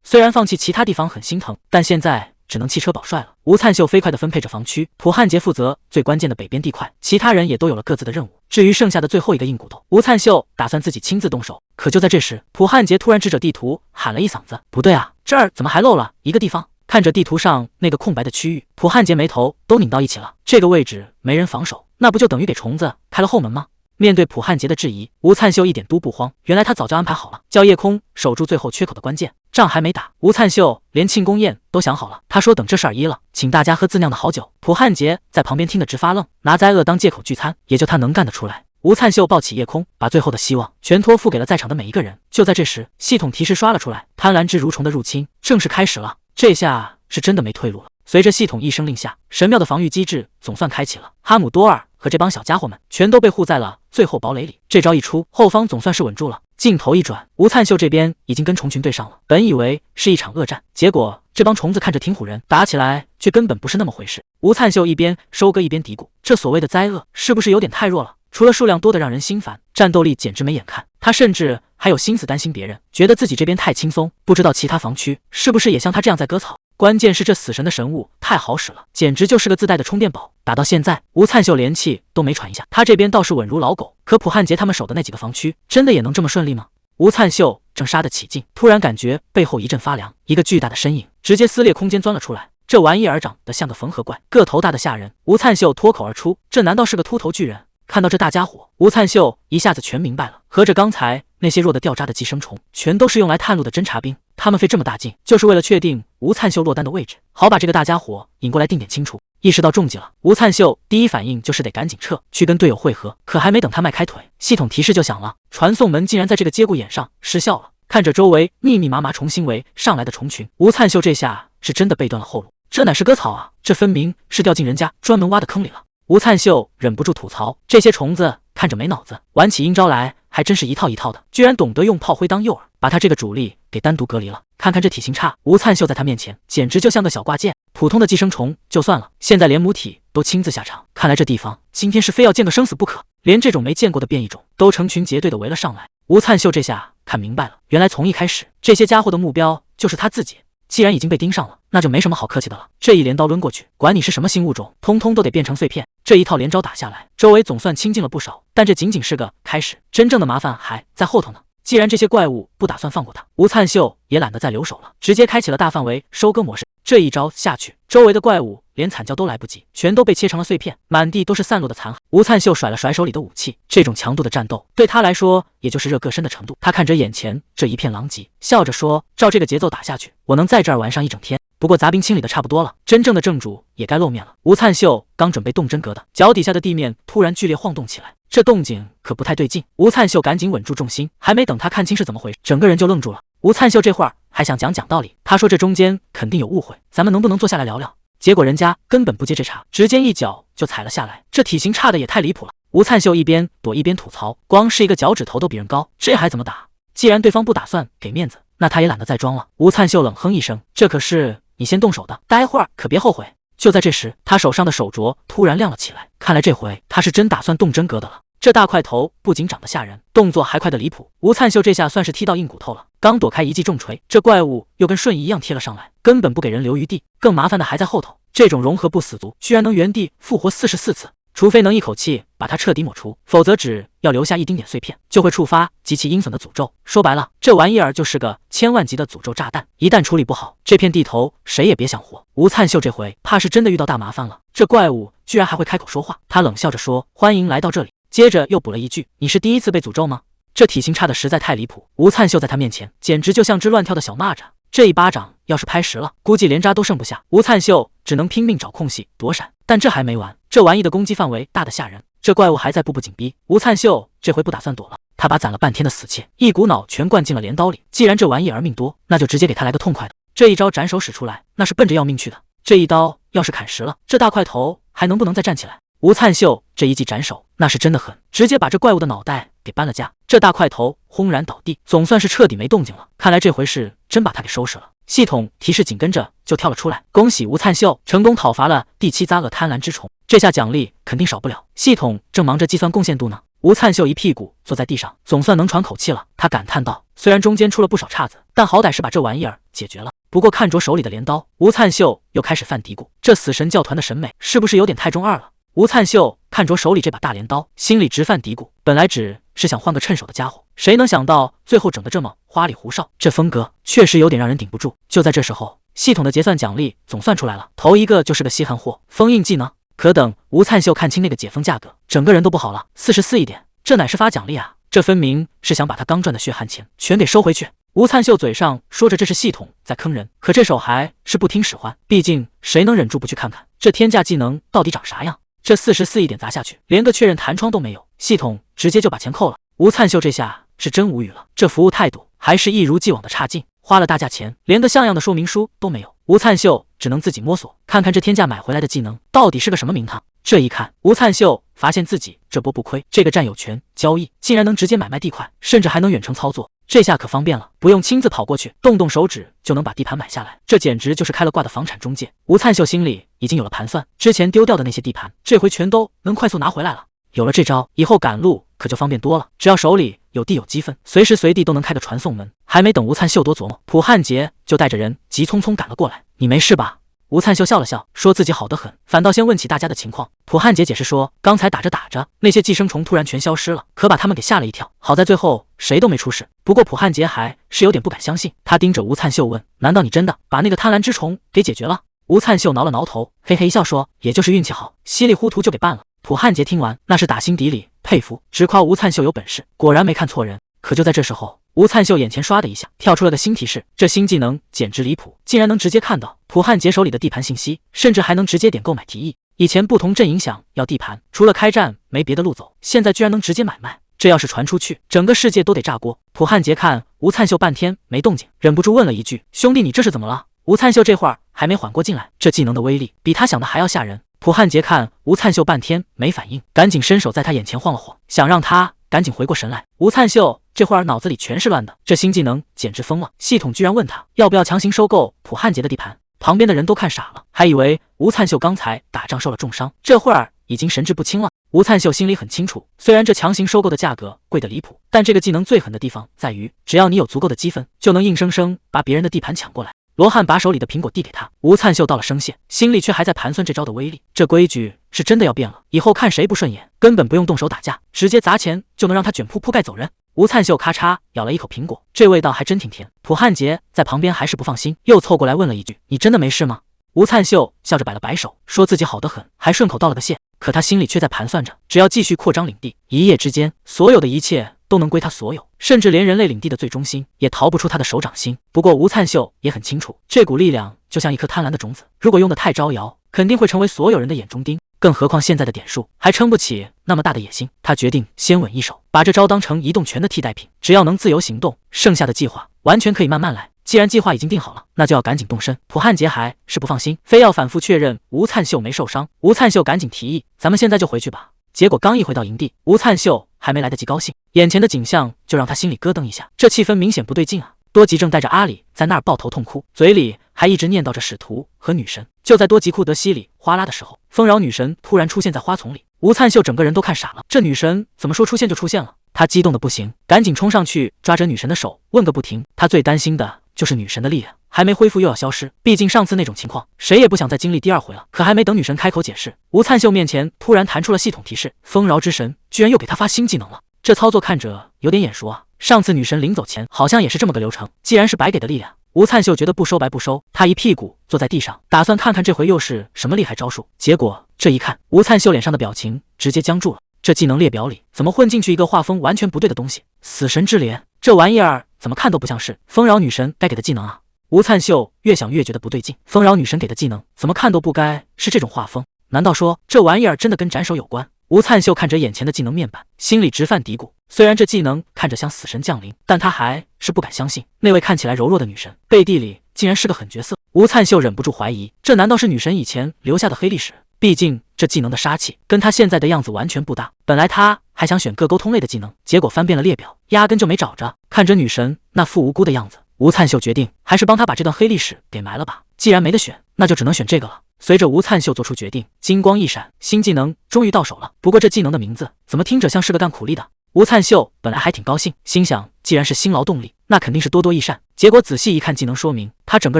A: 虽然放弃其他地方很心疼，但现在只能弃车保帅了。吴灿秀飞快地分配着防区，普汉杰负责最关键的北边地块，其他人也都有了各自的任务。至于剩下的最后一个硬骨头，吴灿秀打算自己亲自动手。可就在这时，普汉杰突然指着地图喊了一嗓子：“不对啊，这儿怎么还漏了一个地方？”看着地图上那个空白的区域，普汉杰眉头都拧到一起了。这个位置没人防守，那不就等于给虫子开了后门吗？面对普汉杰的质疑，吴灿秀一点都不慌，原来他早就安排好了，叫夜空守住最后缺口的关键。仗还没打，吴灿秀连庆功宴都想好了。他说等这事儿一了，请大家喝自酿的好酒。普汉杰在旁边听得直发愣，拿灾厄当借口聚餐，也就他能干得出来。吴灿秀抱起夜空，把最后的希望全托付给了在场的每一个人。就在这时，系统提示刷了出来，贪婪之蠕虫的入侵正式开始了。这下是真的没退路了。随着系统一声令下，神庙的防御机制总算开启了。哈姆多尔和这帮小家伙们全都被护在了最后堡垒里。这招一出，后方总算是稳住了。镜头一转，吴灿秀这边已经跟虫群对上了。本以为是一场恶战，结果这帮虫子看着挺唬人，打起来却根本不是那么回事。吴灿秀一边收割一边嘀咕，这所谓的灾厄是不是有点太弱了？除了数量多的让人心烦，战斗力简直没眼看。他甚至还有心思担心别人，觉得自己这边太轻松，不知道其他防区是不是也像他这样在割草。关键是这死神的神物太好使了，简直就是个自带的充电宝。打到现在，吴灿秀连气都没喘一下，他这边倒是稳如老狗。可普汉杰他们守的那几个防区，真的也能这么顺利吗？吴灿秀正杀得起劲，突然感觉背后一阵发凉，一个巨大的身影直接撕裂空间钻了出来。这玩意儿长得像个缝合怪，个头大的吓人。吴灿秀脱口而出：“这难道是个秃头巨人？”看到这大家伙，吴灿秀一下子全明白了，合着刚才那些弱得掉渣的寄生虫，全都是用来探路的侦察兵。他们费这么大劲，就是为了确定吴灿秀落单的位置，好把这个大家伙引过来定点清楚。意识到中计了，吴灿秀第一反应就是得赶紧撤，去跟队友会合。可还没等他迈开腿，系统提示就响了，传送门竟然在这个节骨眼上失效了。看着周围密密麻麻重新围上来的虫群，吴灿秀这下是真的被断了后路。这乃是割草啊，这分明是掉进人家专门挖的坑里了。吴灿秀忍不住吐槽，这些虫子看着没脑子，玩起阴招来还真是一套一套的，居然懂得用炮灰当诱饵，把他这个主力给单独隔离了。看看这体型差，吴灿秀在他面前简直就像个小挂件。普通的寄生虫就算了，现在连母体都亲自下场，看来这地方今天是非要见个生死不可。连这种没见过的变异种都成群结队的围了上来。吴灿秀这下看明白了，原来从一开始这些家伙的目标就是他自己。既然已经被盯上了，那就没什么好客气的了。这一镰刀抡过去，管你是什么新物种，通通都得变成碎片。这一套连招打下来，周围总算清静了不少，但这仅仅是个开始，真正的麻烦还在后头呢。既然这些怪物不打算放过他，吴灿秀也懒得再留手了，直接开启了大范围收割模式。这一招下去，周围的怪物连惨叫都来不及，全都被切成了碎片，满地都是散落的残骸。吴灿秀甩了甩手里的武器，这种强度的战斗对他来说也就是热个身的程度。他看着眼前这一片狼藉，笑着说：“照这个节奏打下去，我能在这儿玩上一整天。不过杂兵清理的差不多了，真正的正主也该露面了。”吴灿秀刚准备动真格的，脚底下的地面突然剧烈晃动起来，这动静可不太对劲。吴灿秀赶紧稳住重心，还没等他看清是怎么回事，整个人就愣住了。吴灿秀这会儿还想讲道理，他说这中间肯定有误会，咱们能不能坐下来聊聊？结果人家根本不接这茬，直接一脚就踩了下来，这体型差的也太离谱了。吴灿秀一边躲一边吐槽，光是一个脚趾头都比人高，这还怎么打？既然对方不打算给面子，那他也懒得再装了。吴灿秀冷哼一声，这可是你先动手的，待会儿可别后悔。就在这时，他手上的手镯突然亮了起来，看来这回他是真打算动真格的了。这大块头不仅长得吓人，动作还快得离谱。吴灿秀这下算是踢到硬骨头了，刚躲开一记重锤，这怪物又跟瞬移一样贴了上来，根本不给人留余地。更麻烦的还在后头，这种融合不死族居然能原地复活44次，除非能一口气把它彻底抹除，否则只要留下一丁点碎片，就会触发极其阴损的诅咒。说白了，这玩意儿就是个千万级的诅咒炸弹，一旦处理不好，这片地头谁也别想活。吴灿秀这回怕是真的遇到大麻烦了，这怪物居然还会开口说话。他冷笑着说：“欢迎来到这里。”接着又补了一句：“你是第一次被诅咒吗？”这体型差的实在太离谱，吴灿秀在他面前简直就像只乱跳的小蚂蚱，这一巴掌要是拍实了，估计连渣都剩不下。吴灿秀只能拼命找空隙躲闪，但这还没完，这玩意的攻击范围大得吓人，这怪物还在步步紧逼。吴灿秀这回不打算躲了，他把攒了半天的死气一股脑全灌进了镰刀里。既然这玩意儿命多，那就直接给他来个痛快的。这一招斩首使出来，那是奔着要命去的。这一刀要是砍实了，这大块头还能不能再站起来？吴灿秀这一记斩首那是真的狠，直接把这怪物的脑袋给搬了架，这大块头轰然倒地，总算是彻底没动静了。看来这回是真把他给收拾了。系统提示紧跟着就跳了出来，恭喜吴灿秀成功讨伐了第7杂恶贪婪之虫，这下奖励肯定少不了。系统正忙着计算贡献度呢。吴灿秀一屁股坐在地上，总算能喘口气了。他感叹道：“虽然中间出了不少岔子，但好歹是把这玩意儿解决了。”不过看着手里的镰刀，吴灿秀又开始犯嘀咕：这死神教团的审美是不是有点太中二了？吴灿秀看着手里这把大镰刀，心里直犯嘀咕。本来只是想换个趁手的家伙，谁能想到最后整得这么花里胡哨，这风格确实有点让人顶不住。就在这时候，系统的结算奖励总算出来了，头一个就是个稀罕货，封印技能。可等吴灿秀看清那个解封价格，整个人都不好了，44一点，这乃是发奖励啊，这分明是想把他刚赚的血汗钱全给收回去。吴灿秀嘴上说着这是系统在坑人，可这手还是不听使唤，毕竟谁能忍住不去看看这天价技能到底长啥样？这44亿点砸下去，连个确认弹窗都没有，系统直接就把钱扣了。吴灿秀这下是真无语了，这服务态度还是一如既往的差劲，花了大价钱，连个像样的说明书都没有。吴灿秀只能自己摸索，看看这天价买回来的技能到底是个什么名堂。这一看，吴灿秀发现自己这波不亏，这个占有权交易竟然能直接买卖地块，甚至还能远程操作，这下可方便了，不用亲自跑过去，动动手指就能把地盘买下来，这简直就是开了挂的房产中介。吴灿秀心里已经有了盘算，之前丢掉的那些地盘，这回全都能快速拿回来了。有了这招，以后赶路可就方便多了，只要手里有地有积分，随时随地都能开个传送门。还没等吴灿秀多琢磨，普汉杰就带着人急匆匆赶了过来。你没事吧？吴灿秀笑了笑，说自己好得很，反倒先问起大家的情况。普汉杰解释说，刚才打着打着，那些寄生虫突然全消失了，可把他们给吓了一跳，好在最后谁都没出事。不过普汉杰还是有点不敢相信，他盯着吴灿秀问，难道你真的把那个贪婪之虫给解决了？吴灿秀挠了挠头，嘿嘿一笑说，也就是运气好，稀里糊涂就给办了。普汉杰听完，那是打心底里佩服，直夸吴灿秀有本事，果然没看错人。可就在这时候，吴灿秀眼前刷的一下跳出了个新提示，这新技能简直离谱，竟然能直接看到普汉杰手里的地盘信息，甚至还能直接点购买提议。以前不同阵营想要地盘，除了开战没别的路走，现在居然能直接买卖，这要是传出去，整个世界都得炸锅。普汉杰看吴灿秀半天没动静，忍不住问了一句，兄弟你这是怎么了？吴灿秀这会儿还没缓过劲来，这技能的威力比他想的还要吓人。普汉杰看吴灿秀半天没反应，赶紧伸手在他眼前晃了晃，想让他赶紧回过神来。吴灿秀这会儿脑子里全是乱的，这新技能简直疯了，系统居然问他要不要强行收购普汉杰的地盘，旁边的人都看傻了，还以为吴灿秀刚才打仗受了重伤，这会儿已经神志不清了。吴灿秀心里很清楚，虽然这强行收购的价格贵得离谱，但这个技能最狠的地方在于，只要你有足够的积分，就能硬生生把别人的地盘抢过来。罗汉把手里的苹果递给他，吴灿秀道了声谢，心里却还在盘算这招的威力。这规矩是真的要变了，以后看谁不顺眼，根本不用动手打架，直接砸钱就能让他卷铺铺盖走人。吴灿秀咔嚓咬了一口苹果，这味道还真挺甜。普汉杰在旁边还是不放心，又凑过来问了一句，你真的没事吗？吴灿秀笑着摆了摆手，说自己好得很，还顺口道了个谢。可他心里却在盘算着，只要继续扩张领地，一夜之间所有的一切都能归他所有，甚至连人类领地的最中心也逃不出他的手掌心。不过吴灿秀也很清楚，这股力量就像一颗贪婪的种子，如果用得太招摇，肯定会成为所有人的眼中钉，更何况现在的点数还撑不起那么大的野心。他决定先稳一手，把这招当成移动拳的替代品，只要能自由行动，剩下的计划完全可以慢慢来。既然计划已经定好了，那就要赶紧动身。普汉杰还是不放心，非要反复确认吴灿秀没受伤。吴灿秀赶紧提议，咱们现在就回去吧。结果刚一回到营地，吴灿秀还没来得及高兴，眼前的景象就让他心里咯噔一下，这气氛明显不对劲啊。多吉正带着阿里在那儿抱头痛哭，嘴里还一直念叨着使徒和女神。就在多吉库德西里哗啦的时候，丰饶女神突然出现在花丛里，吴灿秀整个人都看傻了，这女神怎么说出现就出现了？他激动的不行，赶紧冲上去抓着女神的手，问个不停。他最担心的就是女神的力量还没恢复又要消失，毕竟上次那种情况，谁也不想再经历第二回了。可还没等女神开口解释，吴灿秀面前突然弹出了系统提示，丰饶之神居然又给他发新技能了。这操作看着有点眼熟啊，上次女神临走前好像也是这么个流程。既然是白给的力量，吴灿秀觉得不收白不收，他一屁股坐在地上，打算看看这回又是什么厉害招数。结果这一看，吴灿秀脸上的表情直接僵住了。这技能列表里怎么混进去一个画风完全不对的东西？死神之镰，这玩意儿怎么看都不像是丰饶女神该给的技能啊！吴灿秀越想越觉得不对劲，丰饶女神给的技能怎么看都不该是这种画风，难道说这玩意儿真的跟斩首有关？吴灿秀看着眼前的技能面板，心里直犯嘀咕。虽然这技能看着像死神降临，但他还是不敢相信那位看起来柔弱的女神背地里竟然是个狠角色。吴灿秀忍不住怀疑，这难道是女神以前留下的黑历史？毕竟这技能的杀气跟他现在的样子完全不搭。本来他还想选个沟通类的技能，结果翻遍了列表，压根就没找着。看着女神那副无辜的样子，吴灿秀决定还是帮他把这段黑历史给埋了吧。既然没得选，那就只能选这个了。随着吴灿秀做出决定，金光一闪，新技能终于到手了。不过这技能的名字怎么听着像是个干苦力的？吴灿秀本来还挺高兴，心想既然是辛劳动力，那肯定是多多益善。结果仔细一看技能说明，他整个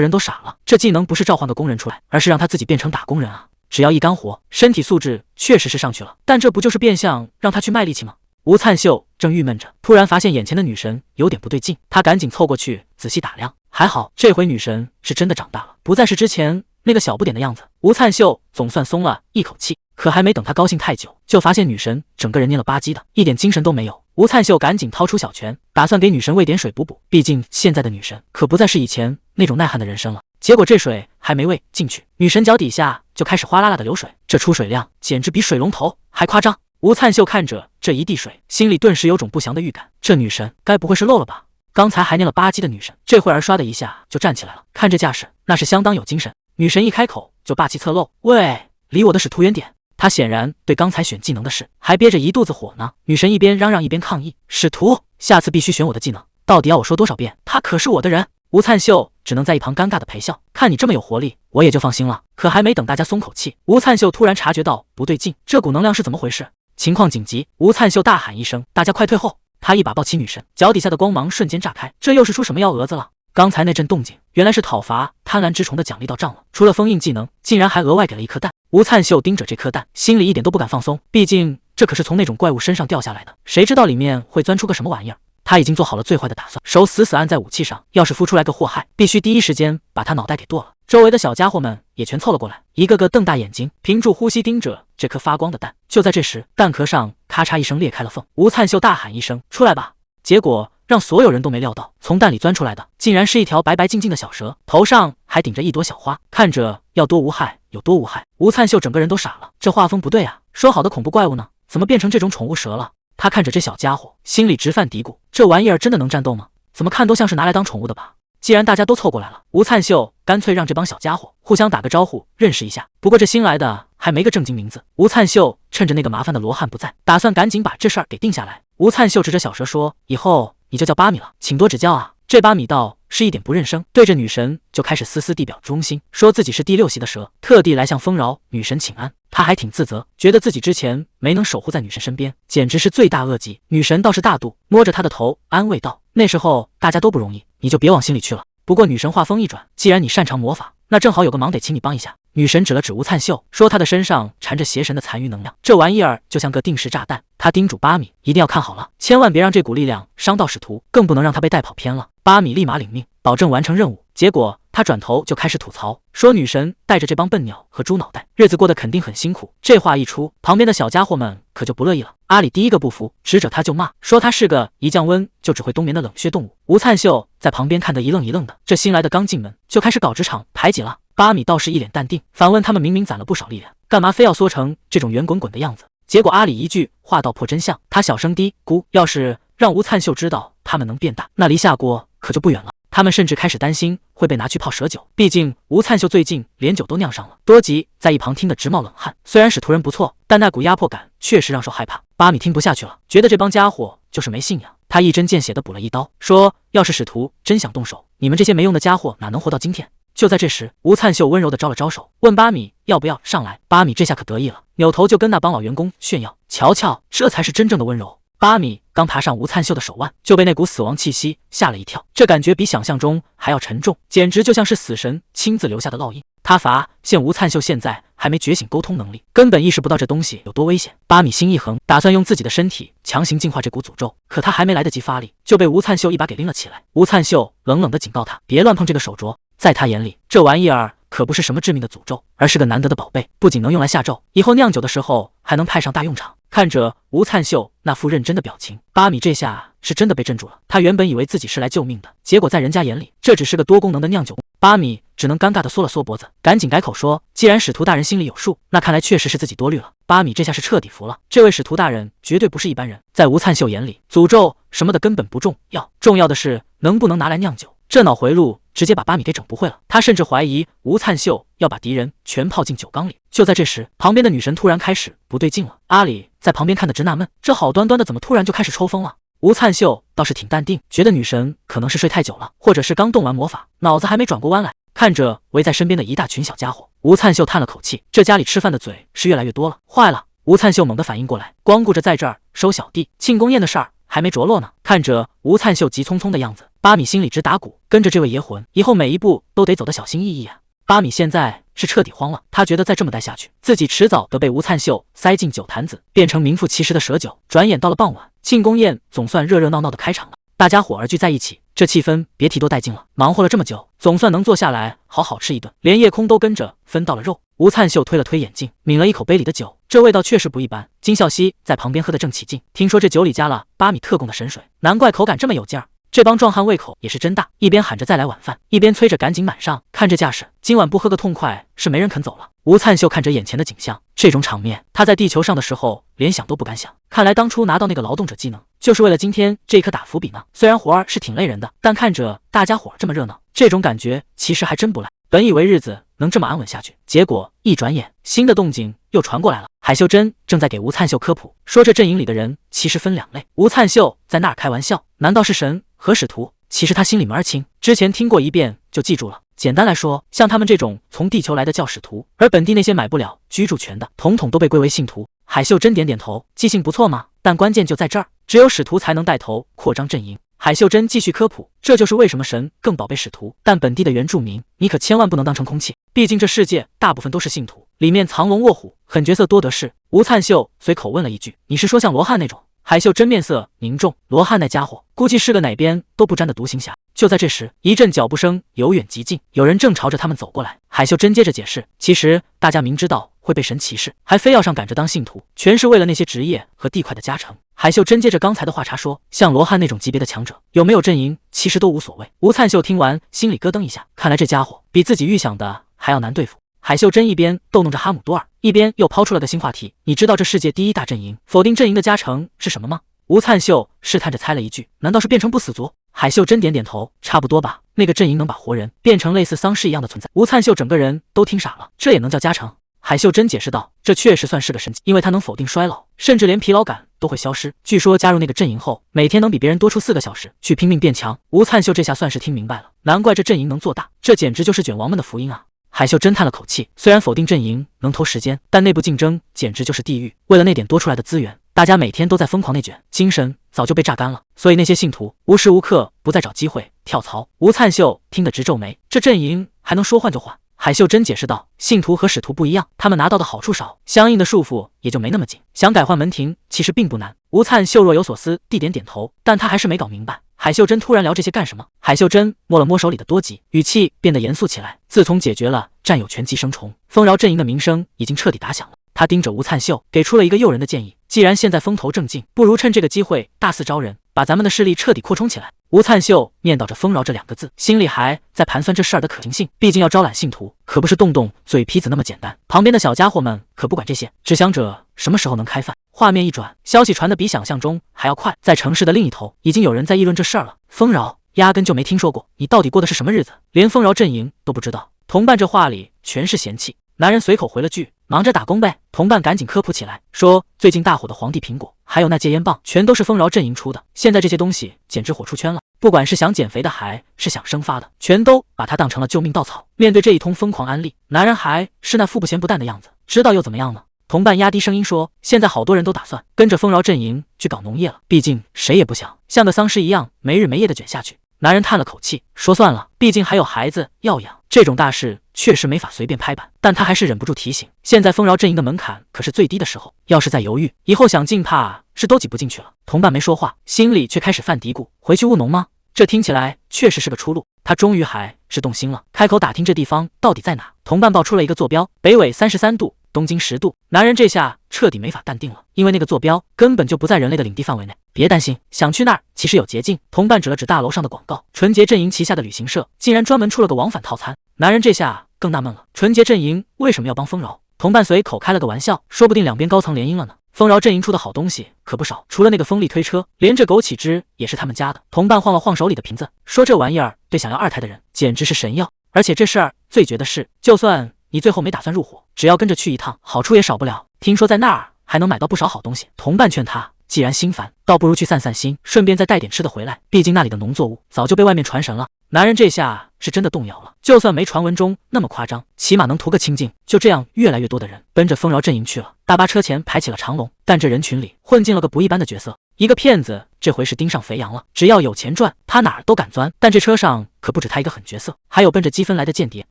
A: 人都傻了。这技能不是召唤个工人出来，而是让他自己变成打工人啊！只要一干活，身体素质确实是上去了，但这不就是变相让他去卖力气吗？吴灿秀正郁闷着，突然发现眼前的女神有点不对劲，他赶紧凑过去仔细打量。还好这回女神是真的长大了，不再是之前那个小不点的样子。吴灿秀总算松了一口气，可还没等他高兴太久，就发现女神整个人蔫了吧唧的，一点精神都没有。吴灿秀赶紧掏出小拳，打算给女神喂点水补补，毕竟现在的女神可不再是以前那种耐旱的人参了。结果这水还没喂进去，女神脚底下就开始哗啦啦的流水，这出水量简直比水龙头还夸张。吴灿秀看着这一地水，心里顿时有种不祥的预感，这女神该不会是漏了吧？刚才还蔫了吧唧的女神，这会儿刷的一下就站起来了，看这架势，那是相当有精神。女神一开口就霸气侧漏，喂，离我的使徒远点！她显然对刚才选技能的事还憋着一肚子火呢。女神一边嚷嚷一边抗议，使徒，下次必须选我的技能，到底要我说多少遍？他可是我的人。吴灿秀只能在一旁尴尬的陪笑，看你这么有活力，我也就放心了。可还没等大家松口气，吴灿秀突然察觉到不对劲，这股能量是怎么回事？情况紧急，吴灿秀大喊一声，大家快退后！他一把抱起女神，脚底下的光芒瞬间炸开，这又是出什么幺蛾子了？刚才那阵动静，原来是讨伐贪婪之虫的奖励到账了，除了封印技能，竟然还额外给了一颗蛋。吴灿秀盯着这颗蛋，心里一点都不敢放松，毕竟这可是从那种怪物身上掉下来的，谁知道里面会钻出个什么玩意儿？他已经做好了最坏的打算，手死死按在武器上，要是孵出来个祸害，必须第一时间把他脑袋给剁了。周围的小家伙们也全凑了过来，一个个瞪大眼睛，屏住呼吸盯着这颗发光的蛋。就在这时，蛋壳上咔嚓一声裂开了缝，吴灿秀大喊一声：“出来吧！”结果让所有人都没料到，从蛋里钻出来的竟然是一条白白净净的小蛇，头上还顶着一朵小花，看着要多无害有多无害。吴灿秀整个人都傻了，这画风不对啊，说好的恐怖怪物呢，怎么变成这种宠物蛇了？他看着这小家伙，心里直犯嘀咕，这玩意儿真的能战斗吗？怎么看都像是拿来当宠物的吧。既然大家都凑过来了，吴灿秀干脆让这帮小家伙互相打个招呼，认识一下。不过这新来的还没个正经名字，吴灿秀趁着那个麻烦的罗汉不在，打算赶紧把这事儿给定下来。吴灿秀指着小蛇说，以后你就叫巴米了，请多指教啊。这巴米道是一点不认生，对着女神就开始丝丝地表忠心，说自己是第6系的蛇，特地来向丰饶女神请安。他还挺自责，觉得自己之前没能守护在女神身边，简直是罪大恶极。女神倒是大度，摸着他的头安慰道，那时候大家都不容易，你就别往心里去了。不过女神话锋一转，既然你擅长魔法，那正好有个忙得请你帮一下。女神指了指吴灿秀，说他的身上缠着邪神的残余能量，这玩意儿就像个定时炸弹。他叮嘱巴米一定要看好了，千万别让这股力量伤到使徒，更不能让他被带跑偏了。巴米立马领命，保证完成任务。结果他转头就开始吐槽，说女神带着这帮笨鸟和猪脑袋，日子过得肯定很辛苦。这话一出，旁边的小家伙们可就不乐意了。阿里第一个不服，指着他就骂，说他是个一降温就只会冬眠的冷血动物。吴灿秀在旁边看得一愣一愣的，这新来的刚进门就开始搞职场排挤了。巴米倒是一脸淡定，反问他们明明攒了不少力量，干嘛非要缩成这种圆滚滚的样子？结果阿里一句话道破真相，他小声嘀咕，要是让吴灿秀知道他们能变大，那离下锅可就不远了。他们甚至开始担心会被拿去泡蛇酒，毕竟吴灿秀最近连酒都酿上了。多吉在一旁听得直冒冷汗，虽然使徒人不错，但那股压迫感确实让受害怕。巴米听不下去了，觉得这帮家伙就是没信仰。他一针见血地补了一刀，说：“要是使徒真想动手，你们这些没用的家伙哪能活到今天？”就在这时，吴灿秀温柔地招了招手，问巴米要不要上来。巴米这下可得意了，扭头就跟那帮老员工炫耀：“瞧瞧，这才是真正的温柔。”巴米刚爬上吴灿秀的手腕，就被那股死亡气息吓了一跳，这感觉比想象中还要沉重，简直就像是死神亲自留下的烙印。他发现吴灿秀现在还没觉醒沟通能力，根本意识不到这东西有多危险。巴米心一横，打算用自己的身体强行净化这股诅咒，可他还没来得及发力，就被吴灿秀一把给拎了起来。吴灿秀冷冷地警告他，别乱碰这个手镯，在他眼里，这玩意儿可不是什么致命的诅咒，而是个难得的宝贝，不仅能用来下咒，以后酿酒的时候还能派上大用场。看着吴灿秀那副认真的表情，巴米这下是真的被镇住了。他原本以为自己是来救命的，结果在人家眼里，这只是个多功能的酿酒。巴米只能尴尬地缩了缩脖子，赶紧改口说：“既然使徒大人心里有数，那看来确实是自己多虑了。”巴米这下是彻底服了，这位使徒大人绝对不是一般人。在吴灿秀眼里，诅咒什么的根本不重要，重要的是能不能拿来酿酒。这脑回路直接把巴米给整不会了，他甚至怀疑吴灿秀要把敌人全泡进酒缸里。就在这时，旁边的女神突然开始不对劲了。阿里在旁边看得直纳闷，这好端端的怎么突然就开始抽风了？吴灿秀倒是挺淡定，觉得女神可能是睡太久了，或者是刚动完魔法，脑子还没转过弯来。看着围在身边的一大群小家伙，吴灿秀叹了口气，这家里吃饭的嘴是越来越多了。坏了！吴灿秀猛地反应过来，光顾着在这儿收小弟，庆功宴的事儿还没着落呢。看着吴灿秀急匆匆的样子，巴米心里直打鼓，跟着这位爷魂，以后每一步都得走得小心翼翼啊。巴米现在是彻底慌了，他觉得再这么待下去，自己迟早得被吴灿秀塞进酒坛子，变成名副其实的蛇酒。转眼到了傍晚，庆功宴总算热热闹闹的开场了，大家伙儿聚在一起，这气氛别提多带劲了。忙活了这么久，总算能坐下来好好吃一顿，连夜空都跟着分到了肉。吴灿秀推了推眼镜，抿了一口杯里的酒，这味道确实不一般。金孝熙在旁边喝得正起劲，听说这酒里加了巴米特供的神水，难怪口感这么有劲儿。这帮壮汉胃口也是真大，一边喊着再来晚饭，一边催着赶紧满上。看这架势，今晚不喝个痛快是没人肯走了。吴灿秀看着眼前的景象，这种场面他在地球上的时候连想都不敢想。看来当初拿到那个劳动者技能，就是为了今天这一刻打伏笔呢。虽然活儿是挺累人的，但看着大家伙这么热闹，这种感觉其实还真不赖。本以为日子能这么安稳下去，结果一转眼，新的动静又传过来了。海秀珍正在给吴灿秀科普，说这阵营里的人其实分两类。吴灿秀在那儿开玩笑，难道是神和使徒？其实他心里门儿清，之前听过一遍就记住了。简单来说，像他们这种从地球来的叫使徒，而本地那些买不了居住权的，统统都被归为信徒。海秀珍点点头，记性不错嘛，但关键就在这儿，只有使徒才能带头扩张阵营。海秀珍继续科普，这就是为什么神更宝贝使徒，但本地的原住民你可千万不能当成空气，毕竟这世界大部分都是信徒，里面藏龙卧虎，狠角色多得是。吴灿秀随口问了一句，你是说像罗汉那种？海秀珍面色凝重，罗汉那家伙估计是个哪边都不沾的独行侠。就在这时，一阵脚步声由远及近，有人正朝着他们走过来。海秀珍接着解释，其实大家明知道会被神歧视，还非要上赶着当信徒，全是为了那些职业和地块的加成。海秀珍接着刚才的话茬说，像罗汉那种级别的强者，有没有阵营其实都无所谓。吴灿秀听完心里咯噔一下，看来这家伙比自己预想的还要难对付。海秀珍一边逗弄着哈姆多尔，一边又抛出了个新话题，你知道这世界第一大阵营否定阵营的加成是什么吗？吴灿秀试探着猜了一句，难道是变成不死族？海秀珍点点头，差不多吧，那个阵营能把活人变成类似丧尸一样的存在。吴灿秀整个人都听傻了，这也能叫加成？海秀珍解释道，这确实算是个神技，因为它能否定衰老，甚至连疲劳感都会消失。据说加入那个阵营后，每天能比别人多出4个小时去拼命变强。吴灿秀这下算是听明白了，难怪这阵营能做大，这简直就是卷王们的福音啊。海秀珍叹了口气，虽然否定阵营能偷时间，但内部竞争简直就是地狱。为了那点多出来的资源，大家每天都在疯狂内卷，精神早就被榨干了。所以那些信徒无时无刻不在找机会跳槽。吴灿秀听得直皱眉，这阵营还能说换就换？海秀珍解释道，信徒和使徒不一样，他们拿到的好处少，相应的束缚也就没那么紧，想改换门庭其实并不难。吴灿秀若有所思地点点头，但他还是没搞明白海秀珍突然聊这些干什么。海秀珍摸了摸手里的多吉，语气变得严肃起来，自从解决了占有权寄生虫，丰饶阵营的名声已经彻底打响了。他盯着吴灿秀，给出了一个诱人的建议，既然现在风头正劲，不如趁这个机会大肆招人，把咱们的势力彻底扩充起来。吴灿秀念叨着丰饶这2个字，心里还在盘算这事儿的可行性，毕竟要招揽信徒可不是动动嘴皮子那么简单。旁边的小家伙们可不管这些，只想着什么时候能开饭。画面一转，消息传得比想象中还要快，在城市的另一头已经有人在议论这事儿了。丰饶压根就没听说过，你到底过的是什么日子？连丰饶阵营都不知道。同伴这话里全是嫌弃。男人随口回了句：“忙着打工呗。”同伴赶紧科普起来，说最近大火的皇帝苹果，还有那戒烟棒，全都是丰饶阵营出的。现在这些东西简直火出圈了，不管是想减肥的还是想生发的，全都把它当成了救命稻草。面对这一通疯狂安利，男人还是那副不咸不淡的样子，知道又怎么样呢？同伴压低声音说：“现在好多人都打算跟着丰饶阵营去搞农业了，毕竟谁也不想像个丧尸一样没日没夜的卷下去。”男人叹了口气，说：“算了，毕竟还有孩子要养，这种大事确实没法随便拍板。”但他还是忍不住提醒：“现在丰饶阵营的门槛可是最低的时候，要是再犹豫，以后想进怕是都挤不进去了。”同伴没说话，心里却开始犯嘀咕：回去务农吗？这听起来确实是个出路。他终于还是动心了，开口打听这地方到底在哪。同伴报出了一个坐标，北纬33度，东经10度。男人这下彻底没法淡定了，因为那个坐标根本就不在人类的领地范围内。别担心，想去那儿其实有捷径。同伴指了指大楼上的广告，纯洁阵营旗下的旅行社竟然专门出了个往返套餐。男人这下更纳闷了，纯洁阵营为什么要帮丰饶？同伴随口开了个玩笑，说不定两边高层联姻了呢。丰饶阵营出的好东西可不少，除了那个风力推车，连这枸杞汁也是他们家的。同伴晃了晃手里的瓶子，说这玩意儿对想要二胎的人简直是神药。而且这事儿最绝的是，就算你最后没打算入伙，只要跟着去一趟，好处也少不了。听说在那儿还能买到不少好东西。同伴劝他，既然心烦，倒不如去散散心，顺便再带点吃的回来，毕竟那里的农作物早就被外面传神了。男人这下是真的动摇了，就算没传闻中那么夸张，起码能图个清静。就这样，越来越多的人奔着丰饶阵营去了，大巴车前排起了长龙。但这人群里混进了个不一般的角色，一个骗子，这回是盯上肥羊了。只要有钱赚，他哪儿都敢钻。但这车上可不止他一个狠角色，还有奔着积分来的间谍，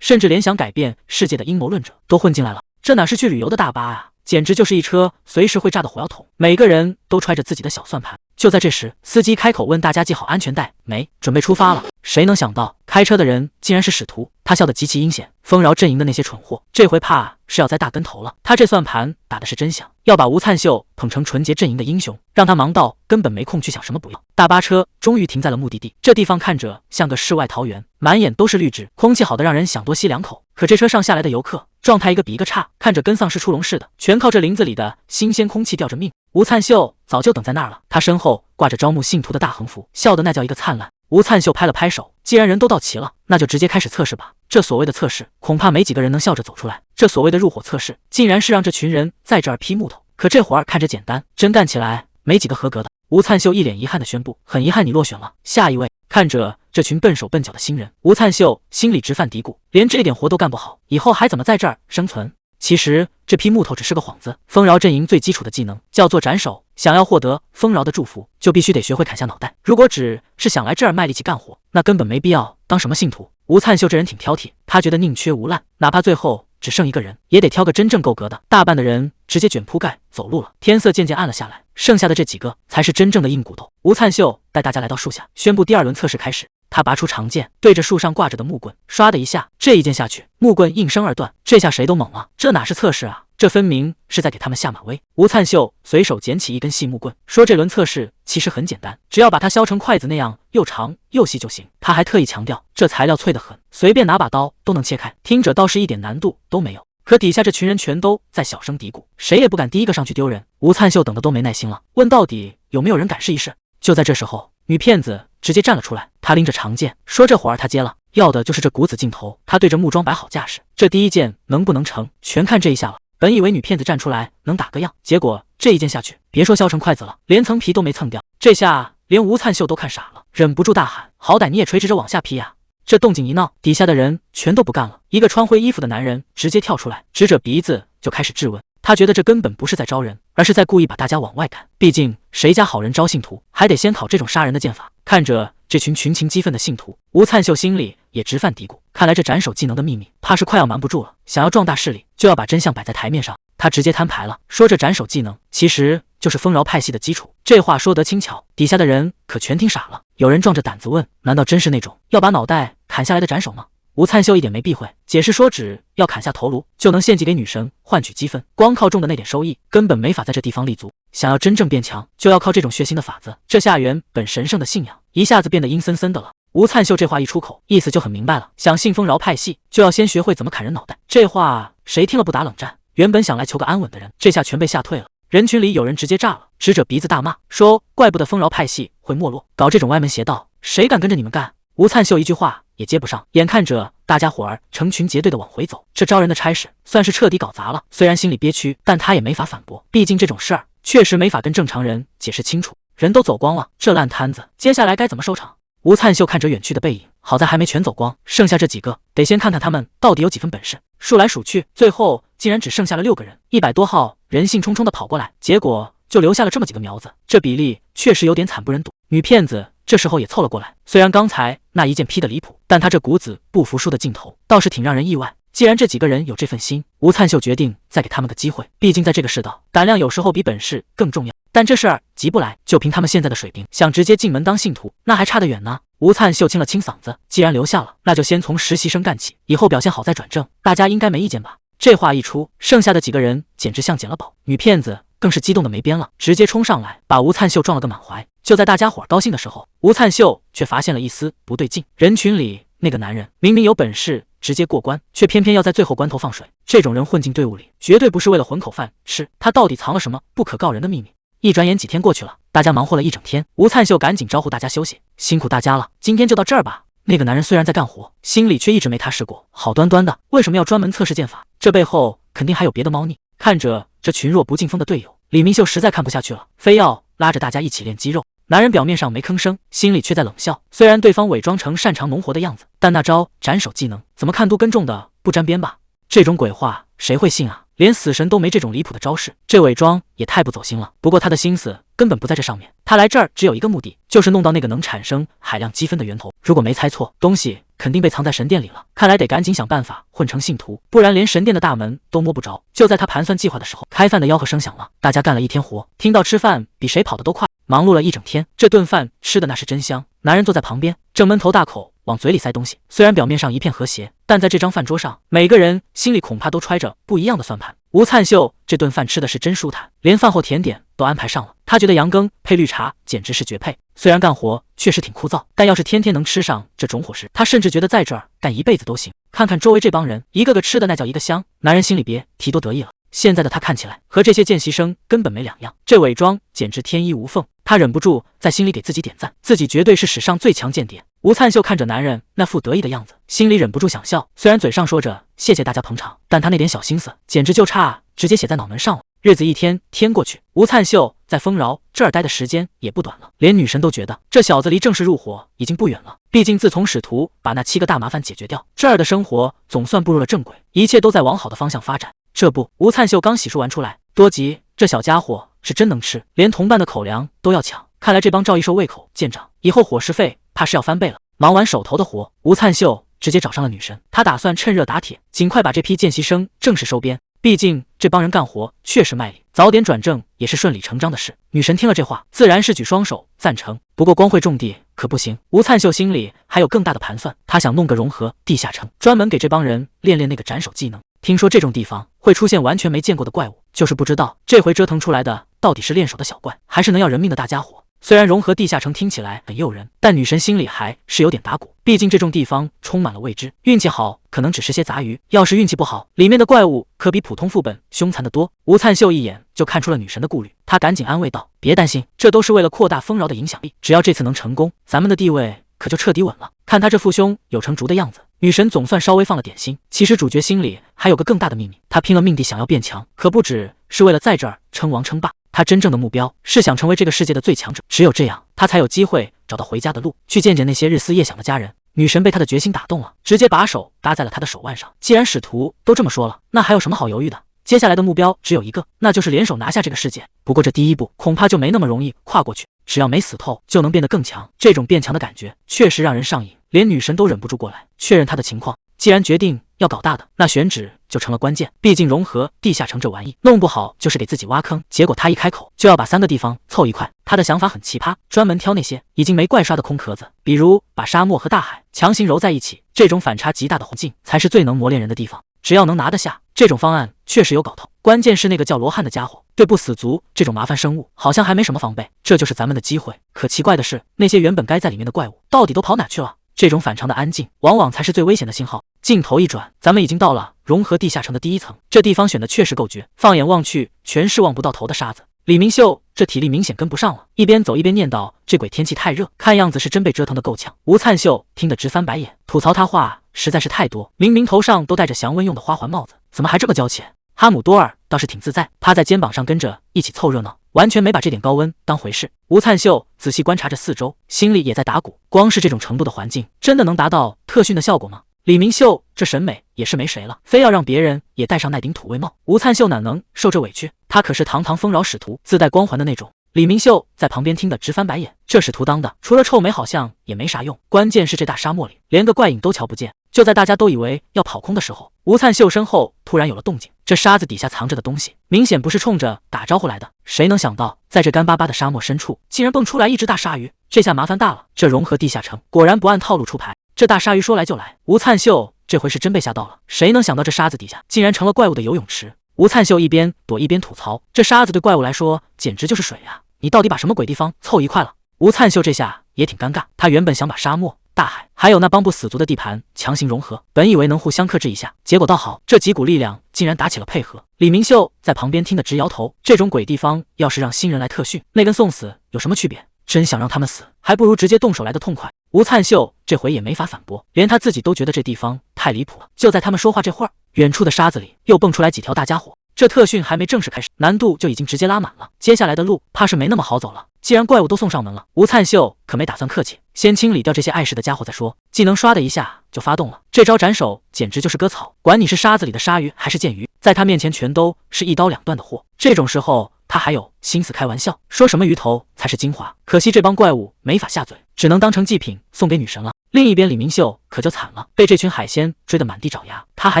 A: 甚至连想改变世界的阴谋论者都混进来了。这哪是去旅游的大巴啊，简直就是一车随时会炸的火药桶，每个人都揣着自己的小算盘。就在这时，司机开口问大家系好安全带没，准备出发了。谁能想到开车的人竟然是使徒，他笑得极其阴险。丰饶阵营的那些蠢货，这回怕是要栽大跟头了。他这算盘打的是真响，要把吴灿秀捧成纯洁阵营的英雄，让他忙到根本没空去想什么补药。大巴车终于停在了目的地，这地方看着像个世外桃源，满眼都是绿植，空气好的让人想多吸两口。可这车上下来的游客状态一个比一个差，看着跟丧尸出笼似的，全靠这林子里的新鲜空气吊着命。吴灿秀早就等在那儿了，他身后挂着招募信徒的大横幅，笑得那叫一个灿烂。吴灿秀拍了拍手，既然人都到齐了，那就直接开始测试吧。这所谓的测试，恐怕没几个人能笑着走出来。这所谓的入伙测试，竟然是让这群人在这儿劈木头。可这活儿看着简单，真干起来没几个合格的。吴灿秀一脸遗憾地宣布：“很遗憾，你落选了。下一位。”看着这群笨手笨脚的新人，吴灿秀心里直犯嘀咕：连这点活都干不好，以后还怎么在这儿生存？其实这批木头只是个幌子，丰饶阵营最基础的技能叫做斩首，想要获得丰饶的祝福，就必须得学会砍下脑袋。如果只是想来这儿卖力气干活，那根本没必要当什么信徒。吴灿秀这人挺挑剔，他觉得宁缺毋滥，哪怕最后只剩一个人，也得挑个真正够格的。大半的人直接卷铺盖走路了。天色渐渐暗了下来，剩下的这几个才是真正的硬骨头。吴灿秀带大家来到树下，宣布第二轮测试开始。他拔出长剑，对着树上挂着的木棍，唰的一下，这一剑下去，木棍应声而断。这下谁都懵了，这哪是测试啊，这分明是在给他们下马威。吴灿秀随手捡起一根细木棍，说这轮测试其实很简单，只要把它削成筷子那样又长又细就行。他还特意强调，这材料脆得很，随便拿把刀都能切开，听着倒是一点难度都没有。可底下这群人全都在小声嘀咕，谁也不敢第一个上去丢人。吴灿秀等的都没耐心了，问到底有没有人敢试一试。就在这时候，女骗子直接站了出来，她拎着长剑，说这活儿她接了，要的就是这股子劲头。她对着木桩摆好架势，这第一剑能不能成，全看这一下了。本以为女骗子站出来能打个样，结果这一剑下去，别说削成筷子了，连层皮都没蹭掉。这下连吴灿秀都看傻了，忍不住大喊：好歹你也垂直着往下劈呀！这动静一闹，底下的人全都不干了。一个穿灰衣服的男人直接跳出来，指着鼻子就开始质问。他觉得这根本不是在招人，而是在故意把大家往外赶。毕竟谁家好人招信徒，还得先考这种杀人的剑法。看着这群群情激愤的信徒，吴灿秀心里也直犯嘀咕，看来这斩首技能的秘密怕是快要瞒不住了。想要壮大势力，就要把真相摆在台面上。他直接摊牌了，说这斩首技能其实就是丰饶派系的基础。这话说得轻巧，底下的人可全听傻了。有人壮着胆子问，难道真是那种要把脑袋砍下来的斩首吗？吴灿秀一点没避讳，解释说只要砍下头颅就能献祭给女神换取积分，光靠种的那点收益根本没法在这地方立足。想要真正变强，就要靠这种血腥的法子。这下原本神圣的信仰一下子变得阴森森的了。吴灿秀这话一出口，意思就很明白了，想信丰饶派系就要先学会怎么砍人脑袋。这话谁听了不打冷战？原本想来求个安稳的人，这下全被吓退了。人群里有人直接炸了，指着鼻子大骂，说怪不得丰饶派系会没落，搞这种歪门邪道，谁敢跟着你们干？吴灿秀一句话也接不上，眼看着大家伙儿成群结队的往回走，这招人的差事算是彻底搞砸了。虽然心里憋屈，但他也没法反驳，毕竟这种事儿确实没法跟正常人解释清楚。人都走光了，这烂摊子接下来该怎么收场？吴灿秀看着远去的背影，好在还没全走光，剩下这几个得先看看他们到底有几分本事。数来数去，最后竟然只剩下了6个人，100多号人兴冲冲的跑过来，结果就留下了这么几个苗子，这比例确实有点惨不忍睹。女骗子这时候也凑了过来，虽然刚才那一剑劈得离谱，但她这股子不服输的劲头倒是挺让人意外。既然这几个人有这份心，吴灿秀决定再给他们个机会，毕竟在这个世道，胆量有时候比本事更重要。但这事儿急不来，就凭他们现在的水平，想直接进门当信徒，那还差得远呢。吴灿秀清了清嗓子，既然留下了，那就先从实习生干起，以后表现好再转正，大家应该没意见吧？这话一出，剩下的几个人简直像捡了宝，女骗子更是激动的没边了，直接冲上来把吴灿秀撞了个满怀。就在大家伙高兴的时候，吴灿秀却发现了一丝不对劲，人群里那个男人明明有本事直接过关，却偏偏要在最后关头放水，这种人混进队伍里绝对不是为了混口饭吃，他到底藏了什么不可告人的秘密？一转眼几天过去了，大家忙活了一整天，吴灿秀赶紧招呼大家休息，辛苦大家了，今天就到这儿吧。那个男人虽然在干活，心里却一直没踏实过，好端端的为什么要专门测试剑法？这背后肯定还有别的猫腻。看着这群弱不禁风的队友，李明秀实在看不下去了，非要拉着大家一起练肌肉。男人表面上没吭声，心里却在冷笑。虽然对方伪装成擅长农活的样子，但那招斩首技能怎么看都跟种的不沾边吧？这种鬼话谁会信啊？连死神都没这种离谱的招式，这伪装也太不走心了。不过他的心思根本不在这上面，他来这儿只有一个目的，就是弄到那个能产生海量积分的源头。如果没猜错，东西肯定被藏在神殿里了，看来得赶紧想办法混成信徒，不然连神殿的大门都摸不着。就在他盘算计划的时候，开饭的吆喝声响了，大家干了一天活，听到吃饭比谁跑得都快，忙碌了一整天，这顿饭吃的那是真香。男人坐在旁边，正闷头大口往嘴里塞东西，虽然表面上一片和谐，但在这张饭桌上，每个人心里恐怕都揣着不一样的算盘。吴灿秀这顿饭吃的是真舒坦，连饭后甜点都安排上了。他觉得羊羹配绿茶简直是绝配。虽然干活确实挺枯燥，但要是天天能吃上这种伙食，他甚至觉得在这儿干一辈子都行。看看周围这帮人，一个个吃的那叫一个香，男人心里别提多得意了。现在的他看起来和这些见习生根本没两样，这伪装简直天衣无缝。他忍不住在心里给自己点赞，自己绝对是史上最强间谍。吴灿秀看着男人那副得意的样子，心里忍不住想笑。虽然嘴上说着谢谢大家捧场，但他那点小心思简直就差直接写在脑门上了。日子一天天过去，吴灿秀在丰饶这儿待的时间也不短了，连女神都觉得这小子离正式入伙已经不远了。毕竟自从使徒把那7个大麻烦解决掉，这儿的生活总算步入了正轨，一切都在往好的方向发展。这不，吴灿秀刚洗漱完出来，多急，这小家伙是真能吃，连同伴的口粮都要抢。看来这帮赵一兽胃口见长，以后伙食费怕是要翻倍了。忙完手头的活，吴灿秀直接找上了女神，他打算趁热打铁，尽快把这批见习生正式收编。毕竟这帮人干活确实卖力，早点转正也是顺理成章的事。女神听了这话，自然是举双手赞成。不过光会种地可不行，吴灿秀心里还有更大的盘算，他想弄个融合地下城，专门给这帮人练练那个斩首技能。听说这种地方会出现完全没见过的怪物，就是不知道这回折腾出来的到底是练手的小怪，还是能要人命的大家伙。虽然融合地下城听起来很诱人，但女神心里还是有点打鼓，毕竟这种地方充满了未知，运气好可能只是些杂鱼，要是运气不好，里面的怪物可比普通副本凶残得多。吴灿秀一眼就看出了女神的顾虑，他赶紧安慰道，别担心，这都是为了扩大丰饶的影响力，只要这次能成功，咱们的地位可就彻底稳了。看他这父兄有成竹的样子，女神总算稍微放了点心。其实主角心里还有个更大的秘密，他拼了命地想要变强，可不只是为了在这儿称王称霸，他真正的目标是想成为这个世界的最强者，只有这样，他才有机会找到回家的路，去见见那些日思夜想的家人。女神被他的决心打动了，直接把手搭在了他的手腕上。既然使徒都这么说了，那还有什么好犹豫的？接下来的目标只有一个，那就是联手拿下这个世界。不过这第一步恐怕就没那么容易跨过去，只要没死透，就能变得更强。这种变强的感觉确实让人上瘾，连女神都忍不住过来确认他的情况。既然决定要搞大的，那选址就成了关键。毕竟融合地下城这玩意，弄不好就是给自己挖坑。结果他一开口就要把3个地方凑一块，他的想法很奇葩，专门挑那些已经没怪刷的空壳子，比如把沙漠和大海强行揉在一起，这种反差极大的环境才是最能磨练人的地方。只要能拿得下，这种方案确实有搞头。关键是那个叫罗汉的家伙对不死族这种麻烦生物好像还没什么防备，这就是咱们的机会。可奇怪的是，那些原本该在里面的怪物到底都跑哪去了？这种反常的安静往往才是最危险的信号。镜头一转，咱们已经到了融合地下城的第1层，这地方选的确实够绝，放眼望去全是望不到头的沙子。李明秀这体力明显跟不上了，一边走一边念叨：“这鬼天气太热，看样子是真被折腾得够呛。”吴灿秀听得直翻白眼，吐槽他话实在是太多，明明头上都戴着降温用的花环帽子，怎么还这么娇气？哈姆多尔倒是挺自在，趴在肩膀上跟着一起凑热闹，完全没把这点高温当回事。吴灿秀仔细观察着四周，心里也在打鼓，光是这种程度的环境，真的能达到特训的效果吗？李明秀这审美也是没谁了，非要让别人也戴上那顶土卫帽。吴灿秀哪能受这委屈？他可是堂堂丰饶使徒，自带光环的那种。李明秀在旁边听得直翻白眼，这使徒当的除了臭美好像也没啥用，关键是这大沙漠里连个怪影都瞧不见。就在大家都以为要跑空的时候，吴灿秀身后突然有了动静，这沙子底下藏着的东西明显不是冲着打招呼来的。谁能想到在这干巴巴的沙漠深处竟然蹦出来一只大鲨鱼，这下麻烦大了。这融合地下城果然不按套路出牌，这大鲨鱼说来就来。吴灿秀这回是真被吓到了，谁能想到这沙子底下竟然成了怪物的游泳池？吴灿秀一边躲一边吐槽，这沙子对怪物来说简直就是水啊，你到底把什么鬼地方凑一块了？吴灿秀这下也挺尴尬，他原本想把沙漠、大海还有那帮不死族的地盘强行融合，本以为能互相克制一下，结果倒好，这几股力量竟然打起了配合。李明秀在旁边听得直摇头，这种鬼地方要是让新人来特训，那跟送死有什么区别？真想让他们死，还不如直接动手来的痛快。吴灿秀这回也没法反驳，连他自己都觉得这地方太离谱了。就在他们说话这会儿，远处的沙子里又蹦出来几条大家伙，这特训还没正式开始，难度就已经直接拉满了，接下来的路怕是没那么好走了。既然怪物都送上门了，吴灿秀可没打算客气，先清理掉这些碍事的家伙再说。技能刷的一下就发动了，这招斩首简直就是割草，管你是沙子里的鲨鱼还是剑鱼，在他面前全都是一刀两断的货。这种时候他还有心思开玩笑，说什么鱼头才是精华？可惜这帮怪物没法下嘴，只能当成祭品送给女神了。另一边李明秀可就惨了，被这群海鲜追得满地找牙，他还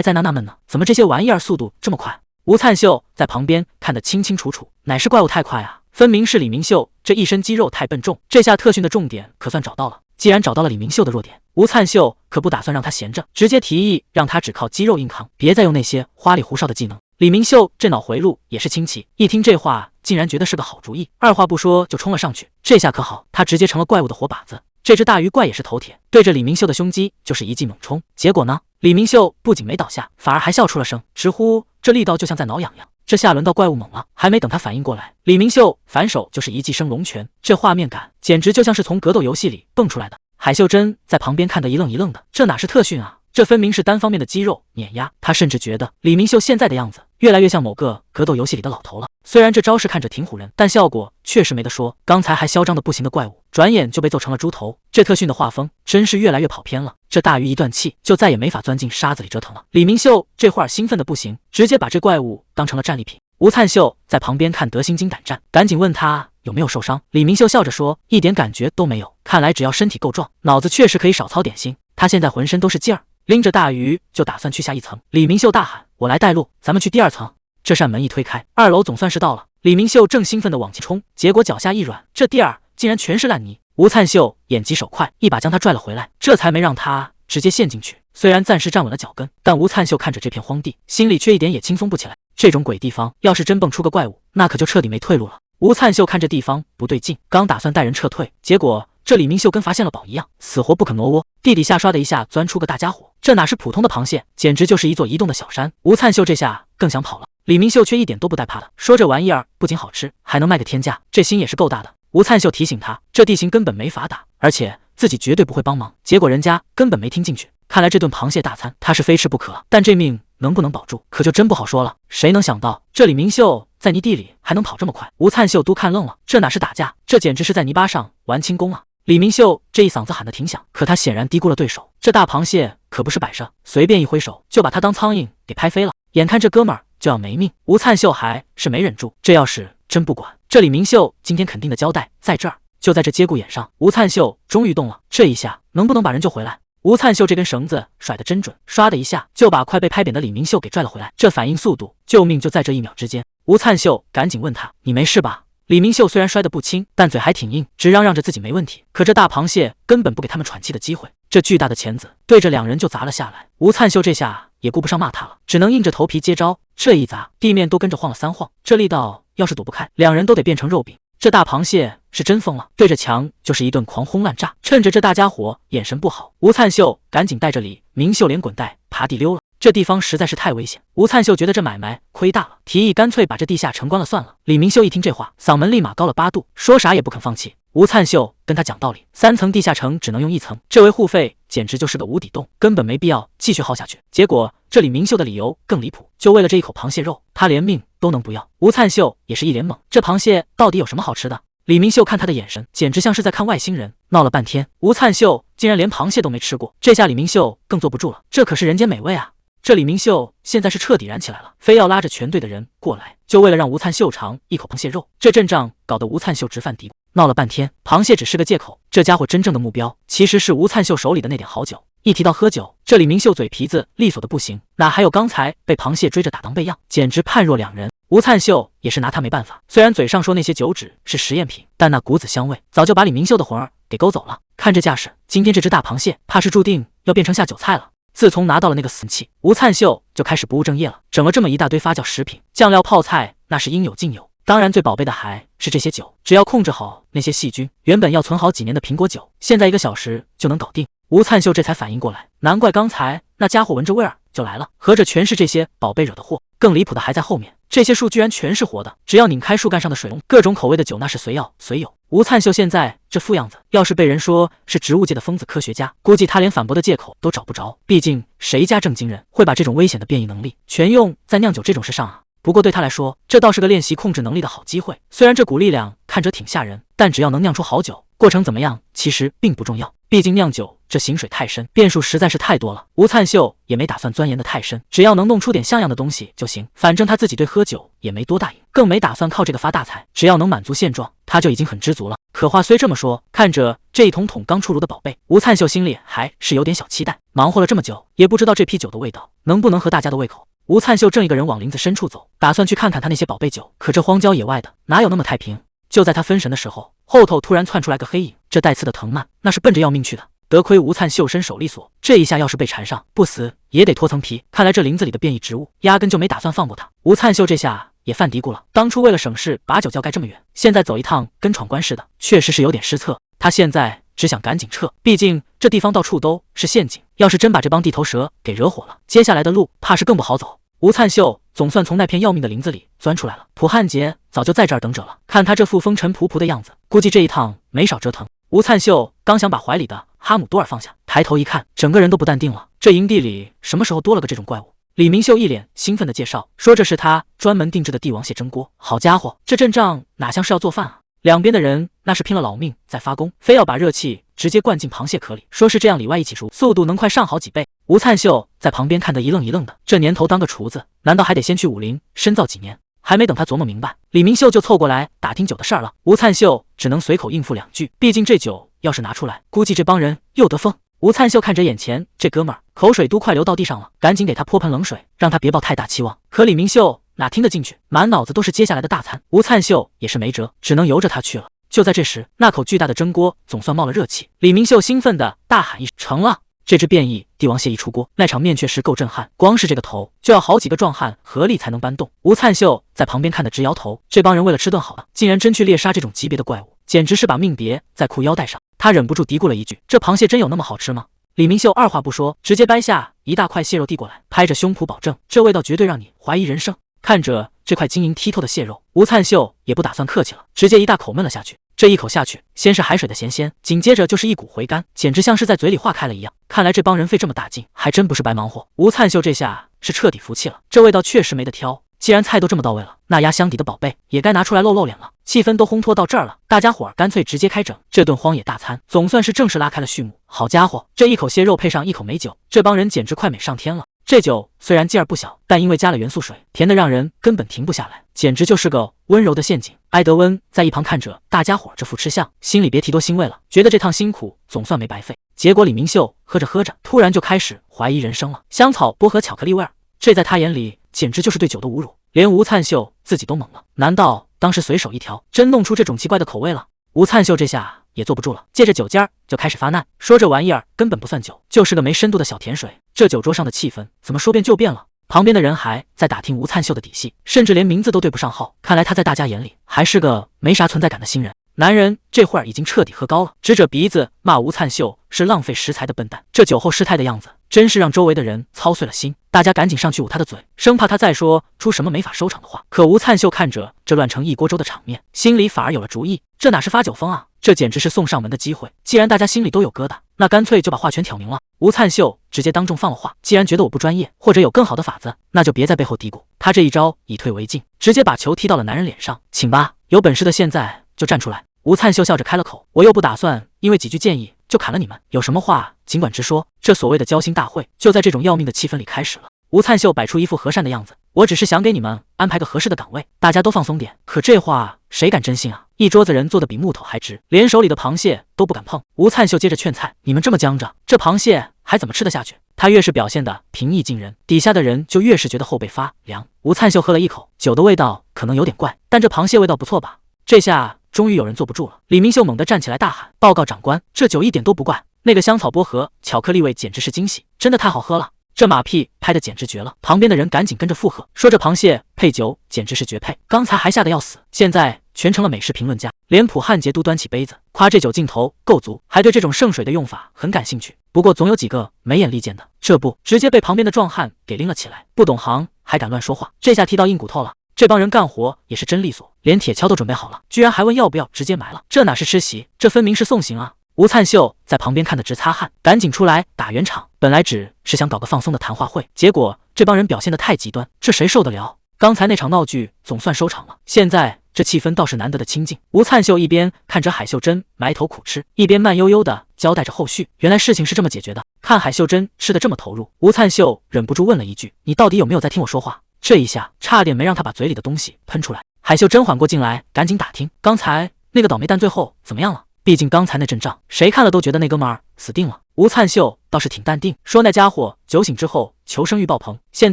A: 在那纳闷呢，怎么这些玩意儿速度这么快？吴灿秀在旁边看得清清楚楚，乃是怪物太快啊，分明是李明秀这一身肌肉太笨重。这下特训的重点可算找到了，既然找到了李明秀的弱点，吴灿秀可不打算让他闲着，直接提议让他只靠肌肉硬扛，别再用那些花里胡哨的技能。李明秀这脑回路也是清奇，一听这话竟然觉得是个好主意，二话不说就冲了上去。这下可好，他直接成了怪物的活靶子。这只大鱼怪也是头铁，对着李明秀的胸肌就是一记猛冲。结果呢，李明秀不仅没倒下，反而还笑出了声，直呼这力道就像在挠痒痒。这下轮到怪物猛了，还没等他反应过来，李明秀反手就是一记升龙拳，这画面感简直就像是从格斗游戏里蹦出来的。海秀珍在旁边看得一愣一愣的，这哪是特训啊，这分明是单方面的肌肉碾压。他甚至觉得李明秀现在的样子越来越像某个格斗游戏里的老头了。虽然这招式看着挺唬人，但效果确实没得说。刚才还嚣张的不行的怪物，转眼就被揍成了猪头。这特训的画风真是越来越跑偏了。这大鱼一断气，就再也没法钻进沙子里折腾了。李明秀这会儿兴奋的不行，直接把这怪物当成了战利品。吴灿秀在旁边看得心惊胆战，赶紧问他有没有受伤。李明秀笑着说，一点感觉都没有，看来只要身体够壮，脑子确实可以少操点心。他现在浑身都是劲儿，拎着大鱼就打算去下一层。李明秀大喊，我来带路，咱们去第2层。这扇门一推开，2楼总算是到了。李明秀正兴奋地往前冲，结果脚下一软，这地儿竟然全是烂泥。吴灿秀眼疾手快，一把将他拽了回来，这才没让他直接陷进去。虽然暂时站稳了脚跟，但吴灿秀看着这片荒地，心里却一点也轻松不起来。这种鬼地方，要是真蹦出个怪物，那可就彻底没退路了。吴灿秀看这地方不对劲，刚打算带人撤退，结果这李明秀跟发现了宝一样，死活不肯挪窝。地底下刷的一下钻出个大家伙，这哪是普通的螃蟹，简直就是一座移动的小山。吴灿秀这下更想跑了，李明秀却一点都不带怕的，说这玩意儿不仅好吃，还能卖个天价，这心也是够大的。吴灿秀提醒他，这地形根本没法打，而且自己绝对不会帮忙，结果人家根本没听进去。看来这顿螃蟹大餐他是非吃不可，但这命能不能保住，可就真不好说了。谁能想到这李明秀在泥地里还能跑这么快？吴灿秀都看愣了，这哪是打架，这简直是在泥巴上玩轻功啊！李明秀这一嗓子喊得挺响，可他显然低估了对手，这大螃蟹可不是摆设，随便一挥手就把他当苍蝇给拍飞了。眼看这哥们儿就要没命，吴灿秀还是没忍住，这要是真不管，这李明秀今天肯定的交代在这儿。就在这节骨眼上，吴灿秀终于动了，这一下能不能把人救回来？吴灿秀这根绳子甩得真准，唰的一下就把快被拍扁的李明秀给拽了回来。这反应速度，救命就在这1秒之间。吴灿秀赶紧问他：“你没事吧？”李明秀虽然摔得不轻，但嘴还挺硬，只嚷嚷着自己没问题。可这大螃蟹根本不给他们喘气的机会，这巨大的钳子对着2人就砸了下来。吴灿秀这下也顾不上骂他了，只能硬着头皮接招。这一砸，地面都跟着晃了3晃，这力道要是躲不开，2人都得变成肉饼。这大螃蟹是真疯了，对着墙就是一顿狂轰滥炸。趁着这大家伙眼神不好，吴灿秀赶紧带着李明秀连滚带爬地溜了。这地方实在是太危险，吴灿秀觉得这买卖亏大了，提议干脆把这地下城关了算了。李明秀一听这话，嗓门立马高了8度，说啥也不肯放弃。吴灿秀跟他讲道理，3层地下城只能用1层，这为护费简直就是个无底洞，根本没必要继续耗下去。结果这李明秀的理由更离谱，就为了这一口螃蟹肉，他连命都能不要。吴灿秀也是一脸懵，这螃蟹到底有什么好吃的？李明秀看他的眼神，简直像是在看外星人。闹了半天，吴灿秀竟然连螃蟹都没吃过，这下李明秀更坐不住了，这可是人间美味啊！这李明秀现在是彻底燃起来了，非要拉着全队的人过来，就为了让吴灿秀尝一口螃蟹肉。这阵仗搞得吴灿秀直犯嘀咕。闹了半天，螃蟹只是个借口，这家伙真正的目标其实是吴灿秀手里的那点好酒。一提到喝酒，这李明秀嘴皮子利索的不行，哪还有刚才被螃蟹追着打当背样，简直判若两人。吴灿秀也是拿他没办法，虽然嘴上说那些酒只是实验品，但那股子香味早就把李明秀的魂儿给勾走了。看这架势，今天这只大螃蟹怕是注定要变成下酒菜了。自从拿到了那个死气，吴灿秀就开始不务正业了，整了这么一大堆发酵食品、酱料、泡菜，那是应有尽有。当然最宝贝的还是这些酒，只要控制好那些细菌，原本要存好几年的苹果酒，现在1个小时就能搞定。吴灿秀这才反应过来，难怪刚才那家伙闻着味儿就来了，合着全是这些宝贝惹的祸。更离谱的还在后面，这些树居然全是活的，只要拧开树干上的水龙，各种口味的酒那是随要随有。吴灿秀现在这副样子，要是被人说是植物界的疯子科学家，估计他连反驳的借口都找不着。毕竟谁家正经人会把这种危险的变异能力全用在酿酒这种事上啊？不过对他来说，这倒是个练习控制能力的好机会。虽然这股力量看着挺吓人，但只要能酿出好酒，过程怎么样其实并不重要。毕竟酿酒这刑水太深，变数实在是太多了。吴灿秀也没打算钻研的太深，只要能弄出点像样的东西就行。反正他自己对喝酒也没多大瘾，更没打算靠这个发大财。只要能满足现状，他就已经很知足了。可话虽这么说，看着这一桶桶刚出炉的宝贝，吴灿秀心里还是有点小期待。忙活了这么久，也不知道这批酒的味道能不能合大家的胃口。吴灿秀正一个人往林子深处走，打算去看看他那些宝贝酒。可这荒郊野外的哪有那么太平？就在他分神的时候，后头突然窜出来个黑影，这带刺的藤蔓那是奔着要命去的。得亏吴灿秀身手利索，这一下要是被缠上，不死也得脱层皮。看来这林子里的变异植物压根就没打算放过他。吴灿秀这下也犯嘀咕了，当初为了省事把酒窖盖这么远，现在走一趟跟闯关似的，确实是有点失策。他现在只想赶紧撤，毕竟这地方到处都是陷阱，要是真把这帮地头蛇给惹火了，接下来的路怕是更不好走。吴灿秀总算从那片要命的林子里钻出来了，普汉杰早就在这儿等着了，看他这副风尘仆仆的样子，估计这一趟没少折腾。吴灿秀刚想把怀里的哈姆多尔放下，抬头一看，整个人都不淡定了。这营地里什么时候多了个这种怪物？李明秀一脸兴奋的介绍说，这是他专门定制的帝王蟹蒸锅。好家伙，这阵仗哪像是要做饭啊？两边的人那是拼了老命在发功，非要把热气直接灌进螃蟹壳里，说是这样里外一起熟，速度能快上好几倍。吴灿秀在旁边看得一愣一愣的，这年头当个厨子，难道还得先去武林深造几年？还没等他琢磨明白，李明秀就凑过来打听酒的事儿了。吴灿秀只能随口应付2句，毕竟这酒要是拿出来，估计这帮人又得疯。吴灿秀看着眼前这哥们儿，口水都快流到地上了，赶紧给他泼盆冷水，让他别抱太大期望。可李明秀哪听得进去，满脑子都是接下来的大餐。吴灿秀也是没辙，只能由着他去了。就在这时，那口巨大的蒸锅总算冒了热气，李明秀兴奋地大喊一声：“成了！”这只变异帝王蟹一出锅，那场面确实够震撼，光是这个头就要好几个壮汉合力才能搬动。吴灿秀在旁边看得直摇头，这帮人为了吃顿好的，竟然真去猎杀这种级别的怪物，简直是把命别在裤腰带上。他忍不住嘀咕了一句：“这螃蟹真有那么好吃吗？”李明秀二话不说，直接掰下一大块蟹肉递过来，拍着胸脯保证：“这味道绝对让你怀疑人生。”看着这块晶莹剔透的蟹肉，吴灿秀也不打算客气了，直接一大口闷了下去。这一口下去，先是海水的咸鲜，紧接着就是一股回甘，简直像是在嘴里化开了一样。看来这帮人费这么大劲，还真不是白忙活。吴灿秀这下是彻底服气了，这味道确实没得挑。既然菜都这么到位了，那压箱底的宝贝也该拿出来露露脸了。气氛都烘托到这儿了，大家伙儿干脆直接开整，这顿荒野大餐总算是正式拉开了序幕。好家伙，这一口蟹肉配上一口美酒，这帮人简直快美上天了。这酒虽然劲儿不小，但因为加了元素水，甜的让人根本停不下来，简直就是个温柔的陷阱。埃德温在一旁看着大家伙这副吃相，心里别提多欣慰了，觉得这趟辛苦总算没白费。结果李明秀喝着喝着，突然就开始怀疑人生了。香草薄荷巧克力味儿，这在他眼里简直就是对酒的侮辱，连吴灿秀自己都懵了。难道当时随手一调，真弄出这种奇怪的口味了？吴灿秀这下也坐不住了，借着酒尖儿就开始发难，说这玩意儿根本不算酒，就是个没深度的小甜水。这酒桌上的气氛怎么说变就变了？旁边的人还在打听吴灿秀的底细，甚至连名字都对不上号。看来他在大家眼里还是个没啥存在感的新人。男人这会儿已经彻底喝高了，指着鼻子骂吴灿秀是浪费食材的笨蛋。这酒后失态的样子，真是让周围的人操碎了心。大家赶紧上去捂他的嘴，生怕他再说出什么没法收场的话。可吴灿秀看着这乱成一锅粥的场面，心里反而有了主意。这哪是发酒疯啊，这简直是送上门的机会。既然大家心里都有疙瘩，那干脆就把话全挑明了。吴灿秀直接当众放了话，既然觉得我不专业，或者有更好的法子，那就别在背后嘀咕。他这一招以退为进，直接把球踢到了男人脸上。请吧，有本事的现在就站出来。吴灿秀笑着开了口，我又不打算因为几句建议就砍了你们，有什么话尽管直说。这所谓的交心大会就在这种要命的气氛里开始了。吴灿秀摆出一副和善的样子，我只是想给你们安排个合适的岗位，大家都放松点。可这话谁敢真信啊？一桌子人坐得比木头还直，连手里的螃蟹都不敢碰。吴灿秀接着劝菜，你们这么僵着，这螃蟹还怎么吃得下去？他越是表现得平易近人，底下的人就越是觉得后背发凉。吴灿秀喝了一口酒，的味道可能有点怪，但这螃蟹味道不错吧？这下终于有人坐不住了，李明秀猛地站起来大喊，报告长官，这酒一点都不怪，那个香草薄荷巧克力味简直是惊喜，真的太好喝了，这马屁拍得简直绝了。旁边的人赶紧跟着附和，说这螃蟹配酒简直是绝配，刚才还吓得要死，现在全成了美食评论家，连普汉杰都端起杯子夸这酒劲头够足，还对这种圣水的用法很感兴趣。不过总有几个没眼力见的，这不直接被旁边的壮汉给拎了起来，不懂行还敢乱说话，这下踢到硬骨头了。这帮人干活也是真利索，连铁锹都准备好了，居然还问要不要直接埋了，这哪是吃席，这分明是送行啊！吴灿秀在旁边看得直擦汗，赶紧出来打圆场。本来只是想搞个放松的谈话会，结果这帮人表现得太极端，这谁受得了？刚才那场闹剧总算收场了，现在这气氛倒是难得的清静。吴灿秀一边看着海秀珍埋头苦吃，一边慢悠悠地交代着后续。原来事情是这么解决的，看海秀珍吃得这么投入，吴灿秀忍不住问了一句，你到底有没有在听我说话？这一下差点没让他把嘴里的东西喷出来。海秀珍缓过劲来，赶紧打听刚才那个倒霉蛋最后怎么样了，毕竟刚才那阵仗谁看了都觉得那哥们儿死定了。吴灿秀倒是挺淡定，说那家伙酒醒之后求生欲爆棚，现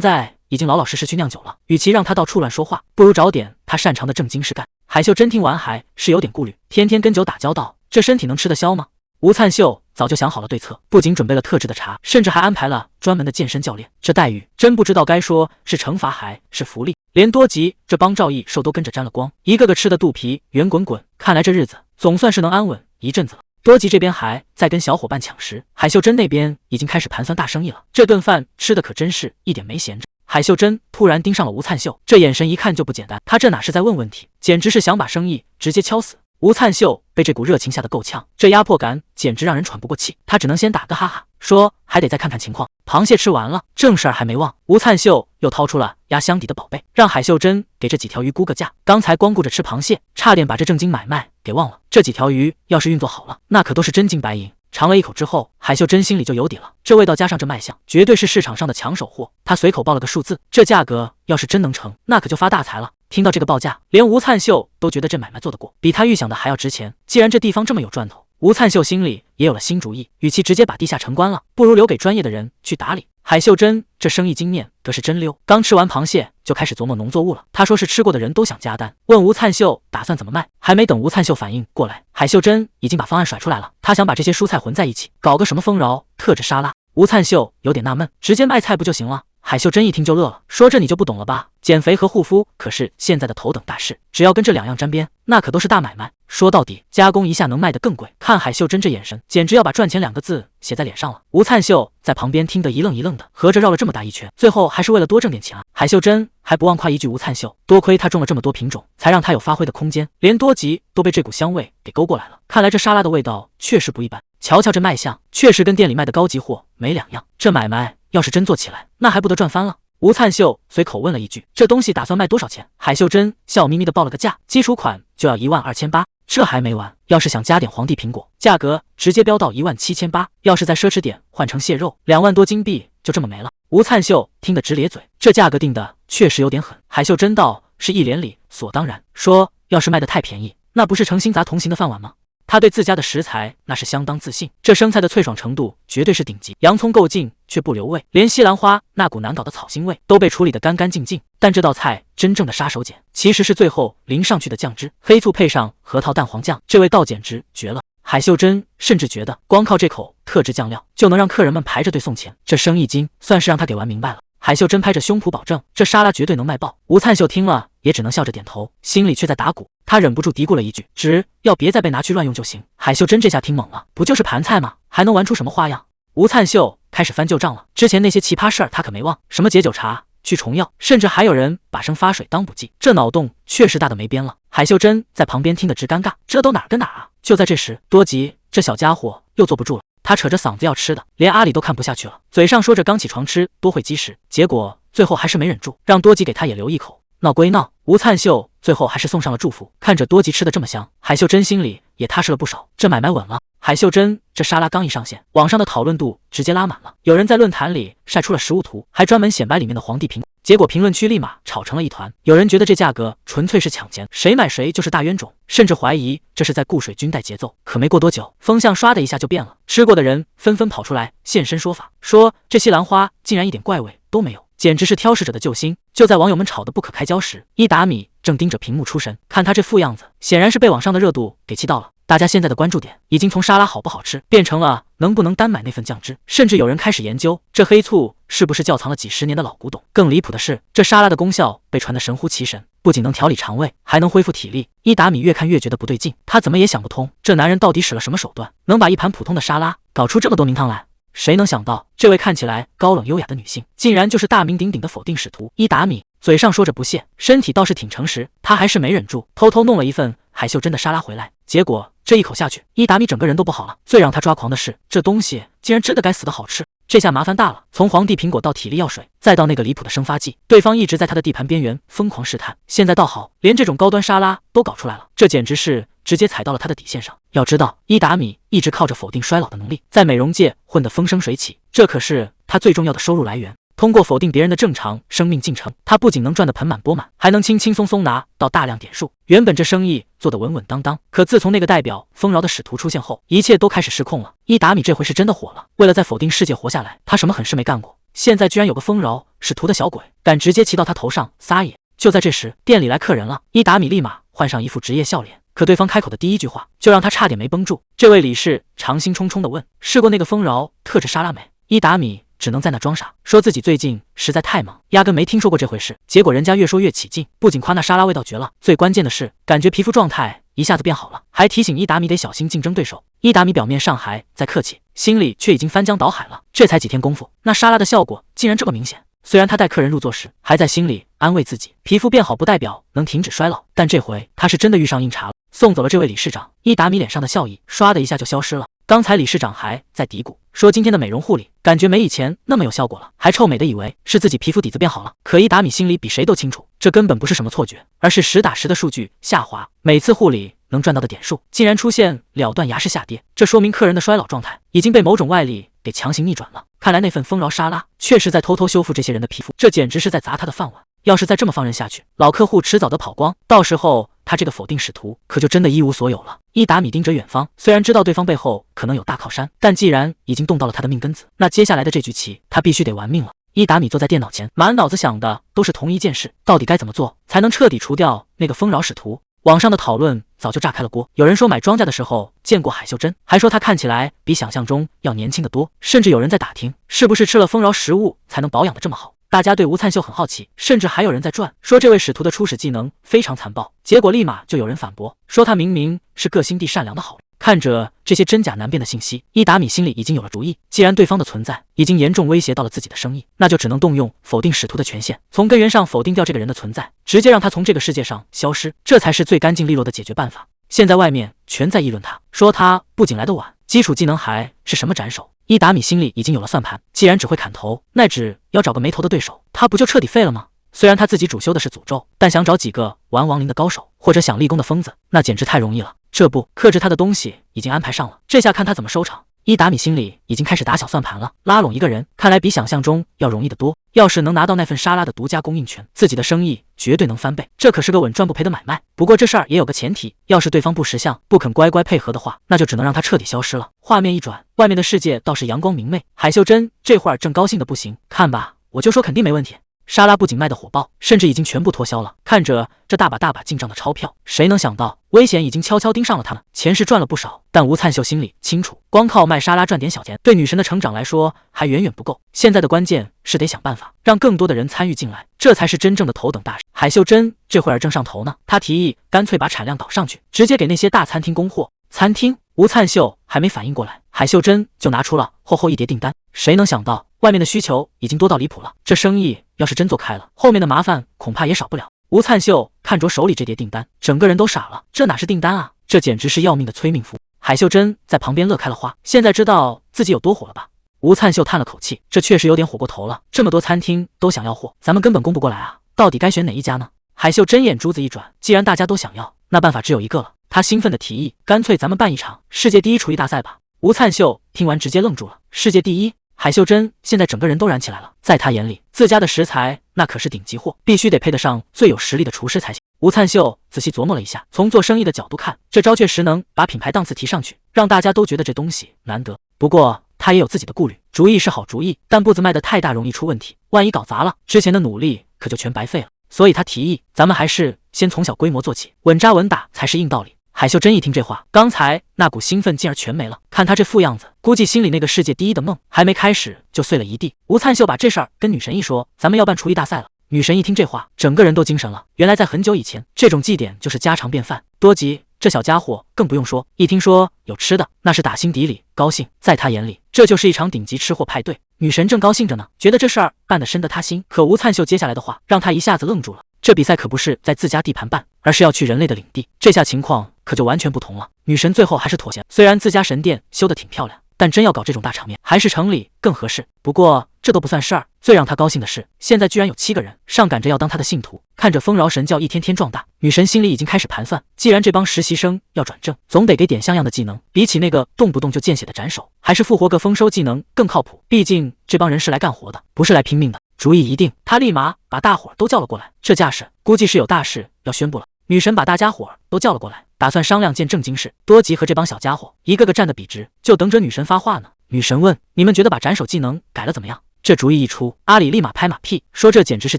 A: 在已经老老实实去酿酒了，与其让他到处乱说话，不如找点他擅长的正经事干。海秀珍听完还是有点顾虑，天天跟酒打交道，这身体能吃得消吗？吴灿秀早就想好了对策，不仅准备了特制的茶，甚至还安排了专门的健身教练。这待遇真不知道该说是惩罚还是福利。连多吉这帮赵义寿都跟着沾了光，一个个吃的肚皮圆滚滚，看来这日子总算是能安稳一阵子了。多吉这边还在跟小伙伴抢食，海秀珍那边已经开始盘算大生意了，这顿饭吃的可真是一点没闲着。海秀珍突然盯上了吴灿秀，这眼神一看就不简单，他这哪是在问问题，简直是想把生意直接敲死。吴灿秀被这股热情吓得够呛，这压迫感简直让人喘不过气，他只能先打个哈哈，说还得再看看情况。螃蟹吃完了，正事儿还没忘，吴灿秀又掏出了压箱底的宝贝，让海秀珍给这几条鱼估个价。刚才光顾着吃螃蟹，差点把这正经买卖给忘了，这几条鱼要是运作好了，那可都是真金白银。尝了一口之后，海秀珍心里就有底了，这味道加上这卖相，绝对是市场上的抢手货。他随口报了个数字，这价格要是真能成，那可就发大财了。听到这个报价，连吴灿秀都觉得这买卖做得过，比他预想的还要值钱。既然这地方这么有赚头，吴灿秀心里也有了新主意，与其直接把地下城关了，不如留给专业的人去打理。海秀珍这生意经验可是真溜，刚吃完螃蟹就开始琢磨农作物了。他说是吃过的人都想加单，问吴灿秀打算怎么卖。还没等吴灿秀反应过来，海秀珍已经把方案甩出来了。他想把这些蔬菜混在一起，搞个什么丰饶特制沙拉。吴灿秀有点纳闷，直接卖菜不就行了？海秀珍一听就乐了，说这你就不懂了吧？减肥和护肤可是现在的头等大事，只要跟这两样沾边，那可都是大买卖。说到底，加工一下能卖得更贵。看海秀珍这眼神，简直要把赚钱两个字写在脸上了。吴灿秀在旁边听得一愣一愣的，合着绕了这么大一圈，最后还是为了多挣点钱啊！海秀珍还不忘夸一句吴灿秀，多亏他种了这么多品种，才让他有发挥的空间，连多吉都被这股香味给勾过来了。看来这沙拉的味道确实不一般，瞧瞧这卖相，确实跟店里卖的高级货没两样。这买卖要是真做起来，那还不得赚翻了？吴灿秀随口问了一句，这东西打算卖多少钱？海秀珍笑眯眯的报了个价，基础款就要12800，这还没完，要是想加点皇帝苹果，价格直接飙到17800，要是再奢侈点换成蟹肉，2万多金币就这么没了。吴灿秀听得直咧嘴，这价格定的确实有点狠。海秀珍道是一脸理所当然，说要是卖得太便宜，那不是诚心砸同行的饭碗吗？他对自家的食材那是相当自信，这生菜的脆爽程度绝对是顶级，洋葱够劲却不留味，连西兰花那股难搞的草腥味都被处理得干干净净。但这道菜真正的杀手锏其实是最后淋上去的酱汁，黑醋配上核桃蛋黄酱，这味道简直绝了。海秀珍甚至觉得光靠这口特制酱料就能让客人们排着队送钱，这生意经算是让他给玩明白了。海秀珍拍着胸脯保证，这沙拉绝对能卖爆。吴灿秀听了也只能笑着点头，心里却在打鼓。他忍不住嘀咕了一句：只要别再被拿去乱用就行。海秀珍这下听懵了，不就是盘菜吗？还能玩出什么花样？吴灿秀开始翻旧账了，之前那些奇葩事儿他可没忘，什么解酒茶、驱虫药，甚至还有人把生发水当补剂，这脑洞确实大的没边了。海秀珍在旁边听得直尴尬，这都哪儿跟哪儿啊？就在这时，多吉这小家伙又坐不住了。他扯着嗓子要吃的，连阿里都看不下去了，嘴上说着刚起床吃多会积食，结果最后还是没忍住，让多吉给他也留一口。闹归闹，吴灿秀最后还是送上了祝福。看着多吉吃的这么香，海秀珍心里也踏实了不少，这买卖稳了。海秀珍这沙拉刚一上线，网上的讨论度直接拉满了，有人在论坛里晒出了实物图，还专门显摆里面的皇帝苹果。结果评论区立马吵成了一团，有人觉得这价格纯粹是抢钱，谁买谁就是大冤种，甚至怀疑这是在固水军带节奏。可没过多久，风向唰的一下就变了，吃过的人纷纷跑出来现身说法，说这西兰花竟然一点怪味都没有，简直是挑食者的救星。就在网友们吵得不可开交时，伊达米正盯着屏幕出神，看他这副样子，显然是被网上的热度给气到了。大家现在的关注点已经从沙拉好不好吃变成了能不能单买那份酱汁，甚至有人开始研究这黑醋是不是窖藏了几十年的老古董。更离谱的是，这沙拉的功效被传得神乎其神，不仅能调理肠胃，还能恢复体力。伊达米越看越觉得不对劲，他怎么也想不通，这男人到底使了什么手段，能把一盘普通的沙拉搞出这么多名堂来。谁能想到，这位看起来高冷优雅的女性，竟然就是大名鼎鼎的否定使徒伊达米。嘴上说着不屑，身体倒是挺诚实，他还是没忍住，偷偷弄了一份海秀珍的沙拉回来。结果这一口下去，伊达米整个人都不好了。最让他抓狂的是，这东西竟然真的该死的好吃。这下麻烦大了，从皇帝苹果到体力药水，再到那个离谱的生发剂，对方一直在他的地盘边缘疯狂试探。现在倒好，连这种高端沙拉都搞出来了，这简直是直接踩到了他的底线上。要知道，伊达米一直靠着否定衰老的能力，在美容界混得风生水起，这可是他最重要的收入来源。通过否定别人的正常生命进程，他不仅能赚得盆满钵满，还能轻轻松松拿到大量点数。原本这生意做得稳稳当当，可自从那个代表丰饶的使徒出现后，一切都开始失控了。伊达米这回是真的火了，为了在否定世界活下来，他什么狠事没干过，现在居然有个丰饶使徒的小鬼敢直接骑到他头上撒野。就在这时，店里来客人了，伊达米立马换上一副职业笑脸，可对方开口的第一句话就让他差点没绷住。这位理事长心忡忡地问：试过那个丰饶特制沙拉没？伊达米只能在那装傻，说自己最近实在太忙，压根没听说过这回事。结果人家越说越起劲，不仅夸那沙拉味道绝了，最关键的是感觉皮肤状态一下子变好了，还提醒伊达米得小心竞争对手。伊达米表面上还在客气，心里却已经翻江倒海了。这才几天功夫，那沙拉的效果竟然这么明显。虽然他带客人入座时还在心里安慰自己，皮肤变好不代表能停止衰老，但这回他是真的遇上硬茬了。送走了这位理事长，伊达米脸上的笑意唰的一下就消失了。刚才理事长还在嘀咕说今天的美容护理感觉没以前那么有效果了，还臭美的以为是自己皮肤底子变好了。可伊达米心里比谁都清楚，这根本不是什么错觉，而是实打实的数据下滑。每次护理能赚到的点数竟然出现了断崖式下跌，这说明客人的衰老状态已经被某种外力给强行逆转了。看来那份丰饶沙拉确实在偷偷修复这些人的皮肤，这简直是在砸他的饭碗。要是再这么放任下去，老客户迟早得跑光，到时候他这个否定使徒可就真的一无所有了。伊达米盯着远方，虽然知道对方背后可能有大靠山，但既然已经动到了他的命根子，那接下来的这局棋他必须得玩命了。伊达米坐在电脑前，满脑子想的都是同一件事，到底该怎么做才能彻底除掉那个丰饶使徒。网上的讨论早就炸开了锅，有人说买庄稼的时候见过海秀珍，还说她看起来比想象中要年轻得多，甚至有人在打听是不是吃了丰饶食物才能保养得这么好。大家对吴灿秀很好奇，甚至还有人在转说这位使徒的初始技能非常残暴，结果立马就有人反驳说他明明是个心地善良的好人。看着这些真假难辨的信息，伊达米心里已经有了主意，既然对方的存在已经严重威胁到了自己的生意，那就只能动用否定使徒的权限，从根源上否定掉这个人的存在，直接让他从这个世界上消失，这才是最干净利落的解决办法。现在外面全在议论他，说他不仅来得晚，基础技能还是什么斩首。伊达米心里已经有了算盘，既然只会砍头，那只要找个没头的对手，他不就彻底废了吗？虽然他自己主修的是诅咒，但想找几个玩亡灵的高手或者想立功的疯子，那简直太容易了。这不，克制他的东西已经安排上了，这下看他怎么收场。伊达米心里已经开始打小算盘了，拉拢一个人，看来比想象中要容易得多。要是能拿到那份沙拉的独家供应权，自己的生意绝对能翻倍，这可是个稳赚不赔的买卖。不过这事儿也有个前提，要是对方不识相，不肯乖乖配合的话，那就只能让他彻底消失了。画面一转，外面的世界倒是阳光明媚，海秀珍这会儿正高兴的不行，看吧，我就说肯定没问题。沙拉不仅卖得火爆，甚至已经全部脱销了。看着这大把大把进账的钞票，谁能想到危险已经悄悄盯上了他们？钱是赚了不少，但吴灿秀心里清楚，光靠卖沙拉赚点小钱，对女神的成长来说还远远不够。现在的关键是得想办法让更多的人参与进来，这才是真正的头等大事。海秀珍这会儿正上头呢，她提议干脆把产量导上去，直接给那些大餐厅供货。餐厅？吴灿秀还没反应过来，海秀珍就拿出了厚厚一叠订单。谁能想到外面的需求已经多到离谱了，这生意要是真做开了，后面的麻烦恐怕也少不了。吴灿秀看着手里这叠订单，整个人都傻了，这哪是订单啊，这简直是要命的催命符。海秀珍在旁边乐开了花，现在知道自己有多火了吧？吴灿秀叹了口气，这确实有点火过头了，这么多餐厅都想要货，咱们根本供不过来啊，到底该选哪一家呢？海秀珍眼珠子一转，既然大家都想要，那办法只有一个了。他兴奋地提议，干脆咱们办一场世界第一厨艺大赛吧。吴灿秀听完直接愣住了，世界第一？海秀珍现在整个人都燃起来了，在他眼里，自家的食材那可是顶级货，必须得配得上最有实力的厨师才行。吴灿秀仔细琢磨了一下，从做生意的角度看，这招确实能把品牌档次提上去，让大家都觉得这东西难得。不过他也有自己的顾虑，主意是好主意，但步子迈得太大容易出问题，万一搞砸了，之前的努力可就全白费了。所以他提议，咱们还是先从小规模做起，稳扎稳打才是硬道理。海秀珍一听这话，刚才那股兴奋竟然全没了。看他这副样子，估计心里那个世界第一的梦还没开始就碎了一地。吴灿秀把这事儿跟女神一说，咱们要办厨艺大赛了。女神一听这话，整个人都精神了。原来在很久以前，这种祭典就是家常便饭。多吉这小家伙更不用说，一听说有吃的，那是打心底里高兴。在他眼里，这就是一场顶级吃货派对。女神正高兴着呢，觉得这事儿办得深得他心。可吴灿秀接下来的话让他一下子愣住了。这比赛可不是在自家地盘办，而是要去人类的领地，这下情况可就完全不同了。女神最后还是妥协，虽然自家神殿修得挺漂亮，但真要搞这种大场面，还是城里更合适。不过这都不算事儿，最让她高兴的是，现在居然有7个人上赶着要当她的信徒。看着丰饶神教一天天壮大，女神心里已经开始盘算，既然这帮实习生要转正，总得给点像样的技能，比起那个动不动就见血的斩首，还是复活个丰收技能更靠谱。毕竟这帮人是来干活的，不是来拼命的。主意一定，他立马把大伙儿都叫了过来，这架势估计是有大事要宣布了。女神把大家伙儿都叫了过来，打算商量件正经事。多吉和这帮小家伙一个个站得笔直，就等着女神发话呢。女神问：你们觉得把斩首技能改了怎么样？这主意一出，阿里立马拍马屁，说这简直是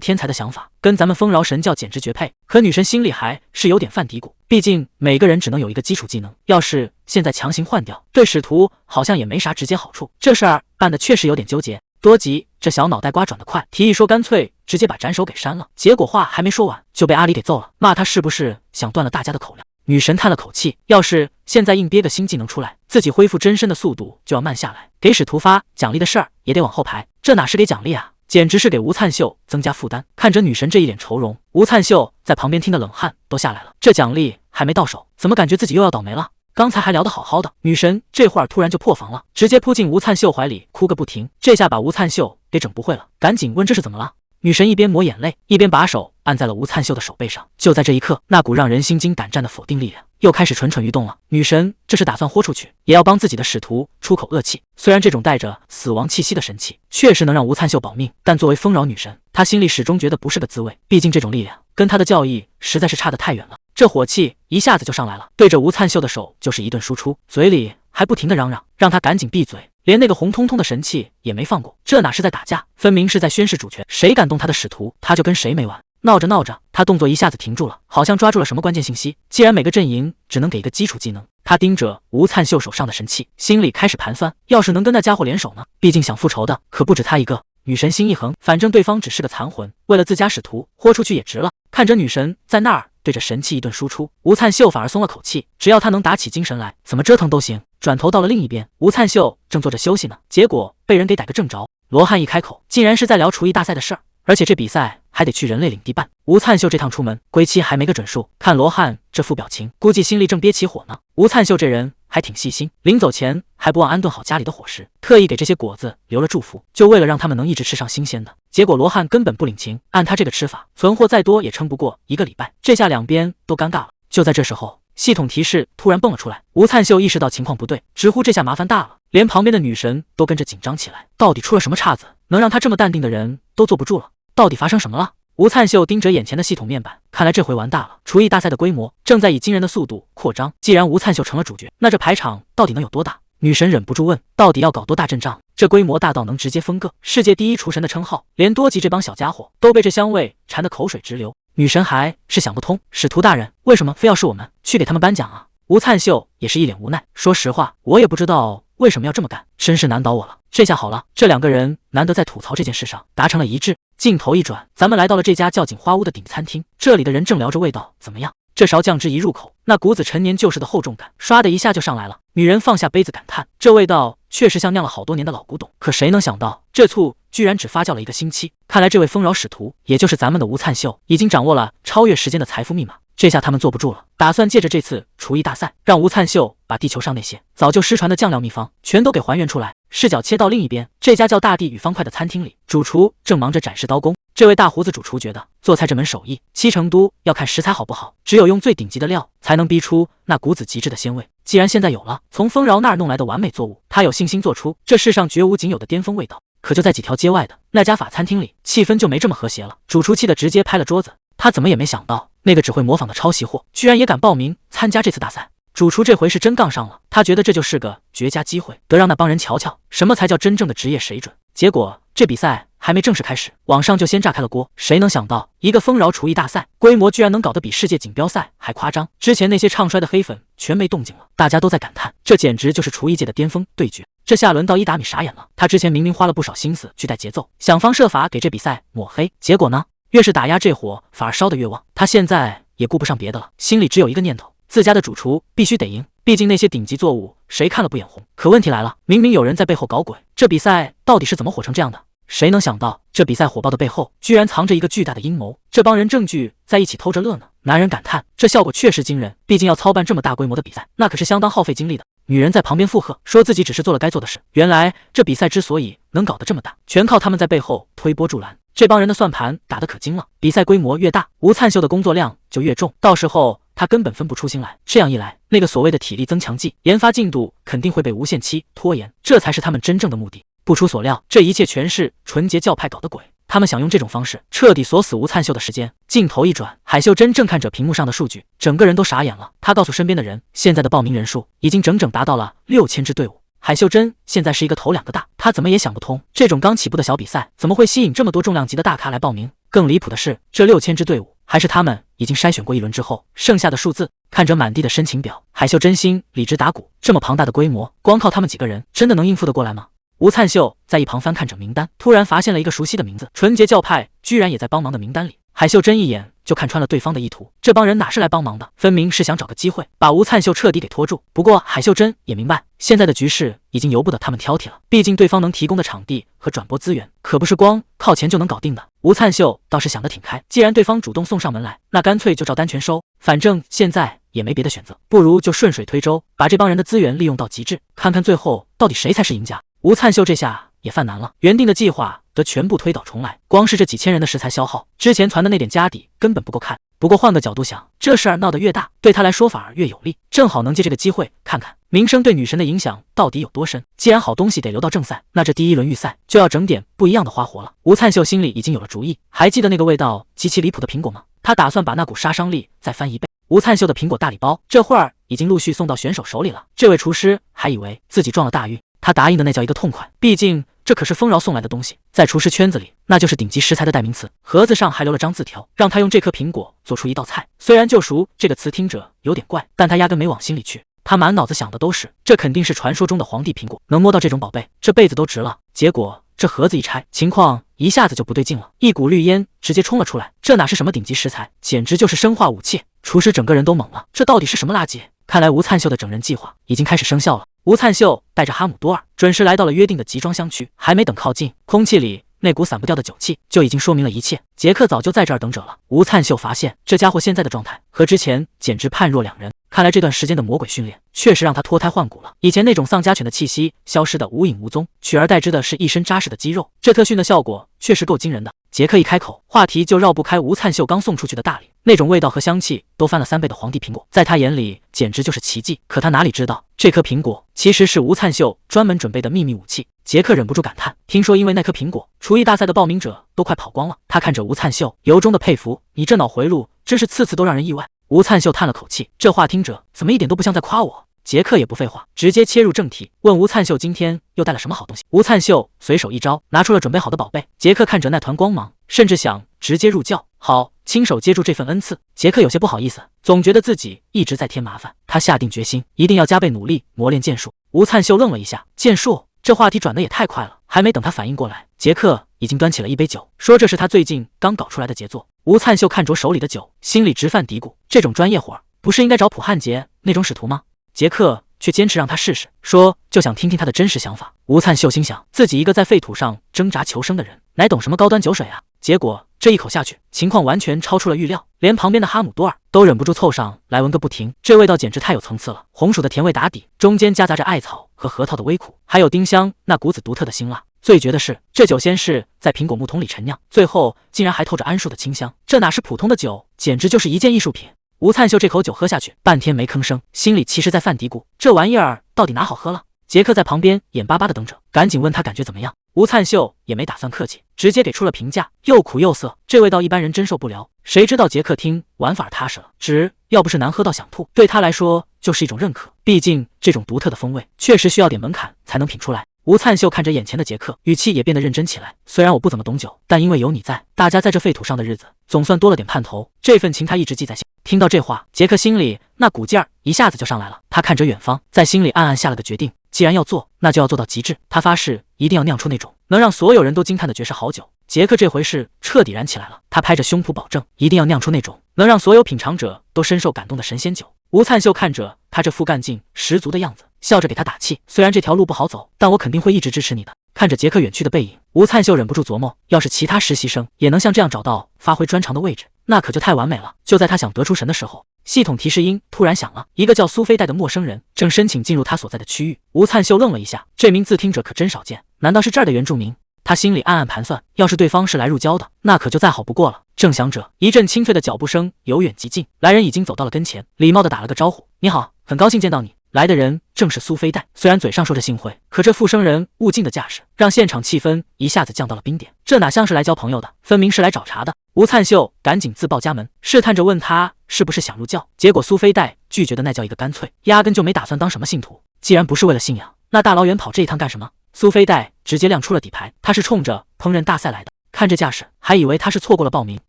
A: 天才的想法，跟咱们丰饶神教简直绝配。可女神心里还是有点犯嘀咕，毕竟每个人只能有一个基础技能，要是现在强行换掉，对使徒好像也没啥直接好处。这事儿办得确实有点纠结。多吉这小脑袋瓜转得快，提议说干脆直接把斩首给删了。结果话还没说完，就被阿里给揍了，骂他是不是想断了大家的口粮。女神叹了口气，要是现在硬憋个新技能出来，自己恢复真身的速度就要慢下来，给使徒发奖励的事儿也得往后排，这哪是给奖励啊，简直是给吴灿秀增加负担。看着女神这一脸愁容，吴灿秀在旁边听的冷汗都下来了，这奖励还没到手，怎么感觉自己又要倒霉了？刚才还聊得好好的，女神这会儿突然就破防了，直接扑进吴灿秀怀里哭个不停，这下把吴灿秀给整不会了，赶紧问这是怎么了。女神一边抹眼泪，一边把手按在了吴灿秀的手背上。就在这一刻，那股让人心惊胆战的否定力量又开始蠢蠢欲动了。女神这是打算豁出去，也要帮自己的使徒出口恶气。虽然这种带着死亡气息的神器确实能让吴灿秀保命，但作为丰饶女神，她心里始终觉得不是个滋味。毕竟这种力量跟她的教义实在是差得太远了。这火气一下子就上来了，对着吴灿秀的手就是一顿输出，嘴里还不停地嚷嚷，让他赶紧闭嘴。连那个红彤彤的神器也没放过，这哪是在打架，分明是在宣示主权，谁敢动他的使徒，他就跟谁没完。闹着闹着，他动作一下子停住了，好像抓住了什么关键信息。既然每个阵营只能给一个基础技能，他盯着吴灿秀手上的神器，心里开始盘算，要是能跟那家伙联手呢？毕竟想复仇的可不止他一个。女神心一横，反正对方只是个残魂，为了自家使徒豁出去也值了。看着女神在那儿对着神器一顿输出，吴灿秀反而松了口气，只要他能打起精神来，怎么折腾都行。转头到了另一边，吴灿秀正坐着休息呢，结果被人给逮个正着。罗汉一开口，竟然是在聊厨艺大赛的事儿，而且这比赛还得去人类领地办。吴灿秀这趟出门，归期还没个准数。看罗汉这副表情，估计心里正憋起火呢。吴灿秀这人还挺细心，临走前还不忘安顿好家里的伙食，特意给这些果子留了祝福，就为了让他们能一直吃上新鲜的。结果罗汉根本不领情，按他这个吃法，存货再多也撑不过1个礼拜。这下两边都尴尬了。就在这时候，系统提示突然蹦了出来，吴灿秀意识到情况不对，直呼这下麻烦大了，连旁边的女神都跟着紧张起来。到底出了什么岔子，能让他这么淡定的人都坐不住了？到底发生什么了？吴灿秀盯着眼前的系统面板，看来这回完大了。厨艺大赛的规模正在以惊人的速度扩张，既然吴灿秀成了主角，那这排场到底能有多大？女神忍不住问：到底要搞多大阵仗？这规模大到能直接封个世界第一厨神的称号，连多吉这帮小家伙都被这香味馋得口水直流。女神还是想不通，使徒大人为什么非要是我们去给他们颁奖啊？吴灿秀也是一脸无奈，说实话，我也不知道为什么要这么干，真是难倒我了。这下好了，这两个人难得在吐槽这件事上达成了一致。镜头一转，咱们来到了这家叫锦花屋的顶餐厅，这里的人正聊着味道怎么样。这勺酱汁一入口，那股子陈年旧事的厚重感唰的一下就上来了。女人放下杯子感叹，这味道确实像酿了好多年的老古董。可谁能想到，这醋居然只发酵了1个星期。看来这位丰饶使徒，也就是咱们的吴灿秀，已经掌握了超越时间的财富密码。这下他们坐不住了，打算借着这次厨艺大赛，让吴灿秀把地球上那些早就失传的酱料秘方全都给还原出来。视角切到另一边，这家叫大地与方块的餐厅里，主厨正忙着展示刀工。这位大胡子主厨觉得做菜这门手艺7成都要看食材好不好，只有用最顶级的料才能逼出那股子极致的鲜味。既然现在有了从丰饶那儿弄来的完美作物，他有信心做出这世上绝无仅有的巅峰味道。可就在几条街外的那家法餐厅里，气氛就没这么和谐了。主厨气得直接拍了桌子，他怎么也没想到，那个只会模仿的抄袭货居然也敢报名参加这次大赛。主厨这回是真杠上了，他觉得这就是个绝佳机会，得让那帮人瞧瞧什么才叫真正的职业水准。结果这比赛还没正式开始，网上就先炸开了锅。谁能想到，一个丰饶厨艺大赛规模居然能搞得比世界锦标赛还夸张？之前那些唱衰的黑粉全没动静了，大家都在感叹，这简直就是厨艺界的巅峰对决。这下轮到伊达米傻眼了，他之前明明花了不少心思去带节奏，想方设法给这比赛抹黑，结果呢，越是打压这火反而烧得越旺。他现在也顾不上别的了，心里只有一个念头，自家的主厨必须得赢，毕竟那些顶级作物谁看了不眼红。可问题来了，明明有人在背后搞鬼，这比赛到底是怎么火成这样的？谁能想到，这比赛火爆的背后居然藏着一个巨大的阴谋？这帮人证据在一起偷着乐呢。男人感叹，这效果确实惊人，毕竟要操办这么大规模的比赛，那可是相当耗费精力的。女人在旁边附和，说自己只是做了该做的事。原来这比赛之所以能搞得这么大，全靠他们在背后推波助澜。这帮人的算盘打得可精了，比赛规模越大，吴灿秀的工作量就越重，到时候他根本分不出心来。这样一来，那个所谓的体力增强剂研发进度肯定会被无限期拖延，这才是他们真正的目的。不出所料，这一切全是纯洁教派搞的鬼。他们想用这种方式彻底锁死吴灿秀的时间。镜头一转，海秀珍正看着屏幕上的数据，整个人都傻眼了。他告诉身边的人，现在的报名人数已经整整达到了6000支队伍。海秀珍现在是一个头2个大，他怎么也想不通，这种刚起步的小比赛怎么会吸引这么多重量级的大咖来报名。更离谱的是，这6000支队伍还是他们已经筛选过一轮之后剩下的数字。看着满地的申请表，海秀真心里直打鼓，这么庞大的规模，光靠他们几个人真的能应付得过来吗？吴灿秀在一旁翻看着名单，突然发现了一个熟悉的名字，纯洁教派居然也在帮忙的名单里。海秀珍一眼就看穿了对方的意图，这帮人哪是来帮忙的，分明是想找个机会把吴灿秀彻底给拖住。不过海秀珍也明白，现在的局势已经由不得他们挑剔了，毕竟对方能提供的场地和转播资源可不是光靠钱就能搞定的。吴灿秀倒是想得挺开，既然对方主动送上门来，那干脆就照单全收，反正现在也没别的选择，不如就顺水推舟，把这帮人的资源利用到极致，看看最后到底谁才是赢家。吴灿秀这下也犯难了，原定的计划得全部推倒重来，光是这几千人的食材消耗，之前传的那点家底根本不够看。不过换个角度想，这事儿闹得越大，对他来说反而越有利，正好能借这个机会看看名声对女神的影响到底有多深。既然好东西得留到正赛，那这第1轮预赛就要整点不一样的花活了。吴灿秀心里已经有了主意，还记得那个味道极其离谱的苹果吗？他打算把那股杀伤力再翻1倍。吴灿秀的苹果大礼包这会儿已经陆续送到选手手里了，这位厨师还以为自己撞了大运，他答应的那叫一个痛快，毕竟这可是丰饶送来的东西，在厨师圈子里那就是顶级食材的代名词。盒子上还留了张字条，让他用这颗苹果做出一道菜。虽然救赎这个词听着有点怪，但他压根没往心里去，他满脑子想的都是这肯定是传说中的皇帝苹果，能摸到这种宝贝这辈子都值了。结果这盒子一拆，情况一下子就不对劲了，一股绿烟直接冲了出来，这哪是什么顶级食材，简直就是生化武器。厨师整个人都懵了，这到底是什么垃圾？看来吴灿秀的整人计划已经开始生效了。吴灿秀带着哈姆多尔准时来到了约定的集装箱区，还没等靠近，空气里那股散不掉的酒气就已经说明了一切。杰克早就在这儿等着了。吴灿秀发现这家伙现在的状态和之前简直判若两人，看来这段时间的魔鬼训练确实让他脱胎换骨了。以前那种丧家犬的气息消失得无影无踪，取而代之的是一身扎实的肌肉，这特训的效果确实够惊人的。杰克一开口，话题就绕不开吴灿秀刚送出去的大礼，那种味道和香气都翻了3倍的皇帝苹果，在他眼里简直就是奇迹。可他哪里知道，这颗苹果其实是吴灿秀专门准备的秘密武器。杰克忍不住感叹，听说因为那颗苹果，厨艺大赛的报名者都快跑光了。他看着吴灿秀，由衷的佩服，你这脑回路真是次次都让人意外。吴灿秀叹了口气，这话听着怎么一点都不像在夸我。杰克也不废话，直接切入正题，问吴灿秀今天又带了什么好东西。吴灿秀随手一招，拿出了准备好的宝贝。杰克看着那团光芒，甚至想直接入教，好亲手接住这份恩赐。杰克有些不好意思，总觉得自己一直在添麻烦。他下定决心，一定要加倍努力磨练剑术。吴灿秀愣了一下，剑术？这话题转得也太快了，还没等他反应过来，杰克已经端起了一杯酒，说这是他最近刚搞出来的杰作。吴灿秀看着手里的酒，心里直犯嘀咕，这种专业活不是应该找普汉杰那种使徒吗？杰克却坚持让他试试，说就想听听他的真实想法。吴灿秀心想，自己一个在废土上挣扎求生的人，哪懂什么高端酒水啊？结果这一口下去，情况完全超出了预料，连旁边的哈姆多尔都忍不住凑上来闻个不停。这味道简直太有层次了，红薯的甜味打底，中间夹杂着艾草和核桃的微苦，还有丁香那股子独特的辛辣。最绝的是，这酒先是在苹果木桶里陈酿，最后竟然还透着桉树的清香，这哪是普通的酒，简直就是一件艺术品。吴灿秀这口酒喝下去，半天没吭声，心里其实在犯嘀咕，这玩意儿到底哪好喝了？杰克在旁边眼巴巴的瞪着，赶紧问他感觉怎么样。吴灿秀也没打算客气，直接给出了评价，又苦又涩，这味道一般人真受不了。谁知道杰克听玩法踏实了，要不是难喝到想吐，对他来说就是一种认可，毕竟这种独特的风味确实需要点门槛才能品出来。吴灿秀看着眼前的杰克，语气也变得认真起来。虽然我不怎么懂酒，但因为有你在，大家在这废土上的日子总算多了点盼头，这份情他一直记在心。听到这话，杰克心里那股劲儿一下子就上来了。他看着远方，在心里暗暗下了个决定，既然要做，那就要做到极致。他发誓一定要酿出那种能让所有人都惊叹的绝世好酒。杰克这回是彻底燃起来了，他拍着胸脯保证，一定要酿出那种能让所有品尝者都深受感动的神仙酒。吴灿秀看着他这副干劲十足的样子，笑着给他打气，虽然这条路不好走，但我肯定会一直支持你的。看着杰克远去的背影，吴灿秀忍不住琢磨，要是其他实习生也能像这样找到发挥专长的位置，那可就太完美了。就在他想得出神的时候，系统提示音突然响了，一个叫苏菲黛的陌生人正申请进入他所在的区域。吴灿秀愣了一下，这名自听者可真少见，难道是这儿的原住民？他心里暗暗盘算，要是对方是来入教的，那可就再好不过了。正想着，一阵清脆的脚步声由远及近，来人已经走到了跟前，礼貌地打了个招呼：“你好，很高兴见到你。”来的人正是苏菲黛，虽然嘴上说着幸会，可这附生人勿近的架势，让现场气氛一下子降到了冰点。这哪像是来交朋友的，分明是来找茬的。吴灿秀赶紧自报家门，试探着问他是不是想入教，结果苏菲黛拒绝的那叫一个干脆，压根就没打算当什么信徒。既然不是为了信仰，那大老远跑这一趟干什么？苏菲黛直接亮出了底牌，他是冲着烹饪大赛来的。看这架势，还以为他是错过了报名，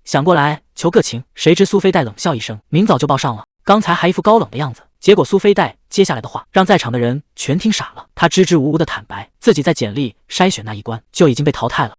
A: 想过来求个情，谁知苏菲黛冷笑一声，明早就报上了。刚才还一副高冷的样子，结果苏菲黛接下来的话让在场的人全听傻了。他支支吾吾的坦白，自己在简历筛选那一关就已经被淘汰了。